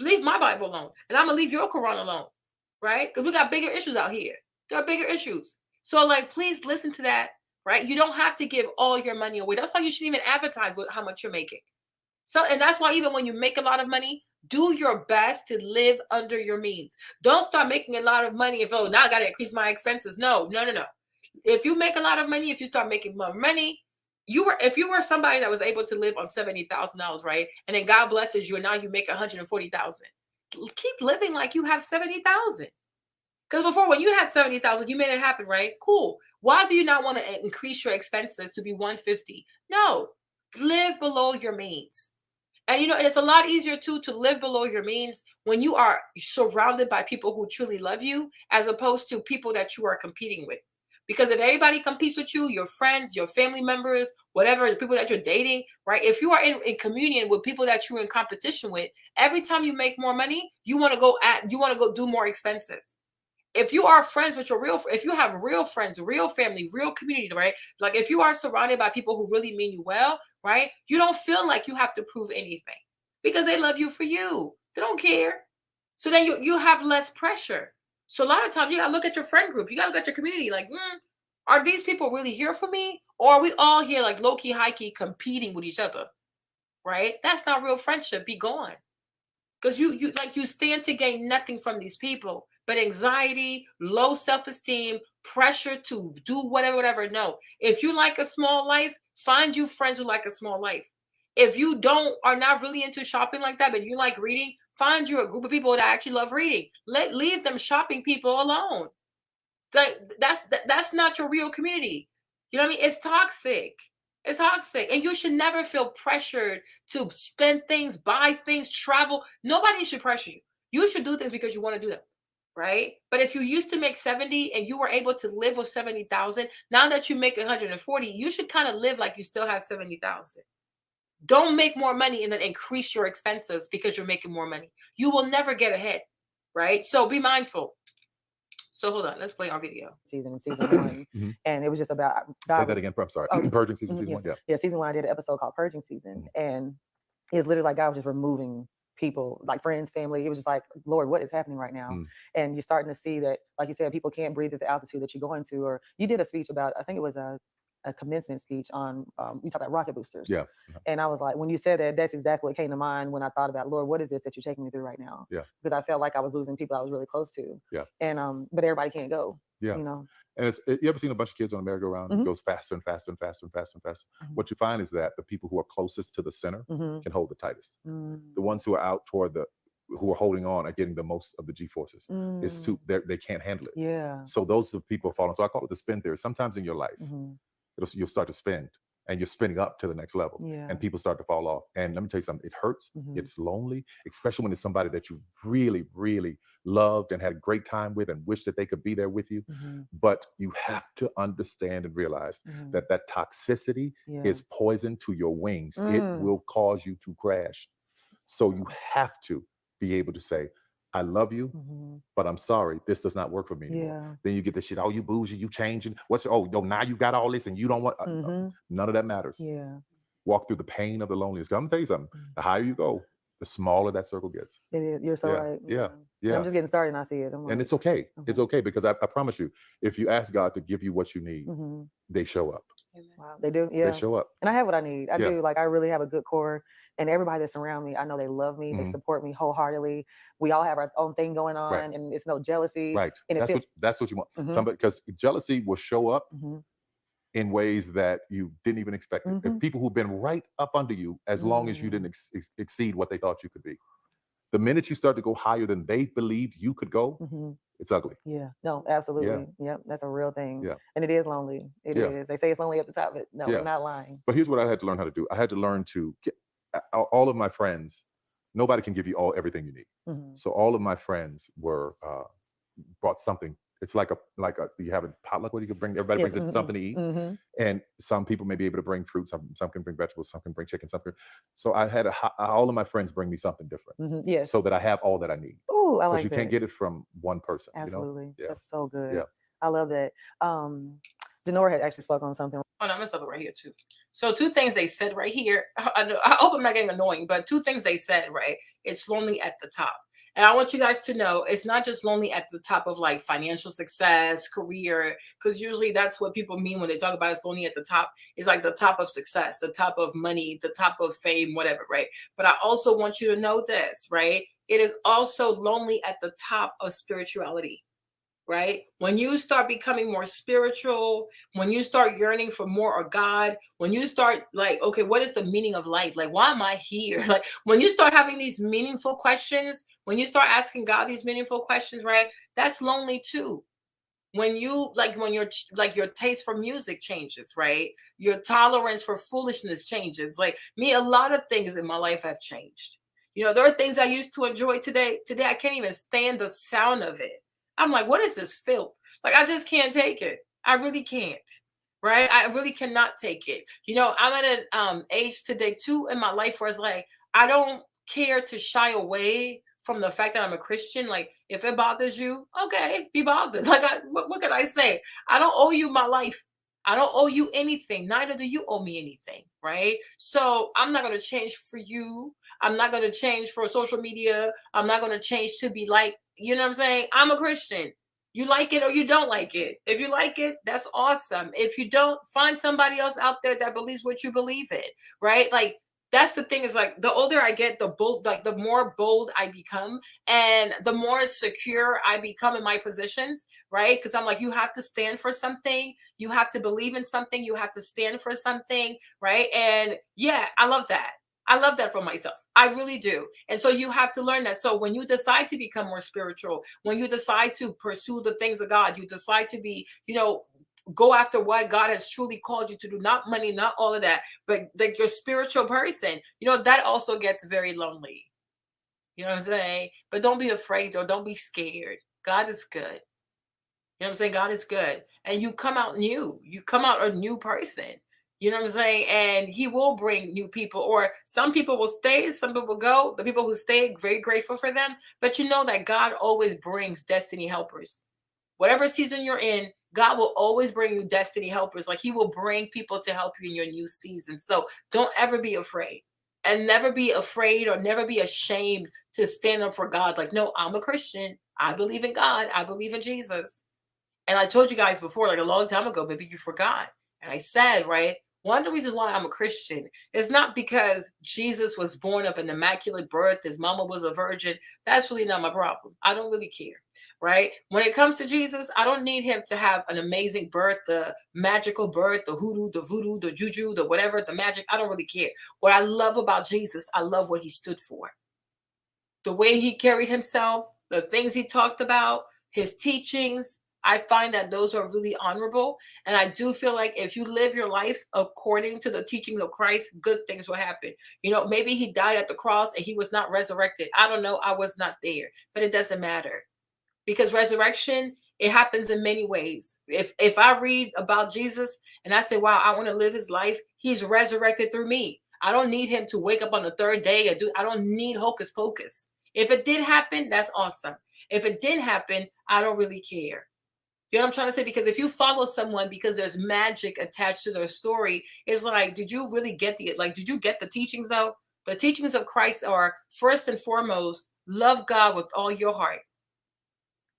Leave my Bible alone. And I'm going to leave your Quran alone, right? Because we got bigger issues out here. There are bigger issues. So, like, please listen to that, right? You don't have to give all your money away. That's why you shouldn't even advertise with how much you're making. So, and that's why even when you make a lot of money, do your best to live under your means. Don't start making a lot of money if, oh, now I got to increase my expenses. No. If you make a lot of money, if you start making more money, if you were somebody that was able to live on $70,000, right? And then God blesses you and now you make $140,000. Keep living like you have $70,000. Because before, when you had $70,000, you made it happen, right? Cool. Why do you not want to increase your expenses to be $150,000? No, live below your means. And it's a lot easier too to live below your means when you are surrounded by people who truly love you, as opposed to people that you are competing with. Because if everybody competes with you, your friends, your family members, whatever, the people that you're dating, right? If you are in communion with people that you're in competition with, every time you make more money, you want to go do more expenses. If you are friends with if you have real friends, real family, real community, right? Like if you are surrounded by people who really mean you well, right? You don't feel like you have to prove anything because they love you for you. They don't care. So then you have less pressure. So a lot of times you gotta look at your friend group. You gotta look at your community. Like, are these people really here for me? Or are we all here like low-key, high-key competing with each other? Right? That's not real friendship. Be gone. Because you stand to gain nothing from these people. But anxiety, low self-esteem, pressure to do whatever. No. If you like a small life, find you friends who like a small life. If you are not really into shopping like that, but you like reading, find you a group of people that actually love reading. Leave them shopping people alone. That's not your real community. You know what I mean? It's toxic. It's toxic. And you should never feel pressured to spend things, buy things, travel. Nobody should pressure you. You should do things because you want to do them. Right? But if you used to make 70 and you were able to live with 70,000, now that you make 140, you should kind of live like you still have 70,000. Don't make more money and then increase your expenses because you're making more money. You will never get ahead, right? So be mindful. So hold on, let's play our video. Season 1, and it was just about God. Say that again. I'm sorry. Purging season 1. Yeah, season 1. I did an episode called Purging Season, and it was literally like God was just removing people, like friends, family. It was just like, Lord, what is happening right now? And you're starting to see that, like you said, people can't breathe at the altitude that you're going to. Or you did a speech about, I think it was a commencement speech on, we talked about rocket boosters. Yeah. And I was like, when you said that, that's exactly what came to mind when I thought about, Lord, what is this that you're taking me through right now? Yeah. Because I felt like I was losing people I was really close to. Yeah. And but everybody can't go. Yeah. You know. And you ever seen a bunch of kids on a merry-go-round? It goes faster and faster and faster and faster and faster. What you find is that the people who are closest to the center can hold the tightest. The ones who are out toward who are holding on are getting the most of the G-forces. It's they can't handle it. Yeah. So those are the people falling. So I call it the spin theory. Sometimes in your life, you'll start to spin, and you're spinning up to the next level, and people start to fall off. And let me tell you something, it hurts, it's lonely, especially when it's somebody that you really, really loved and had a great time with and wish that they could be there with you. But you have to understand and realize that toxicity is poison to your wings. It will cause you to crash. So you have to be able to say, I love you, but I'm sorry, this does not work for me anymore. Then you get this shit, oh, you bougie, you changing. Now you got all this and you don't want, none of that matters. Yeah. Walk through the pain of the loneliness. I'm gonna tell you something, the higher you go, the smaller that circle gets. It is. You're so right. Yeah. And Yeah. I'm just getting started and I see it. I'm And like, it's okay. It's okay, because I promise you, if you ask God to give you what you need, they show up. wow, they do. Yeah. They show up. And I have what I need. I Yeah. do. Like, I really have a good core, and everybody that's around me, I know they love me. They support me wholeheartedly. We all have our own thing going on, Right. and it's no jealousy. Right. And That's what you want. Somebody, because jealousy will show up in ways that you didn't even expect. And people who've been right up under you as long as you didn't exceed what they thought you could be. The minute you start to go higher than they believed you could go, it's ugly. Yeah. No, absolutely. Yep. That's a real thing. Yeah. And it is lonely. It is. They say it's lonely at the top, but no, we're not lying. But here's what I had to learn how to do. I had to learn to get all of my friends. Nobody can give you everything you need. So all of my friends were brought something. It's like you have a potluck where you can bring, everybody brings something to eat. And some people may be able to bring fruit, some can bring vegetables, some can bring chicken, so I had all of my friends bring me something different. Yes. So that I have all that I need. Oh, I like that. Because you can't get it from one person. Absolutely. You know? That's so good. Yeah. I love that. Denora had actually spoke on something. Oh, no, I'm gonna stop it right here too. So 2 things they said right here. I hope I'm not getting annoying, but 2 things they said, right? It's lonely at the top. And I want you guys to know it's not just lonely at the top of like financial success, career, because usually that's what people mean when they talk about it's lonely at the top. It's like the top of success, the top of money, the top of fame, whatever, right? But I also want you to know this, right? It is also lonely at the top of spirituality. Right? When you start becoming more spiritual, when you start yearning for more of God, when you start like, okay, what is the meaning of life? Like, why am I here? Like, when you start having these meaningful questions, when you start asking God these meaningful questions, right? That's lonely too. When your taste for music changes, right? Your tolerance for foolishness changes. Like me, a lot of things in my life have changed. You know, there are things I used to enjoy today. Today, I can't even stand the sound of it. I'm like, what is this filth? Like, I just can't take it. I really can't. Right? I really cannot take it. You know, I'm at an age today too in my life where it's like, I don't care to shy away from the fact that I'm a Christian. Like, if it bothers you, okay, be bothered. Like, what can I say? I don't owe you my life. I don't owe you anything. Neither do you owe me anything. Right? So I'm not going to change for you. I'm not going to change for social media. I'm not going to change to be like, you know what I'm saying? I'm a Christian. You like it or you don't like it. If you like it, that's awesome. If you don't, find somebody else out there that believes what you believe in, right? Like, that's the thing is like, the older I get, the more bold I become and the more secure I become in my positions, right? Because I'm like, you have to stand for something. You have to believe in something. You have to stand for something, right? And yeah, I love that. I love that for myself. I really do. And so you have to learn that. So when you decide to become more spiritual, when you decide to pursue the things of God, you decide to be, you know, go after what God has truly called you to do, not money, not all of that, but like your spiritual person, you know, that also gets very lonely. You know what I'm saying? But don't be afraid or don't be scared. God is good. You know what I'm saying? God is good. And you come out new. You come out a new person. You know what I'm saying? And he will bring new people, or some people will stay, some people will go. The people who stay, very grateful for them. But you know that God always brings destiny helpers. Whatever season you're in, God will always bring you destiny helpers. Like he will bring people to help you in your new season. So don't ever be afraid, and never be afraid or never be ashamed to stand up for God. Like, no, I'm a Christian. I believe in God. I believe in Jesus. And I told you guys before, like a long time ago, maybe you forgot. And I said, right, one of the reasons why I'm a Christian is not because Jesus was born of an immaculate birth, his mama was a virgin. That's really not my problem. I don't really care, right? When it comes to Jesus, I don't need him to have an amazing birth, the magical birth, the hoodoo, the voodoo, the juju, the whatever, the magic. I don't really care. What I love about Jesus, I love what he stood for. The way he carried himself, the things he talked about, his teachings, I find that those are really honorable. And I do feel like if you live your life according to the teachings of Christ, good things will happen. You know, maybe he died at the cross and he was not resurrected. I don't know. I was not there, but it doesn't matter, because resurrection, it happens in many ways. If I read about Jesus and I say, wow, I want to live his life, he's resurrected through me. I don't need him to wake up on the third day and I don't need hocus pocus. If it did happen, that's awesome. If it didn't happen, I don't really care. You know what I'm trying to say? Because if you follow someone because there's magic attached to their story, it's like, did you really get did you get the teachings though? The teachings of Christ are, first and foremost, love God with all your heart.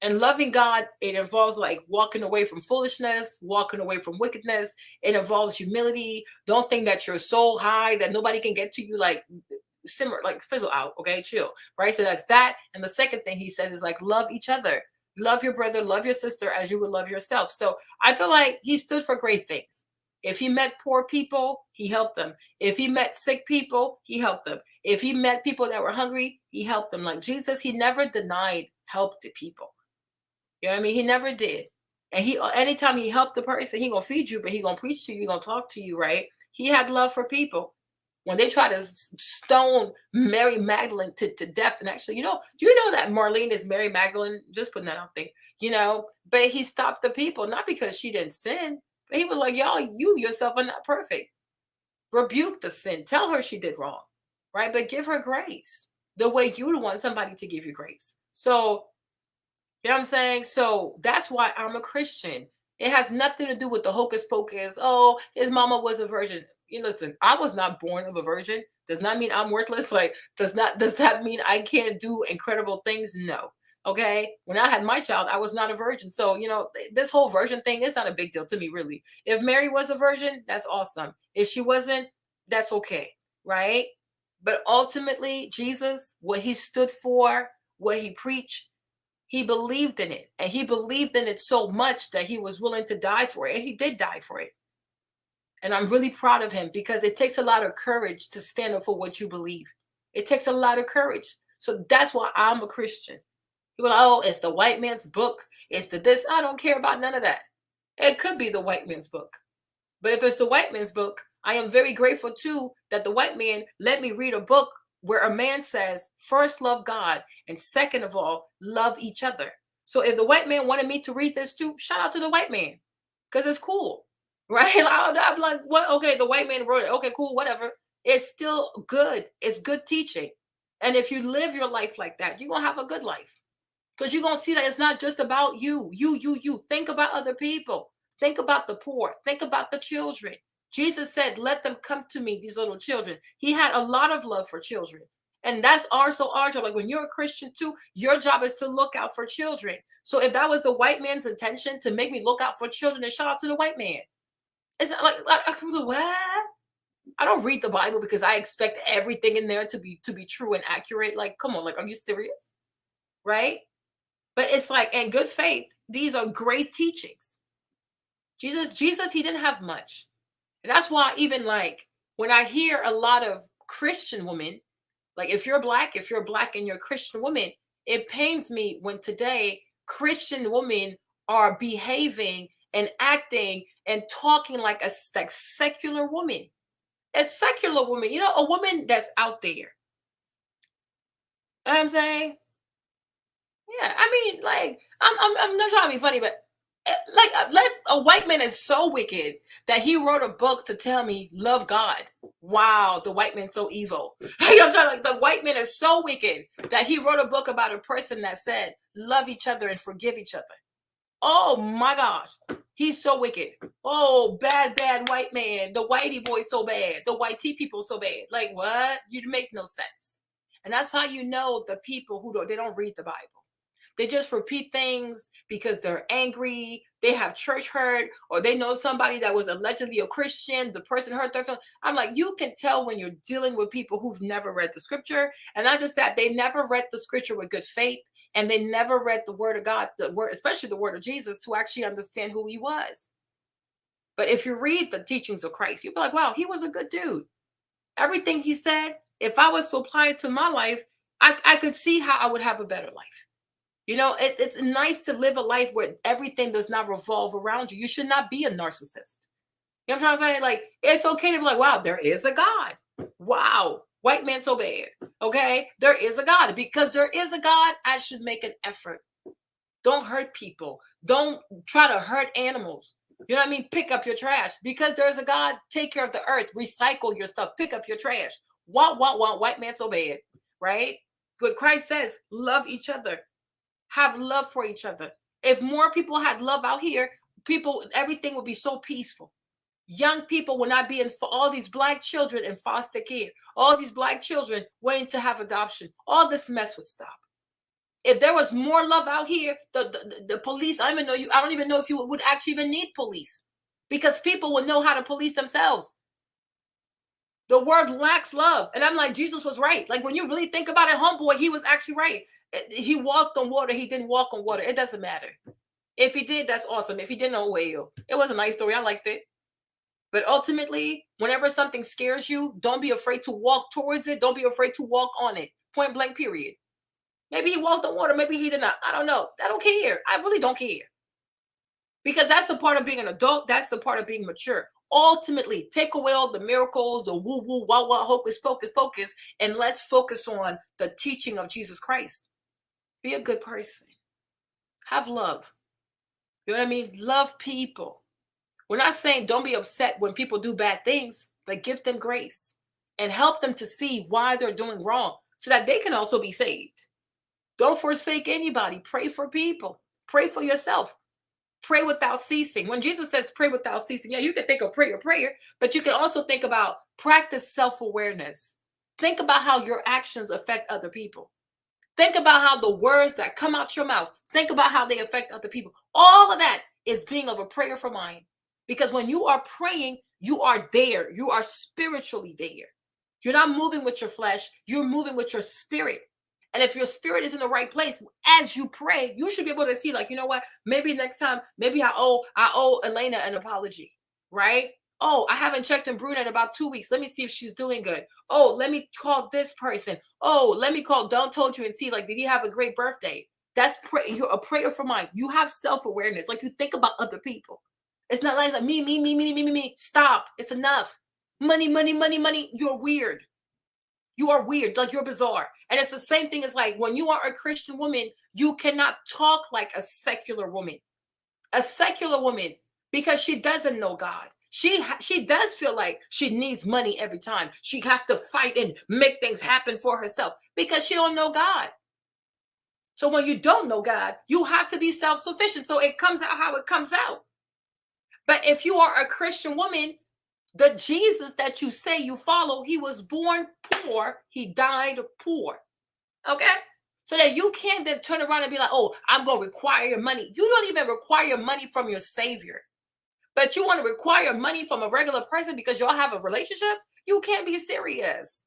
And loving God, it involves like walking away from foolishness, walking away from wickedness. It involves humility. Don't think that you're so high that nobody can get to you. Like, simmer, like fizzle out. Okay, chill. Right. So that's that. And the second thing he says is like, love each other. Love your brother, love your sister as you would love yourself. So I feel like he stood for great things. If he met poor people, he helped them. If he met sick people, he helped them. If he met people that were hungry, he helped them. Like Jesus, he never denied help to people. You know what I mean? He never did. And he, anytime he helped the person, he gonna feed you, but he gonna preach to you, he gonna talk to you, right? He had love for people. When they try to stone Mary Magdalene to death, and actually, do you know that Marlene is Mary Magdalene? Just putting that out there, but he stopped the people, not because she didn't sin, but he was like, y'all, you yourself are not perfect. Rebuke the sin. Tell her she did wrong, right? But give her grace the way you would want somebody to give you grace. So, you know what I'm saying? So that's why I'm a Christian. It has nothing to do with the hocus pocus. Oh, his mama was a virgin. Listen, I was not born of a virgin. Does not mean I'm worthless. Like, does that mean I can't do incredible things? No. Okay. When I had my child, I was not a virgin. So, this whole virgin thing is not a big deal to me, really. If Mary was a virgin, that's awesome. If she wasn't, that's okay. Right. But ultimately, Jesus, what he stood for, what he preached, he believed in it, and he believed in it so much that he was willing to die for it, and he did die for it. And I'm really proud of him, because it takes a lot of courage to stand up for what you believe. It takes a lot of courage. So that's why I'm a Christian. People are like, oh, it's the white man's book. It's the this. I don't care about none of that. It could be the white man's book. But if it's the white man's book, I am very grateful too that the white man let me read a book where a man says, first love God, and second of all, love each other. So if the white man wanted me to read this too, shout out to the white man, because it's cool, right? I'm like, what? Okay, the white man wrote it. Okay, cool, whatever. It's still good. It's good teaching. And if you live your life like that, you're going to have a good life, because you're going to see that it's not just about you. You. Think about other people. Think about the poor. Think about the children. Jesus said, let them come to me, these little children. He had a lot of love for children. And that's also our job. Like, when you're a Christian too, your job is to look out for children. So if that was the white man's intention, to make me look out for children, then shout out to the white man. It's not like what? I don't read the Bible because I expect everything in there to be true and accurate. Like, come on, like, are you serious? Right? But it's like, in good faith, these are great teachings. Jesus, he didn't have much. And that's why even like when I hear a lot of Christian women, like if you're black and you're a Christian woman, it pains me when today Christian women are behaving and acting and talking like a secular woman. A secular woman, a woman that's out there. You know what I'm saying? Yeah, I mean, like, I'm not trying to be funny, but like a white man is so wicked that he wrote a book to tell me love God. Wow, the white man's so evil. I'm trying, like, the white man is so wicked that he wrote a book about a person that said love each other and forgive each other. Oh my gosh, he's so wicked. Oh, bad white man. The whitey boy so bad. The white tea people so bad. Like, what? You make no sense. And that's how you know the people who they don't read the Bible. They just repeat things because they're angry. They have church hurt, or they know somebody that was allegedly a Christian. The person hurt their feelings. I'm like, you can tell when you're dealing with people who've never read the scripture. And not just that, they never read the scripture with good faith. And they never read the word of God, the word, especially the word of Jesus, to actually understand who he was. But if you read the teachings of Christ, you'll be like, wow, he was a good dude. Everything he said, if I was to apply it to my life, I could see how I would have a better life. It's nice to live a life where everything does not revolve around you. You should not be a narcissist. You know what I'm trying to say? Like, it's okay to be like, wow, there is a God. Wow, white man so bad. Okay, there is a God. Because there is a God, I should make an effort. Don't hurt people. Don't try to hurt animals. You know what I mean? Pick up your trash. Because there's a God, take care of the earth. Recycle your stuff. Pick up your trash. Want, white man so bad. Right? But Christ says, love each other. Have love for each other. If more people had love out here, everything would be so peaceful. Young people will not be in for all these black children in foster care. All these black children waiting to have adoption. All this mess would stop. If there was more love out here, the police, I don't even know if you would actually even need police, because people would know how to police themselves. The world lacks love. And I'm like, Jesus was right. Like, when you really think about it, homeboy, he was actually right. He walked on water. He didn't walk on water. It doesn't matter. If he did, that's awesome. If he didn't, oh well. It was a nice story. I liked it. But ultimately, whenever something scares you, don't be afraid to walk towards it. Don't be afraid to walk on it. Point blank, period. Maybe he walked on water. Maybe he did not. I don't know. I don't care. I really don't care. Because that's the part of being an adult. That's the part of being mature. Ultimately, take away all the miracles, the woo-woo, wah-wah, hocus pocus pocus, and let's focus on the teaching of Jesus Christ. Be a good person. Have love. You know what I mean? Love people. We're not saying don't be upset when people do bad things, but give them grace and help them to see why they're doing wrong so that they can also be saved. Don't forsake anybody. Pray for people. Pray for yourself. Pray without ceasing. When Jesus says pray without ceasing, yeah, you can think of prayer, but you can also think about practice self-awareness. Think about how your actions affect other people. Think about how the words that come out your mouth, think about how they affect other people. All of that is being of a prayerful mind. Because when you are praying, you are there. You are spiritually there. You're not moving with your flesh. You're moving with your spirit. And if your spirit is in the right place, as you pray, you should be able to see, like, you know what? Maybe next time, maybe I owe Elena an apology, right? Oh, I haven't checked on Bruna in about 2 weeks. Let me see if she's doing good. Oh, let me call this person. Oh, let me call Don Told You and see, like, did he have a great birthday? That's you're a prayer for mine. You have self-awareness. Like, you think about other people. It's not like me. Stop. It's enough. Money. You're weird. You are weird. Like, you're bizarre. And it's the same thing as, like, when you are a Christian woman, you cannot talk like a secular woman. A secular woman, because she doesn't know God. She does feel like she needs money every time. She has to fight and make things happen for herself because she don't know God. So when you don't know God, you have to be self-sufficient. So it comes out how it comes out. But if you are a Christian woman, the Jesus that you say you follow, he was born poor. He died poor. Okay? So that you can't then turn around and be like, oh, I'm going to require your money. You don't even require money from your Savior. But you want to require money from a regular person because y'all have a relationship? You can't be serious.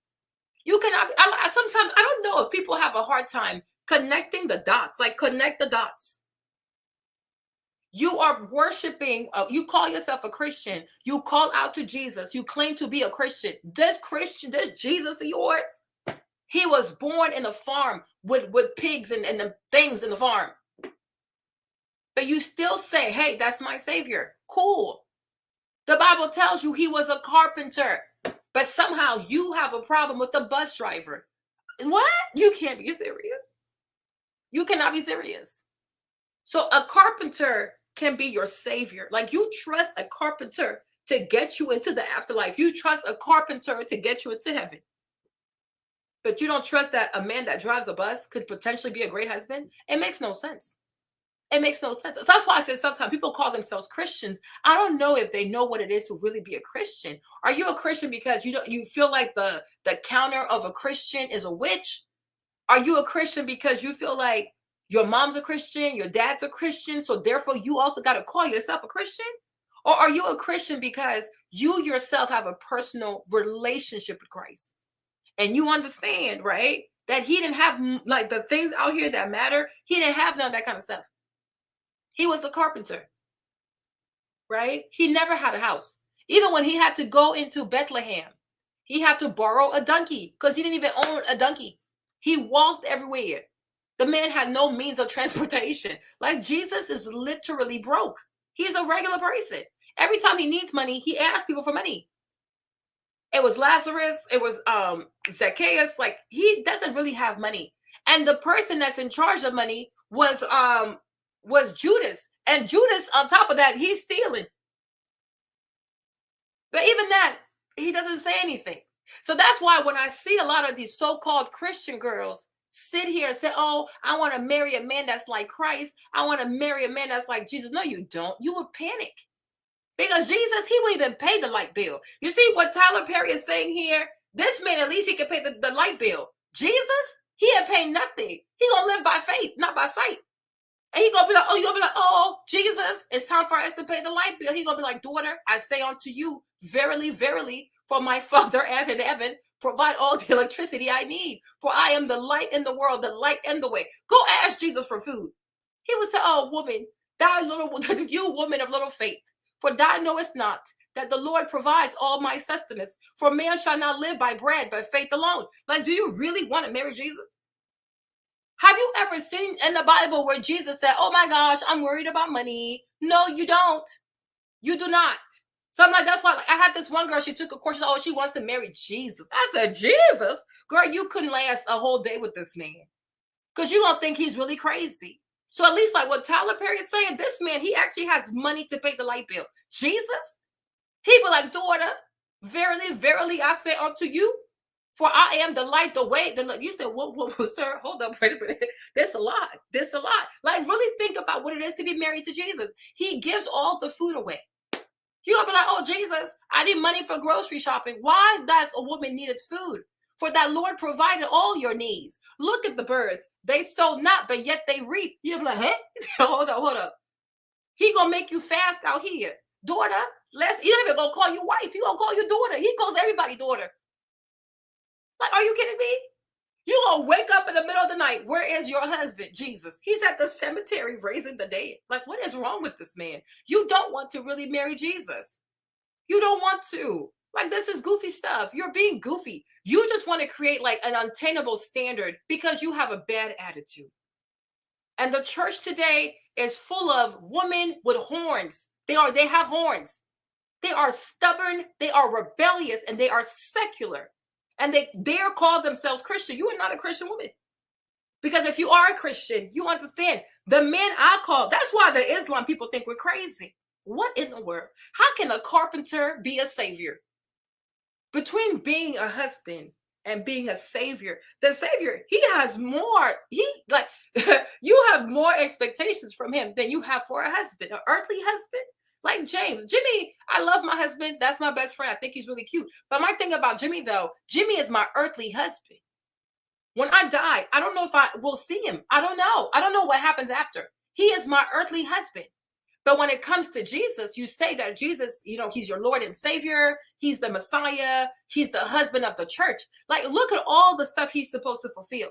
You cannot. Sometimes I don't know if people have a hard time connecting the dots. Like, connect the dots. You are worshiping. You call yourself a Christian. You call out to Jesus. You claim to be a Christian. This Jesus of yours, he was born in a farm with pigs and the things in the farm. But you still say, hey, that's my Savior. Cool. The Bible tells you he was a carpenter. But somehow you have a problem with the bus driver. What? You can't be serious. You cannot be serious. So a carpenter can be your Savior. Like, you trust a carpenter to get you into the afterlife. You trust a carpenter to get you into heaven. But you don't trust that a man that drives a bus could potentially be a great husband? It makes no sense. It makes no sense. That's why I say sometimes people call themselves Christians. I don't know if they know what it is to really be a Christian. Are you a Christian because you feel like the counter of a Christian is a witch? Are you a Christian because you feel like your mom's a Christian, your dad's a Christian, so therefore you also got to call yourself a Christian? Or are you a Christian because you yourself have a personal relationship with Christ? And you understand, right, that he didn't have, like, the things out here that matter. He didn't have none of that kind of stuff. He was a carpenter, right? He never had a house. Even when he had to go into Bethlehem, he had to borrow a donkey because he didn't even own a donkey. He walked everywhere. The man had no means of transportation. Like, Jesus is literally broke. He's a regular person. Every time he needs money, he asks people for money. It was Lazarus. It was Zacchaeus. Like, he doesn't really have money. And the person that's in charge of money was Judas. And Judas, on top of that, he's stealing. But even that, he doesn't say anything. So that's why when I see a lot of these so-called Christian girls sit here and say, oh, I want to marry a man that's like Christ. I want to marry a man that's like Jesus. No, you don't. You would panic. Because Jesus, he won't even pay the light bill. You see what Tyler Perry is saying here? This man, at least he can pay the light bill. Jesus, he ain't paying nothing. He gonna live by faith, not by sight. And he gonna be like, oh, you gonna be like, oh, Jesus, it's time for us to pay the light bill. He gonna be like, daughter, I say unto you, verily, verily, for my Father and in heaven, provide all the electricity I need. For I am the light in the world, the light and the way. Go ask Jesus for food. He would say, oh, woman, you woman of little faith, for thou knowest not that the Lord provides all my sustenance. For man shall not live by bread, but faith alone. Like, do you really want to marry Jesus? Have you ever seen in the Bible where Jesus said, oh my gosh, I'm worried about money? No, you don't. You do not. So I'm like, that's why I had this one girl, she took a course, she said, oh, she wants to marry Jesus. I said, Jesus? Girl, you couldn't last a whole day with this man. Because you're going to think he's really crazy. So at least like what Tyler Perry is saying, this man, he actually has money to pay the light bill. Jesus? He be like, daughter, verily, verily, I say unto you, for I am the light, the way. You said, what, sir? Hold up, wait a minute. This a lot. This a lot. Like, really think about what it is to be married to Jesus. He gives all the food away. You're gonna be like, oh, Jesus, I need money for grocery shopping. Why does a woman need food? For that Lord provided all your needs. Look at the birds. They sow not, but yet they reap. You're like, huh? Hold up. He gonna make you fast out here. Daughter, he don't even gonna call you wife. He gonna call you daughter. He calls everybody daughter. Like, are you kidding me? You gonna wake up in the middle of the night. Where is your husband? Jesus. He's at the cemetery raising the dead. Like, what is wrong with this man? You don't want to really marry Jesus. You don't want to. Like, this is goofy stuff. You're being goofy. You just want to create like an unattainable standard because you have a bad attitude. And the church today is full of women with horns. They have horns. They are stubborn. They are rebellious, and they are secular. And they dare call themselves Christian. You are not a Christian woman. Because if you are a Christian, you understand the men I call, that's why the Islam people think we're crazy. What in the world? How can a carpenter be a savior? Between being a husband and being a savior, the savior, he has more, you have more expectations from him than you have for a husband, an earthly husband. Like James, Jimmy, I love my husband. That's my best friend. I think he's really cute. But my thing about Jimmy, though, Jimmy is my earthly husband. When I die, I don't know if I will see him. I don't know. I don't know what happens after. He is my earthly husband. But when it comes to Jesus, you say that Jesus, he's your Lord and Savior. He's the Messiah. He's the husband of the church. Like, look at all the stuff he's supposed to fulfill.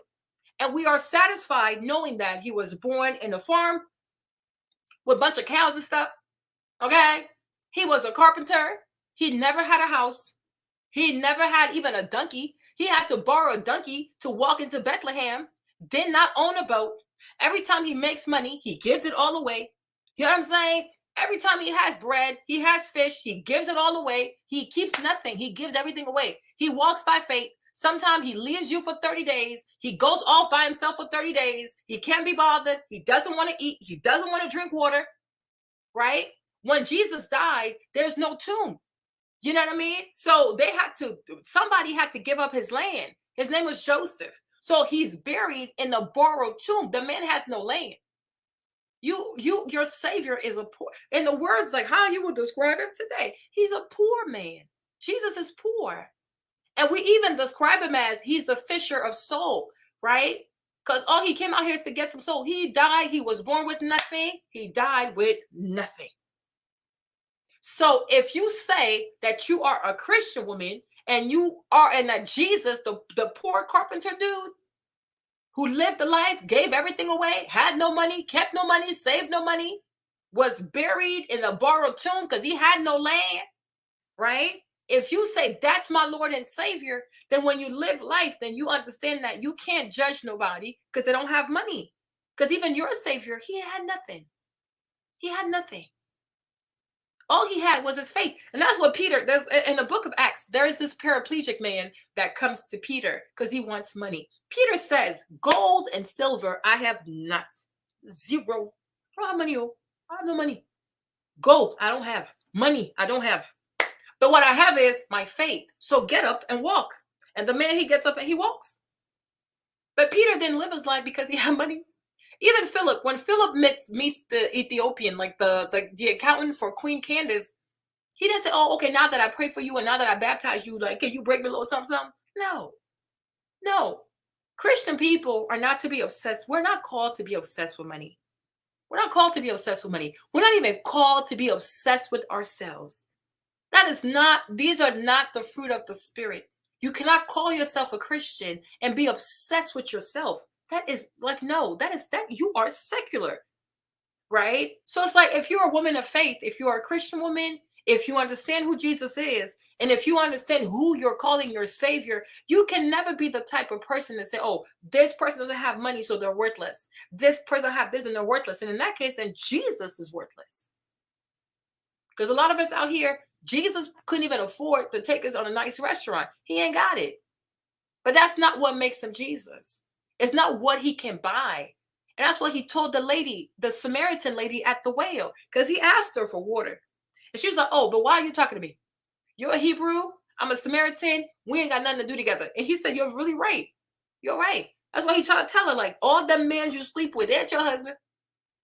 And we are satisfied knowing that he was born in a farm with a bunch of cows and stuff. Okay, he was a carpenter. He never had a house. He never had even a donkey. He had to borrow a donkey to walk into Bethlehem. Did not own a boat. Every time he makes money, he gives it all away. You know what I'm saying? Every time he has bread, he has fish, he gives it all away. He keeps nothing. He gives everything away. He walks by faith. Sometimes he leaves you for 30 days. He goes off by himself for 30 days. He can't be bothered. He doesn't want to eat. He doesn't want to drink water. Right? When Jesus died, there's no tomb. You know what I mean? So somebody had to give up his land. His name was Joseph. So he's buried in a borrowed tomb. The man has no land. Your savior is a poor. In the words, like how you would describe him today, he's a poor man. Jesus is poor. And we even describe him as he's a fisher of soul, right? Because all he came out here is to get some soul. He died. He was born with nothing. He died with nothing. So if you say that you are a Christian woman and that Jesus, the poor carpenter dude who lived the life, gave everything away, had no money, kept no money, saved no money, was buried in a borrowed tomb because he had no land, right? If you say that's my Lord and Savior, then when you live life, then you understand that you can't judge nobody because they don't have money. Because even your Savior, he had nothing. He had nothing. All he had was his faith. And that's what Peter, in the book of Acts, there is this paraplegic man that comes to Peter because he wants money. Peter says, gold and silver I have not. Zero. I don't have money. I have no money. Gold, I don't have. Money, I don't have. But what I have is my faith. So get up and walk. And the man, he gets up and he walks. But Peter didn't live his life because he had money. Even Philip, when Philip meets the Ethiopian, like the accountant for Queen Candace, He didn't say, oh, okay, now that I pray for you and now that I baptize you, like, can you break me a little something, something? No. No. Christian people are not to be obsessed. We're not called to be obsessed with money. We're not called to be obsessed with money. We're not even called to be obsessed with ourselves. These are not the fruit of the Spirit. You cannot call yourself a Christian and be obsessed with yourself. That is like, no, that you are secular, right? So it's like, if you're a woman of faith, if you're a Christian woman, if you understand who Jesus is, and if you understand who you're calling your Savior, you can never be the type of person to say, oh, this person doesn't have money, so they're worthless. This person have this and they're worthless. And in that case, then Jesus is worthless. Because a lot of us out here, Jesus couldn't even afford to take us on a nice restaurant. He ain't got it. But that's not what makes him Jesus. It's not what he can buy. And that's what he told the lady, the Samaritan lady at the well, because he asked her for water. And she was like, oh, but why are you talking to me? You're a Hebrew. I'm a Samaritan. We ain't got nothing to do together. And he said, you're really right. You're right. That's why he's trying to tell her, like, all them men you sleep with, they're your husband.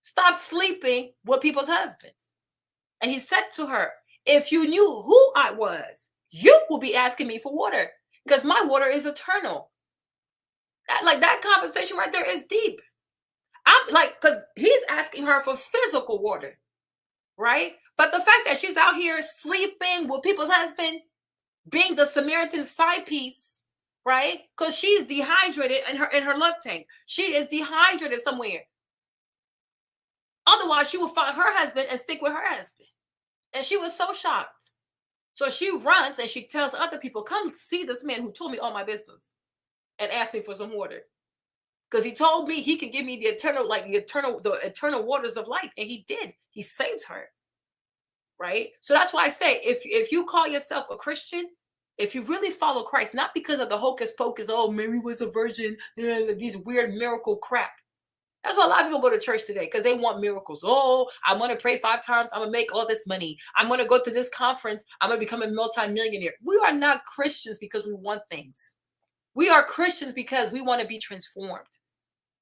Stop sleeping with people's husbands. And he said to her, if you knew who I was, you would be asking me for water, because my water is eternal. That conversation right there is deep. I'm like, because he's asking her for physical water, right? But the fact that she's out here sleeping with people's husband, being the Samaritan side piece, right? Because she's dehydrated in her love tank. She is dehydrated somewhere. Otherwise, she would find her husband and stick with her husband. And she was so shocked. So she runs and she tells other people, come see this man who told me all my business and asked me for some water. Because he told me he could give me the eternal waters of life. And he did. He saved her. Right? So that's why I say, if you call yourself a Christian, if you really follow Christ, not because of the hocus pocus, oh, Mary was a virgin, these weird miracle crap. That's why a lot of people go to church today, because they want miracles. Oh, I'm going to pray 5 times. I'm going to make all this money. I'm going to go to this conference. I'm going to become a multimillionaire. We are not Christians because we want things. We are Christians because we want to be transformed.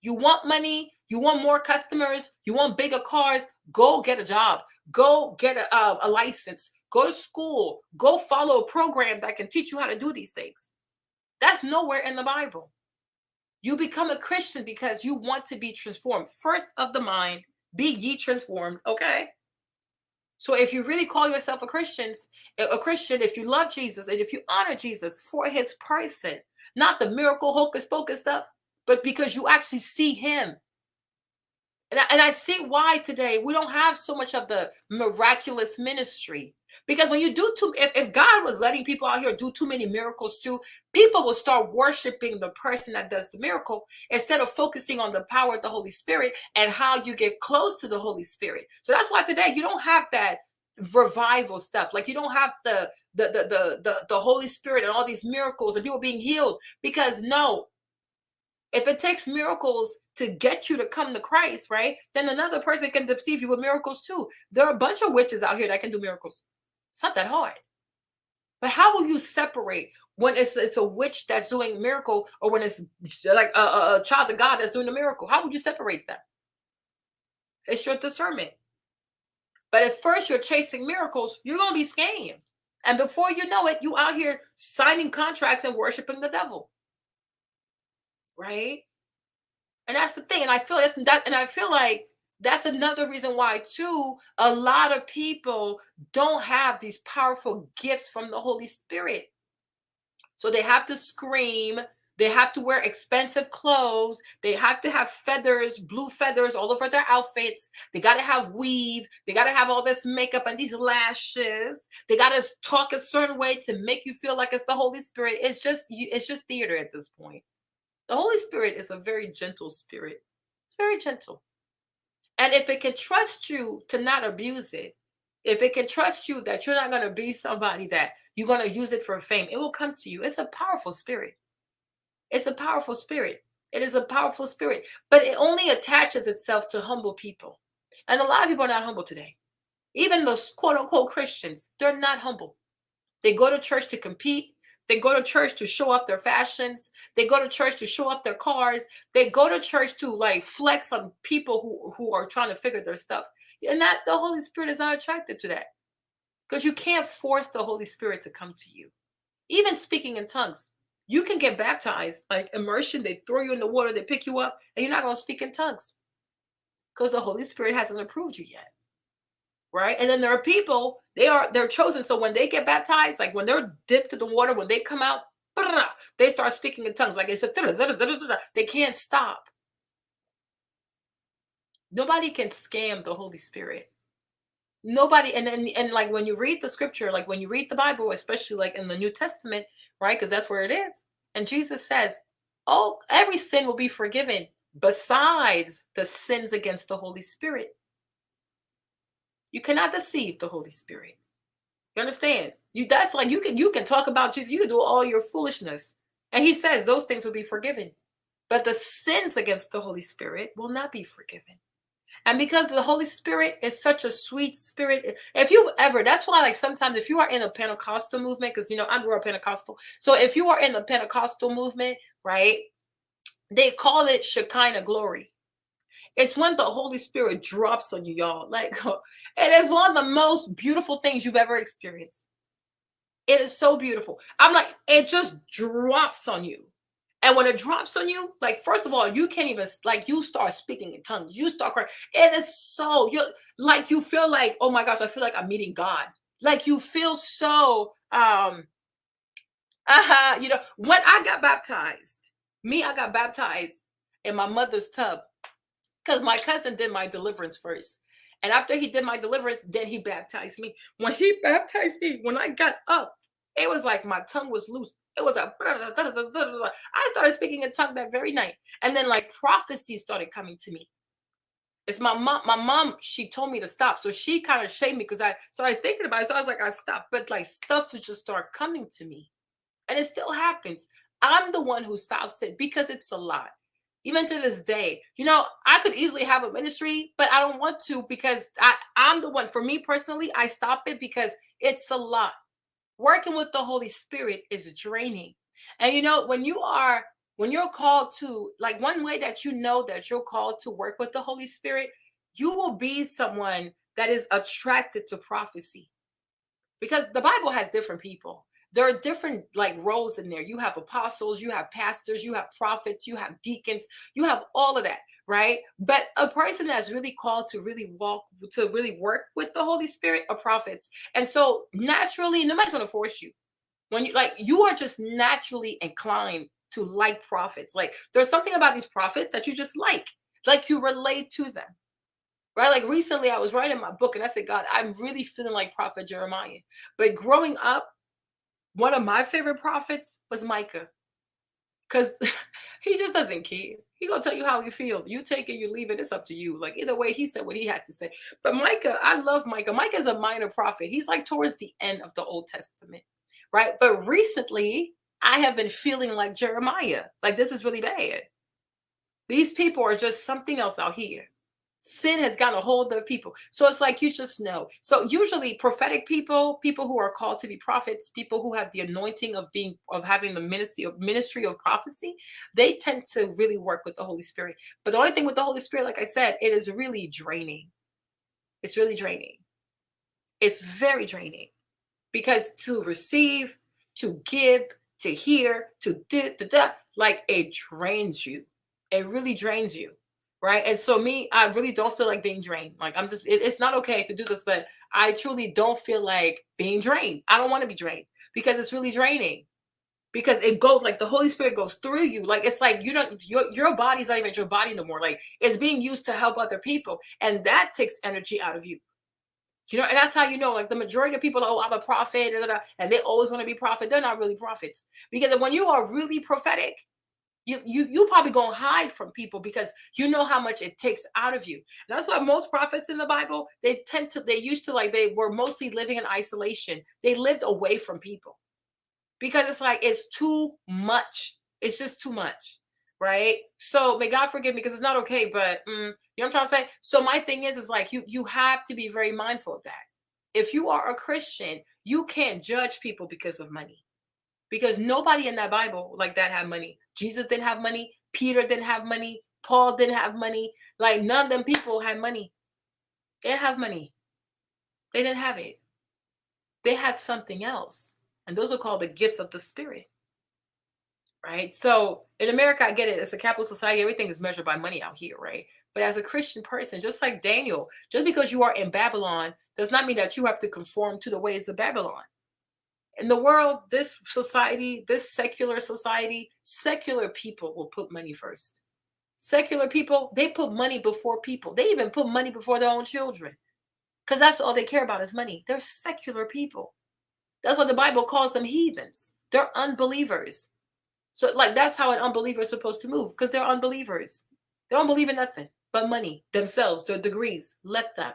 You want money. You want more customers. You want bigger cars. Go get a job. Go get a license. Go to school. Go follow a program that can teach you how to do these things. That's nowhere in the Bible. You become a Christian because you want to be transformed. First of the mind, be ye transformed, okay? So if you really call yourself a Christian, if you love Jesus and if you honor Jesus for his person, not the miracle hocus pocus stuff, but because you actually see him. And I see why today we don't have so much of the miraculous ministry. Because when you do if God was letting people out here do too many miracles too, people will start worshiping the person that does the miracle instead of focusing on the power of the Holy Spirit and how you get close to the Holy Spirit. So that's why today you don't have that revival stuff. Like you don't have the Holy Spirit and all these miracles and people being healed. Because no, if it takes miracles to get you to come to Christ, right, then another person can deceive you with miracles too. There are a bunch of witches out here that can do miracles. It's not that hard. But how will you separate when it's a witch that's doing a miracle or when it's like a child of God that's doing a miracle? How would you separate them? It's your discernment. But at first you're chasing miracles, you're going to be scammed. And before you know it, you out here signing contracts and worshiping the devil. Right? And that's the thing. And I feel like that's another reason why, too, a lot of people don't have these powerful gifts from the Holy Spirit. So they have to scream. They have to wear expensive clothes. They have to have feathers, blue feathers all over their outfits. They got to have weave. They got to have all this makeup and these lashes. They got to talk a certain way to make you feel like it's the Holy Spirit. It's just theater at this point. The Holy Spirit is a very gentle spirit. It's very gentle. And if it can trust you to not abuse it, if it can trust you that you're not going to be somebody that you're going to use it for fame, it will come to you. It's a powerful spirit. It's a powerful spirit. It is a powerful spirit. But it only attaches itself to humble people. And a lot of people are not humble today. Even those quote-unquote Christians, they're not humble. They go to church to compete. They go to church to show off their fashions. They go to church to show off their cars. They go to church to like flex on people who are trying to figure their stuff. And that the Holy Spirit is not attracted to that. Because you can't force the Holy Spirit to come to you. Even speaking in tongues. You can get baptized, like immersion. They throw you in the water, they pick you up, and you're not going to speak in tongues. Because the Holy Spirit hasn't approved you yet. Right? And then there are people, they're chosen. So when they get baptized, like when they're dipped in the water, when they come out, they start speaking in tongues. Like I said, they can't stop. Nobody can scam the Holy Spirit. Nobody. And like when you read the scripture, like when you read the Bible, especially like in the New Testament, right? Because that's where it is. And Jesus says, oh, every sin will be forgiven besides the sins against the Holy Spirit. You cannot deceive the Holy Spirit. You understand? That's like you can talk about Jesus, you can do all your foolishness. And he says those things will be forgiven. But the sins against the Holy Spirit will not be forgiven. And because the Holy Spirit is such a sweet spirit, if you've ever, that's why like sometimes if you are in a Pentecostal movement, because I grew up Pentecostal. So if you are in the Pentecostal movement, right, they call it Shekinah glory. It's when the Holy Spirit drops on you, y'all. Like, it is one of the most beautiful things you've ever experienced. It is so beautiful. I'm like, it just drops on you. And when it drops on you, like, first of all, you can't even, like, you start speaking in tongues. You start crying. It is so, you feel like, oh my gosh, I feel like I'm meeting God. Like, you feel so, when I got baptized, I got baptized in my mother's tub. Because my cousin did my deliverance first. And after he did my deliverance, then he baptized me. When he baptized me, when I got up, it was like my tongue was loose. It was a, I started speaking in tongue that very night. And then like prophecy started coming to me. It's my mom, she told me to stop. So she kind of shamed me because I started thinking about it. So I was like, I stopped. But like stuff would just start coming to me. And it still happens. I'm the one who stops it because it's a lot. Even to this day, I could easily have a ministry, but I don't want to because I'm the one. For me personally, I stop it because it's a lot. Working with the Holy Spirit is draining. And when you're called to, like, one way that that you're called to work with the Holy Spirit, you will be someone that is attracted to prophecy. Because the Bible has different people. There are different like roles in there. You have apostles, you have pastors, you have prophets, you have deacons, you have all of that, right? But a person that's really called to really work with the Holy Spirit are prophets. And so naturally, nobody's going to force you. When you are just naturally inclined to like prophets. Like there's something about these prophets that you just like you relate to them. Right? Like recently I was writing my book and I said, God, I'm really feeling like Prophet Jeremiah. But growing up, one of my favorite prophets was Micah. Because he just doesn't care. He gonna tell you how he feels. You take it, you leave it. It's up to you. Like either way, he said what he had to say. But Micah, I love Micah. Micah is a minor prophet. He's like towards the end of the Old Testament, right? But recently, I have been feeling like Jeremiah. Like this is really bad. These people are just something else out here. Sin has gotten a hold of people. So it's like you just know. So usually prophetic people who are called to be prophets, people who have the anointing of having the ministry of prophecy, they tend to really work with the Holy Spirit. But the only thing with the Holy Spirit, like I said, it is really draining. It's really draining. It's very draining. Because to receive, to give, to hear, to like it drains you. It really drains you. Right. And so I really don't feel like being drained. Like it's not okay to do this, but I truly don't feel like being drained. I don't want to be drained because it's really draining because it goes like the Holy Spirit goes through you. Like it's like your body's not even your body no more. Like it's being used to help other people. And that takes energy out of you. And that's how like the majority of people, oh, I'm a prophet, and they always want to be prophet. They're not really prophets because when you are really prophetic, you probably gonna hide from people because you know how much it takes out of you. And that's why most prophets in the Bible, they were mostly living in isolation. They lived away from people because it's like it's too much. It's just too much, right? So may God forgive me because it's not okay, but you know what I'm trying to say? So my thing is like you have to be very mindful of that. If you are a Christian, you can't judge people because of money. Because nobody in that Bible like that had money. Jesus didn't have money. Peter didn't have money. Paul didn't have money. Like none of them people had money. They didn't have money. They didn't have it. They had something else. And those are called the gifts of the Spirit. Right? So in America, I get it. It's a capitalist society. Everything is measured by money out here, right? But as a Christian person, just like Daniel, just because you are in Babylon does not mean that you have to conform to the ways of Babylon. In the world, this society, this secular society, secular people will put money first. Secular people, they put money before people. They even put money before their own children because that's all they care about is money. They're secular people. That's what the Bible calls them, heathens. They're unbelievers. So like that's how an unbeliever is supposed to move because they're unbelievers. They don't believe in nothing but money, themselves, their degrees. Let them.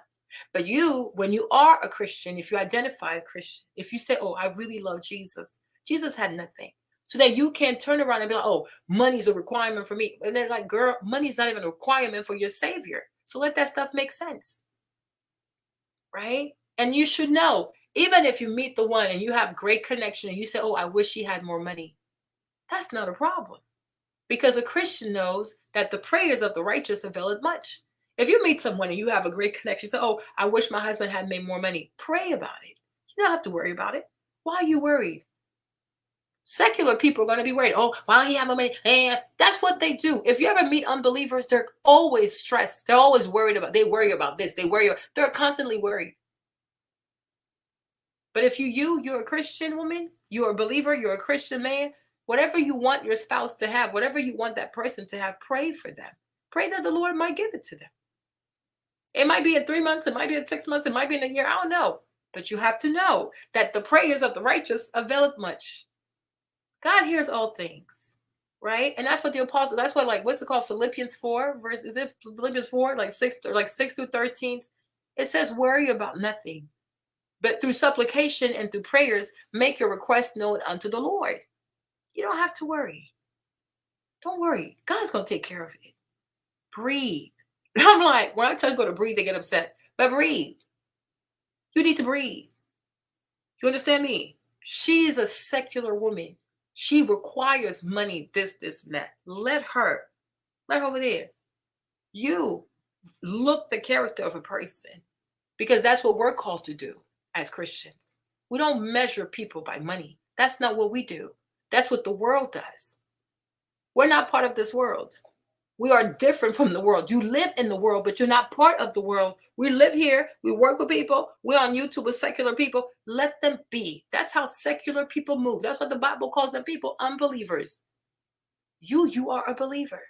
But you, when you are a Christian, if you identify a Christian, if you say, oh, I really love Jesus, Jesus had nothing. So that you can turn around and be like, oh, money's a requirement for me. And they're like, girl, money's not even a requirement for your Savior. So let that stuff make sense. Right? And you should know, even if you meet the one and you have great connection and you say, oh, I wish he had more money. That's not a problem. Because a Christian knows that the prayers of the righteous avail much. If you meet someone and you have a great connection, say, oh, I wish my husband had made more money. Pray about it. You don't have to worry about it. Why are you worried? Secular people are going to be worried. Oh, why don't he have more money? And that's what they do. If you ever meet unbelievers, they're always stressed. They're always worried about, they worry about this. They're constantly worried. But if you're a Christian woman, you're a believer, you're a Christian man, whatever you want your spouse to have, whatever you want that person to have, pray for them. Pray that the Lord might give it to them. It might be in 3 months, it might be in 6 months, it might be in a year, I don't know. But you have to know that the prayers of the righteous availeth much. God hears all things, right? And that's what the apostle, that's what, like, what's it called? Philippians 4, verse, is it Philippians 4, like 6 through 13? It says, worry about nothing, but through supplication and through prayers, make your request known unto the Lord. You don't have to worry. Don't worry. God's going to take care of it. Breathe. I'm like, when I tell people to breathe, they get upset. But breathe. You need to breathe. You understand me? She's a secular woman. She requires money, this, and that. Let her over there. You look the character of a person because that's what we're called to do as Christians. We don't measure people by money. That's not what we do. That's what the world does. We're not part of this world. We are different from the world. You live in the world, but you're not part of the world. We live here. We work with people. We're on YouTube with secular people. Let them be. That's how secular people move. That's what the Bible calls them people, unbelievers. You are a believer.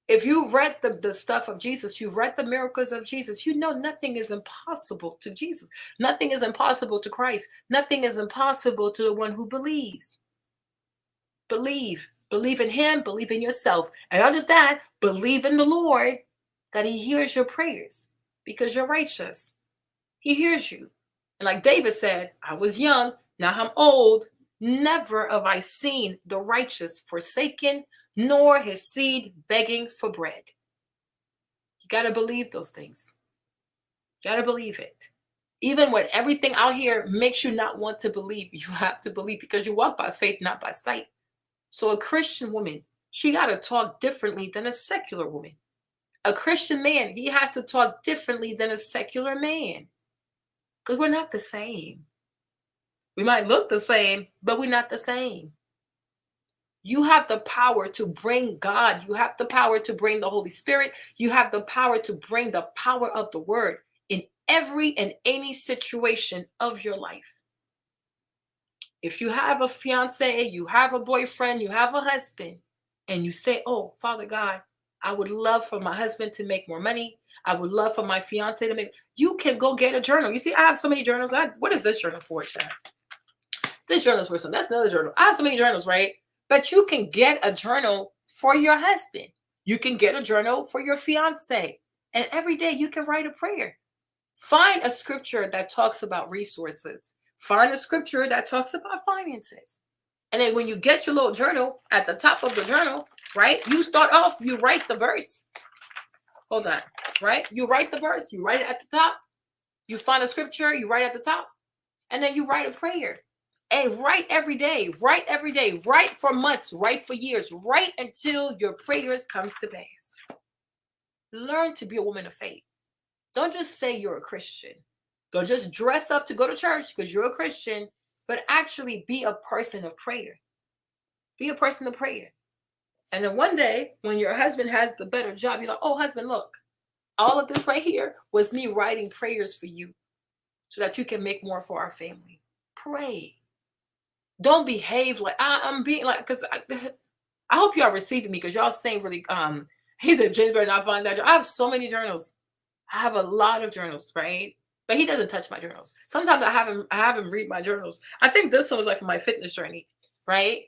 If you've read the stuff of Jesus, you've read the miracles of Jesus, you know nothing is impossible to Jesus. Nothing is impossible to Christ. Nothing is impossible to the one who believes. Believe. Believe in him. Believe in yourself. And not just that, believe in the Lord that he hears your prayers because you're righteous. He hears you. And like David said, I was young, now I'm old. Never have I seen the righteous forsaken, nor his seed begging for bread. You got to believe those things. You got to believe it. Even when everything out here makes you not want to believe, you have to believe because you walk by faith, not by sight. So a Christian woman, she got to talk differently than a secular woman. A Christian man, he has to talk differently than a secular man because we're not the same. We might look the same, but we're not the same. You have the power to bring God. You have the power to bring the Holy Spirit. You have the power to bring the power of the word in every and any situation of your life. If you have a fiance, you have a boyfriend, you have a husband, and you say, oh, Father God, I would love for my husband to make more money. I would love for my fiance to make, you can go get a journal. You see, I have so many journals. What is this journal for, Chad? This journal is for something. That's another journal. I have so many journals, right? But you can get a journal for your husband. You can get a journal for your fiance. And every day you can write a prayer. Find a scripture that talks about resources. Find a scripture that talks about finances. And then when you get your little journal, at the top of the journal, right? You start off, you write the verse. Hold on, right? You write the verse, you write it at the top. You find a scripture, you write at the top. And then you write a prayer. And write every day, write for months, write for years, write until your prayers comes to pass. Learn to be a woman of faith. Don't just say you're a Christian. Don't just dress up to go to church because you're a Christian, but actually be a person of prayer. Be a person of prayer. And then one day, when your husband has the better job, you're like, oh, husband, look, all of this right here was me writing prayers for you so that you can make more for our family. Pray. Don't behave like I'm being like, because I hope y'all receiving me, because y'all saying really, he said, James better not find that job. I have so many journals. I have a lot of journals, right? But he doesn't touch my journals. Sometimes I have him read my journals. I think this one was like for my fitness journey, right?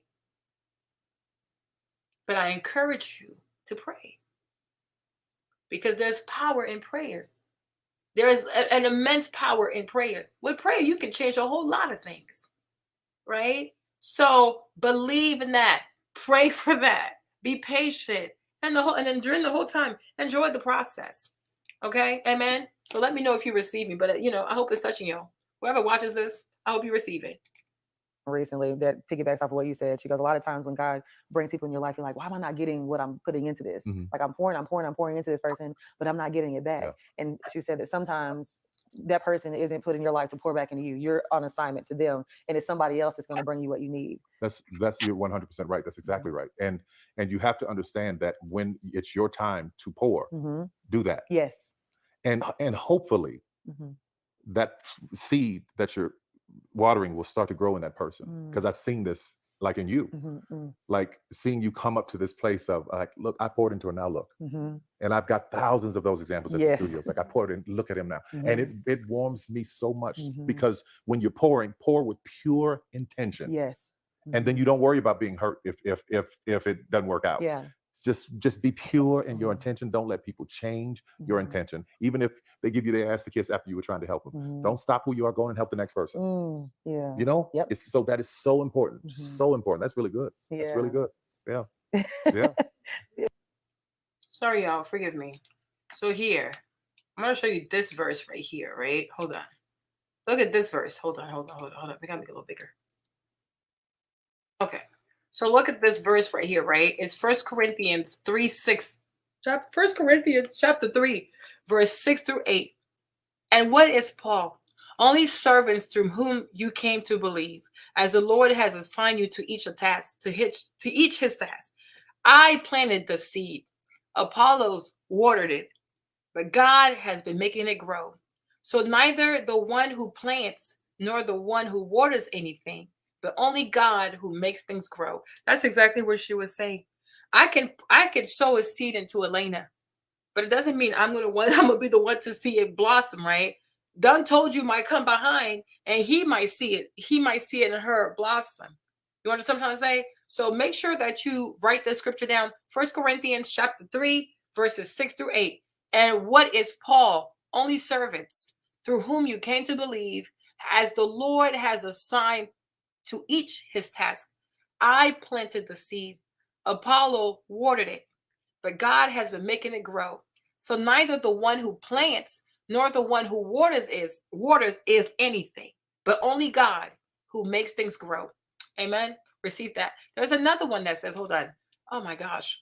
But I encourage you to pray, because there's power in prayer. There is an immense power in prayer. With prayer, you can change a whole lot of things, right? So believe in that. Pray for that. Be patient. And then during the whole time, enjoy the process. Okay? Amen? So let me know if you receive me. But, I hope it's touching you. Whoever watches this, I hope you receive it. Recently, that piggybacks off of what you said. She goes, a lot of times when God brings people in your life, you're like, why am I not getting what I'm putting into this? Like I'm pouring into this person, but I'm not getting it back. Yeah. And she said that sometimes that person isn't put in your life to pour back into you. You're on assignment to them, and it's somebody else that's going to bring you what you need. That's you're 100% right. That's exactly right. And you have to understand that when it's your time to pour, do that. Yes. And hopefully that seed that you're watering will start to grow in that person, because I've seen this like in you, like seeing you come up to this place of like, look, I poured into her, now look. And I've got thousands of those examples at the studios. Like I poured in, look at him now. And it warms me so much, because when you're pouring, pour with pure intention. Yes. And then you don't worry about being hurt if it doesn't work out. Yeah. Just be pure in your intention. Don't let people change your intention. Even if they give you their ass to kiss after you were trying to help them. Don't stop who you are. Go and help the next person. Yeah. Yep. That is so important. So important. That's really good. Yeah. That's really good. Yeah. Yeah. Sorry, y'all. Forgive me. So here, I'm going to show you this verse right here, right? Hold on. Look at this verse. Hold on. We got to make it a little bigger. Okay. So look at this verse right here, right? It's 1 Corinthians 3:6. 1 Corinthians chapter 3, verse 6 through 8. And what is Paul? Only servants through whom you came to believe, as the Lord has assigned you to each a task, to each his task. I planted the seed. Apollos watered it, but God has been making it grow. So neither the one who plants nor the one who waters anything, but only God who makes things grow. That's exactly what she was saying. I can sow a seed into Elena, but it doesn't mean I'm gonna be the one to see it blossom, right? Done told you might come behind and he might see it. He might see it in her blossom. You understand what I'm trying to say? So make sure that you write the scripture down. 1 Corinthians chapter 3, verses 6 through 8. And what is Paul? Only servants through whom you came to believe, as the Lord has assigned to each his task. I planted the seed. Apollo watered it, but God has been making it grow. So neither the one who plants nor the one who waters is anything, but only God who makes things grow. Amen. Receive that. There's another one that says, hold on. Oh my gosh.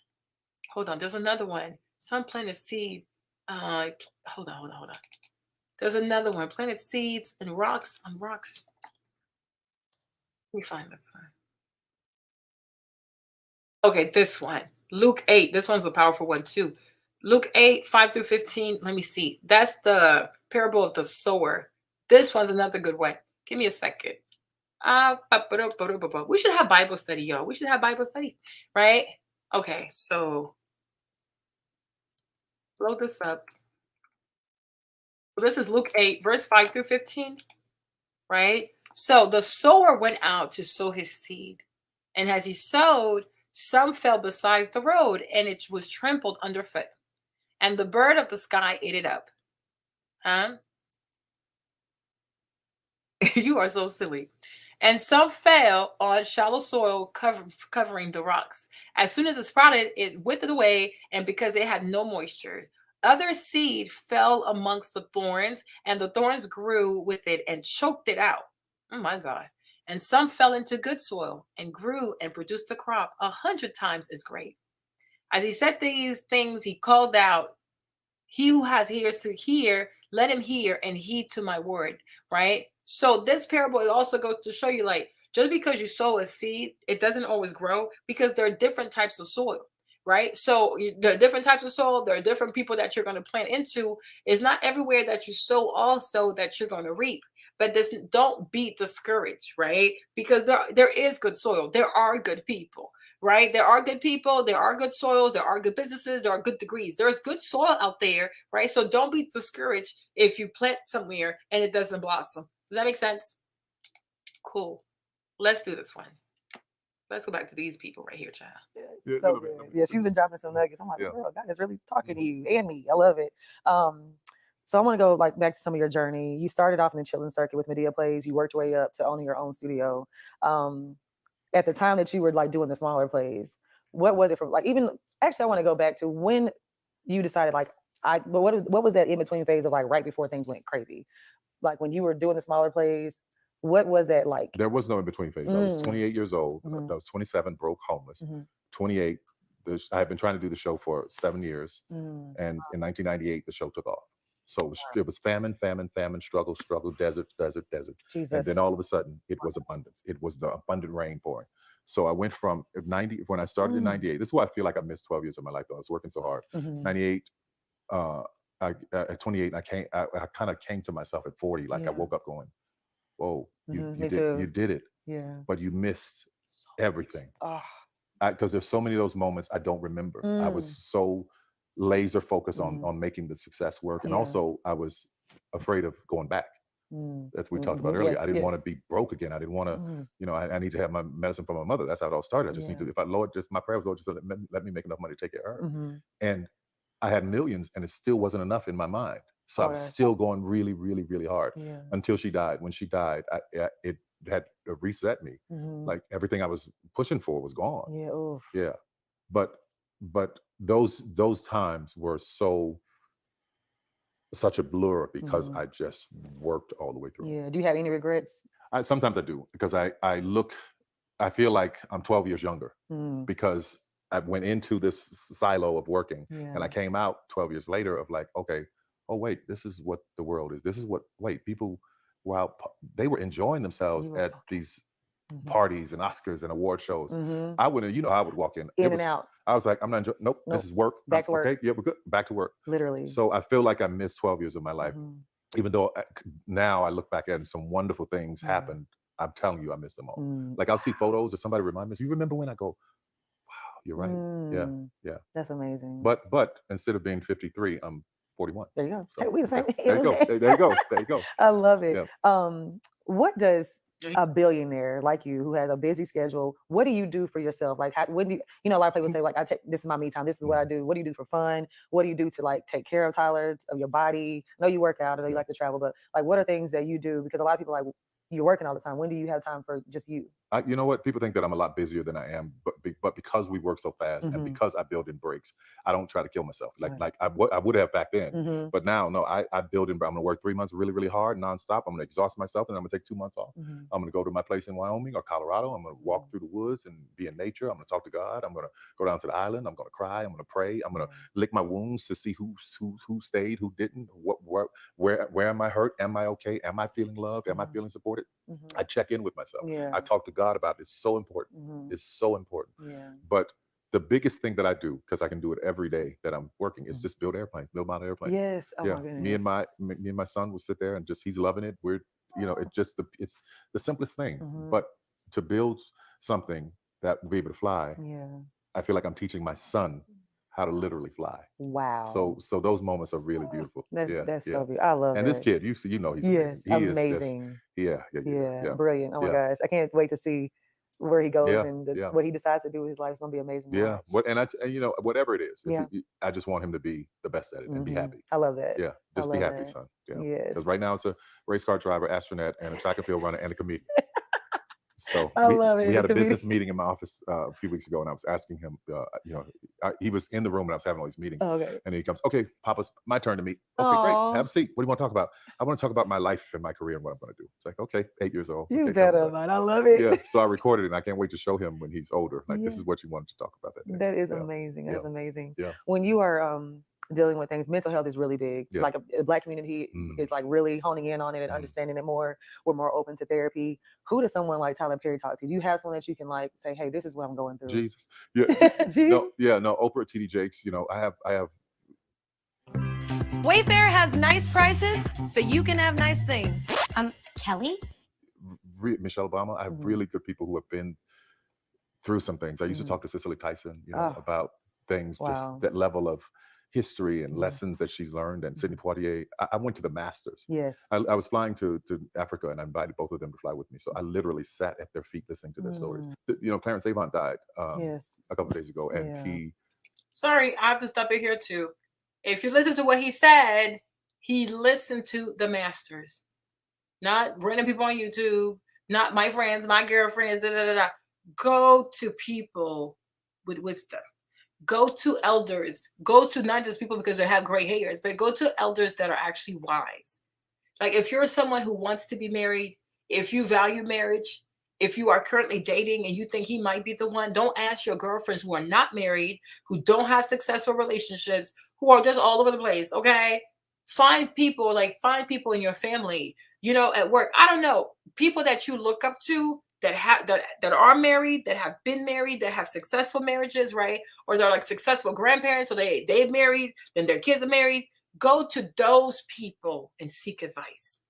Hold on. There's another one. Some planted seed. Hold on. There's another one. Planted seeds and rocks on rocks. Let me find this one. Okay, this one. Luke 8. This one's a powerful one too. Luke 8, 5 through 15. Let me see. That's the parable of the sower. This one's another good one. Give me a second. We should have Bible study, y'all. We should have Bible study, right? Okay, so load this up. This is Luke 8, verse 5 through 15, right? So the sower went out to sow his seed. And as he sowed, some fell beside the road, and it was trampled underfoot. And the bird of the sky ate it up. Huh? You are so silly. And some fell on shallow soil covering the rocks. As soon as it sprouted, it withered away, and because it had no moisture. Other seed fell amongst the thorns, and the thorns grew with it and choked it out. Oh my God. And some fell into good soil and grew and produced a crop 100 times as great. As he said these things, he called out, he who has ears to hear, let him hear and heed to my word, right? So this parable also goes to show you, like, just because you sow a seed, it doesn't always grow, because there are different types of soil, right? So there are different types of soil. There are different people that you're going to plant into. It's not everywhere that you sow also that you're going to reap. But this, don't be discouraged, right? Because there is good soil. There are good people, right? There are good people. There are good soils. There are good businesses. There are good degrees. There's good soil out there, right? So don't be discouraged if you plant somewhere and it doesn't blossom. Does that make sense? Cool. Let's do this one. Let's go back to these people right here, child. Yeah, so good. Yeah, she's been dropping some nuggets. I'm like, girl, God is really talking to you and me. I love it. So I want to go like back to some of your journey. You started off in the chilling circuit with Medea Plays. You worked your way up to owning your own studio. At the time that you were like doing the smaller plays, what was it from? Like, even actually, I want to go back to when you decided like but what was that in between phase of like right before things went crazy? Like when you were doing the smaller plays, what was that like? There was no in between phase. I was 28 years old. I was 27, broke, homeless. 28. I had been trying to do the show for 7 years, and in 1998 the show took off. So it was famine, struggle, desert. Jesus. And then all of a sudden it was abundance. It was the abundant rain pouring. So I went from 90, when I started in 98, this is why I feel like I missed 12 years of my life, though. I was working so hard. 98, at 28, I kind of came to myself at 40. Like I woke up going, whoa, you did it. Yeah. But you missed everything. Because there's so many of those moments I don't remember. I was so laser focused on making the success work. And also I was afraid of going back. As we talked about earlier. I didn't want to be broke again. I didn't want to, I need to have my medicine from my mother. That's how it all started. I just need to, my prayer was, Lord, just let me make enough money to take care of her. And I had millions and it still wasn't enough in my mind. So I was still going really, really, really hard until she died. When she died, it had reset me. Like everything I was pushing for was gone. Yeah. But those times were such a blur because I just worked all the way through. Yeah. Do you have any regrets? Sometimes I do, because I feel like I'm 12 years younger because I went into this silo of working and I came out 12 years later of like, okay, oh wait, this is what the world is. This is what, people were out, they were enjoying themselves at these parties and Oscars and award shows. I wouldn't, I would walk in and out. I was like, I'm not enjoying, nope, this is work. Back to work. Okay, yeah, we're good. Back to work. Literally. So I feel like I missed 12 years of my life. Even though now I look back at it, some wonderful things happened. I'm telling you, I missed them all. Like I'll see photos or somebody remind me, you remember when? I go, wow, you're right. Yeah. That's amazing. But instead of being 53, I'm 41. There you go. So, we the same. There you go. There you go. There you go. I love it. Yeah. What does a billionaire like you, who has a busy schedule, what do you do for yourself? Like, when do you, a lot of people say, like, this is my me time. This is what I do. What do you do for fun? What do you do to like take care of Tyler, of your body? I know you work out. I know you like to travel, but like, what are things that you do? Because a lot of people like, you're working all the time. When do you have time for just you? You know what? People think that I'm a lot busier than I am, but because we work so fast and because I build in breaks, I don't try to kill myself like I would have back then. But now, no, I build in. I'm going to work 3 months really, really hard, nonstop. I'm going to exhaust myself, and I'm going to take 2 months off. I'm going to go to my place in Wyoming or Colorado. I'm going to walk through the woods and be in nature. I'm going to talk to God. I'm going to go down to the island. I'm going to cry. I'm going to pray. I'm going to lick my wounds to see who stayed, who didn't. Where am I hurt? Am I okay? Am I feeling loved? Am I feeling supported? I check in with myself. I talk to God about it. It's so important. It's so important. But the biggest thing that I do, because I can do it every day that I'm working, is just build model airplanes. Yes. Oh my goodness. Me and my son will sit there and just, he's loving it. We're, it's the simplest thing. But to build something that will be able to fly, I feel like I'm teaching my son how to literally fly. Wow. So those moments are really beautiful. That's so beautiful. I love it. And this kid, he's amazing. He amazing. Is just, Brilliant. Oh my gosh. I can't wait to see where he goes and what he decides to do with his life. Is going to be amazing. Yeah. Whatever it is, I just want him to be the best at it and be happy. I love that. Yeah. Just be happy, son. Yeah. Yes. Because right now it's a race car driver, astronaut, and a track and field runner and a comedian. So I love it. We had a business meeting in my office a few weeks ago, and I was asking him, he was in the room and I was having all these meetings. Okay. And he comes, okay, Papa's my turn to meet. Okay, great. Have a seat. What do you want to talk about? I want to talk about my life and my career and what I'm going to do. It's like, okay, 8 years old. You okay, better, man. I love it. Yeah. So I recorded it, and I can't wait to show him when he's older. Like, this is what you wanted to talk about that day. That is amazing. That's amazing. Yeah. When you are dealing with things. Mental health is really big. Yeah. Like the Black community is like really honing in on it and understanding it more. We're more open to therapy. Who does someone like Tyler Perry talk to? Do you have someone that you can like say, hey, this is what I'm going through? Jesus. Yeah. Jesus. No, Oprah, TD Jakes, I have. Wayfair has nice prices, so you can have nice things. Kelly? Michelle Obama, I have really good people who have been through some things. I used to talk to Cicely Tyson, about things, just that level of history and lessons that she's learned. And Sidney Poitier, I went to the Masters. Yes. I was flying to Africa, and I invited both of them to fly with me. So I literally sat at their feet listening to their stories. Clarence Avant died a couple of days ago, and he. Sorry, I have to stop it here too. If you listen to what he said, he listened to the Masters, not random people on YouTube, not my friends, my girlfriends, Go to people with wisdom. Go to elders. Go to not just people because they have gray hairs, but go to elders that are actually wise. Like if you're someone who wants to be married, if you value marriage, if you are currently dating and you think he might be the one, don't ask your girlfriends who are not married, who don't have successful relationships, who are just all over the place, okay? Find people in your family, at work. I don't know, people that you look up to that are married, that have been married, that have successful marriages, right? Or they're like successful grandparents, so they've married, then their kids are married. Go to those people and seek advice.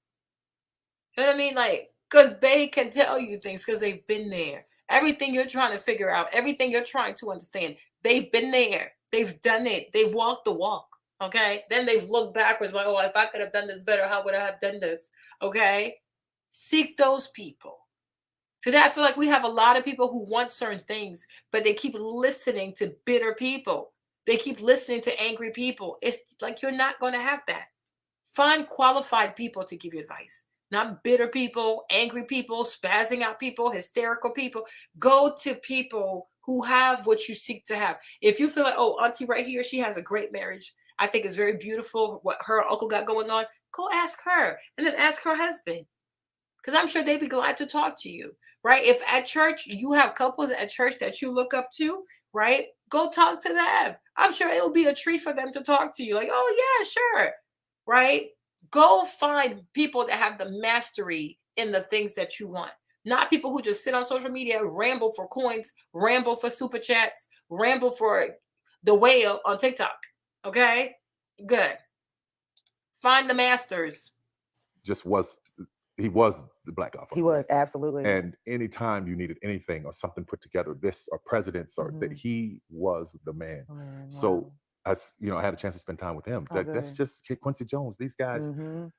You know what I mean? Like, because they can tell you things because they've been there. Everything you're trying to figure out, everything you're trying to understand, they've been there. They've done it. They've walked the walk. Okay. Then they've looked backwards like, oh, if I could have done this better, how would I have done this? Okay. Seek those people. Today, I feel like we have a lot of people who want certain things, but they keep listening to bitter people. They keep listening to angry people. It's like you're not going to have that. Find qualified people to give you advice, not bitter people, angry people, spazzing out people, hysterical people. Go to people who have what you seek to have. If you feel like, oh, auntie right here, she has a great marriage. I think it's very beautiful what her uncle got going on. Go ask her and then ask her husband. Because I'm sure they'd be glad to talk to you, right? If at church, you have couples at church that you look up to, right? Go talk to them. I'm sure it'll be a treat for them to talk to you. Like, oh, yeah, sure, right? Go find people that have the mastery in the things that you want. Not people who just sit on social media, ramble for coins, ramble for super chats, ramble for the whale on TikTok, okay? Good. Find the masters. He was the Black Godfather. He was, absolutely. And anytime you needed anything or something put together, this or presidents or that, he was the man. Oh, man. So I had a chance to spend time with him. That's just Quincy Jones. These guys,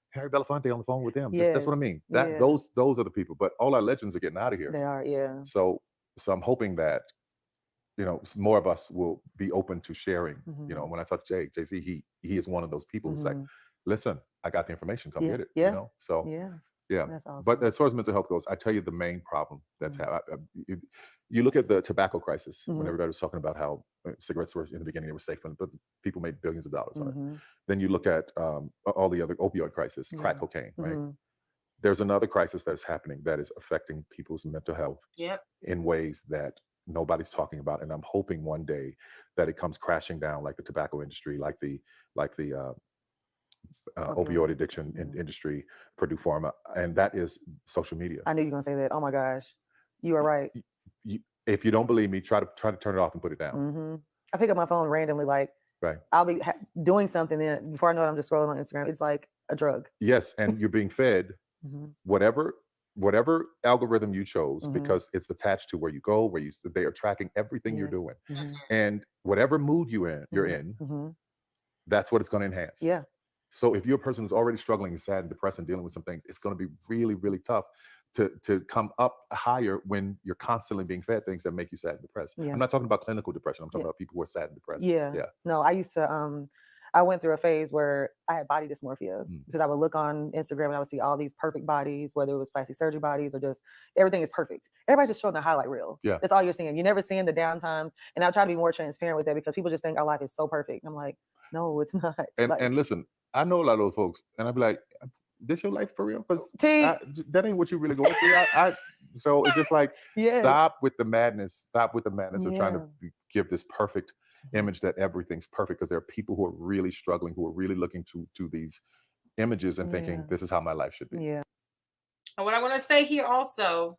Harry Belafonte on the phone with him. Yes. That's what I mean. Those are the people. But all our legends are getting out of here. They are, yeah. So I'm hoping that more of us will be open to sharing. When I talk to Jay-Z, he is one of those people who's like, listen, I got the information. Come get it. Yeah. So yeah. That's awesome. But as far as mental health goes, I tell you the main problem that's you look at the tobacco crisis when everybody was talking about how cigarettes were in the beginning, they were safe, but people made billions of dollars on it. Then you look at all the other opioid crisis, crack cocaine, right? There's another crisis that's happening that is affecting people's mental health in ways that nobody's talking about. And I'm hoping one day that it comes crashing down like the tobacco industry, like the opioid addiction industry, Purdue Pharma, and that is social media. I knew you were gonna say that. Oh my gosh, you are right. If you don't believe me, try to turn it off and put it down. I pick up my phone randomly, like I'll be doing something, then before I know it, I'm just scrolling on Instagram. It's like a drug. Yes, and you're being fed whatever algorithm you chose because it's attached to where you go, they are tracking everything you're doing, and whatever mood you're in, that's what it's going to enhance. Yeah. So if you're a person who's already struggling and sad and depressed and dealing with some things, it's going to be really, really tough to come up higher when you're constantly being fed things that make you sad and depressed. Yeah. I'm not talking about clinical depression. I'm talking about people who are sad and depressed. Yeah. No, I used to, I went through a phase where I had body dysmorphia because I would look on Instagram and I would see all these perfect bodies, whether it was plastic surgery bodies or just everything is perfect. Everybody's just showing the highlight reel. Yeah. That's all you're seeing. You're never seeing the downtimes. And I'll try to be more transparent with that because people just think our life is so perfect. And I'm like, no, it's not. And listen, I know a lot of those folks, and I'd be like, "This your life for real? Because that ain't what you really going through." So it's just like, stop with the madness. Stop with the madness of trying to give this perfect image that everything's perfect, because there are people who are really struggling, who are really looking to these images and thinking, this is how my life should be. Yeah. And what I want to say here also,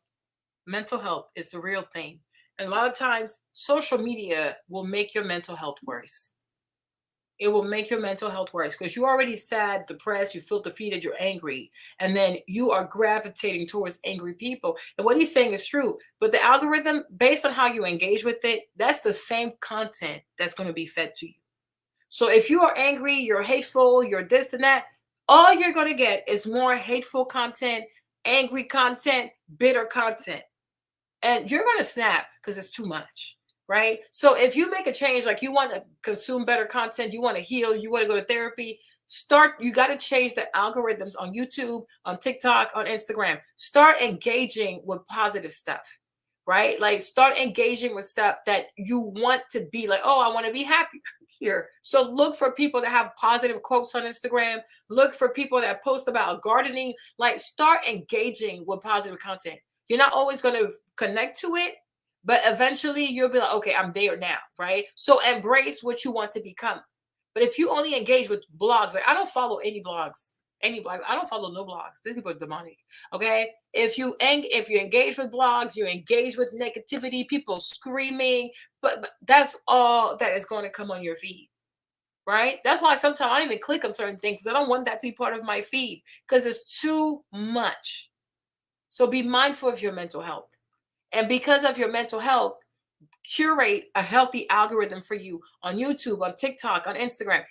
mental health is the real thing. And a lot of times, social media will make your mental health worse. It will make your mental health worse because you're already sad, depressed, you feel defeated, you're angry. And then you are gravitating towards angry people. And what he's saying is true. But the algorithm, based on how you engage with it, that's the same content that's going to be fed to you. So if you are angry, you're hateful, you're this and that, all you're going to get is more hateful content, angry content, bitter content. And you're going to snap because it's too much. Right? So if you make a change, like you want to consume better content, you want to heal, you want to go to therapy, you got to change the algorithms on YouTube, on TikTok, on Instagram. Start engaging with positive stuff, right? Like start engaging with stuff that you want to be like, oh, I want to be happy here. So look for people that have positive quotes on Instagram. Look for people that post about gardening. Like start engaging with positive content. You're not always going to connect to it, but eventually you'll be like, okay, I'm there now, right? So embrace what you want to become. But if you only engage with blogs, like I don't follow any blogs, I don't follow no blogs. These people are demonic, okay? If you engage with blogs, you engage with negativity, people screaming, but that's all that is going to come on your feed, right? That's why sometimes I don't even click on certain things because I don't want that to be part of my feed because it's too much. So be mindful of your mental health. And because of your mental health, curate a healthy algorithm for you on YouTube, on TikTok, on Instagram.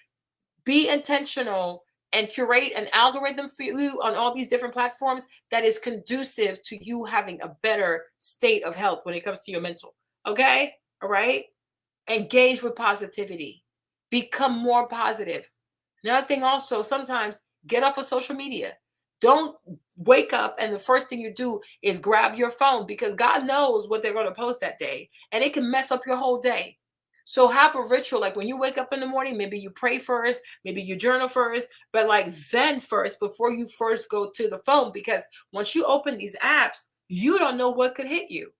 Be intentional and curate an algorithm for you on all these different platforms that is conducive to you having a better state of health when it comes to your mental. Okay? All right? Engage with positivity. Become more positive. Another thing also, sometimes get off of social media. Don't wake up and the first thing you do is grab your phone because God knows what they're going to post that day and it can mess up your whole day. So have a ritual. Like when you wake up in the morning, maybe you pray first, maybe you journal first, but like Zen first before you first go to the phone, because once you open these apps, you don't know what could hit you.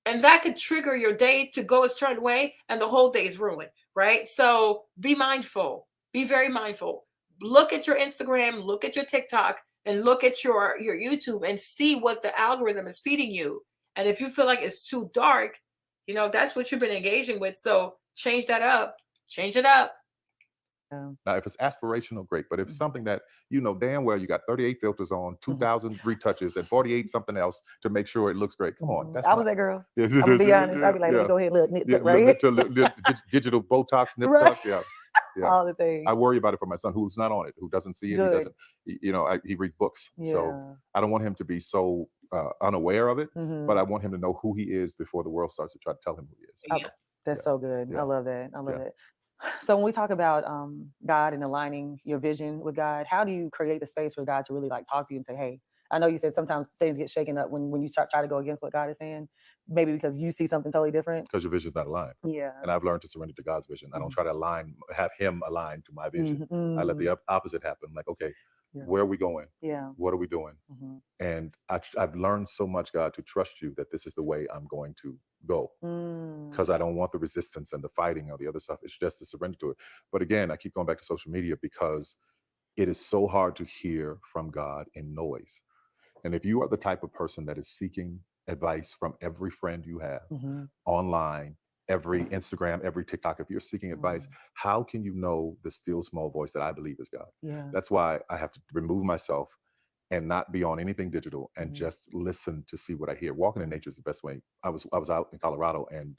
And that could trigger your day to go a certain way and the whole day is ruined, right? So be mindful. Be very mindful. Look at your Instagram, look at your TikTok, and look at your YouTube and see what the algorithm is feeding you. And if you feel like it's too dark, that's what you've been engaging with. So change that up. Change it up. Now, if it's aspirational, great. But if it's something that damn well you got 38 filters on, 2,000 retouches, and 48 something else to make sure it looks great. Come on, I was that girl. I'm gonna be honest. I'd be like, let me go ahead, look, nip tuck right here. Digital Botox, nip tuck, yeah. All the things. I worry about it for my son who's not on it, who doesn't see it. Good. He doesn't, he reads books. Yeah. So I don't want him to be so unaware of it, but I want him to know who he is before the world starts to try to tell him who he is. Yeah. That's so good. Yeah. I love that. I love it. So when we talk about God and aligning your vision with God, how do you create the space for God to really like talk to you and say, hey, I know you said sometimes things get shaken up when you try to go against what God is saying, maybe because you see something totally different. Because your vision's not aligned. Yeah. And I've learned to surrender to God's vision. I don't try to have him aligned to my vision. I let the opposite happen. Like, okay, where are we going? Yeah. What are we doing? And I've learned so much, God, to trust you that this is the way I'm going to go. Because I don't want the resistance and the fighting or the other stuff. It's just to surrender to it. But again, I keep going back to social media because it is so hard to hear from God in noise. And if you are the type of person that is seeking advice from every friend you have online, every Instagram, every TikTok, if you're seeking advice, how can you know the still small voice that I believe is God? Yeah. That's why I have to remove myself and not be on anything digital and just listen to see what I hear. Walking in nature is the best way. I was out in Colorado and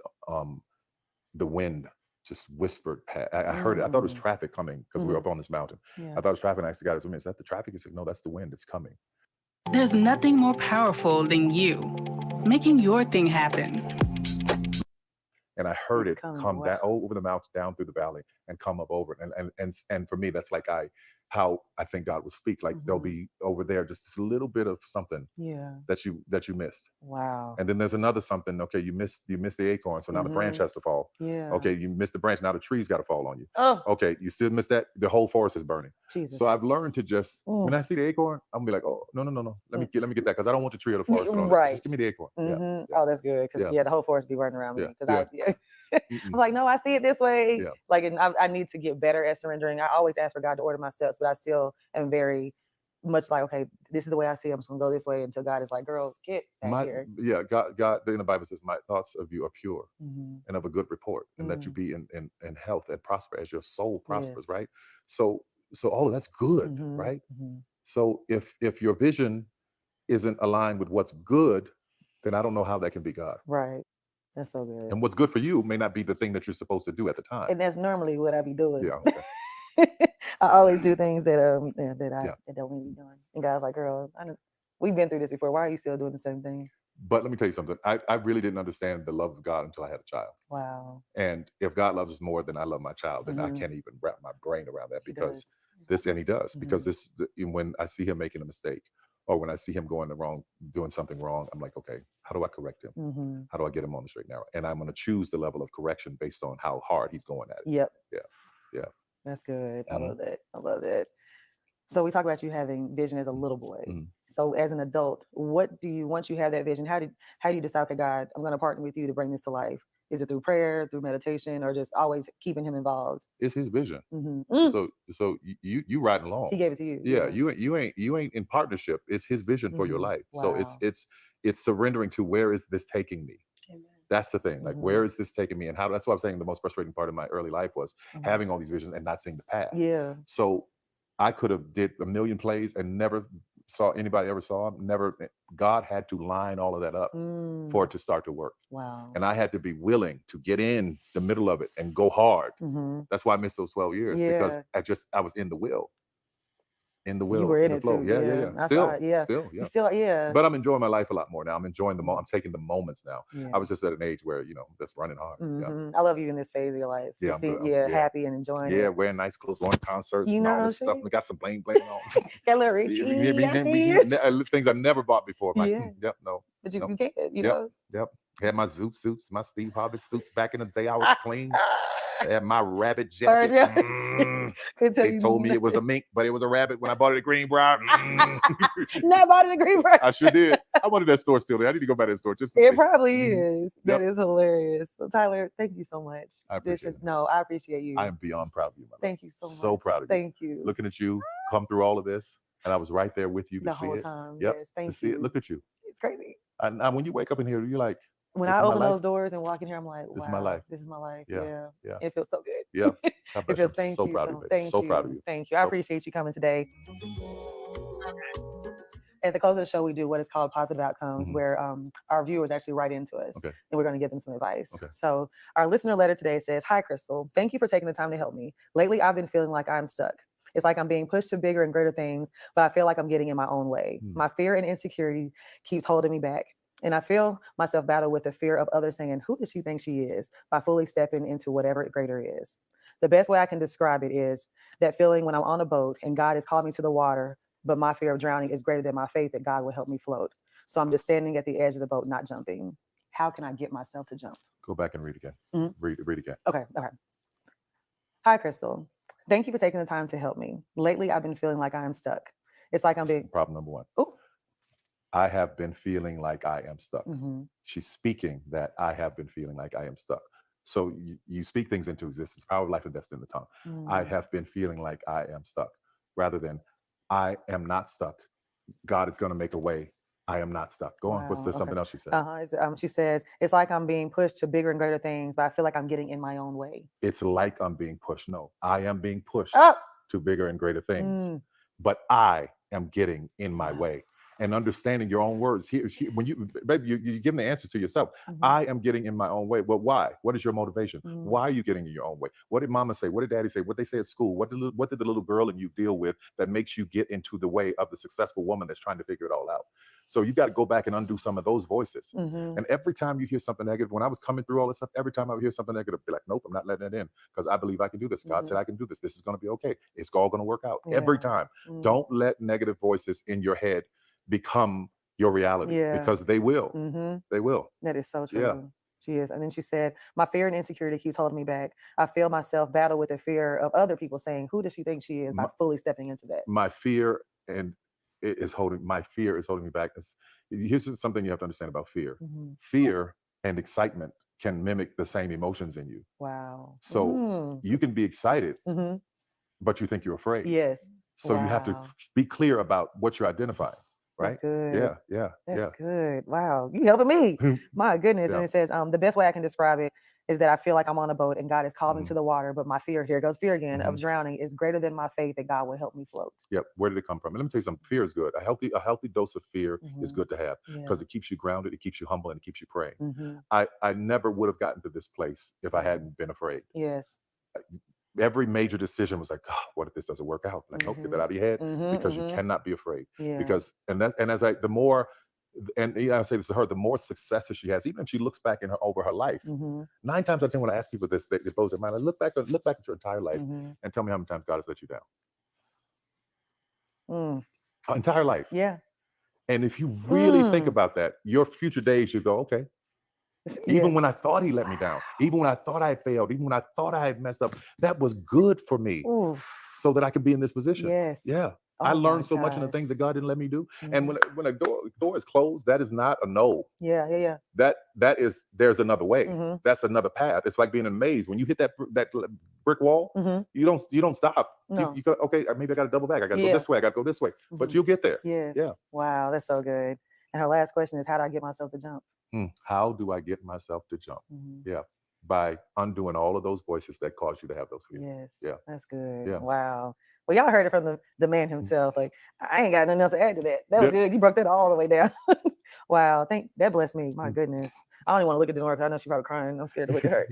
the wind just whispered. I heard it. I thought it was traffic coming because we were up on this mountain. Yeah. I thought it was traffic. And I asked the guy, is that the traffic? He said, no, that's the wind. It's coming. There's nothing more powerful than you making your thing happen. And I heard it come down over the mountain, down through the valley, and come up over it. And for me, that's like how I think God would speak. Like there'll be over there just this little bit of something that you missed. Wow. And then there's another something. Okay, you missed the acorn, so now the branch has to fall. Yeah. Okay, you missed the branch, now the tree's got to fall on you. Oh. Okay, you still missed that. The whole forest is burning. Jesus. So I've learned to just when I see the acorn, I'm gonna be like, oh no. Let me get that because I don't want the tree or the forest. Right. Just give me the acorn. Oh, that's good because the whole forest be running around me because I'm like, no, I see it this way. Yeah. Like, and I need to get better at surrendering. I always ask for God to order my steps, but I still am very much like, okay, this is the way I see it. I'm just gonna go this way until God is like, girl, get back here. Yeah, God in the Bible says, my thoughts of you are pure and of a good report, and let you be in health and prosper as your soul prospers, right? So all of that's good, right? So if your vision isn't aligned with what's good, then I don't know how that can be God. Right. That's so good. And what's good for you may not be the thing that you're supposed to do at the time. And that's normally what I be doing. Yeah. Okay. I always do things that I don't need to be doing. And God's like, girl, we've been through this before. Why are you still doing the same thing? But let me tell you something. I really didn't understand the love of God until I had a child. Wow. And if God loves us more than I love my child, then I can't even wrap my brain around that, because he does. Because when I see him making a mistake, or when I see him doing something wrong, I'm like, okay, how do I correct him? How do I get him on the straight and narrow? And I'm going to choose the level of correction based on how hard he's going at it. Yep. Yeah. That's good. I love that. I love that. So we talk about you having vision as a little boy. So as an adult, once you have that vision, how do you decide, okay, God, I'm going to partner with you to bring this to life? Is it through prayer, through meditation, or just always keeping him involved? It's his vision. So you riding along. He gave it to you. Yeah. You ain't in partnership. It's his vision for your life. Wow. So it's surrendering to, where is this taking me? Amen. That's the thing. Like, where is this taking me? And that's what I'm saying. The most frustrating part of my early life was having all these visions and not seeing the path. Yeah. So I could have did a million plays and never saw anybody ever saw them. God had to line all of that up for it to start to work. Wow. And I had to be willing to get in the middle of it and go hard. That's why I missed those 12 years, because I was in the will. In the will, you were in the it flow. too. Yeah. Still. But I'm enjoying my life a lot more now. I'm enjoying I'm taking the moments now. Yeah. I was just at an age where, that's running hard. I love you in this phase of your life. Yeah, happy and enjoying it. Yeah, wearing nice clothes, going to concerts, and all this stuff. And got some bling on. Got a little Richie. Things I never bought before. Like, But you can't, know. Yep. Had my Zoot suits, my Steve Harvey suits back in the day. I was clean. I had my rabbit jacket. They told me it was a mink, but it was a rabbit when I bought it at Greenbrier. Not bought it at Greenbrier. I sure did. I wanted that store still there. I need to go back to that store just to It see. probably is. That is hilarious. So Tyler, thank you so much. I appreciate it. I appreciate you. I am beyond proud of you, my love. Thank you so much. So proud of you. Thank you. Looking at you come through all of this, and I was right there with you to the see whole it. time. Yep. Yes, thank to see you. it. Look at you. It's crazy. And when you wake up in here, you're like, when I open those doors and walk in here, I'm like, wow, this is my life. This is my life. Yeah. It feels so good. Yeah. It feels, thank so you. Proud of you. Thank so you. proud of you. Thank you. I appreciate you coming today. At the close of the show, we do what is called positive outcomes, where our viewers actually write into us, and we're going to give them some advice. So our listener letter today says, "Hi, Crystal. Thank you for taking the time to help me. Lately, I've been feeling like I'm stuck. It's like I'm being pushed to bigger and greater things, but I feel like I'm getting in my own way. My fear and insecurity keeps holding me back. And I feel myself battle with the fear of others saying, who does she think she is, by fully stepping into whatever greater is. The best way I can describe it is that feeling when I'm on a boat and God has called me to the water, but my fear of drowning is greater than my faith that God will help me float. So I'm just standing at the edge of the boat, not jumping. How can I get myself to jump?" Go back and read again. Read again. Okay. "Hi, Crystal. Thank you for taking the time to help me. Lately, I've been feeling like I am stuck. It's like I'm being..." Problem number one. Ooh. I have been feeling like I am stuck. She's speaking that I have been feeling like I am stuck. So you speak things into existence. Power of life and death is in the tongue. I have been feeling like I am stuck, rather than I am not stuck. God is going to make a way. I am not stuck. Go on. What's there something else she said? She says, "It's like I'm being pushed to bigger and greater things, but I feel like I'm getting in my own way." It's like I'm being pushed. No, I am being pushed to bigger and greater things, but I am getting in my way. And understanding your own words. Here, when you give the answer to yourself. I am getting in my own way. Well, why? What is your motivation? Why are you getting in your own way? What did mama say? What did daddy say? What they say at school? What did the little girl in you deal with that makes you get into the way of the successful woman that's trying to figure it all out? So you got to go back and undo some of those voices. And every time you hear something negative, when I was coming through all this stuff, every time I would hear something negative, I'd be like, nope, I'm not letting it in, because I believe I can do this. God said I can do this. This is going to be okay. It's all going to work out. Every time. Don't let negative voices in your head become your reality, because they will. They will. That is so true. She is. And then she said, "My fear and insecurity keeps holding me back. I feel myself battle with the fear of other people saying, who does she think she is, by fully stepping into that." My fear is holding me back. Here's something you have to understand about fear. Fear and excitement can mimic the same emotions in you. Wow. So you can be excited, but you think you're afraid. Yes. So you have to be clear about what you're identifying, right? That's good. Yeah. That's good. Wow. You helping me. My goodness. Yeah. And it says, the best way I can describe it is that I feel like I'm on a boat and God has called me to the water, but my fear, here goes fear again, of drowning is greater than my faith that God will help me float. Yep. Where did it come from? And let me tell you something. Fear is good. A healthy dose of fear is good to have because it keeps you grounded, it keeps you humble, and it keeps you praying. I never would have gotten to this place if I hadn't been afraid. Yes. Every major decision was like, oh, what if this doesn't work out? Like, nope, get that out of your head because you cannot be afraid. Yeah. Because the more, and I say this to her, the more successes she has, even if she looks back over her life, 9 times out of 10 when I ask people this, they blows their mind. I look back at your entire life and tell me how many times God has let you down. Entire life. Yeah. And if you really think about that, your future days, you go, okay. Even when I thought he let me down, even when I thought I had failed, even when I thought I had messed up, that was good for me so that I could be in this position. Yes. Yeah. Oh I learned so my much in the gosh. things that God didn't let me do. And when a door is closed, that is not a no. Yeah. There's another way. That's another path. It's like being in a maze. When you hit that brick wall, you don't stop. No. You go, okay, maybe I got to double back. I got to go this way. I got to go this way. But you'll get there. Yes. Yeah. Wow, that's so good. And her last question is, how do I get myself to jump? How do I get myself to jump? Yeah. By undoing all of those voices that cause you to have those feelings. Yes. Yeah. That's good. Yeah. Wow. Well, y'all heard it from the man himself. Like, I ain't got nothing else to add to that. That was good. You broke that all the way down. Wow. That blessed me. My goodness. I don't even want to look at the door because I know she's probably crying. I'm scared to look at her.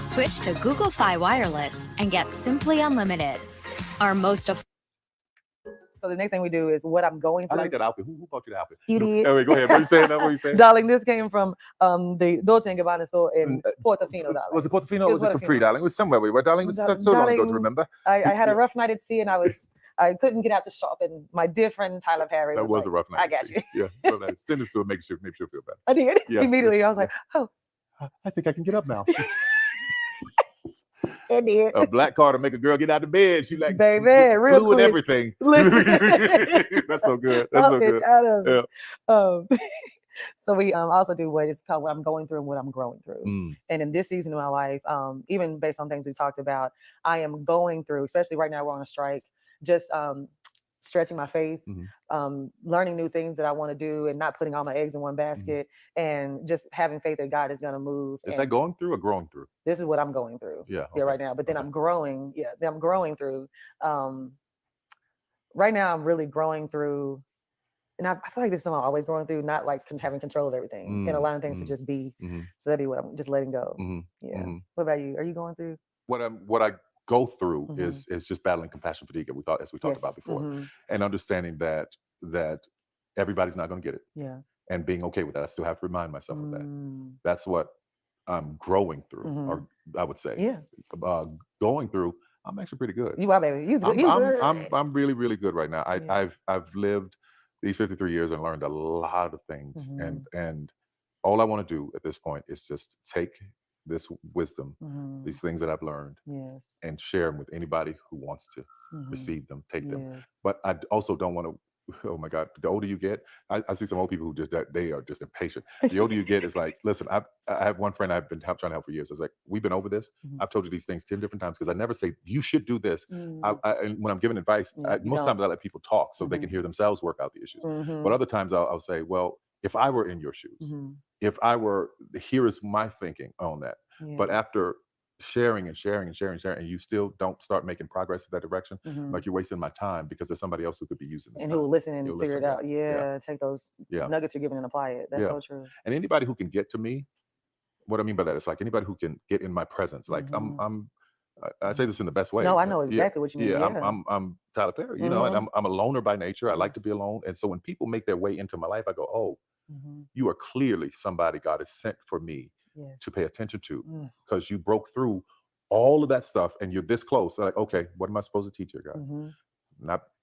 Switch to Google Fi Wireless and get Simply Unlimited. Our most So the next thing we do is what I'm going through. I like that outfit. Who bought you the outfit? You did. Anyway, go ahead. What are you saying? What are you saying? Darling, this came from the Dolce & Gabbana store in Portofino, darling. Was it Portofino or was it Capri, darling? It was somewhere we were, darling. It was so long ago to remember. I had a rough night at sea and I couldn't get out to shop, and my dear friend Tyler Perry that was like, a rough night. I got you. Yeah, so nice. Send this to her, make sure feel better. I did. Yeah. Immediately. I was like, oh. I think I can get up now. It did. A black car to make a girl get out of bed. She like, baby, real flew quick. and everything. That's so good. That's so good. Yeah. So we also do what is called what I'm going through and what I'm growing through. And in this season of my life, even based on things we talked about, I am going through, especially right now we're on a strike, just stretching my faith, learning new things that I want to do and not putting all my eggs in one basket, and just having faith that God is going to move. Is that going through or growing through? This is what I'm going through. Yeah. Yeah, right now. But then I'm growing. Yeah, then I'm growing through. Right now, I'm really growing through. And I feel like this is something I'm always going through, not like having control of everything and allowing things to just be. So that'd be what I'm just letting go. Yeah. What about you? Are you going through? What I go through is just battling compassion fatigue, as we talked about before, and understanding that everybody's not going to get it. Yeah. And being okay with that. I still have to remind myself of that. That's what I'm growing through, or I would say. Yeah. Going through, I'm actually pretty good. You are, baby. I'm really, really good right now. I've lived these 53 years and learned a lot of things, and all I want to do at this point is just take this wisdom, these things that I've learned, and share them with anybody who wants to receive them, take them. But I also don't want to. Oh my God! The older you get, I see some old people who they are just impatient. The older you get, is like, listen, I have one friend I've been trying to help for years. I was like, we've been over this. I've told you these things 10 different times because I never say you should do this. And when I'm giving advice, most times I let people talk so they can hear themselves work out the issues. But other times I'll say, well, if I were in your shoes, here is my thinking on that. But after sharing and you still don't start making progress in that direction, like you're wasting my time because there's somebody else who could be using this and who will listen and figure it out. Take those nuggets you're giving and apply it. That's so true. And anybody who can get to me, what I mean by that is like anybody who can get in my presence. Like I say this in the best way. No, I know exactly what you mean. I'm Tyler Perry, you know, and I'm a loner by nature. I like to be alone. And so when people make their way into my life, I go, oh, you are clearly somebody God has sent for me to pay attention to, because you broke through all of that stuff and you're this close. So like, okay, what am I supposed to teach you, God?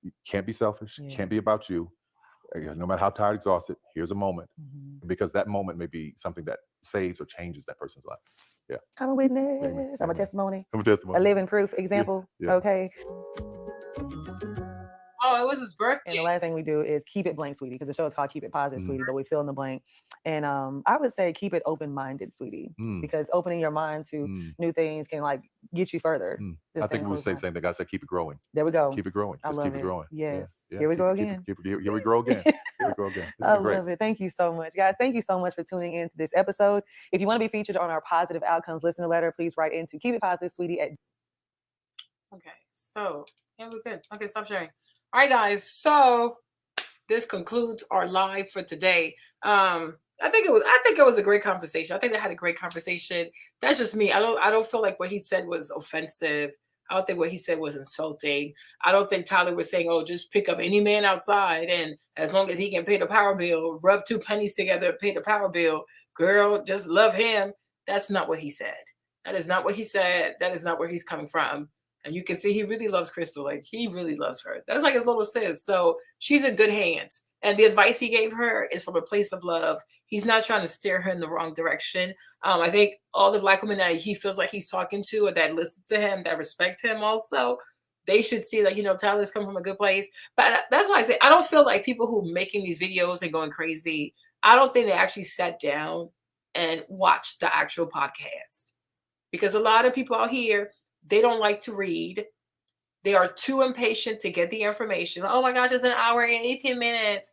You can't be selfish. Can't be about you. No matter how tired, exhausted, here's a moment, because that moment may be something that saves or changes that person's life. Yeah. I'm a witness. I'm a testimony. I'm a testimony. A living proof example. Okay. Oh, it was his birthday. And the last thing we do is keep it blank, sweetie, because the show is called Keep It Positive, sweetie, but we fill in the blank. And I would say keep it open-minded, sweetie, because opening your mind to new things can like get you further. I think we would say the same thing. I said keep it growing. There we go. Keep it growing. Just keep it growing. Yes. Yeah. Here we go again. Here we grow again. Here we grow again. I love it. Thank you so much, guys. Thank you so much for tuning in to this episode. If you want to be featured on our Positive Outcomes listener letter, please write into Keep It Positive, sweetie. Okay, so yeah, we're good. Okay, stop sharing. All right, guys. So this concludes our live for today. I think it was a great conversation. I think they had a great conversation. That's just me. I don't feel like what he said was offensive. I don't think what he said was insulting. I don't think Tyler was saying, "Oh, just pick up any man outside, and as long as he can pay the power bill, rub 2 pennies together, pay the power bill, girl, just love him." That's not what he said. That is not what he said. That is not where he's coming from. And you can see he really loves Crystal. Like, he really loves her. That's like his little sis. So she's in good hands. And the advice he gave her is from a place of love. He's not trying to steer her in the wrong direction. I think all the Black women that he feels like he's talking to or that listen to him, that respect him also, they should see that, Tyler's come from a good place. But that's why I say, I don't feel like people who are making these videos and going crazy, I don't think they actually sat down and watched the actual podcast. Because a lot of people out here, they don't like to read. They are too impatient to get the information. Oh my gosh, it's an hour and 18 minutes.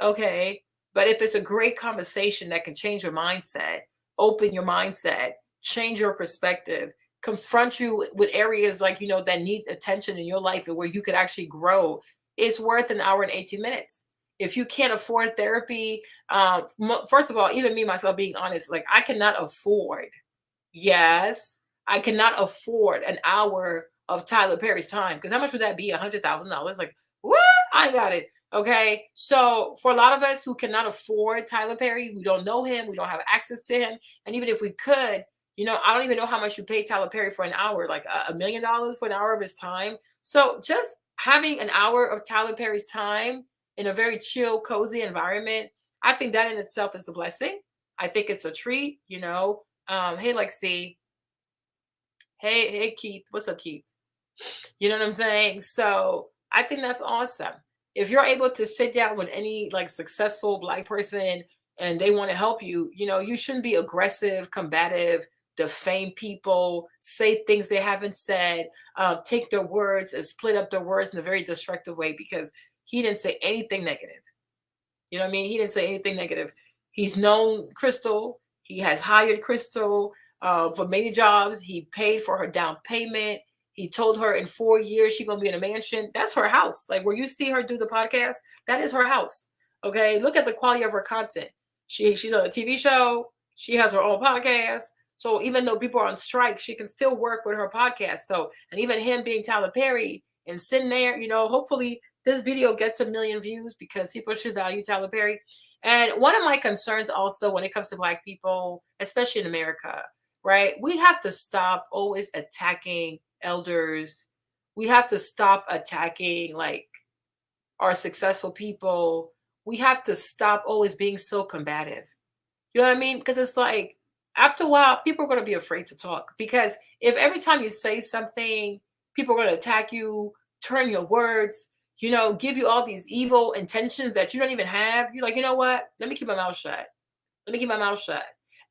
Okay. But if it's a great conversation that can change your mindset, open your mindset, change your perspective, confront you with areas like, that need attention in your life and where you could actually grow, it's worth an hour and 18 minutes. If you can't afford therapy, first of all, even me, myself, being honest, like I cannot afford, I cannot afford an hour of Tyler Perry's time. Because how much would that be? $100,000? Like, what? I got it. Okay. So for a lot of us who cannot afford Tyler Perry, we don't know him, we don't have access to him. And even if we could, I don't even know how much you pay Tyler Perry for an hour, like $1 million for an hour of his time. So just having an hour of Tyler Perry's time in a very chill, cozy environment, I think that in itself is a blessing. I think it's a treat, Hey, Lexi. Hey, Keith. What's up, Keith? You know what I'm saying? So I think that's awesome. If you're able to sit down with any successful Black person and they want to help you, you shouldn't be aggressive, combative, defame people, say things they haven't said, take their words and split up their words in a very destructive way, because he didn't say anything negative. You know what I mean? He didn't say anything negative. He's known Crystal. He has hired Crystal for many jobs. He paid for her down payment. He told her in 4 years she's going to be in a mansion. That's her house. Like where you see her do the podcast, that is her house. Okay. Look at the quality of her content. She's on a TV show. She has her own podcast. So even though people are on strike, she can still work with her podcast. So, and even him being Tyler Perry and sitting there, hopefully this video gets 1 million views because people should value Tyler Perry. And one of my concerns also when it comes to Black people, especially in America, right? We have to stop always attacking elders. We have to stop attacking our successful people. We have to stop always being so combative. You know what I mean? Because it's like, after a while, people are going to be afraid to talk. Because if every time you say something, people are going to attack you, turn your words, give you all these evil intentions that you don't even have. You're like, you know what? Let me keep my mouth shut. Let me keep my mouth shut.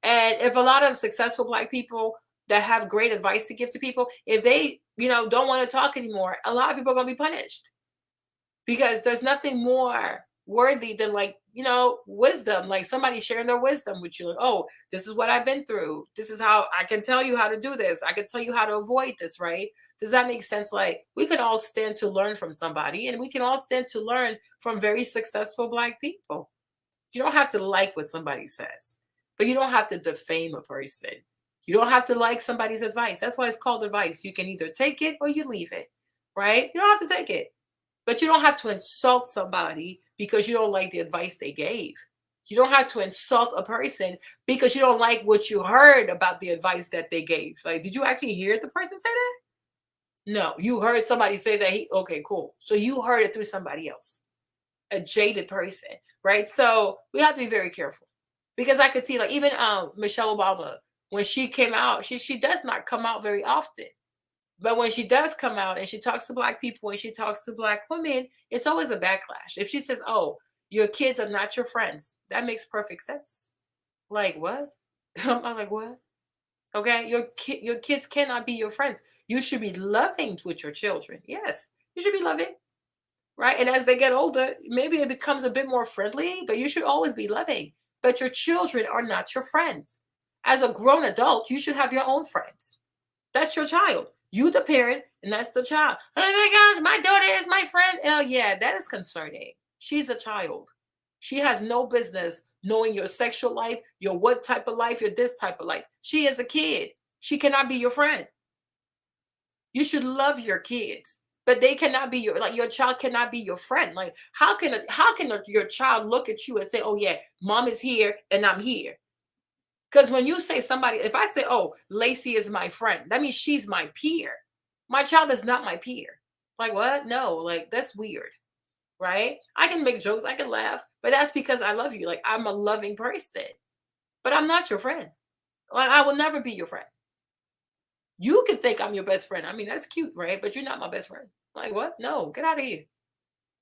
And if a lot of successful Black people that have great advice to give to people, if they, don't want to talk anymore, a lot of people are going to be punished. Because there's nothing more worthy than wisdom, like somebody sharing their wisdom with you. Like, oh, this is what I've been through. This is how I can tell you how to do this. I can tell you how to avoid this, right? Does that make sense? Like we can all stand to learn from somebody, and we can all stand to learn from very successful Black people. You don't have to like what somebody says, but you don't have to defame a person. You don't have to like somebody's advice. That's why it's called advice. You can either take it or you leave it, right? You don't have to take it, but you don't have to insult somebody because you don't like the advice they gave. You don't have to insult a person because you don't like what you heard about the advice that they gave. Like, did you actually hear the person say that? No, you heard somebody say that okay, cool. So you heard it through somebody else, a jaded person, right? So we have to be very careful because I could see even Michelle Obama, when she came out, she does not come out very often. But when she does come out and she talks to Black people and she talks to Black women, it's always a backlash. If she says, oh, your kids are not your friends, that makes perfect sense. Like, what? I'm like, what? Okay, your kids cannot be your friends. You should be loving with your children. Yes, you should be loving, right? And as they get older, maybe it becomes a bit more friendly, but you should always be loving. But your children are not your friends. As a grown adult, you should have your own friends. That's your child. You the parent, and that's the child. Oh my God, my daughter is my friend. Oh yeah, that is concerning. She's a child. She has no business knowing your sexual life, your what type of life, your this type of life. She is a kid. She cannot be your friend. You should love your kids, but they cannot be your child cannot be your friend. Like how can your child look at you and say, "Oh yeah, mom is here and I'm here"? Because when you say somebody, if I say, "Oh, Lacey is my friend," that means she's my peer. My child is not my peer. Like what? No, like that's weird. Right? I can make jokes, I can laugh, but that's because I love you. Like I'm a loving person, but I'm not your friend. Like I will never be your friend. You can think I'm your best friend. I mean, that's cute, right? But you're not my best friend. Like what? No, get out of here.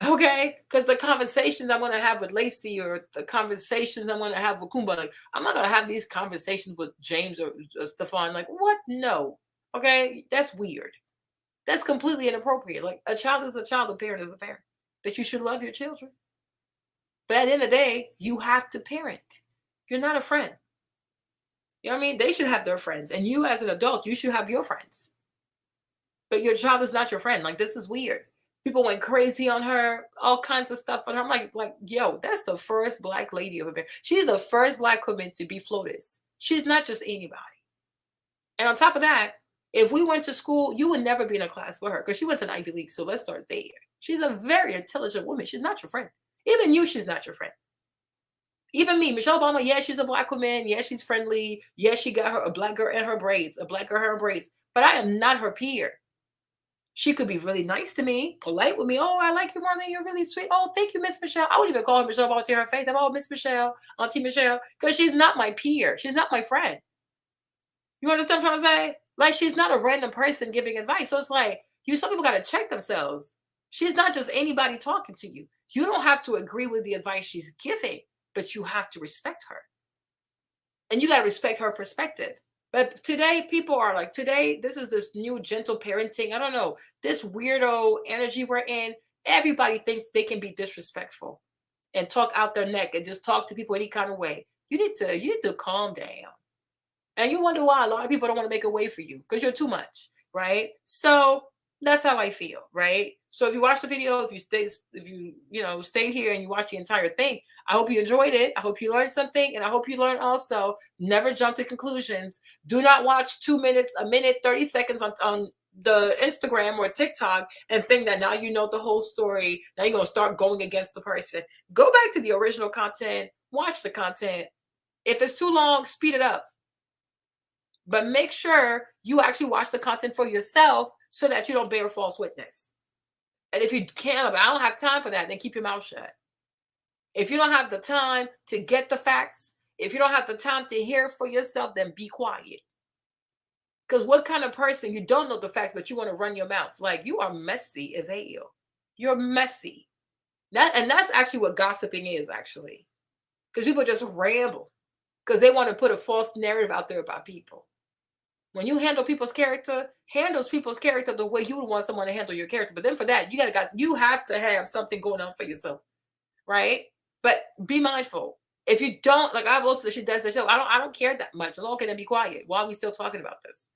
Okay? Because the conversations I'm going to have with Lacey or the conversations I'm going to have with Kumba, like I'm not going to have these conversations with James or Stefan. Like what? No. Okay? That's weird. That's completely inappropriate. Like a child is a child, a parent is a parent. That you should love your children. But at the end of the day, you have to parent. You're not a friend. You know what I mean? They should have their friends. And you as an adult, you should have your friends. But your child is not your friend. Like, this is weird. People went crazy on her, all kinds of stuff on her. I'm like, yo, that's the first Black lady of America. She's the first Black woman to be FLOTUS. She's not just anybody. And on top of that, if we went to school, you would never be in a class with her because she went to an Ivy League. So let's start there. She's a very intelligent woman. She's not your friend. Even you, she's not your friend. Even me, Michelle Obama, yeah, she's a Black woman. Yeah, she's friendly. Yeah, she got her a Black girl in her braids, a Black girl in her braids. But I am not her peer. She could be really nice to me, polite with me. Oh, I like you, Marlene. You're really sweet. Oh, thank you, Miss Michelle. I wouldn't even call her Michelle Obama to her face. I'm Miss Michelle, Auntie Michelle, because she's not my peer. She's not my friend. You understand what I'm trying to say? Like, she's not a random person giving advice. So it's like, some people got to check themselves. She's not just anybody talking to you. You don't have to agree with the advice she's giving, but you have to respect her. And you got to respect her perspective. But today, people are like, this is this new gentle parenting. I don't know, this weirdo energy we're in. Everybody thinks they can be disrespectful and talk out their neck and just talk to people any kind of way. You need to calm down. And you wonder why a lot of people don't want to make a way for you because you're too much, right? So that's how I feel, right? So if you watch the video, if you stay here and you watch the entire thing, I hope you enjoyed it. I hope you learned something, and I hope you learned also never jump to conclusions. Do not watch 2 minutes, a minute, 30 seconds on the Instagram or TikTok and think that now you know the whole story. Now you're gonna start going against the person. Go back to the original content. Watch the content. If it's too long, speed it up. But make sure you actually watch the content for yourself so that you don't bear false witness. And if you can't, I don't have time for that, then keep your mouth shut. If you don't have the time to get the facts, if you don't have the time to hear for yourself, then be quiet. Because what kind of person, you don't know the facts, but you want to run your mouth? Like, you are messy as hell. You're messy. And that's actually what gossiping is, actually. Because people just ramble. Because they want to put a false narrative out there about people. When you handle people's character, the way you would want someone to handle your character. But then for that, you have to have something going on for yourself, right? But be mindful. If you don't, like I've also, she does the show. I don't care that much. I'm okay, then be quiet. Why are we still talking about this?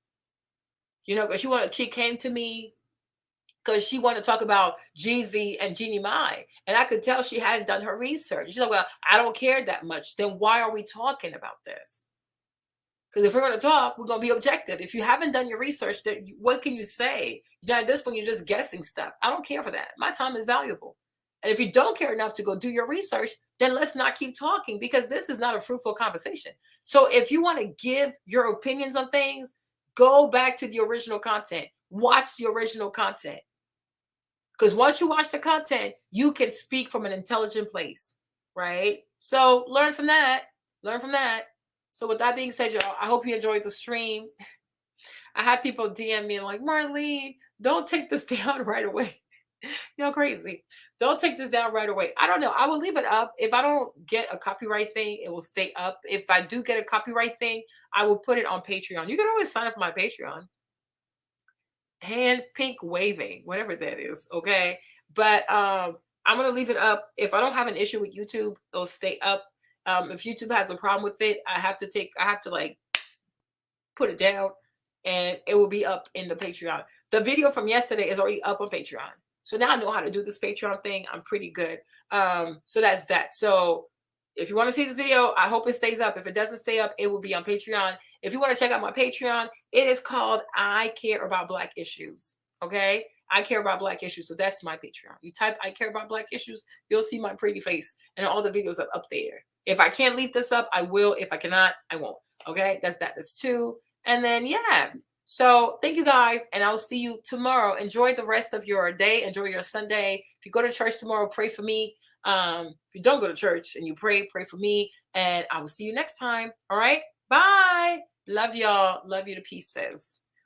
Because she came to me because she wanted to talk about Jeezy and Jeannie Mai, and I could tell she hadn't done her research. She's like, well, I don't care that much. Then why are we talking about this? Because if we're going to talk, we're going to be objective. If you haven't done your research, then what can you say? At this point, you're just guessing stuff. I don't care for that. My time is valuable. And if you don't care enough to go do your research, then let's not keep talking because this is not a fruitful conversation. So if you want to give your opinions on things, go back to the original content. Watch the original content. Because once you watch the content, you can speak from an intelligent place, right? So learn from that. So with that being said, y'all, I hope you enjoyed the stream. I had people DM me and like, Marlene, don't take this down right away. You're crazy. Don't take this down right away. I don't know. I will leave it up. If I don't get a copyright thing, it will stay up. If I do get a copyright thing, I will put it on Patreon. You can always sign up for my Patreon. Hand pink waving, whatever that is. Okay. But I'm going to leave it up. If I don't have an issue with YouTube, it'll stay up. If YouTube has a problem with it, I have to like put it down and it will be up in the Patreon. The video from yesterday is already up on Patreon. So now I know how to do this Patreon thing. I'm pretty good. So that's that. So if you want to see this video, I hope it stays up. If it doesn't stay up, it will be on Patreon. If you want to check out my Patreon, it is called I Care About Black Issues. Okay? I Care About Black Issues. So that's my Patreon. You type I Care About Black Issues, you'll see my pretty face and all the videos are up there. If I can't leave this up, I will. If I cannot, I won't. Okay? That's that. That's 2. And then, yeah. So thank you guys, and I'll see you tomorrow. Enjoy the rest of your day. Enjoy your Sunday. If you go to church tomorrow, pray for me. If you don't go to church and you pray for me, and I will see you next time. All right? Bye. Love y'all. Love you to pieces.